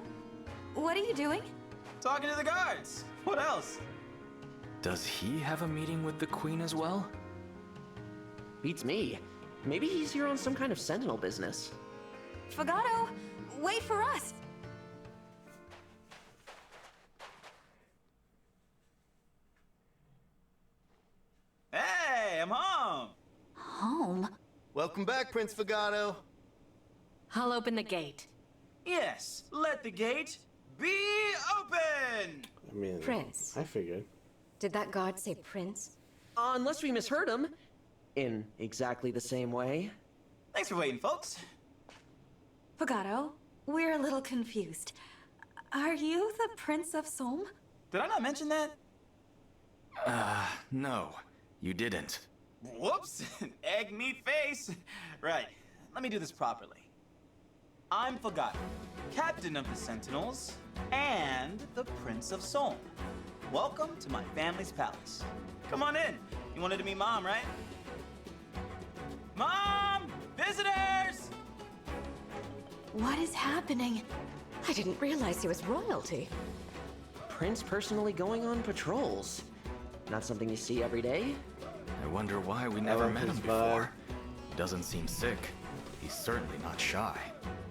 What are you doing? Talking to the guards. What else? Does he have a meeting with the queen as well? Beats me. Maybe he's here on some kind of sentinel business. Fogado, wait for us! Hey, I'm home. Home? Welcome back, Prince Fogado. I'll open the gate. Yes, let the gate be open! I mean, Prince. I figured. Did that guard say prince? Unless we misheard him. In exactly the same way. Thanks for waiting, folks. Fogado, we're a little confused. Are you the Prince of Somme? Did I not mention that? No, you didn't. Whoops! Egg meat face! Right, let me do this properly. I'm Fogata, Captain of the Sentinels, and the Prince of Somme. Welcome to my family's palace. Come on in. You wanted to meet Mom, right? Mom! Visitors! What is happening? I didn't realize he was royalty. Prince personally going on patrols. Not something you see every day. I wonder why we never met him before. He doesn't seem sick. He's certainly not shy.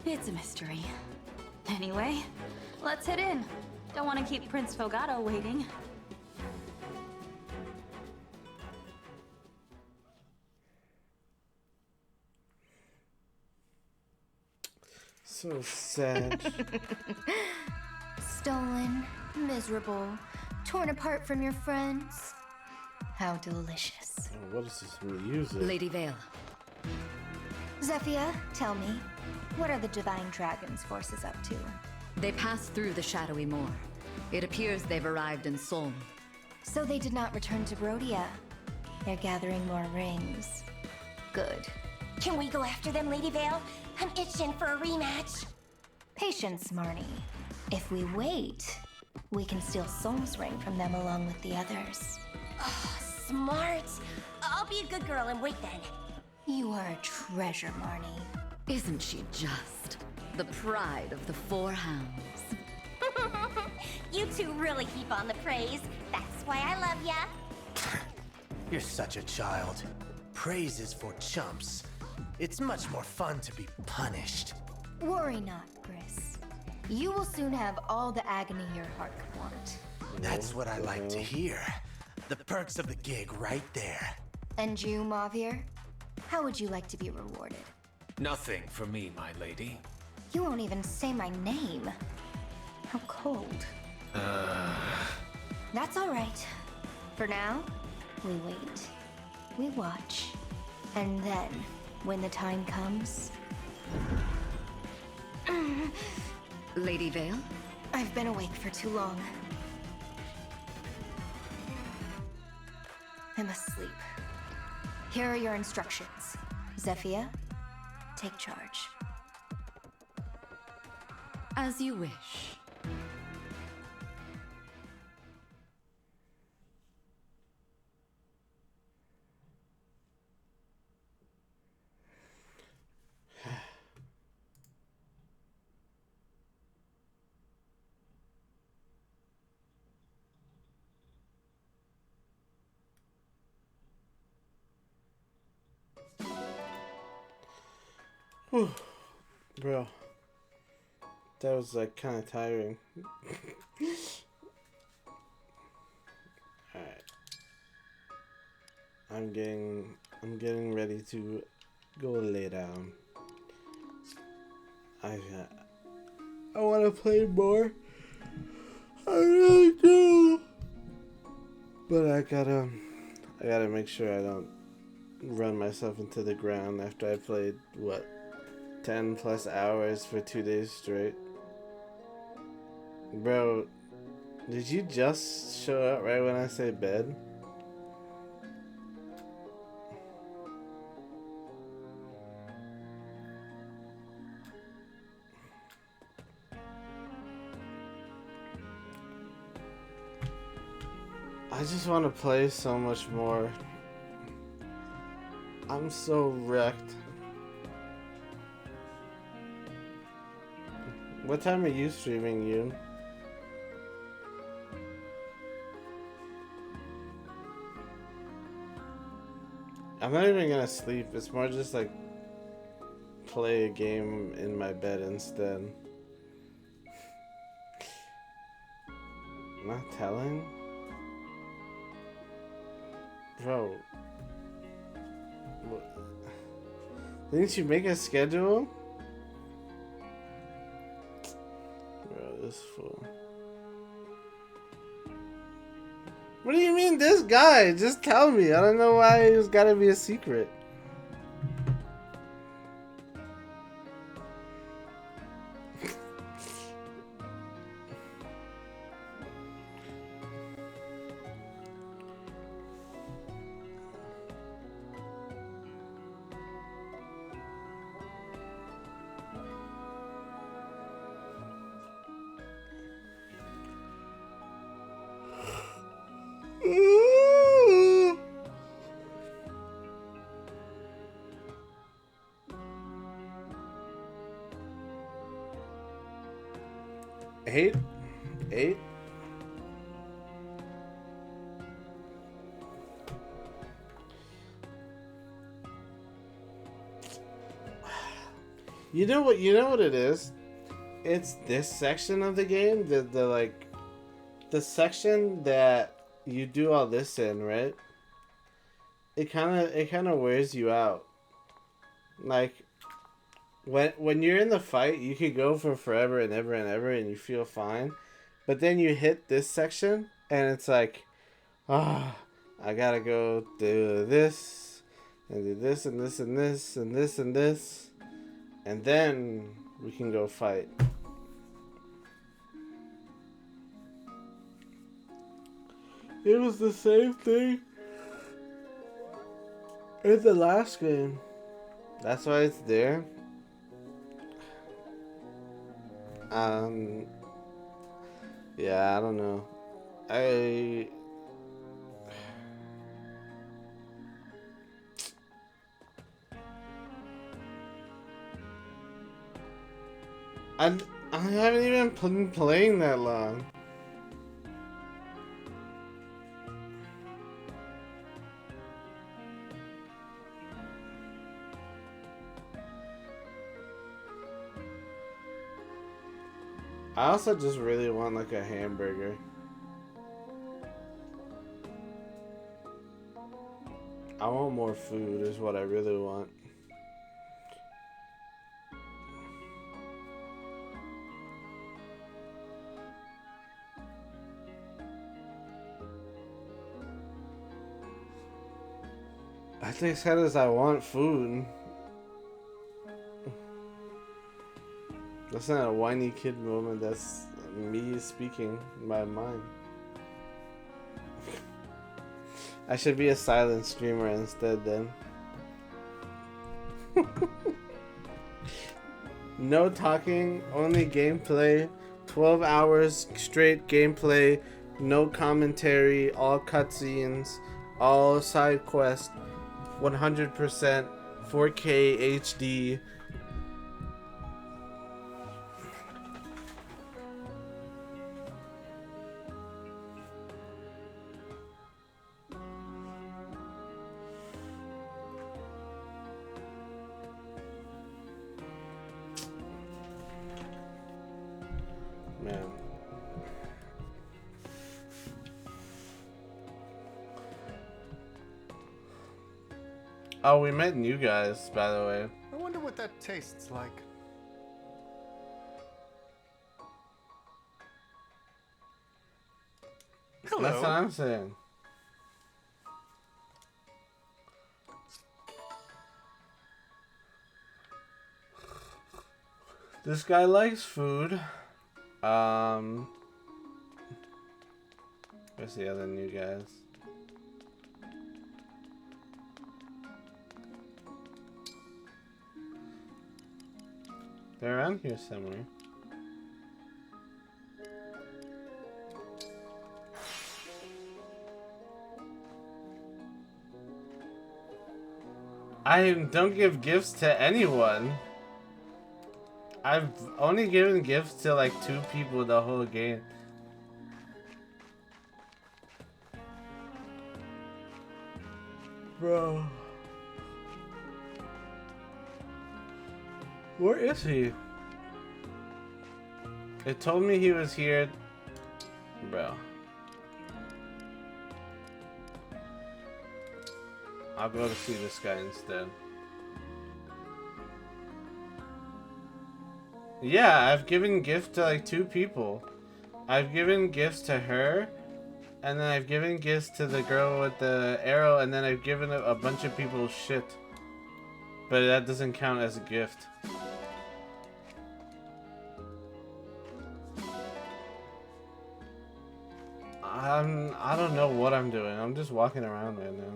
It's a mystery. Anyway, let's head in. Don't want to keep Prince Fogata waiting. So sad. Stolen, miserable, torn apart from your friends. How delicious. Oh, what is this music? Lady Vale. Zephyr, tell me, what are the Divine Dragon's forces up to? They passed through the Shadowy Moor. It appears they've arrived in Somme. So they did not return to Brodia. They're gathering more rings. Good. Can we go after them, Lady Vale? I'm itching for a rematch. Patience, Marnie. If we wait, we can steal Somme's ring from them along with the others. Oh, smart. I'll be a good girl and wait then. You are a treasure, Marnie. Isn't she just? The pride of the Four Hounds. You two really heap on the praise. That's why I love ya. You're such a child. Praise is for chumps. It's much more fun to be punished. Worry not, Gris. You will soon have all the agony your heart could want. That's what I like to hear. The perks of the gig right there. And you, Mavir? How would you like to be rewarded? Nothing for me, my lady. You won't even say my name. How cold. That's all right. For now, we wait. We watch. And then, when the time comes... Lady Vale? I've been awake for too long. I must sleep. Here are your instructions. Zephyr, take charge. As you wish. Whew. Bro, that was like kind of tiring. Alright, I'm getting ready to go lay down. I want to play more. I really do, but I gotta make sure I don't run myself into the ground after I played what, 10 plus hours for 2 days straight. Bro, did you just show up right when I say bed? I just want to play so much more. I'm so wrecked. What time are you streaming, Yoon? I'm not even gonna sleep. It's more just like play a game in my bed instead. Not telling? Bro. What? Didn't you make a schedule? Bro, this fool. What do you mean this guy? Just tell me. I don't know why it's gotta be a secret. 8? 8? You know what it is? It's this section of the game, the like the section that you do all this in, right? It kind of wears you out. Like when you're in the fight, you could go for forever and ever and ever and you feel fine. But then you hit this section and it's like, ah, I gotta go do this and do this and this and this and this and this. And then we can go fight. It was the same thing in the last game. That's why it's there. Yeah, I don't know. I haven't even been playing that long. I also just really want like a hamburger. I want more food is what I really want. I think as as I want food. That's not a whiny kid moment, that's me speaking in my mind. I should be a silent streamer instead then. No talking, only gameplay. 12 hours straight gameplay, no commentary, all cutscenes, all side quests, 100% 4K HD. Man. Oh, we met new guys, by the way. I wonder what that tastes like. Hello. That's what I'm saying. This guy likes food. Where's the other new guys? They're around here somewhere. I don't give gifts to anyone. I've only given gifts to like 2 people the whole game. Bro. Where is he? It told me he was here. Bro. I'll go to see this guy instead. Yeah, I've given gifts to like 2 people. I've given gifts to her, and then I've given gifts to the girl with the arrow, and then I've given a bunch of people shit. But that doesn't count as a gift. I don't know what I'm doing. I'm just walking around right now.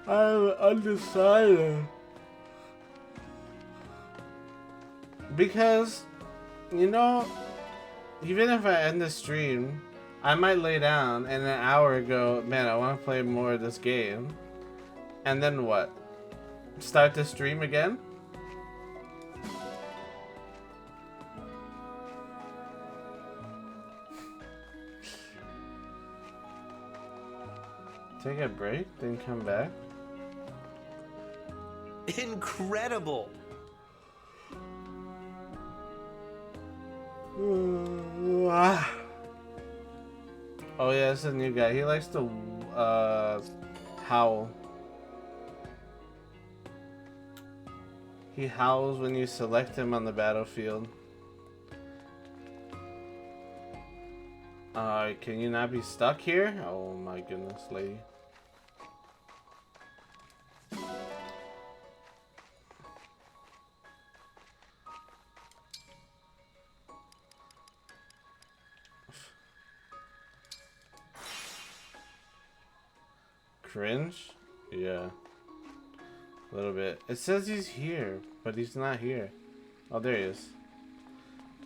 I'm undecided. Because, you know, even if I end the stream, I might lay down and an hour ago, man, I want to play more of this game. And then what? Start the stream again? Take a break, then come back. Incredible! Oh yeah, it's a new guy. He likes to howl. He howls when you select him on the battlefield. Can you not be stuck here? Oh my goodness, lady. Cringe? Yeah. A little bit. It says he's here, but he's not here. Oh, there he is.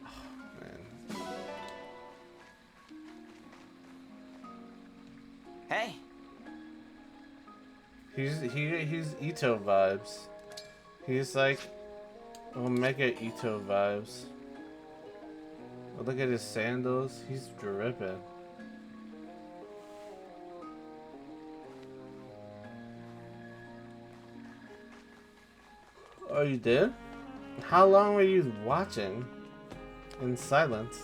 Oh, man. Hey. He's Ito vibes. He's like Omega Ito vibes. Oh, look at his sandals. He's dripping. Oh, you did? How long were you watching? In silence.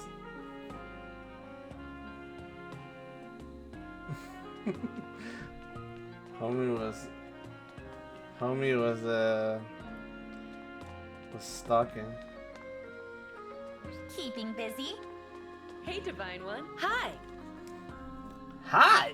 Homie was stalking. Keeping busy. Hey, Divine One. Hi. Hi.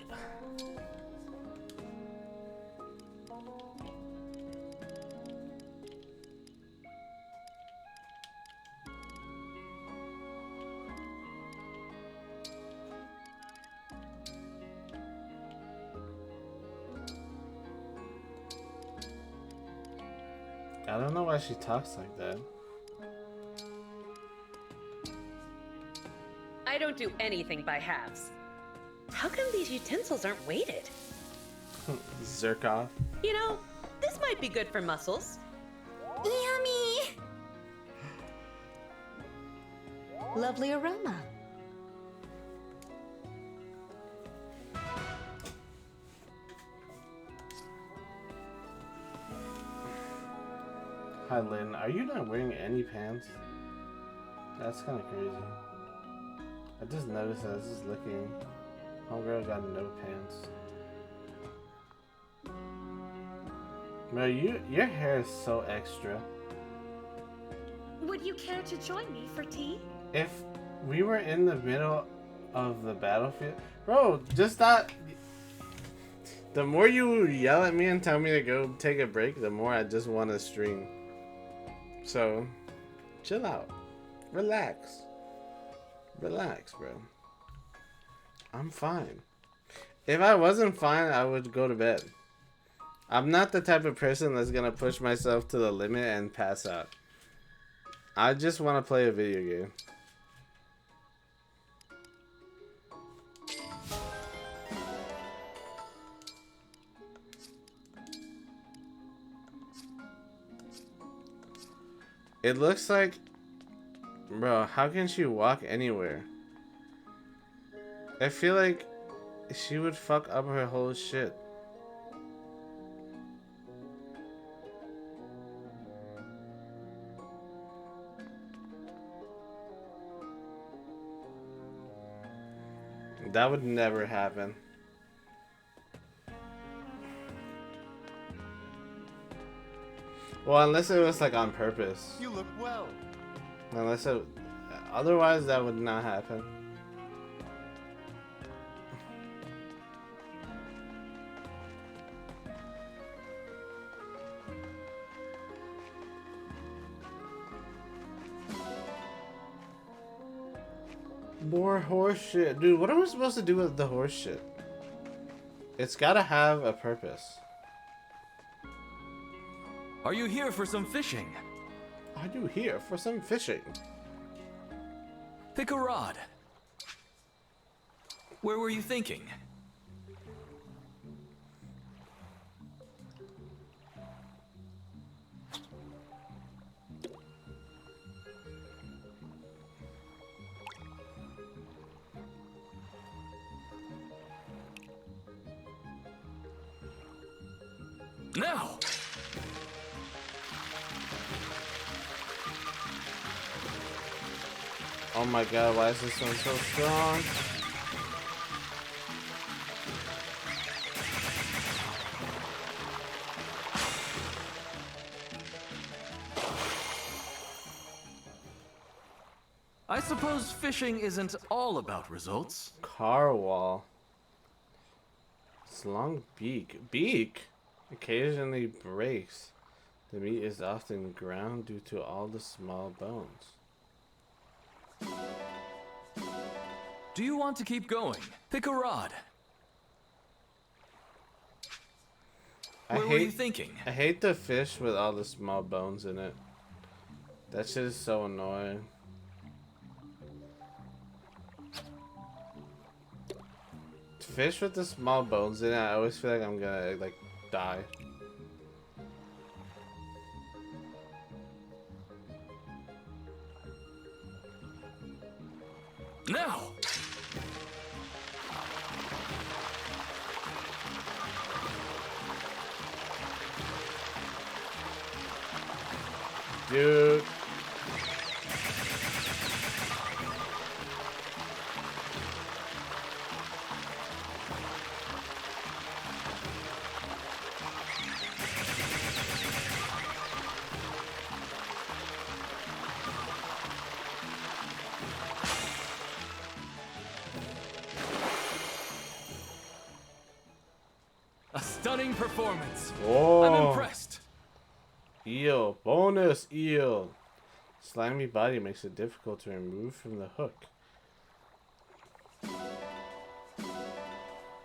I don't know why she talks like that. I don't do anything by halves. How come these utensils aren't weighted? Zerkoff. You know, this might be good for muscles. Yummy! Lovely aroma. Hi, Lynn. Are you not wearing any pants? That's kind of crazy. I just noticed that I was just looking. Homegirl got no pants. Bro, your hair is so extra. Would you care to join me for tea? If we were in the middle of the battlefield, bro, just that. The more you yell at me and tell me to go take a break, the more I just want to stream. So, chill out. Relax. Relax, bro. I'm fine. If I wasn't fine, I would go to bed. I'm not the type of person that's gonna push myself to the limit and pass out. I just want to play a video game. It looks like... Bro, how can she walk anywhere? I feel like she would fuck up her whole shit. That would never happen. Well, unless it was like on purpose. You look well. Unless it... Otherwise, that would not happen. More horse shit. Dude, what are we supposed to do with the horse shit? It's gotta have a purpose. Are you here for some fishing? Are you here for some fishing? Pick a rod. Where were you thinking? Now! Oh my god, why is this one so strong? I suppose fishing isn't all about results. Car wall. Its long beak. Beak? Occasionally breaks. The meat is often ground due to all the small bones. Do you want to keep going? Pick a rod. What were you thinking? I hate the fish with all the small bones in it. That shit is so annoying. Fish with the small bones in it, I always feel like I'm gonna like die. Now! Dude. A stunning performance. Whoa. I'm impressed. Eel. Bonus eel. Slimy body makes it difficult to remove from the hook.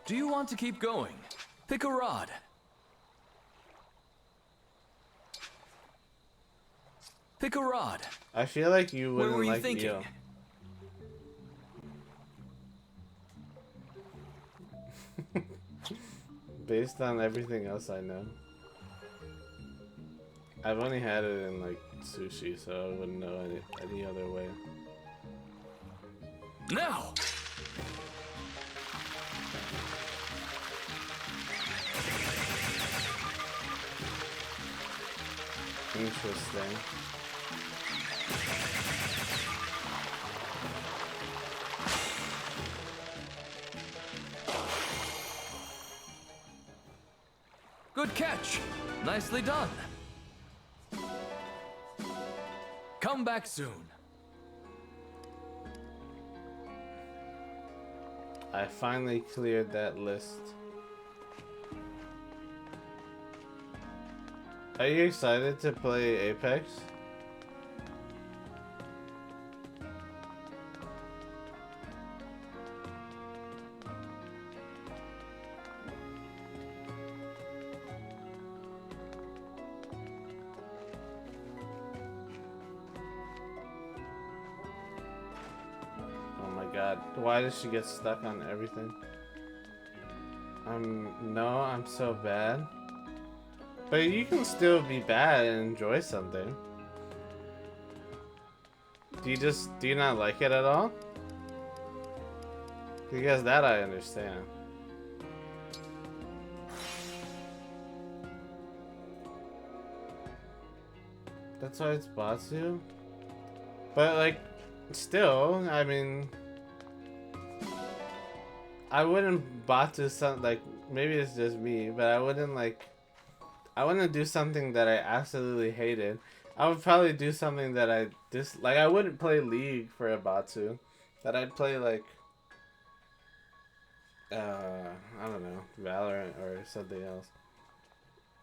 Do you want to keep going? Pick a rod. Pick a rod. I feel like you What wouldn't were you like thinking? eel. Based on everything else I know. I've only had it in like sushi, so I wouldn't know any other way. Now! Interesting. Good catch. Nicely done. Come back soon. I finally cleared that list. Are you excited to play Apex? Oh my god, why does she get stuck on everything? I'm so bad. But you can still be bad and enjoy something. Do you not like it at all? Because that I understand. That's why it's Batsu? But like, still, I mean, I wouldn't Batsu something, like, maybe it's just me, but I wouldn't do something that I absolutely hated. I would probably do something that I like. I wouldn't play League for a Batsu. That I'd play like, I don't know, Valorant or something else.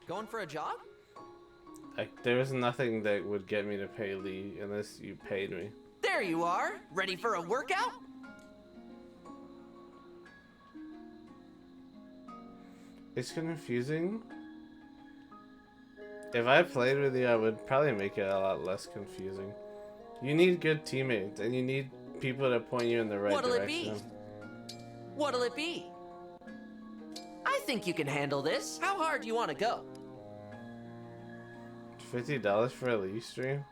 Going for a jog? Like, there was nothing that would get me to pay League unless you paid me. There you are! Ready for a workout? It's confusing. If I played with you, I would probably make it a lot less confusing. You need good teammates, and you need people to point you in the right What'll direction. it be? What'll it be? I think you can handle this. How hard do you want to go? $50 for a League stream?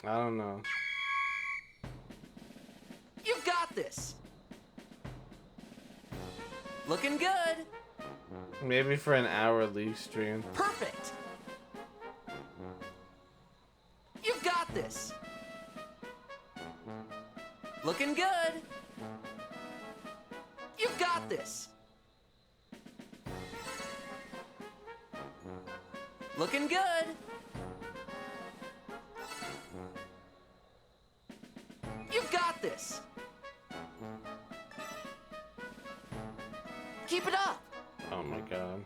I don't know. You've got this! Looking good. Maybe for an hour League stream. Perfect. You got this. Looking good. You got this. Looking good. You got this. Keep it up. Oh my god.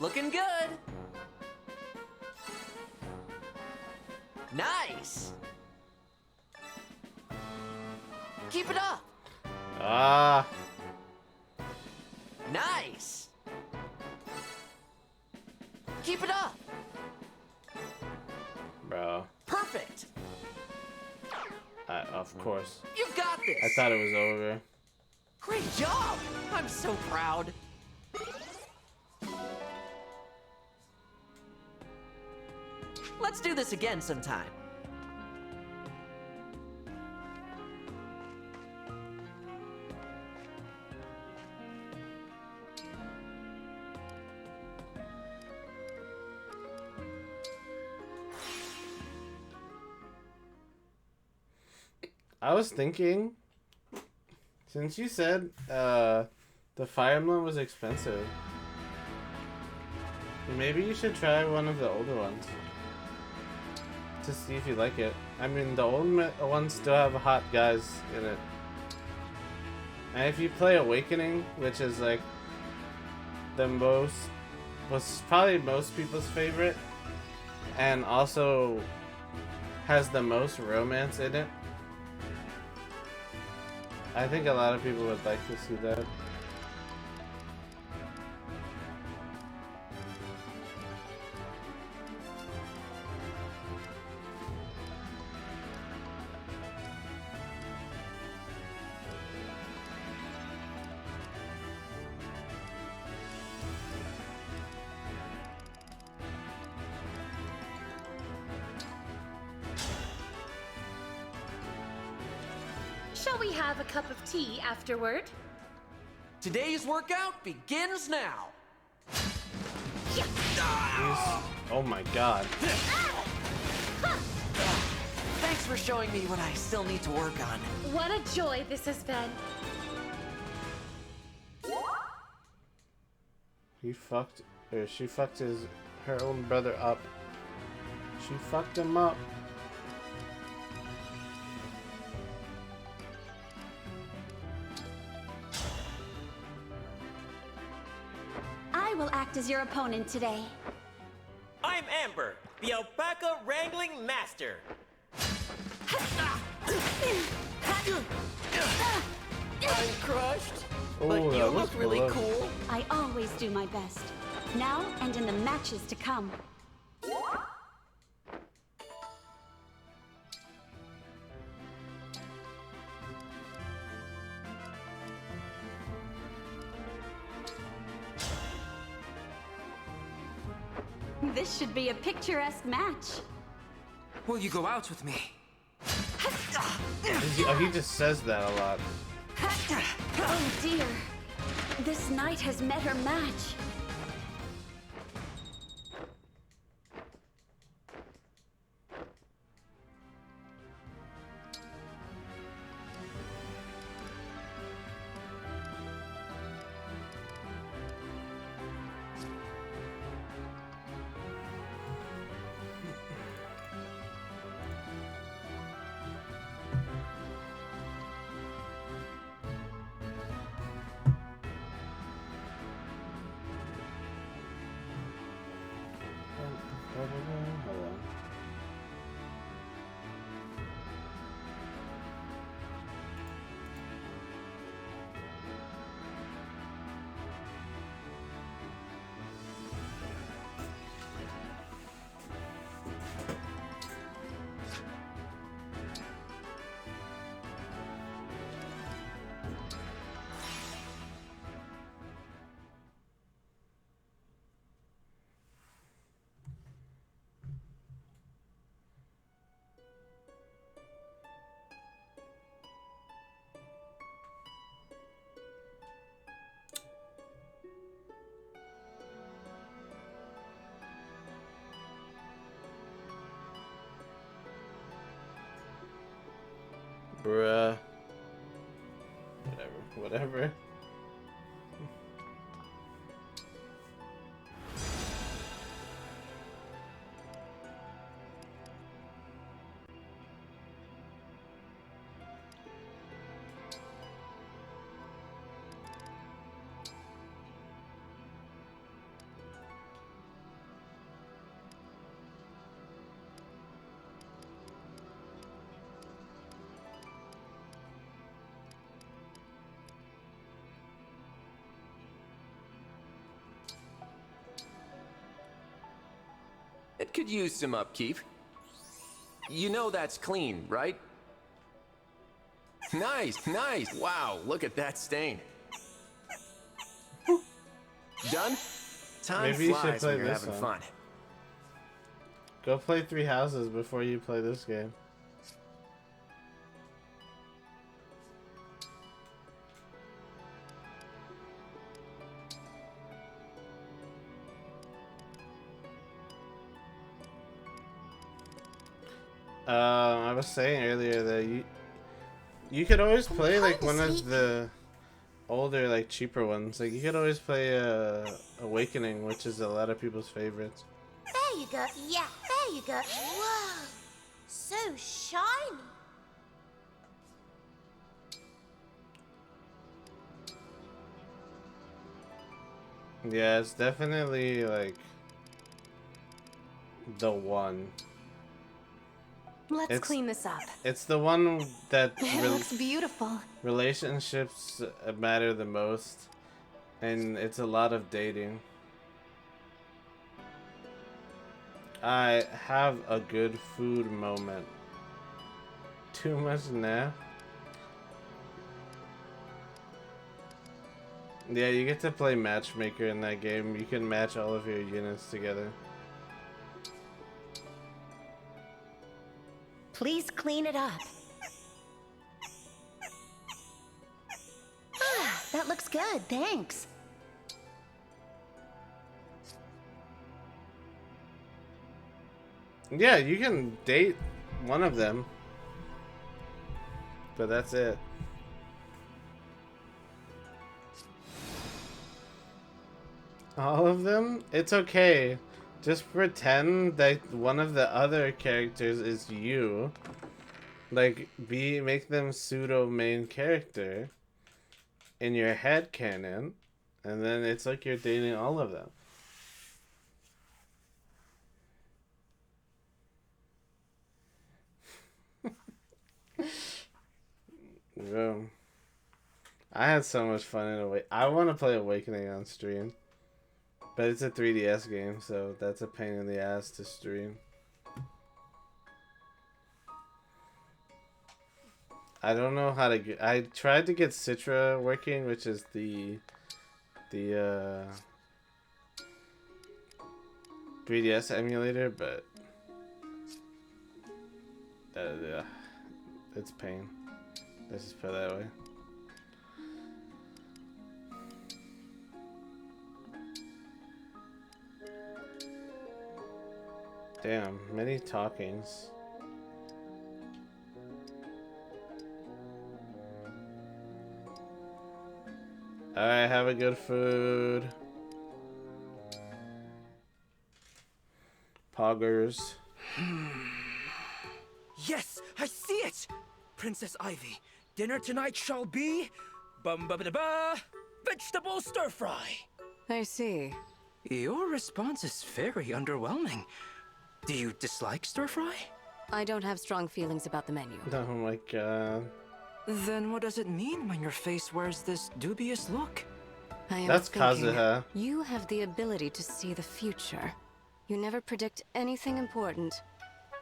Looking good. Nice. Keep it up. Ah. Nice. Keep it up. Bro. Perfect. Of course. You got this. I thought it was over. Great job. I'm so proud. Let's do this again sometime. I was thinking, since you said the Fire Emblem was expensive, maybe you should try one of the older ones to see if you like it. I mean, the old ones still have hot guys in it. And if you play Awakening, which is like was probably most people's favorite, and also has the most romance in it, I think a lot of people would like to see that. Shall we have a cup of tea afterward? Today's workout begins now. Oh my god. Thanks for showing me what I still need to work on. What a joy this has been. She fucked her own brother up. She fucked him up. I will act as your opponent today. I'm Amber, the alpaca wrangling master. I'm crushed, Ooh, but you that was look really close. cool. I always do my best. Now and in the matches to come. This should be a picturesque match. Will you go out with me? He just says that a lot. Oh dear. This knight has met her match. Bruh. Whatever. It could use some upkeep. You know that's clean, right? Nice, nice. Wow, look at that stain. Done? Time Maybe you should flies play when you're this having one. fun. Go play 3 Houses before you play this game. I was saying earlier that you could always play like one of the older, like cheaper ones. Like you could always play Awakening, which is a lot of people's favorites. There you go. Yeah, there you go. Whoa, so shiny. Yeah, it's definitely like the one. Let's clean this up. It's the one that It looks beautiful. relationships matter the most, and it's a lot of dating. I have a good food moment. Too much nap. Yeah, you get to play matchmaker in that game. You can match all of your units together. Please clean it up. That looks good, thanks. Yeah, you can date one of them, but that's it. All of them? It's okay. Just pretend that one of the other characters is you. Like, make them pseudo main character in your head canon, and then it's like you're dating all of them. Bro, I had so much fun in Awakening. I want to play Awakening on stream, but it's a 3DS game, so that's a pain in the ass to stream. I don't know how to get. I tried to get Citra working, which is the 3DS emulator, but it's pain. Let's just put it that way. Damn, many talkings. Alright, have a good food. Poggers. Yes, I see it! Princess Ivy, dinner tonight shall be... bum-ba-ba-da-ba... vegetable stir-fry! I see. Your response is very underwhelming. Do you dislike stir-fry? I don't have strong feelings about the menu. Oh my god. Then what does it mean when your face wears this dubious look? I am That's thinking, Kazuha. You have the ability to see the future. You never predict anything important,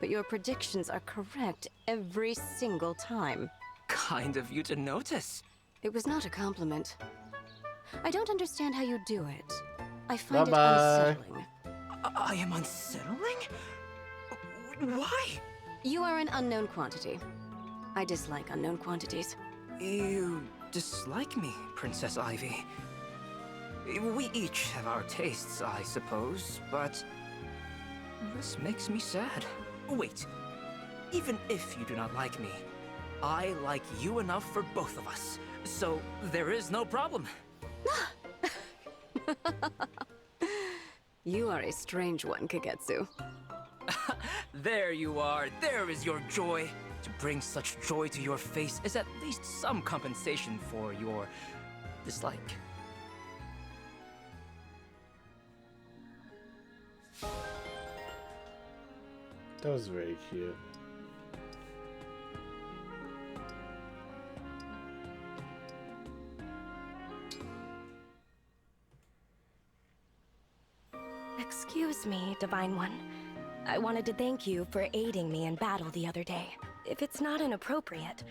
but your predictions are correct every single time. Kind of you to notice. It was not a compliment. I don't understand how you do it. I find it Bye-bye. unsettling. I am unsettling? Why? You are an unknown quantity. I dislike unknown quantities. You dislike me, Princess Ivy. We each have our tastes, I suppose, but this makes me sad. Wait, even if you do not like me, I like you enough for both of us. So there is no problem. You are a strange one, Kagetsu. There you are. There is your joy. To bring such joy to your face is at least some compensation for your dislike. That was very cute. Excuse me, Divine One. I wanted to thank you for aiding me in battle the other day. If it's not inappropriate,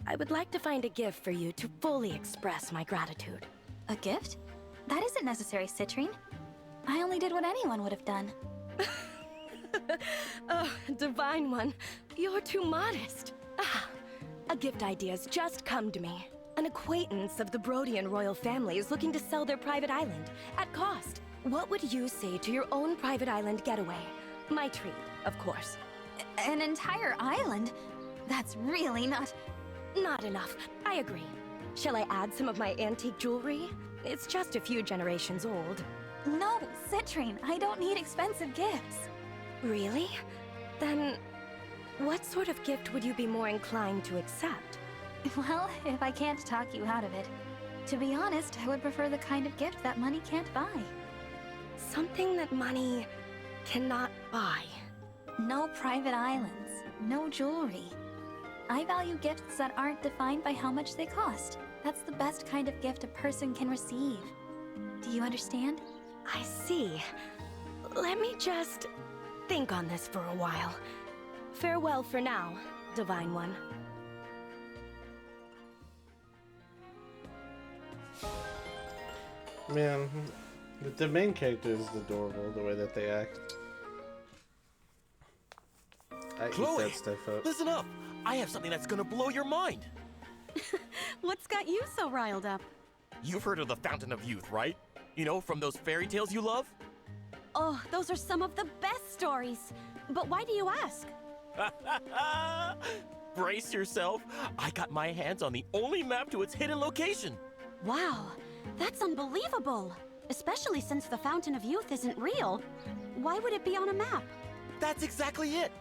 I would like to find a gift for you to fully express my gratitude. A gift? That isn't necessary, Citrine. I only did what anyone would have done. Oh, Divine One, you're too modest. A gift idea's just come to me. An acquaintance of the Brodian royal family is looking to sell their private island at cost. What would you say to your own private island getaway? My treat, of course. An entire island? That's really not... Not enough. I agree. Shall I add some of my antique jewelry? It's just a few generations old. No, Citrine, I don't need expensive gifts. Really? Then, what sort of gift would you be more inclined to accept? Well, if I can't talk you out of it. To be honest, I would prefer the kind of gift that money can't buy. Something that money cannot buy. No private islands, no jewelry. I value gifts that aren't defined by how much they cost. That's the best kind of gift a person can receive. Do you understand? I see. Let me just think on this for a while. Farewell for now, Divine One. Man, the main character is adorable, the way that they act. I Chloe, eat that stuff up. Listen up! I have something that's gonna blow your mind! What's got you so riled up? You've heard of the Fountain of Youth, right? You know, from those fairy tales you love? Oh, those are some of the best stories. But why do you ask? Brace yourself. I got my hands on the only map to its hidden location. Wow, that's unbelievable. Especially since the Fountain of Youth isn't real. Why would it be on a map? That's exactly it.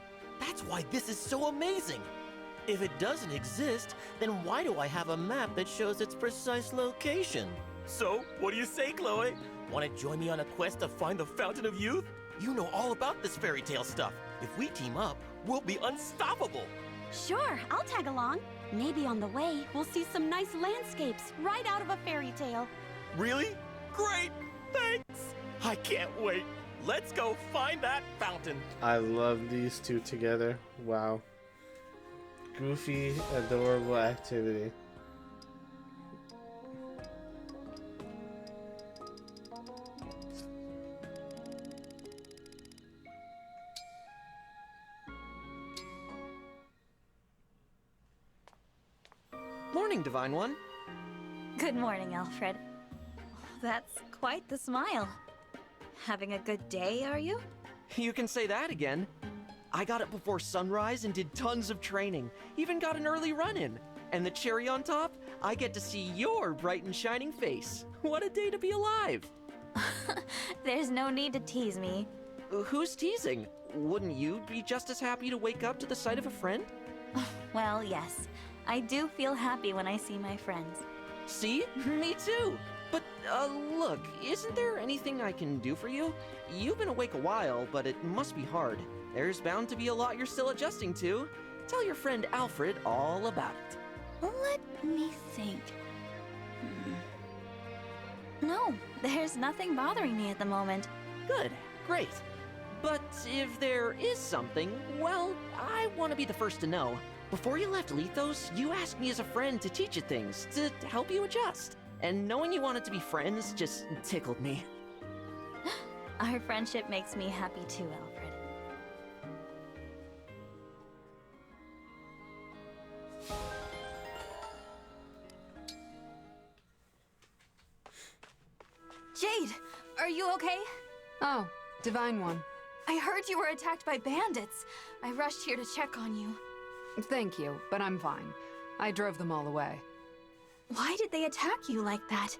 That's why this is so amazing. If it doesn't exist, then why do I have a map that shows its precise location? So, what do you say, Chloe? Want to join me on a quest to find the Fountain of Youth? You know all about this fairy tale stuff. If we team up, we'll be unstoppable. Sure, I'll tag along. Maybe on the way, we'll see some nice landscapes right out of a fairy tale. Really? Great! Thanks! I can't wait. Let's go find that fountain. I love these two together. Wow. Goofy, adorable activity. Morning, Divine One. Good morning, Alfred. That's quite the smile. Having a good day, are you? You can say that again. I got up before sunrise and did tons of training. Even got an early run in. And the cherry on top, I get to see your bright and shining face. What a day to be alive. There's no need to tease me. Who's teasing? Wouldn't you be just as happy to wake up to the sight of a friend? Well, yes. I do feel happy when I see my friends. See? Me too. But, look, isn't there anything I can do for you? You've been awake a while, but it must be hard. There's bound to be a lot you're still adjusting to. Tell your friend Alfred all about it. Let me think. No, there's nothing bothering me at the moment. Good, great. But if there is something, well, I want to be the first to know. Before you left Lethos, you asked me as a friend to teach you things, to help you adjust. And knowing you wanted to be friends just tickled me. Our friendship makes me happy too, Alfred. Jade, are you okay? Oh, Divine One. I heard you were attacked by bandits. I rushed here to check on you. Thank you, but I'm fine. I drove them all away. Why did they attack you like that?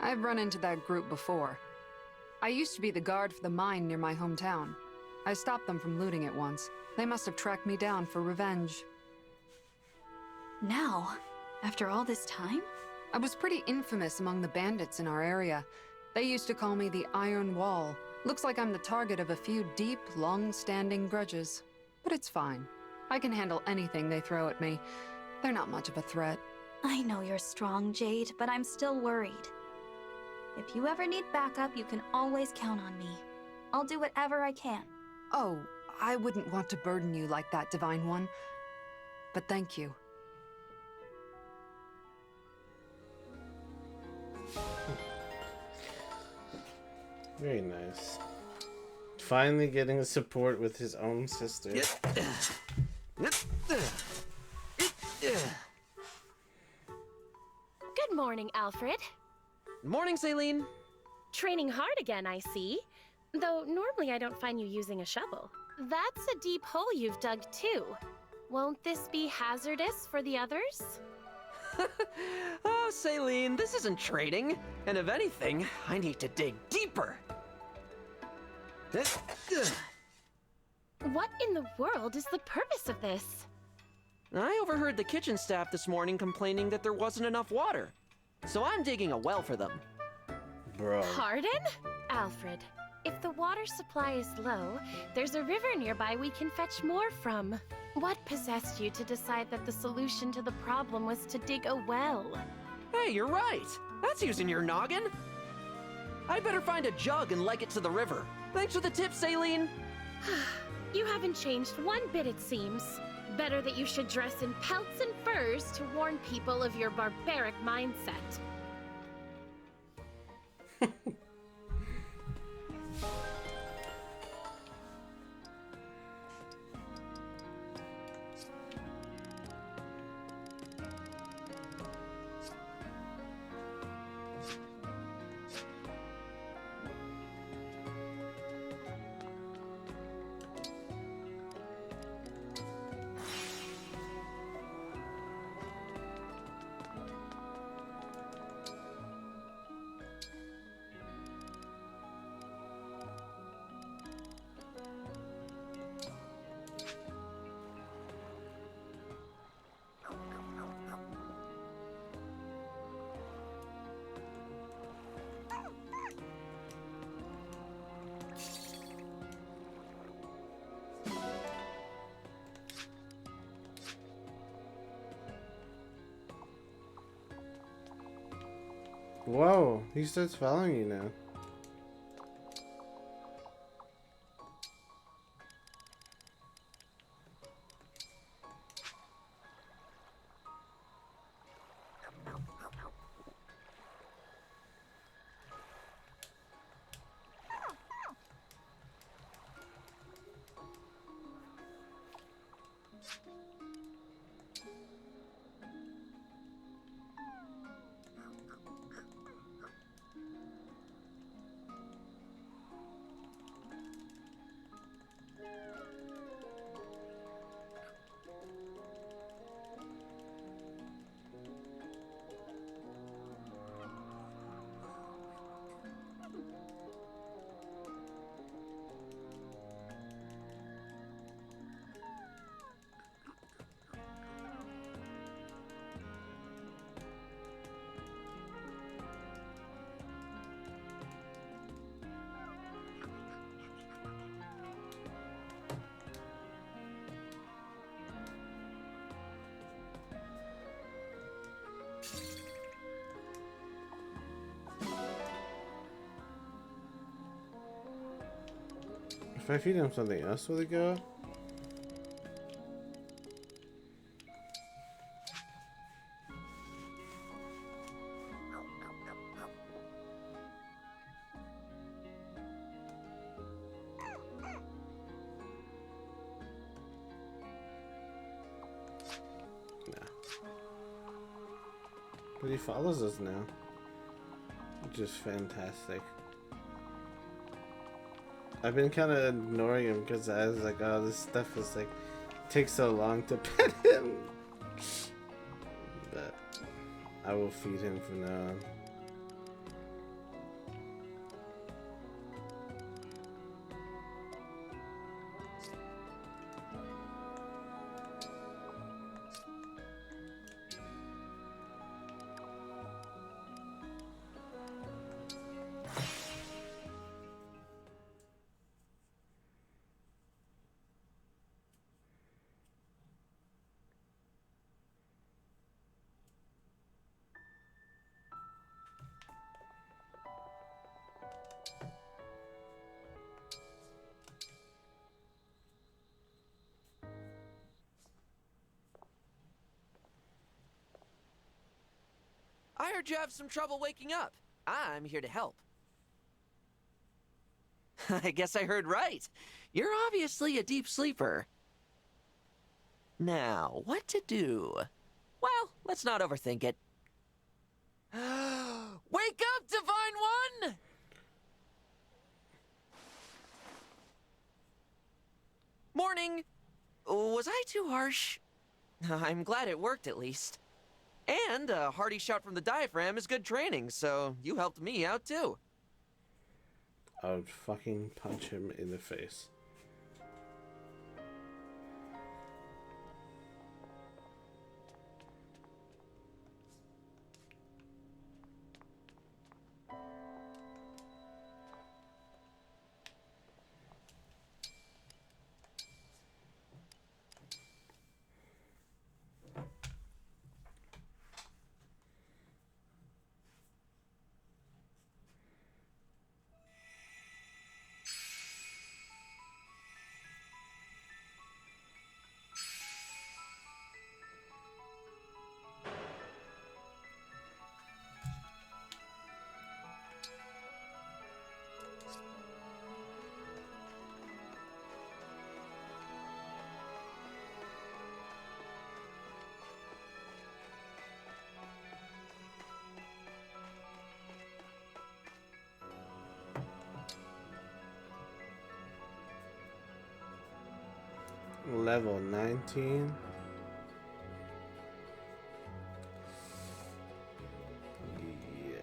I've run into that group before. I used to be the guard for the mine near my hometown. I stopped them from looting it once. They must have tracked me down for revenge. Now? After all this time? I was pretty infamous among the bandits in our area. They used to call me the Iron Wall. Looks like I'm the target of a few deep, long-standing grudges. But it's fine. I can handle anything they throw at me. They're not much of a threat. I know you're strong, Jade, but I'm still worried. If you ever need backup, you can always count on me. I'll do whatever I can. Oh, I wouldn't want to burden you like that, Divine One. But thank you. Very nice. Finally getting the support with his own sister. Good morning, Alfred. Morning, Celine. Training hard again, I see. Though normally I don't find you using a shovel. That's a deep hole you've dug too. Won't this be hazardous for the others? Oh, Celine, this isn't training. And if anything, I need to dig deeper. What in the world is the purpose of this? I overheard the kitchen staff this morning complaining that there wasn't enough water. So I'm digging a well for them. Bro. Pardon? Alfred, if the water supply is low, there's a river nearby we can fetch more from. What possessed you to decide that the solution to the problem was to dig a well? Hey, you're right. That's using your noggin. I better find a jug and leg it to the river. Thanks for the tip, Celine. You haven't changed one bit, it seems. Better that you should dress in pelts and furs to warn people of your barbaric mindset. Whoa, he starts following you now. If I feed him something else, will it go? Nah. But he follows us now, which is fantastic. I've been kind of ignoring him because I was like, oh, this stuff is like takes so long to pet him. I will feed him from now on. I heard you have some trouble waking up. I'm here to help. I guess I heard right. You're obviously a deep sleeper. Now, what to do? Well, let's not overthink it. Wake up, Divine One! Morning! Was I too harsh? I'm glad it worked at least. And a hearty shout from the diaphragm is good training, so you helped me out too. I would fucking punch him in the face. Level 19. Yeah.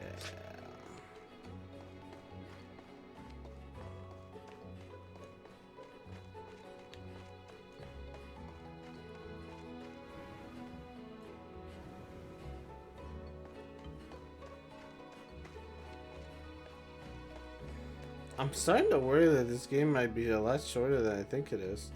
I'm starting to worry that this game might be a lot shorter than I think it is.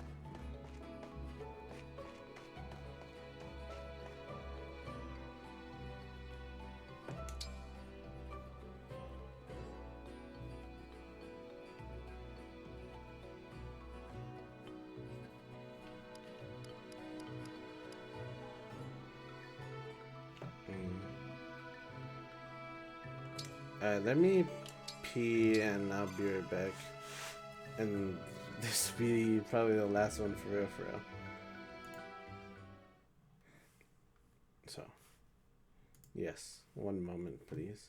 Let me pee and I'll be right back. And this will be probably the last one for real, for real. So, yes, one moment, please.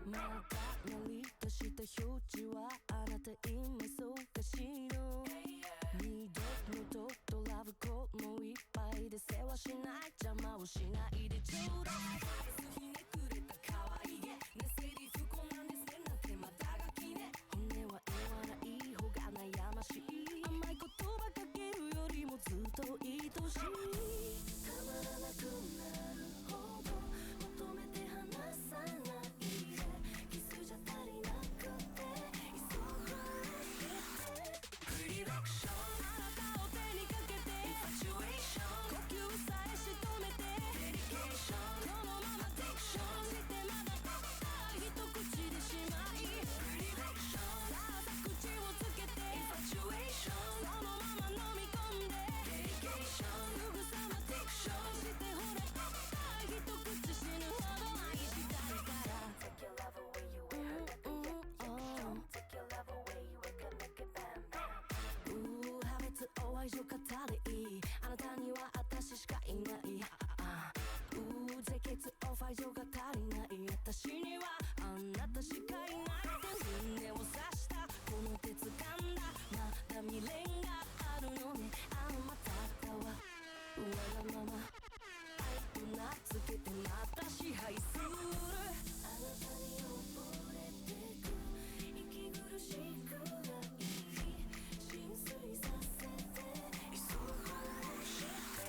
またなりとした表示はあなた今そうかしろ二度のとラブコーもいっぱいで世話しない邪魔をしないでちょうだいひねくれた可愛げねセリフこなんですねなんてまたがきね骨は言わない方が悩ましい甘い言葉かけるよりもずっと愛しいたまらなくなるほど求めて離さないでキスじゃ足りなくて急ぐしてプリラクションあなたを手にかけてインファチュエーション呼吸さえ仕留めてデリケーションこのままディクションしてまだ一口でしまいプリラクションさあ口をつけてインファチュエーションそのまま飲み込んでデリケーションすぐさまディクションしてほら一口死ぬほど愛したいから Take your love away you with her like a Take your love away you with her make it bam bam 破滅を愛情語りあなたには私しかいない清潔を愛情が足りない私にはあなたしかいない胸を刺したこの鉄感だまだ未練があるのねまただわわがまま愛と名付けてまた支配するあなたに溺れてく息苦しくない浸水させて急ぐして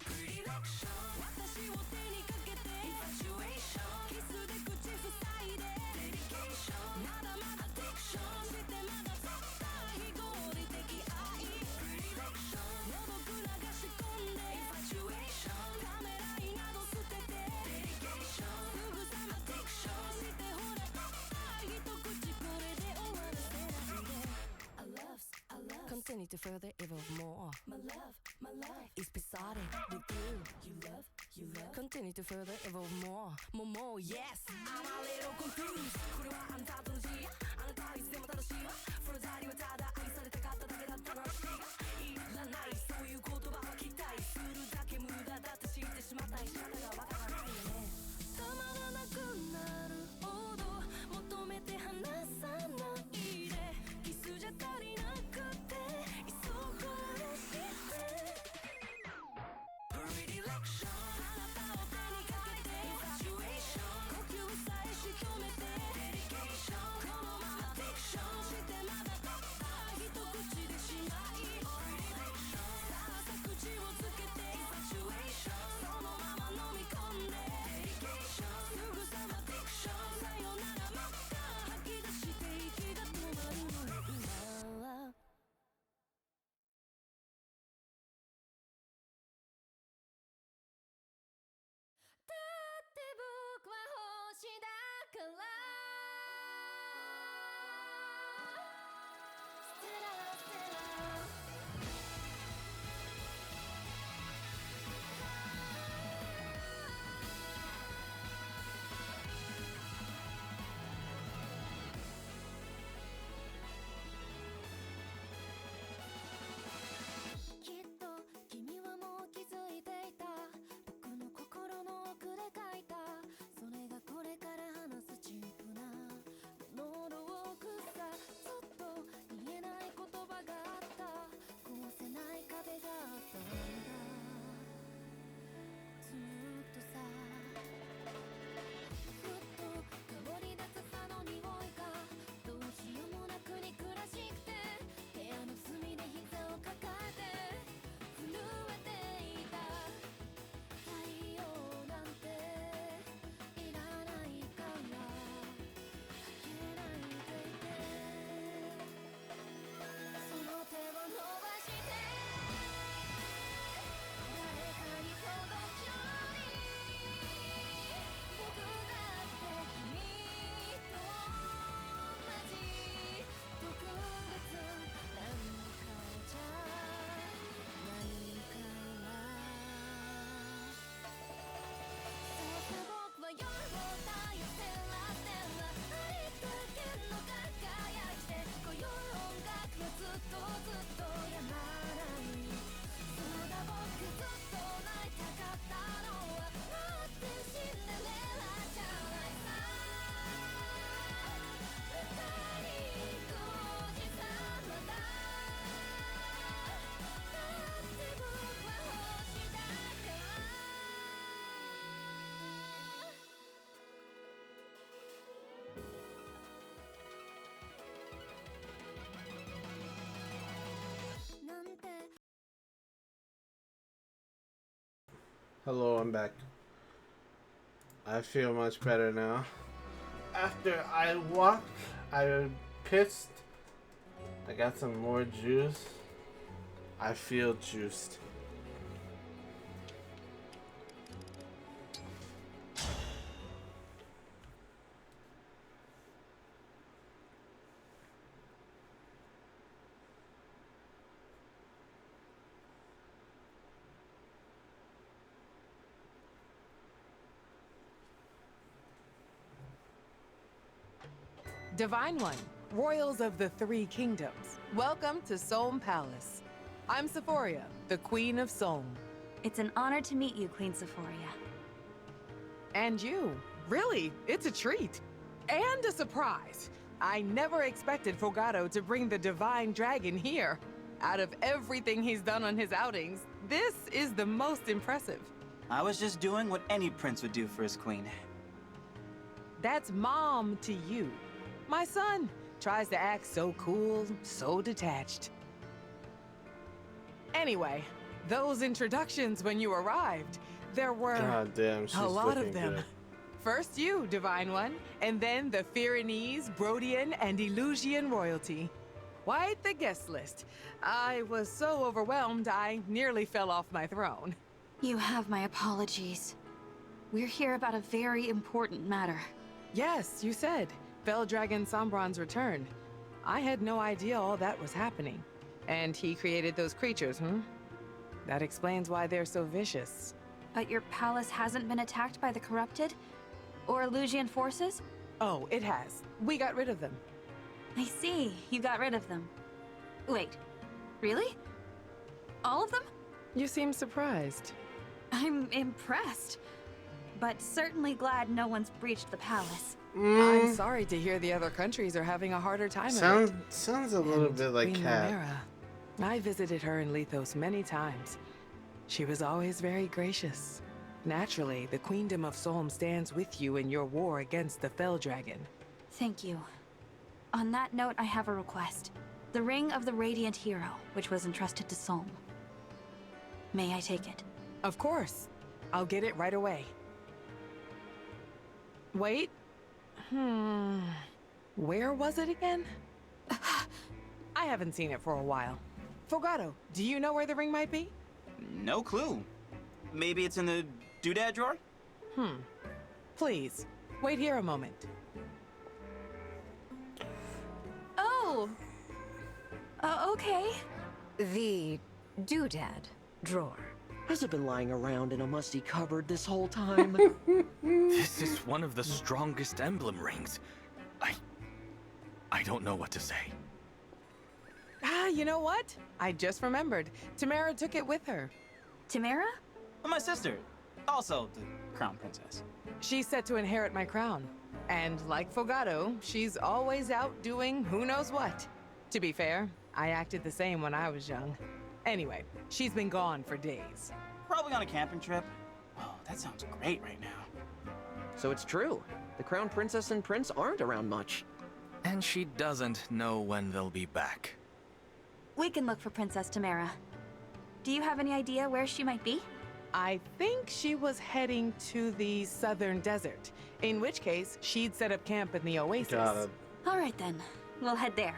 プリラクション私を手にかけてインファチュエーションキスで口塞いでデリケーションまだまだディクションしてまだ非合理的愛プリラクション喉く流し込んでインファチュエーションためらいなど捨ててデリケーションすぐさまディクションしてほら一口これで終わらせないで I love continue to further evolve more my love is beside it with you continue to further evolve more yes I'm a little confused これはあなたと同じあなたはいつでも正しいわフロザリはただ愛されたかっただけだったの話がいらないそういう言葉は期待するだけ無駄だって知ってしまったり仕方がわからないよねたまらなくなるほど求めて離さないでキスじゃ足りなくて急ぐしてプリラクションあなたを手にかけてインファチュエーション呼吸さえ仕留めてデリケーションこのままディクションしてまだ一口でしまい Hello, I'm back. I feel much better now. After I walked, I pissed. I got some more juice. I feel juiced. Divine One, Royals of the Three Kingdoms, welcome to Solm Palace. I'm Sephoria, the Queen of Solm. It's an honor to meet you, Queen Sephoria. And you. Really, it's a treat. And a surprise. I never expected Fogado to bring the Divine Dragon here. Out of everything he's done on his outings, this is the most impressive. I was just doing what any prince would do for his queen. That's mom to you. My son tries to act so cool, so detached. Anyway, those introductions when you arrived, there were God damn, she's a lot looking of them. good. First you, Divine One, and then the Pyrenees, Brodian, and Elusian royalty. Quite the guest list. I was so overwhelmed I nearly fell off my throne. You have my apologies. We're here about a very important matter. Yes, you said. Feldragon Sombron's return. I had no idea all that was happening. And he created those creatures, That explains why they're so vicious. But your palace hasn't been attacked by the corrupted? Or Elusian forces? Oh, it has. We got rid of them. I see. You got rid of them. Wait. Really? All of them? You seem surprised. I'm impressed. But certainly glad no one's breached the palace. I'm sorry to hear the other countries are having a harder time of it. Sounds a little bit like Queen Cat. Lumera. I visited her in Lethos many times. She was always very gracious. Naturally, the Queendom of Solm stands with you in your war against the Feldragon. Thank you. On that note, I have a request. The Ring of the Radiant Hero, which was entrusted to Solm. May I take it? Of course. I'll get it right away. Wait. Where was it again? I haven't seen it for a while. Fogado, do you know where the ring might be? No clue. Maybe it's in the doodad drawer? Please, wait here a moment. Oh! Okay. The doodad drawer. Has it been lying around in a musty cupboard this whole time? This is one of the strongest emblem rings. I don't know what to say. You know what? I just remembered. Tamara took it with her. Tamara? My sister. Also the crown princess. She's set to inherit my crown. And like Fogado, she's always out doing who knows what. To be fair, I acted the same when I was young. Anyway, she's been gone for days. Probably on a camping trip. Oh, that sounds great right now. So it's true. The crown princess and prince aren't around much. And she doesn't know when they'll be back. We can look for Princess Tamara. Do you have any idea where she might be? I think she was heading to the southern desert, in which case she'd set up camp in the oasis. Got it. All right then, we'll head there.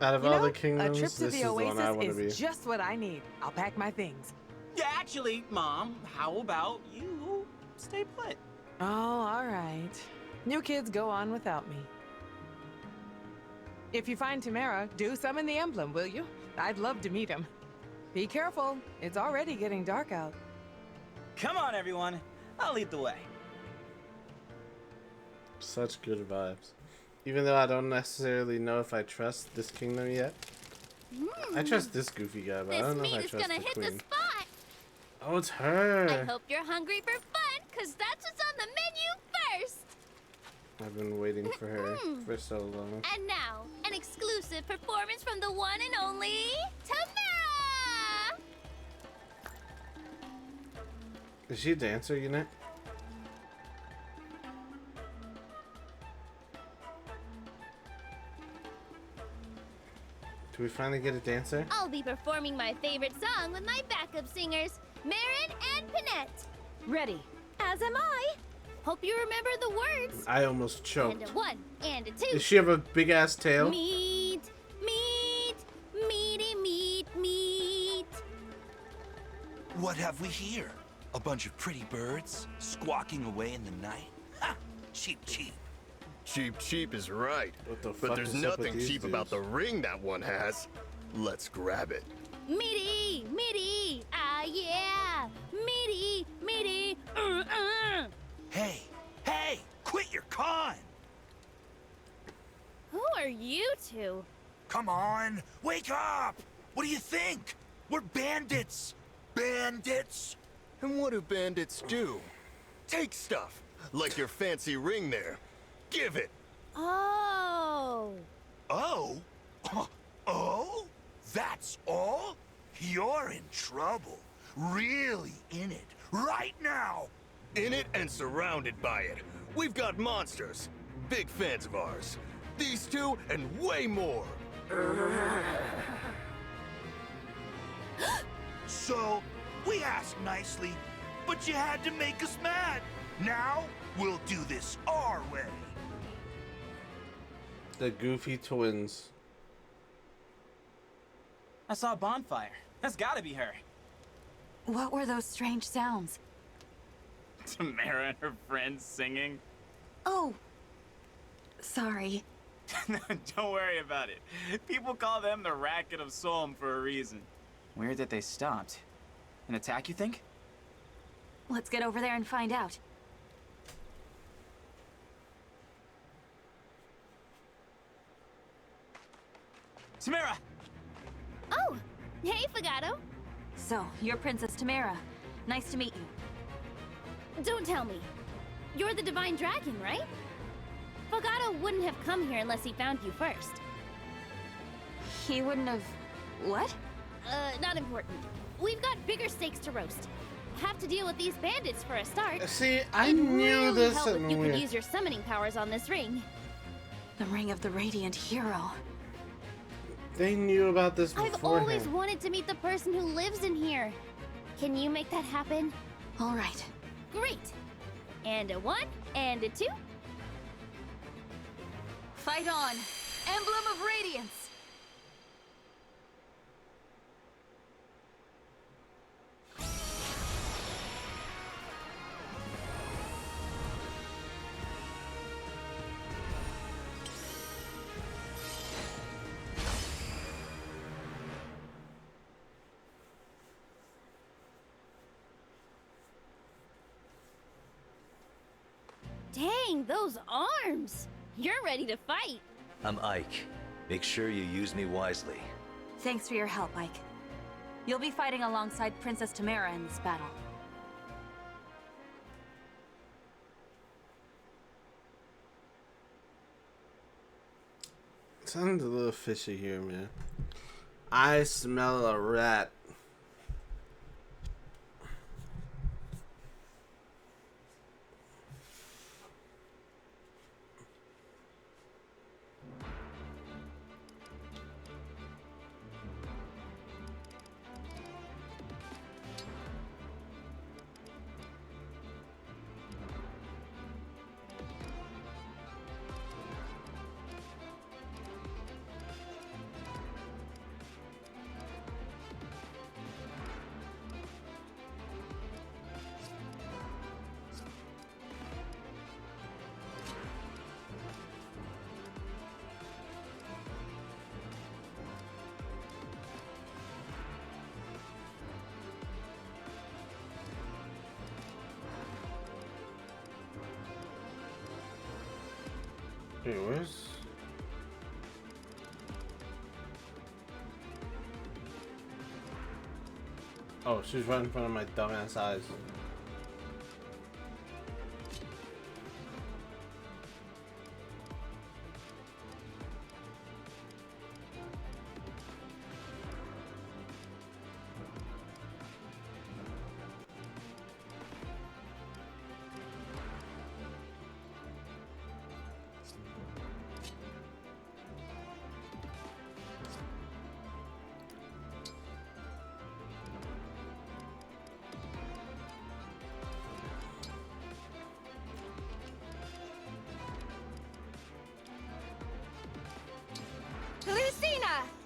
Out of all the kingdoms, a trip to this the is the one I want to oasis be. is just what I need. I'll pack my things. Yeah, actually, Mom, how about you stay put? Oh, all right. You kids go on without me. If you find Tamara, do summon the emblem, will you? I'd love to meet him. Be careful. It's already getting dark out. Come on, everyone. I'll lead the way. Such good vibes. Even though I don't necessarily know if I trust this kingdom yet. I trust this goofy guy, but I don't know if I This meat is trust gonna the hit queen. the spot. Oh, it's her. I hope you're hungry for fun, cause that's what's on the menu first. I've been waiting for her for so long. And now, an exclusive performance from the one and only Tamara. Is she a dancer, you know? Do we finally get a dancer? I'll be performing my favorite song with my backup singers. Marin and Pinette. Ready. As am I. Hope you remember the words. I almost And choked. a 1 and a 2. Does she have a big ass tail? Meat, meat, meaty meat, meat. What have we here? A bunch of pretty birds squawking away in the night? Ha! Cheap, cheap. Cheap, cheap is right. What the But fuck there's is up with nothing these cheap about the dudes? ring that one has. Let's grab it. Meaty, meaty, ah yeah. Meaty, meaty, Hey, hey! Quit your con! Who are you two? Come on, wake up! What do you think? We're bandits! Bandits! And what do bandits do? Take stuff, like your fancy ring there. Give it. Oh. Oh? Oh? That's all? You're in trouble. Really in it. Right now. In it and surrounded by it. We've got monsters. Big fans of ours. These two and way more. So, we asked nicely, but you had to make us mad. Now, we'll do this our way. The Goofy twins. I saw a bonfire. That's gotta be her. What were those strange sounds? Tamara and her friends singing. Oh. Sorry. Don't worry about it. People call them the Racket of Solm for a reason. Weird that they stopped. An attack, you think? Let's get over there and find out. Tamara! Oh, hey, Fagato. So, you're Princess Tamara. Nice to meet you. Don't tell me. You're the Divine Dragon, right? Fagato wouldn't have come here unless he found you first. He wouldn't have... what? Not important. We've got bigger stakes to roast. Have to deal with these bandits for a start. See, I It'd knew really this help if and you weird. could use your summoning powers on this ring. The Ring of the Radiant Hero. They knew about this I've beforehand. always wanted to meet the person who lives in here. Can you make that happen? All right. Great. And a 1 and a 2. Fight on! Emblem of Radiance! Dang, those arms! You're ready to fight. I'm Ike. Make sure you use me wisely. Thanks for your help, Ike. You'll be fighting alongside Princess Tamara in this battle. Sounds a little fishy here, man. I smell a rat. Hey, where's... Oh, she's right in front of my dumbass eyes.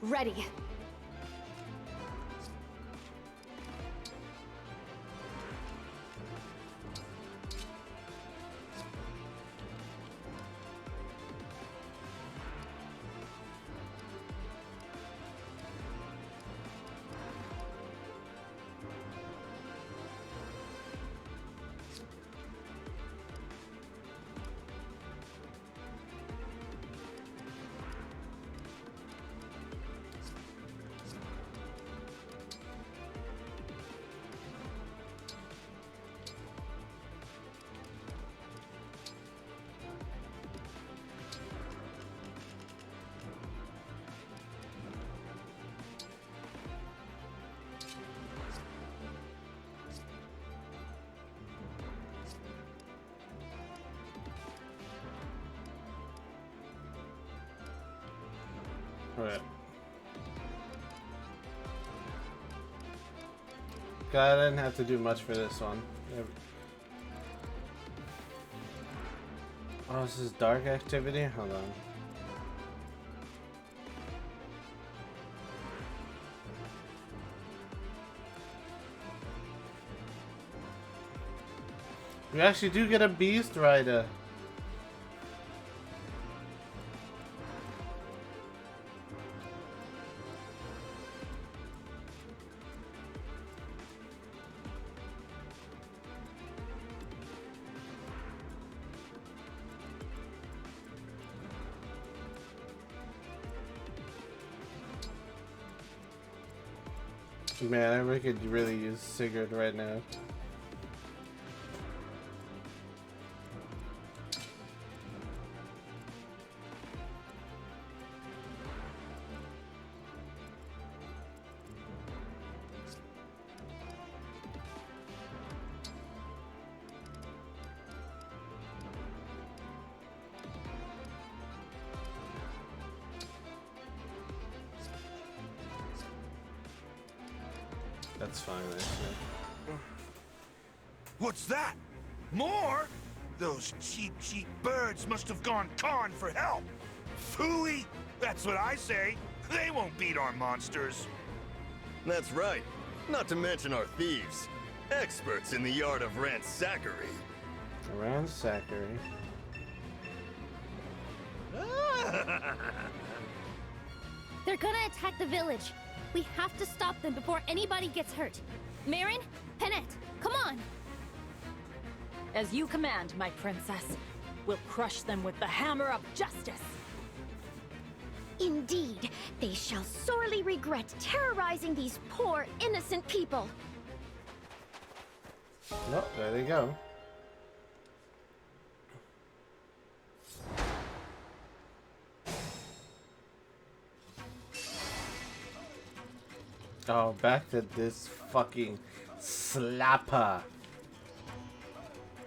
Ready. Right. God, I didn't have to do much for this one. Oh, this is dark activity? Hold on. We actually do get a beast rider. Man, I really could really use Sigurd right now. That's fine, actually. What's that? More? Those cheap birds must have gone cawing for help. Phooey! That's what I say. They won't beat our monsters. That's right. Not to mention our thieves. Experts in the art of ransackery. Ransackery? They're gonna attack the village. We have to stop them before anybody gets hurt. Marin, Penette, come on! As you command, my princess. We'll crush them with the hammer of justice. Indeed, they shall sorely regret terrorizing these poor, innocent people. Oh, there they go. Oh, back to this fucking slapper.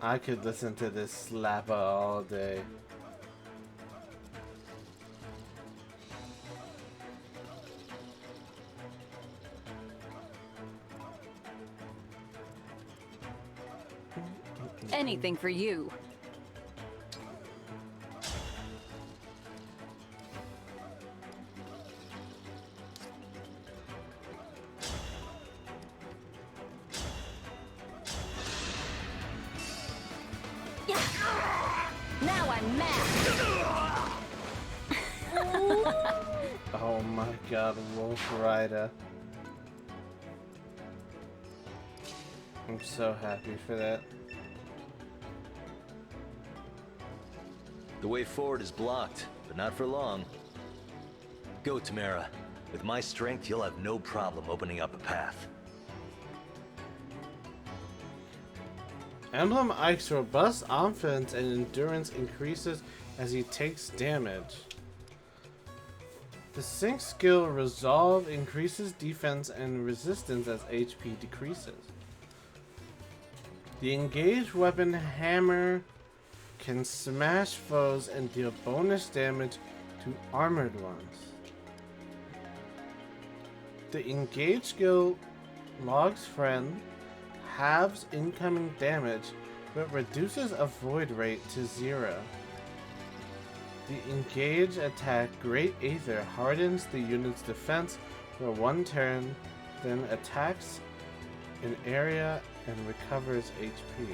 I could listen to this slapper all day. Anything for you. Now I'm mad. Oh my god, Wolf Rider. I'm so happy for that. The way forward is blocked, but not for long. Go, Tamara. With my strength, you'll have no problem opening up a path. Emblem Ike's robust offense and endurance increases as he takes damage. The sync skill Resolve increases defense and resistance as HP decreases. The engaged weapon Hammer can smash foes and deal bonus damage to armored ones. The engaged skill Log's Friend halves incoming damage but reduces avoid rate to 0. The engage attack Great Aether hardens the unit's defense for 1 turn, then attacks an area and recovers HP.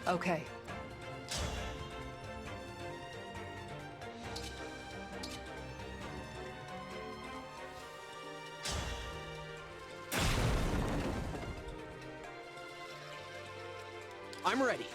Okay. I'm ready.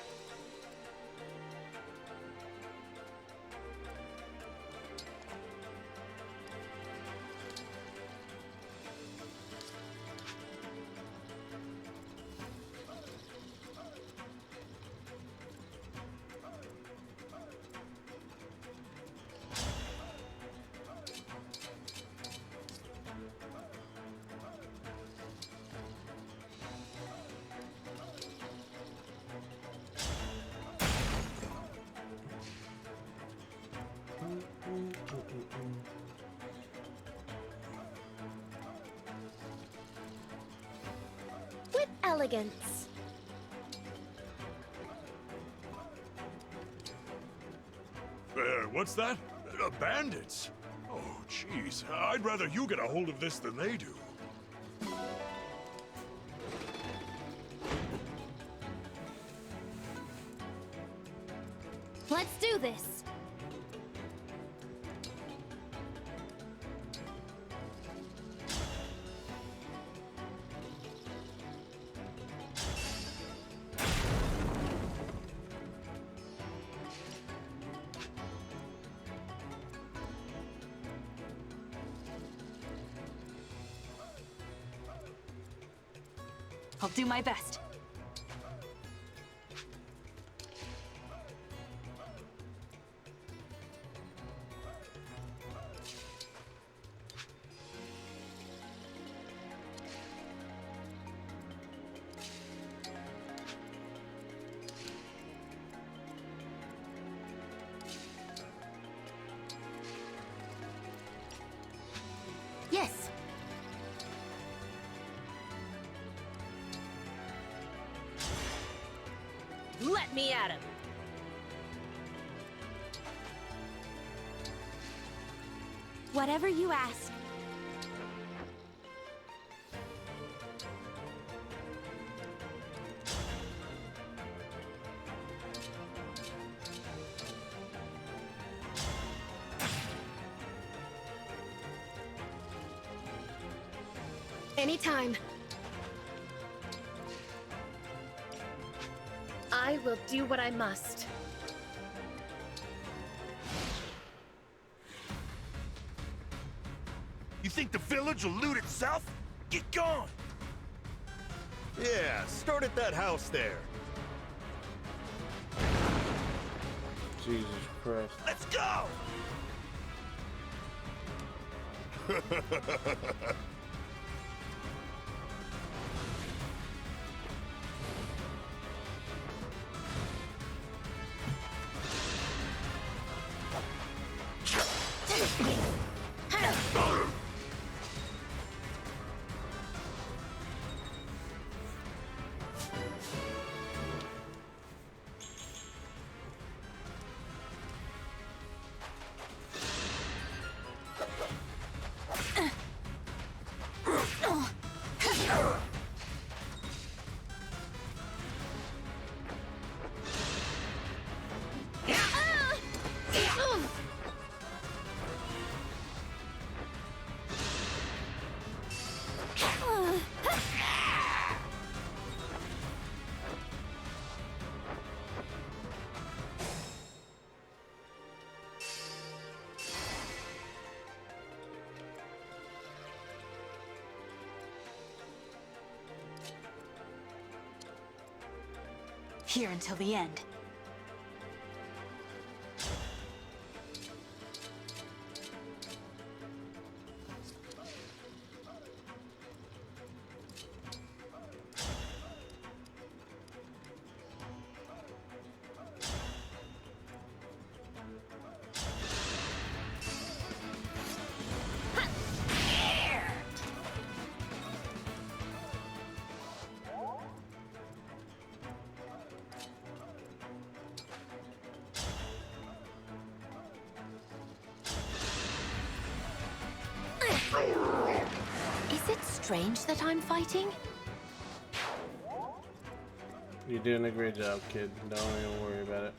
With elegance. What's that? Bandits? Oh, jeez. I'd rather you get a hold of this than they do. Let's do this. I'll do my best. Yes. Let me at him. Whatever you ask. Anytime. I will do what I must. You think the village will loot itself? Get going! Yeah, start at that house there. Jesus Christ. Let's go! Here until the end. Is it strange that I'm fighting? You're doing a great job, kid. Don't even worry about it.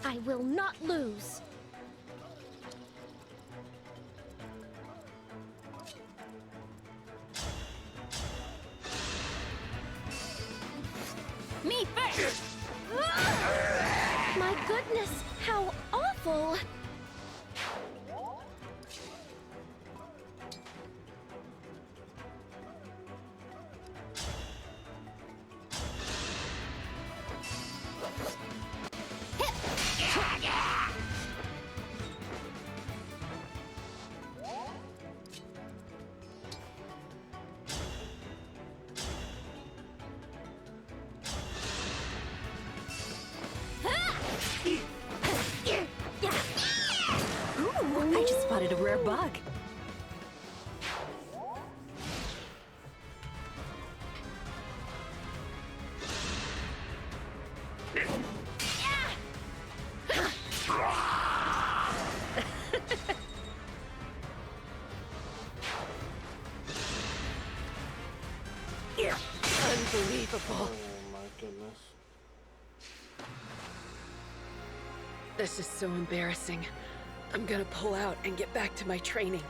I will not lose. Me first! My goodness, how awful! I just spotted a rare bug. Unbelievable. Oh my goodness. This is so embarrassing. I'm gonna pull out and get back to my training.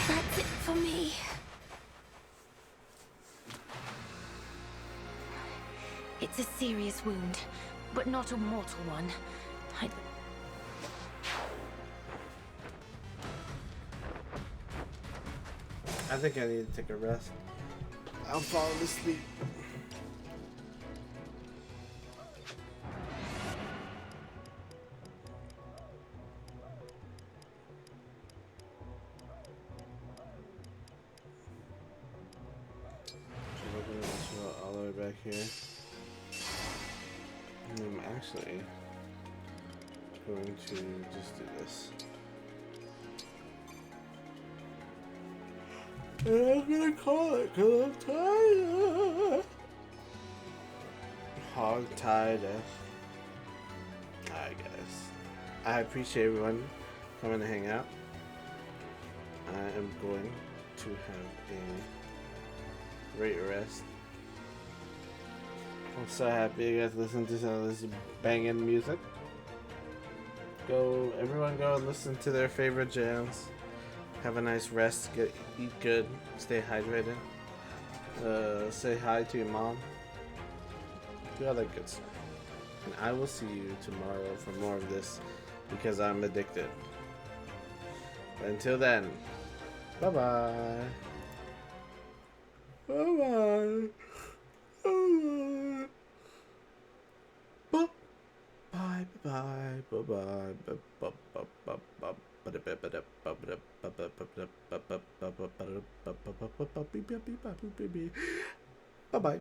That's it for me. It's a serious wound, but not a mortal one. I think I need to take a rest. I'm falling asleep. All the way back here. I'm actually going to just do this. And I'm gonna call it because I'm tired. Hog-tied. Alright guys. I appreciate everyone coming to hang out. I am going to have a great rest. I'm so happy you guys listen to some of this banging music. Everyone go and listen to their favorite jams. Have a nice rest, eat good, stay hydrated. Say hi to your mom. Do all that good stuff. And I will see you tomorrow for more of this because I'm addicted. But until then, bye-bye. Bye-bye. Bye bye bye bye bye bye bye bye.